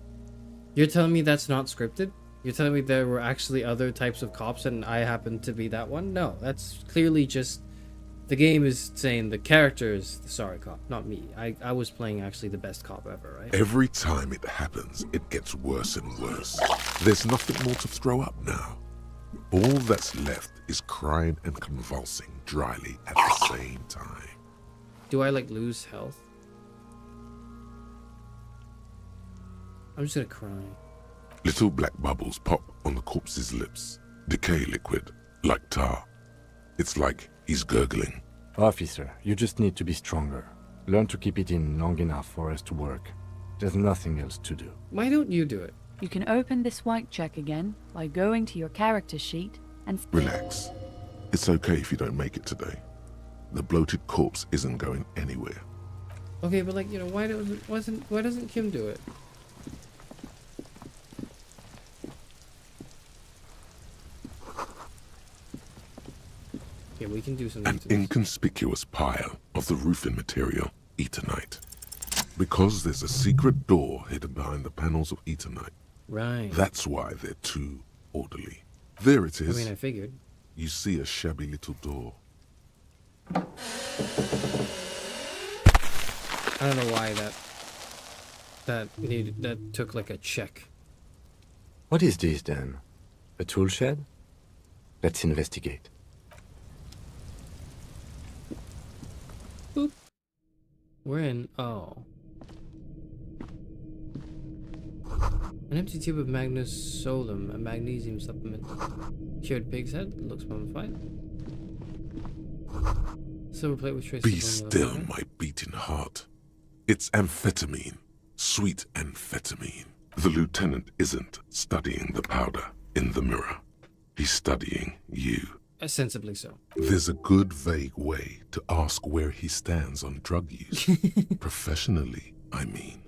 You're telling me that's not scripted? You're telling me there were actually other types of cops and I happened to be that one? No, that's clearly just... The game is saying the character is the sorry cop, not me. I was playing actually the best cop ever, right? Every time it happens, it gets worse and worse. There's nothing more to throw up now. All that's left is crying and convulsing dryly at the same time. Do I, like, lose health? I'm just gonna cry. Little black bubbles pop on the corpse's lips. Decay liquid, like tar. It's like he's gurgling. Officer, you just need to be stronger. Learn to keep it in long enough for us to work. There's nothing else to do. Why don't you do it? You can open this white check again by going to your character sheet and... Relax. It's okay if you don't make it today. The bloated corpse isn't going anywhere. Okay, but like, you know, why doesn't Kim do it? Okay, we can do something. An inconspicuous pile of the roofing material, Eternite. Because there's a secret door hidden behind the panels of Eternite. Right. That's why they're too orderly. There it is. I mean, I figured. You see a shabby little door. I don't know why that took like a check. What is this then? A tool shed? Let's investigate. Boop. We're in. Oh. An empty tube of magnesolum, a magnesium supplement. Cured pig's head, looks mummified. Silver plate with traces. Be still, my beating heart. It's amphetamine. Sweet amphetamine. The lieutenant isn't studying the powder in the mirror. He's studying you. Sensibly so. There's a good vague way to ask where he stands on drug use. Professionally, I mean.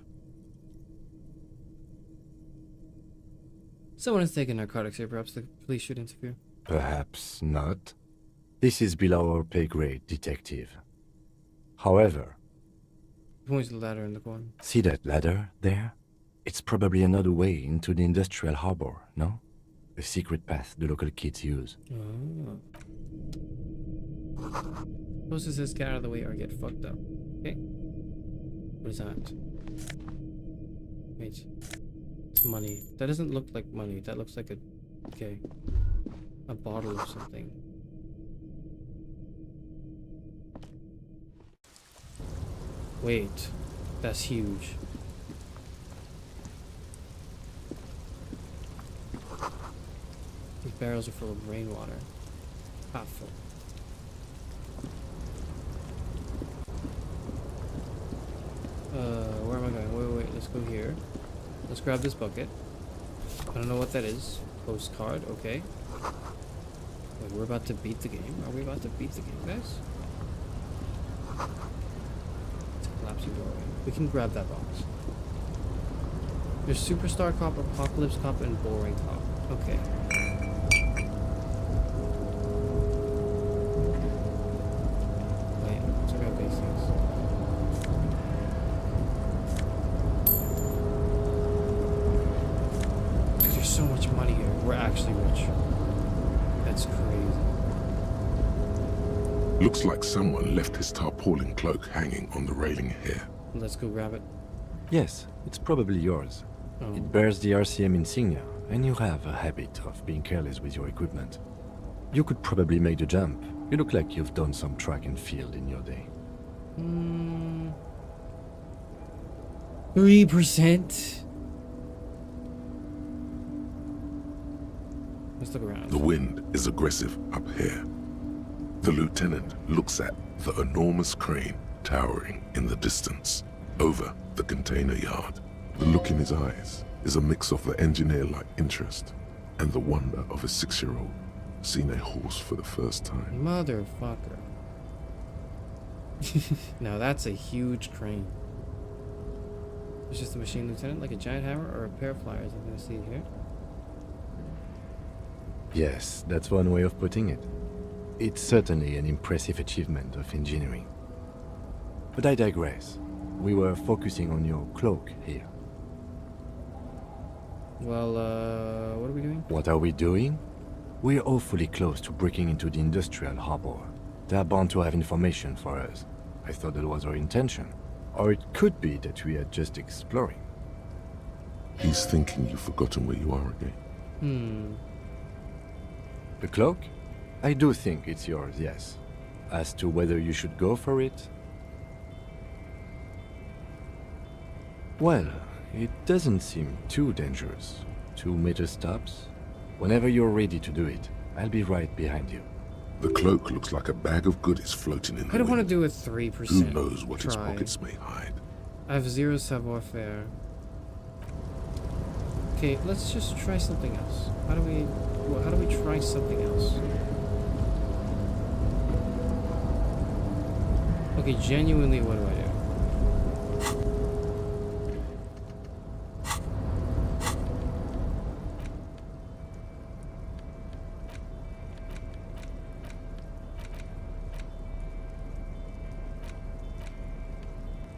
Someone has taken narcotics here. Perhaps the police should interfere. Perhaps not. This is below our pay grade, detective. However... Points the ladder in the corner. See that ladder there? It's probably another way into the industrial harbor, no? A secret path the local kids use. Oh. Poster says get out of the way or get fucked up. Okay. What is that? Wait. It's money. That doesn't look like money. That looks like a... Okay. A bottle of something. Wait. That's huge. These barrels are full of rainwater. Half full. Where am I going? Wait, let's go here. Let's grab this bucket. I don't know what that is. Postcard, okay. Wait, we're about to beat the game. Are we about to beat the game, guys? It's a collapsing doorway. We can grab that box. There's Superstar Cop, Apocalypse Cop, and Boring Cop. Okay. Wait, let's grab these things. There's so much money here. We're actually rich. That's crazy. Looks like someone left his tarpaulin cloak hanging on the railing here. Let's go grab it. Yes, it's probably yours. Oh. It bears the RCM insignia, and you have a habit of being careless with your equipment. You could probably make the jump. You look like you've done some track and field in your day. 3%. Let's look around. The wind is aggressive up here. The lieutenant looks at the enormous crane towering in the distance over the container yard. The look in his eyes is a mix of the engineer-like interest and the wonder of a 6-year-old seeing a horse for the first time. Motherfucker. Now that's a huge crane. It's just a machine, lieutenant, like a giant hammer or a pair of pliers. I'm gonna see it here. Yes, that's one way of putting it. It's certainly an impressive achievement of engineering. But I digress. We were focusing on your cloak here. Well, what are we doing? What are we doing? We're awfully close to breaking into the industrial harbor. They're bound to have information for us. I thought that was our intention. Or it could be that we are just exploring. He's thinking you've forgotten where you are again. The cloak? I do think it's yours, yes. As to whether you should go for it? Well, it doesn't seem too dangerous. 2 meter stops. Whenever you're ready to do it, I'll be right behind you. The cloak looks like a bag of goodies floating in the I don't wind. want to do a 3%. Who knows what his try. pockets may hide? I have 0 savoir-faire. Okay, let's just try something else. How do we try something else? Okay, genuinely, what do I do?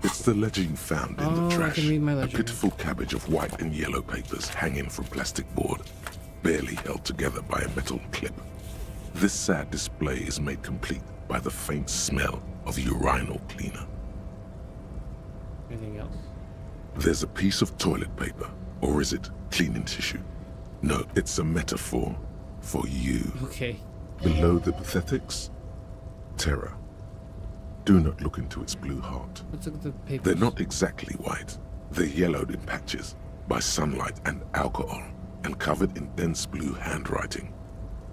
It's the ledger you found in the trash. I can read my A ledger. pitiful cabbage of white and yellow papers hanging from plastic board, barely held together by a metal clip. This sad display is made complete by the faint smell of urinal cleaner. Anything else? There's a piece of toilet paper, or is it cleaning tissue? No, it's a metaphor for you. Okay. Below the pathetics, terror. Do not look into its blue heart. Let's look at the papers. They're not exactly white. They're yellowed in patches by sunlight and alcohol, and covered in dense blue handwriting.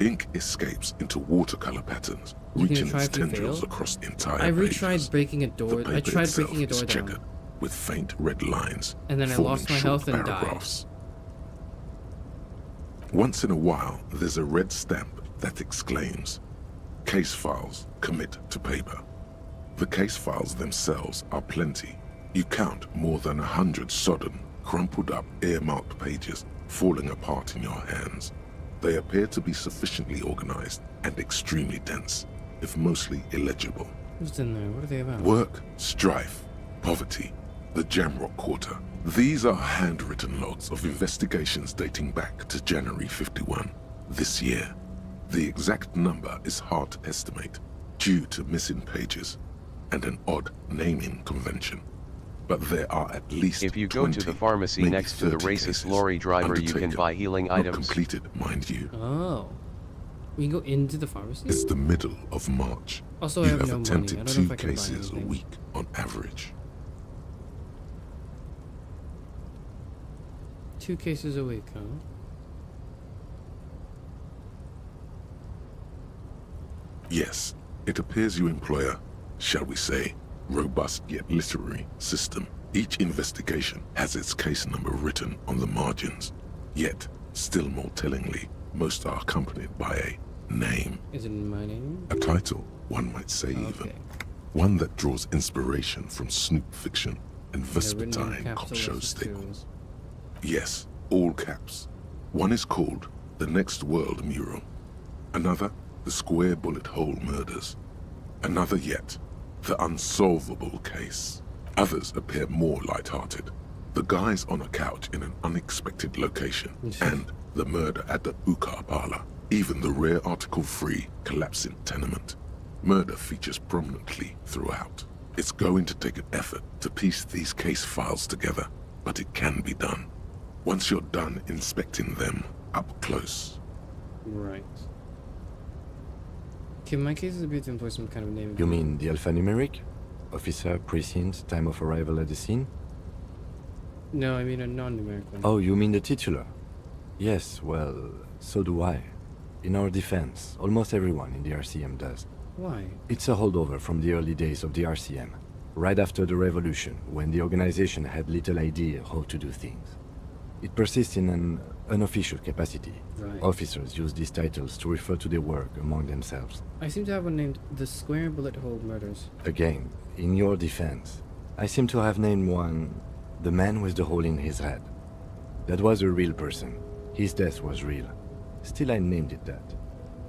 Ink escapes into watercolor patterns, You can reaching try its if you tendrils fail? across entire I pages. retried breaking a door. The I paper tried itself breaking a door is down. checkered with faint red lines, And then I forming lost my short health and died. paragraphs. Once in a while, there's a red stamp that exclaims, "Case files commit to paper." The case files themselves are plenty. You count more than 100 sodden, crumpled up, earmarked pages falling apart in your hands. They appear to be sufficiently organized and extremely dense, if mostly illegible. What's in there? What are they about? Work, strife, poverty, the Jamrock Quarter. These are handwritten logs of investigations dating back to January 51, this year. The exact number is hard to estimate due to missing pages and an odd naming convention. But there are at least If you go to the pharmacy next to the racist lorry driver, you can buy healing items. Completed, mind you. Oh. We can go into the pharmacy? It's the middle of March. Also, I You have have no money. attempted I don't know 2 if I can buy cases a anything. week on average. 2 cases a week, huh? Yes, it appears you employ a, shall we say, robust yet literary system Each investigation has its case number written on the margins, yet, still more tellingly, most are accompanied by a name. Is it my name? A title, one might say even. One that draws inspiration from snoop fiction and vespertine cop show staples. Yes, all caps. One is called The Next World Mural. Another, The Square Bullet Hole Murders. Another yet, The Unsolvable Case. Others appear more light-hearted. The guys on a couch in an unexpected location, and the murder at the Ukar Parlor. Even the rare article-free collapsing tenement. Murder features prominently throughout. It's going to take an effort to piece these case files together, but it can be done. Once you're done inspecting them up close. Right. Okay, my case is a bit to employ some kind of name. You mean the alphanumeric? Officer, precinct, time of arrival at the scene? No, I mean a non-numeric one. Oh, you mean the titular? Yes, well, so do I. In our defense, almost everyone in the RCM does. Why? It's a holdover from the early days of the RCM, right after the revolution, when the organization had little idea how to do things. It persists in an unofficial capacity. Right. Officers use these titles to refer to their work among themselves. I seem to have one named The Square Bullet Hole Murders. Again, in your defense, I seem to have named one The Man with the Hole in His Head. That was a real person. His death was real. Still, I named it that,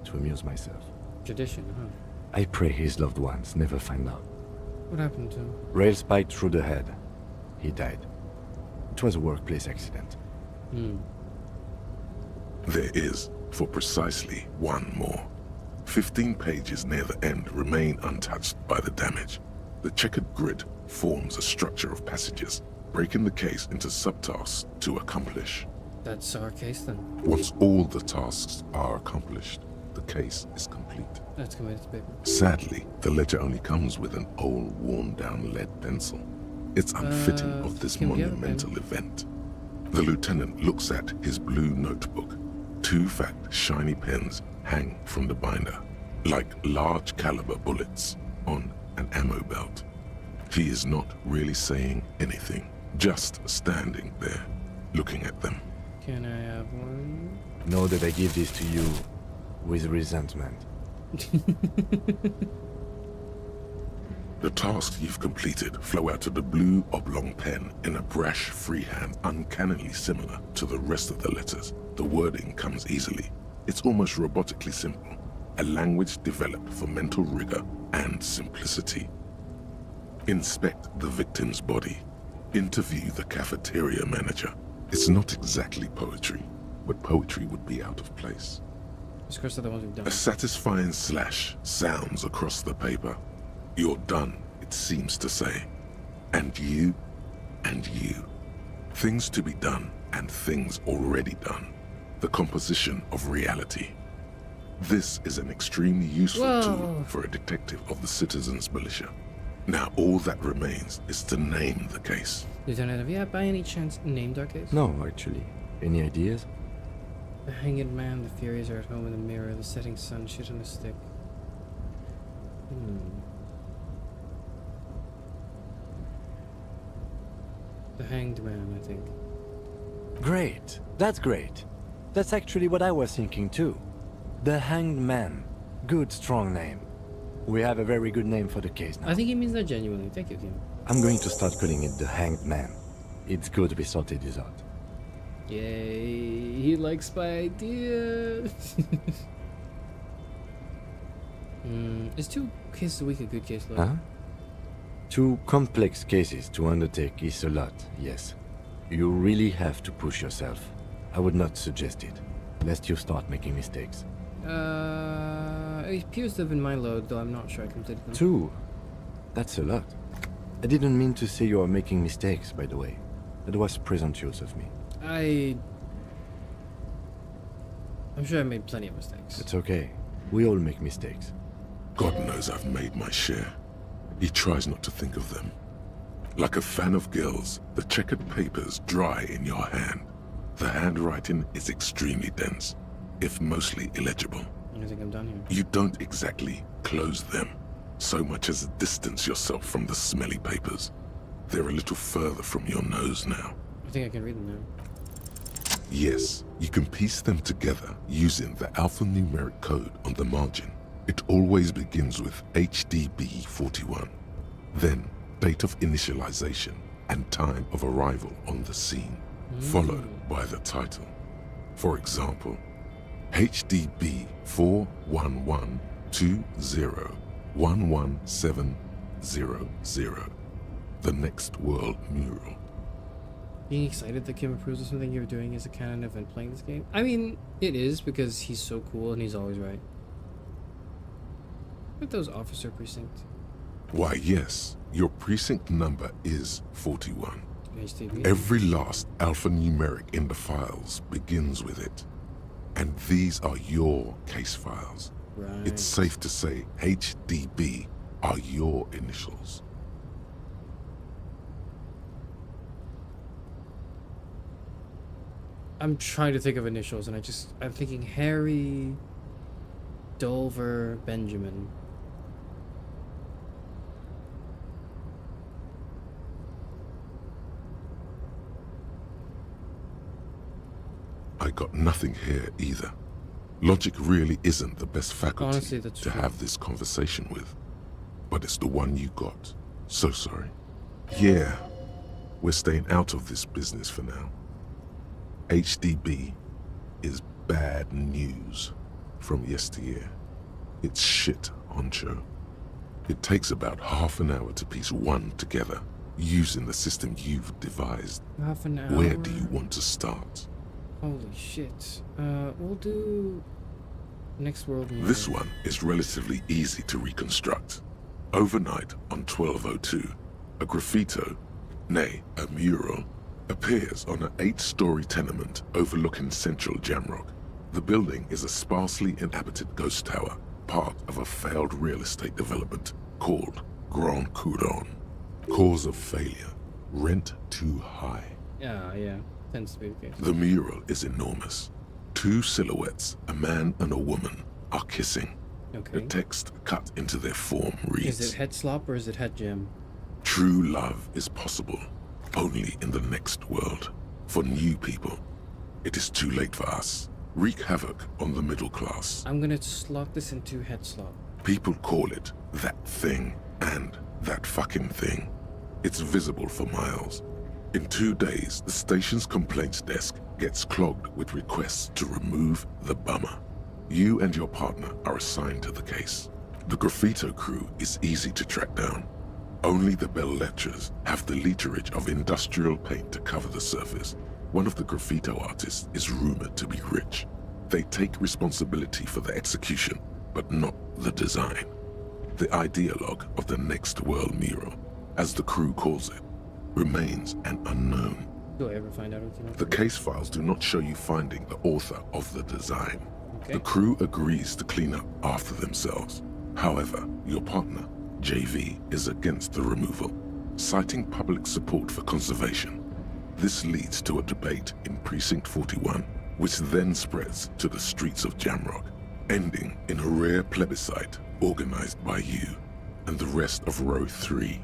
to amuse myself. Tradition, huh? I pray his loved ones never find out. What happened to him? Rail spiked through the head. He died. It was a workplace accident. There is, for precisely one more. 15 pages near the end remain untouched by the damage. The checkered grid forms a structure of passages, breaking the case into subtasks to accomplish. That's our case then. Once all the tasks are accomplished, the case is complete. Let's commit to paper. Sadly, the ledger only comes with an old, worn-down lead pencil. It's unfitting of this monumental event. The lieutenant looks at his blue notebook. 2 fat, shiny pens hang from the binder, like large caliber bullets on an ammo belt. He is not really saying anything, just standing there, looking at them. Can I have one? Know that I give this to you with resentment. The tasks you've completed flow out of the blue oblong pen in a brash freehand uncannily similar to the rest of the letters. The wording comes easily. It's almost robotically simple, a language developed for mental rigor and simplicity. Inspect the victim's body. Interview the cafeteria manager. It's not exactly poetry, but poetry would be out of place. Discuss the ones we've done. A satisfying slash sounds across the paper. You're done, it seems to say. And you, and you. Things to be done, and things already done. The composition of reality. This is an extremely useful tool for a detective of the citizens' militia. Now all that remains is to name the case. Lieutenant, have you by any chance named our case? No, actually. Any ideas? The hanged man, the Furies are at home in the mirror, the setting sun, shit on a stick. The hanged man, I think. Great. That's great. That's actually what I was thinking too. The Hanged Man. Good, strong name. We have a very good name for the case now. I think he means that genuinely. Thank you, Kim. I'm going to start calling it the Hanged Man. It's good we sorted this out. Yay, he likes my idea. Is 2 cases a week a good case load? Huh? 2 complex cases to undertake is a lot, yes. You really have to push yourself. I would not suggest it, lest you start making mistakes. It appears to have been my load, though I'm not sure I completed them. 2? That's a lot. I didn't mean to say you are making mistakes, by the way. That was presumptuous of me. I'm sure I made plenty of mistakes. It's okay. We all make mistakes. God knows I've made my share. He tries not to think of them. Like a fan of girls, the checkered papers dry in your hand. The handwriting is extremely dense, if mostly illegible. I think I'm done here. You don't exactly close them, so much as distance yourself from the smelly papers. they're a little further from your nose now. I think I can read them now. Yes, you can piece them together using the alphanumeric code on the margin. It always begins with HDB41, then date of initialization and time of arrival on the scene, followed by the title. For example, HDB 41120111700, the next world mural. Being excited that Kim approves of something you're doing is a canon event playing this game? I mean, it is, because he's so cool and he's always right. Look at those officer precincts. Why, yes, your precinct number is 41. HDB. Every last alphanumeric in the files begins with it. And these are your case files. Right. It's safe to say HDB are your initials. I'm trying to think of initials, and I'm thinking Harry Dover Benjamin. I got nothing here either. Logic really isn't the best faculty Honestly, that's to true. have this conversation with. But it's the one you got. So sorry. Yeah, we're staying out of this business for now. HDB is bad news from yesteryear. It's shit, honcho. It takes about half an hour to piece one together using the system you've devised. Half an hour? Where do you want to start? Holy shit. We'll do next world mural. This one is relatively easy to reconstruct. Overnight on 1202, a graffito, nay, a mural, appears on an 8-story tenement overlooking central Jamrock. The building is a sparsely inhabited ghost tower, part of a failed real estate development called Grand Couronne. Cause of failure, rent too high. Yeah. Tends to be the case. The mural is enormous. 2 silhouettes, a man and a woman, are kissing. Okay. The text cut into their form reads, Is it head slop or is it head jam? True love is possible only in the next world. For new people, it is too late for us. Wreak havoc on the middle class. I'm gonna slot this into head slop. People call it that thing and that fucking thing. It's visible for miles. In 2 days, the station's complaints desk gets clogged with requests to remove the bummer. You and your partner are assigned to the case. The graffito crew is easy to track down. Only the belles-lettres have the literage of industrial paint to cover the surface. One of the graffito artists is rumored to be rich. They take responsibility for the execution, but not the design. The ideologue of the next world mural, as the crew calls it, remains an unknown. Do I ever find out what's in it? The case files do not show you finding the author of the design. Okay. The crew agrees to clean up after themselves. However, your partner, JV, is against the removal, citing public support for conservation. This leads to a debate in Precinct 41, which then spreads to the streets of Jamrock, ending in a rare plebiscite organized by you and the rest of Row 3.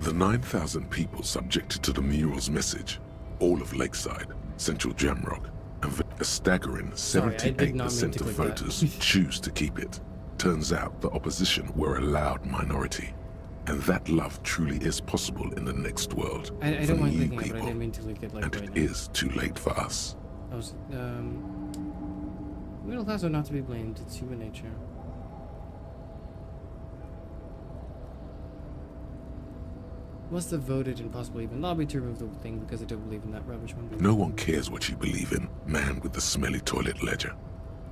The 9,000 people subjected to the mural's message, all of Lakeside, Central Jamrock, and a staggering 78% of voters choose to keep it. Turns out the opposition were a loud minority, and that love truly is possible in the next world I for don't mind new thinking it, but I people, didn't mean to look at like and right it now. is too late for us. I was, middle class are not to be blamed. It's human nature. Must have voted and possibly even lobbied to remove the thing because I don't believe in that rubbish one. No one cares what you believe in, man with the smelly toilet ledger.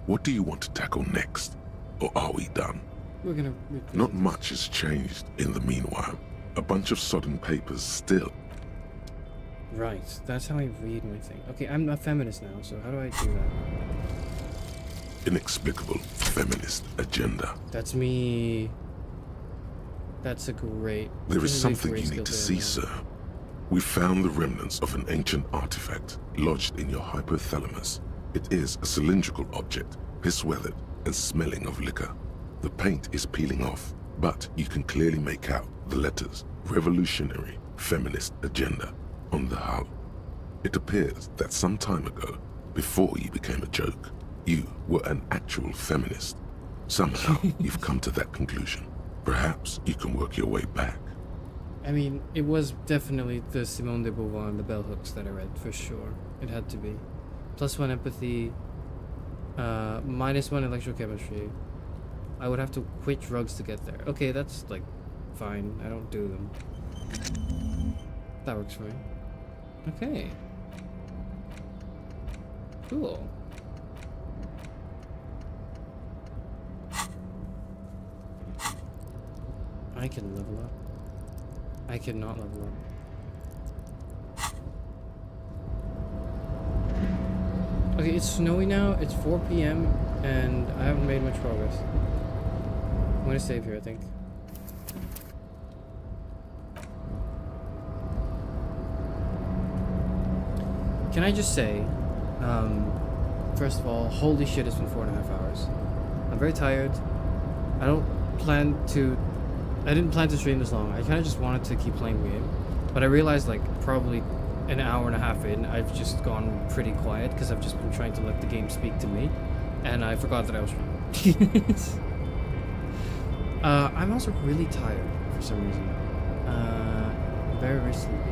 What do you want to tackle next? Or are we done? We're gonna... Not much has changed in the meanwhile. A bunch of sodden papers still. Right, that's how I read my thing. Okay, I'm a feminist now, so how do I do that? Inexplicable feminist agenda. That's me. That's a great... There is a something great you skill need to to see, have. sir. We found the remnants of an ancient artifact lodged in your hypothalamus. It is a cylindrical object, piss-weathered and smelling of liquor. The paint is peeling off, but you can clearly make out the letters revolutionary feminist agenda on the hull. It appears that some time ago, before you became a joke, you were an actual feminist. Somehow, you've come to that conclusion. Perhaps you can work your way back. I mean, it was definitely the Simone de Beauvoir and the bell hooks that I read, for sure. It had to be. +1 empathy, -1 electrochemistry. I would have to quit drugs to get there. Okay, that's, like, fine. I don't do them. That works for me. Okay. Cool. I can level up. I cannot level up. Okay, it's snowy now. It's 4 p.m. and I haven't made much progress. I'm gonna save here, I think. Can I just say, first of all, holy shit, it's been 4.5 hours. I'm very tired. I didn't plan to stream this long. I kind of just wanted to keep playing the game. But I realized, like, probably an hour and a half in, I've just gone pretty quiet because I've just been trying to let the game speak to me. And I forgot that I was streaming. I'm also really tired for some reason. Very, very sleepy.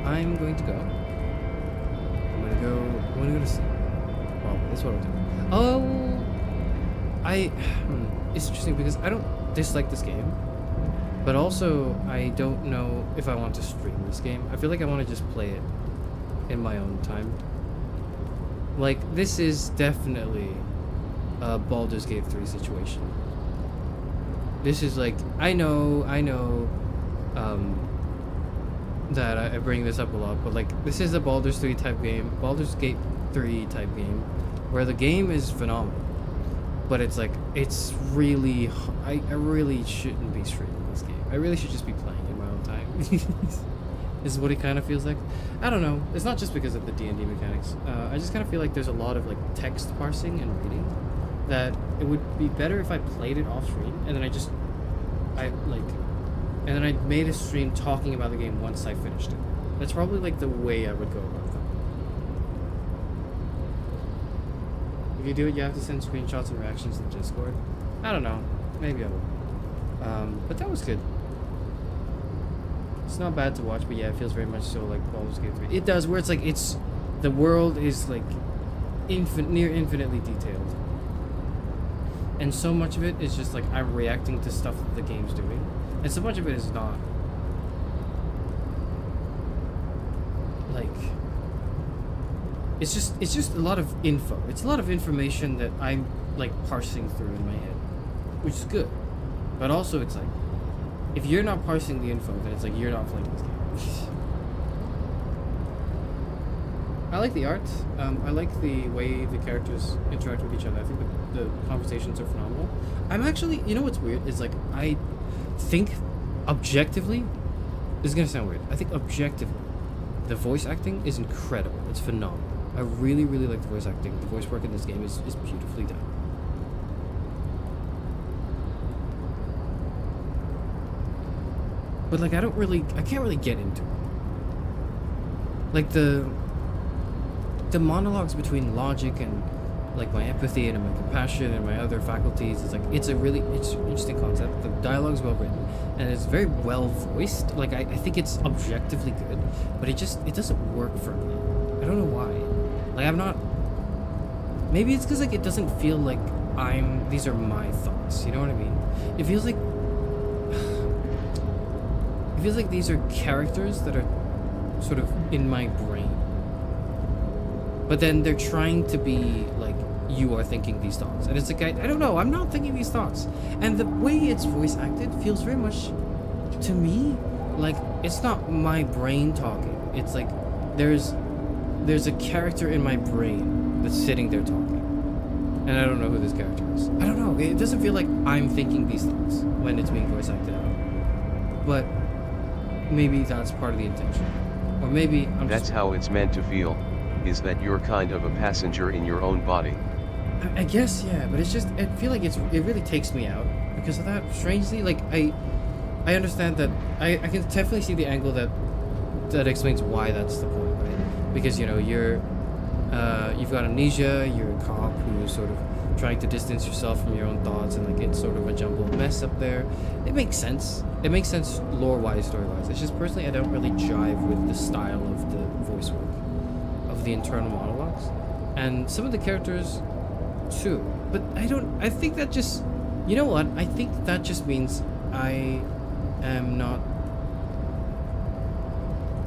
I'm going to go. I'm gonna go to sleep. Probably, that's what I'll do. Oh, it's interesting because I don't dislike this game, but also I don't know if I want to stream this game. I feel like I want to just play it in my own time. Like, this is definitely a Baldur's Gate 3 situation. This is like, I know, that I bring this up a lot, but like, this is a Baldur's 3 type game, Baldur's Gate 3 type game, where the game is phenomenal. But it's like, it's really, I really shouldn't be streaming this game. I really should just be playing in my own time. Is what it kind of feels like. I don't know. It's not just because of the D&D mechanics. I just kind of feel like there's a lot of like text parsing and reading that it would be better if I played it off stream and then I made a stream talking about the game once I finished it. That's probably like the way I would go about that. If you do it, you have to send screenshots and reactions to the Discord. I don't know. Maybe I will. But that was good. It's not bad to watch, but yeah, it feels very much so like Baldur's Gate 3. It does, where it's like, the world is like near infinitely detailed. And so much of it is just like, I'm reacting to stuff that the game's doing. And so much of it is not. Like, it's just a lot of info. It's a lot of information that I'm like parsing through in my head, which is good. But also it's like, if you're not parsing the info, then it's like you're not playing this game. I like the art. I like the way the characters interact with each other. I think the conversations are phenomenal. I'm actually, you know what's weird is like, I think objectively, this is gonna sound weird. I think objectively, the voice acting is incredible. It's phenomenal. I really, really like the voice acting. The voice work in this game is beautifully done. But like, I can't really get into it. Like the monologues between logic and like my empathy and my compassion and my other faculties, it's like, it's an interesting concept. The dialogue's well written and it's very well voiced. Like, I think it's objectively good, but it doesn't work for me. I don't know why. Like, I'm not, maybe it's because like it doesn't feel like these are my thoughts, you know what I mean? It feels like these are characters that are sort of in my brain. But then they're trying to be like, you are thinking these thoughts. And it's like, I don't know, I'm not thinking these thoughts. And the way it's voice acted feels very much, to me, like, it's not my brain talking. It's like, there's a character in my brain that's sitting there talking. And I don't know who this character is. I don't know, it doesn't feel like I'm thinking these thoughts when it's being voice acted out. But maybe that's part of the intention. Or maybe That's how it's meant to feel, is that you're kind of a passenger in your own body. I guess, yeah, but it's just, I feel like it really takes me out because of that. Strangely, like, I I understand that. I can definitely see the angle that explains why that's the point, right? Because you know you've got amnesia. You're a cop who's sort of trying to distance yourself from your own thoughts, and like it's sort of a jumbled mess up there. It makes sense. It makes sense lore-wise, story-wise. It's just personally I don't really jive with the style of the voice work, of the internal monologues, and some of the characters too. But I think that just, you know what? I think that just means I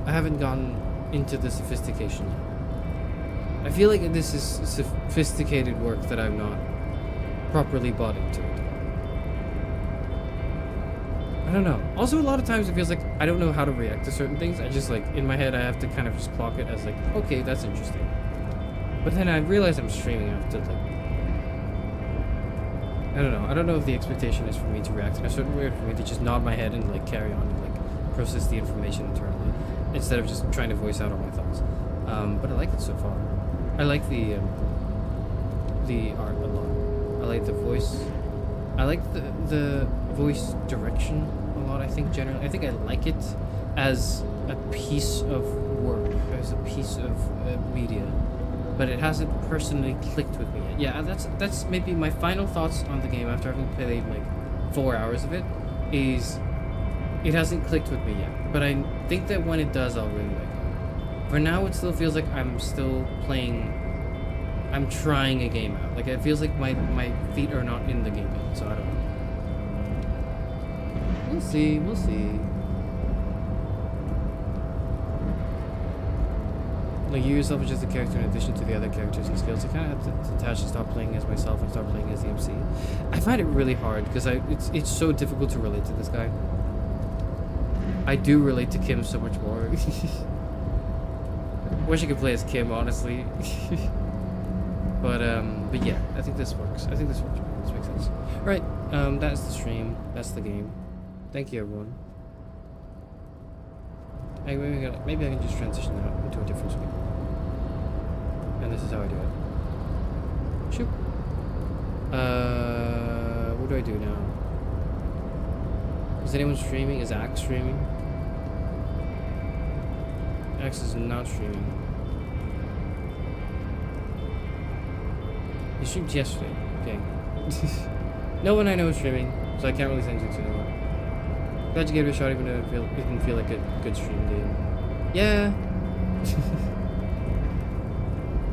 haven't gone into the sophistication yet. I feel like this is sophisticated work that I've not properly bought into it. I don't know. Also, a lot of times it feels like I don't know how to react to certain things. I just like, in my head, I have to kind of just clock it as like, okay, that's interesting. But then I realize I'm streaming. I have to like, I don't know. I don't know if the expectation is for me to react in a certain way or for me to just nod my head and like carry on and like process the information internally instead of just trying to voice out all my thoughts. But I like it so far. I like the art a lot. I like the voice. I like the voice direction a lot. I think generally, I think I like it as a piece of work, as a piece of media. But it hasn't personally clicked with me yet. Yeah, that's maybe my final thoughts on the game after having played like 4 hours of it. Is it hasn't clicked with me yet. But I think that when it does, I'll really like it. For now, it still feels like I'm still playing. I'm trying a game out. Like it feels like my feet are not in the game yet. So I don't know. We'll see. We'll see. Like you yourself are just a character in addition to the other characters and skills. I kind of have to detach and stop playing as myself and start playing as the MC. I find it really hard because it's so difficult to relate to this guy. I do relate to Kim so much more. Wish I could play as Kim, honestly. but yeah, I think this works. I think this works. This makes sense. Right, that's the stream. That's the game. Thank you, everyone. Maybe I can just transition out into a different screen. And this is how I do it. Shoot. What do I do now? Is anyone streaming? Is Axe streaming? Axe is not streaming. He streamed yesterday. Okay. No one I know is streaming, so I can't really send you to no one. Glad you gave it a shot, even though it didn't feel like a good stream game. Yeah.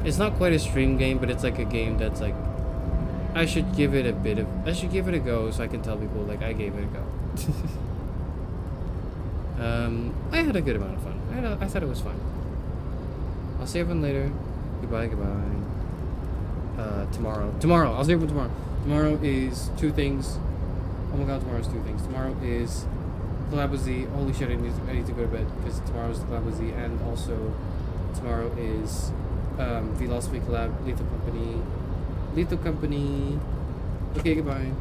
It's not quite a stream game, but it's like a game that's like, I should give it a go so I can tell people like I gave it a go. I had a good amount of fun. I thought it was fun. I'll see everyone later. Goodbye. Tomorrow. I'll see everyone tomorrow. Tomorrow is 2 things. Oh my god, tomorrow's 2 things. Tomorrow is collab with Z. Holy shit, I need to go to bed because tomorrow's the collab with Z, and also tomorrow is Philosophy collab, Lethal Company. Okay, goodbye.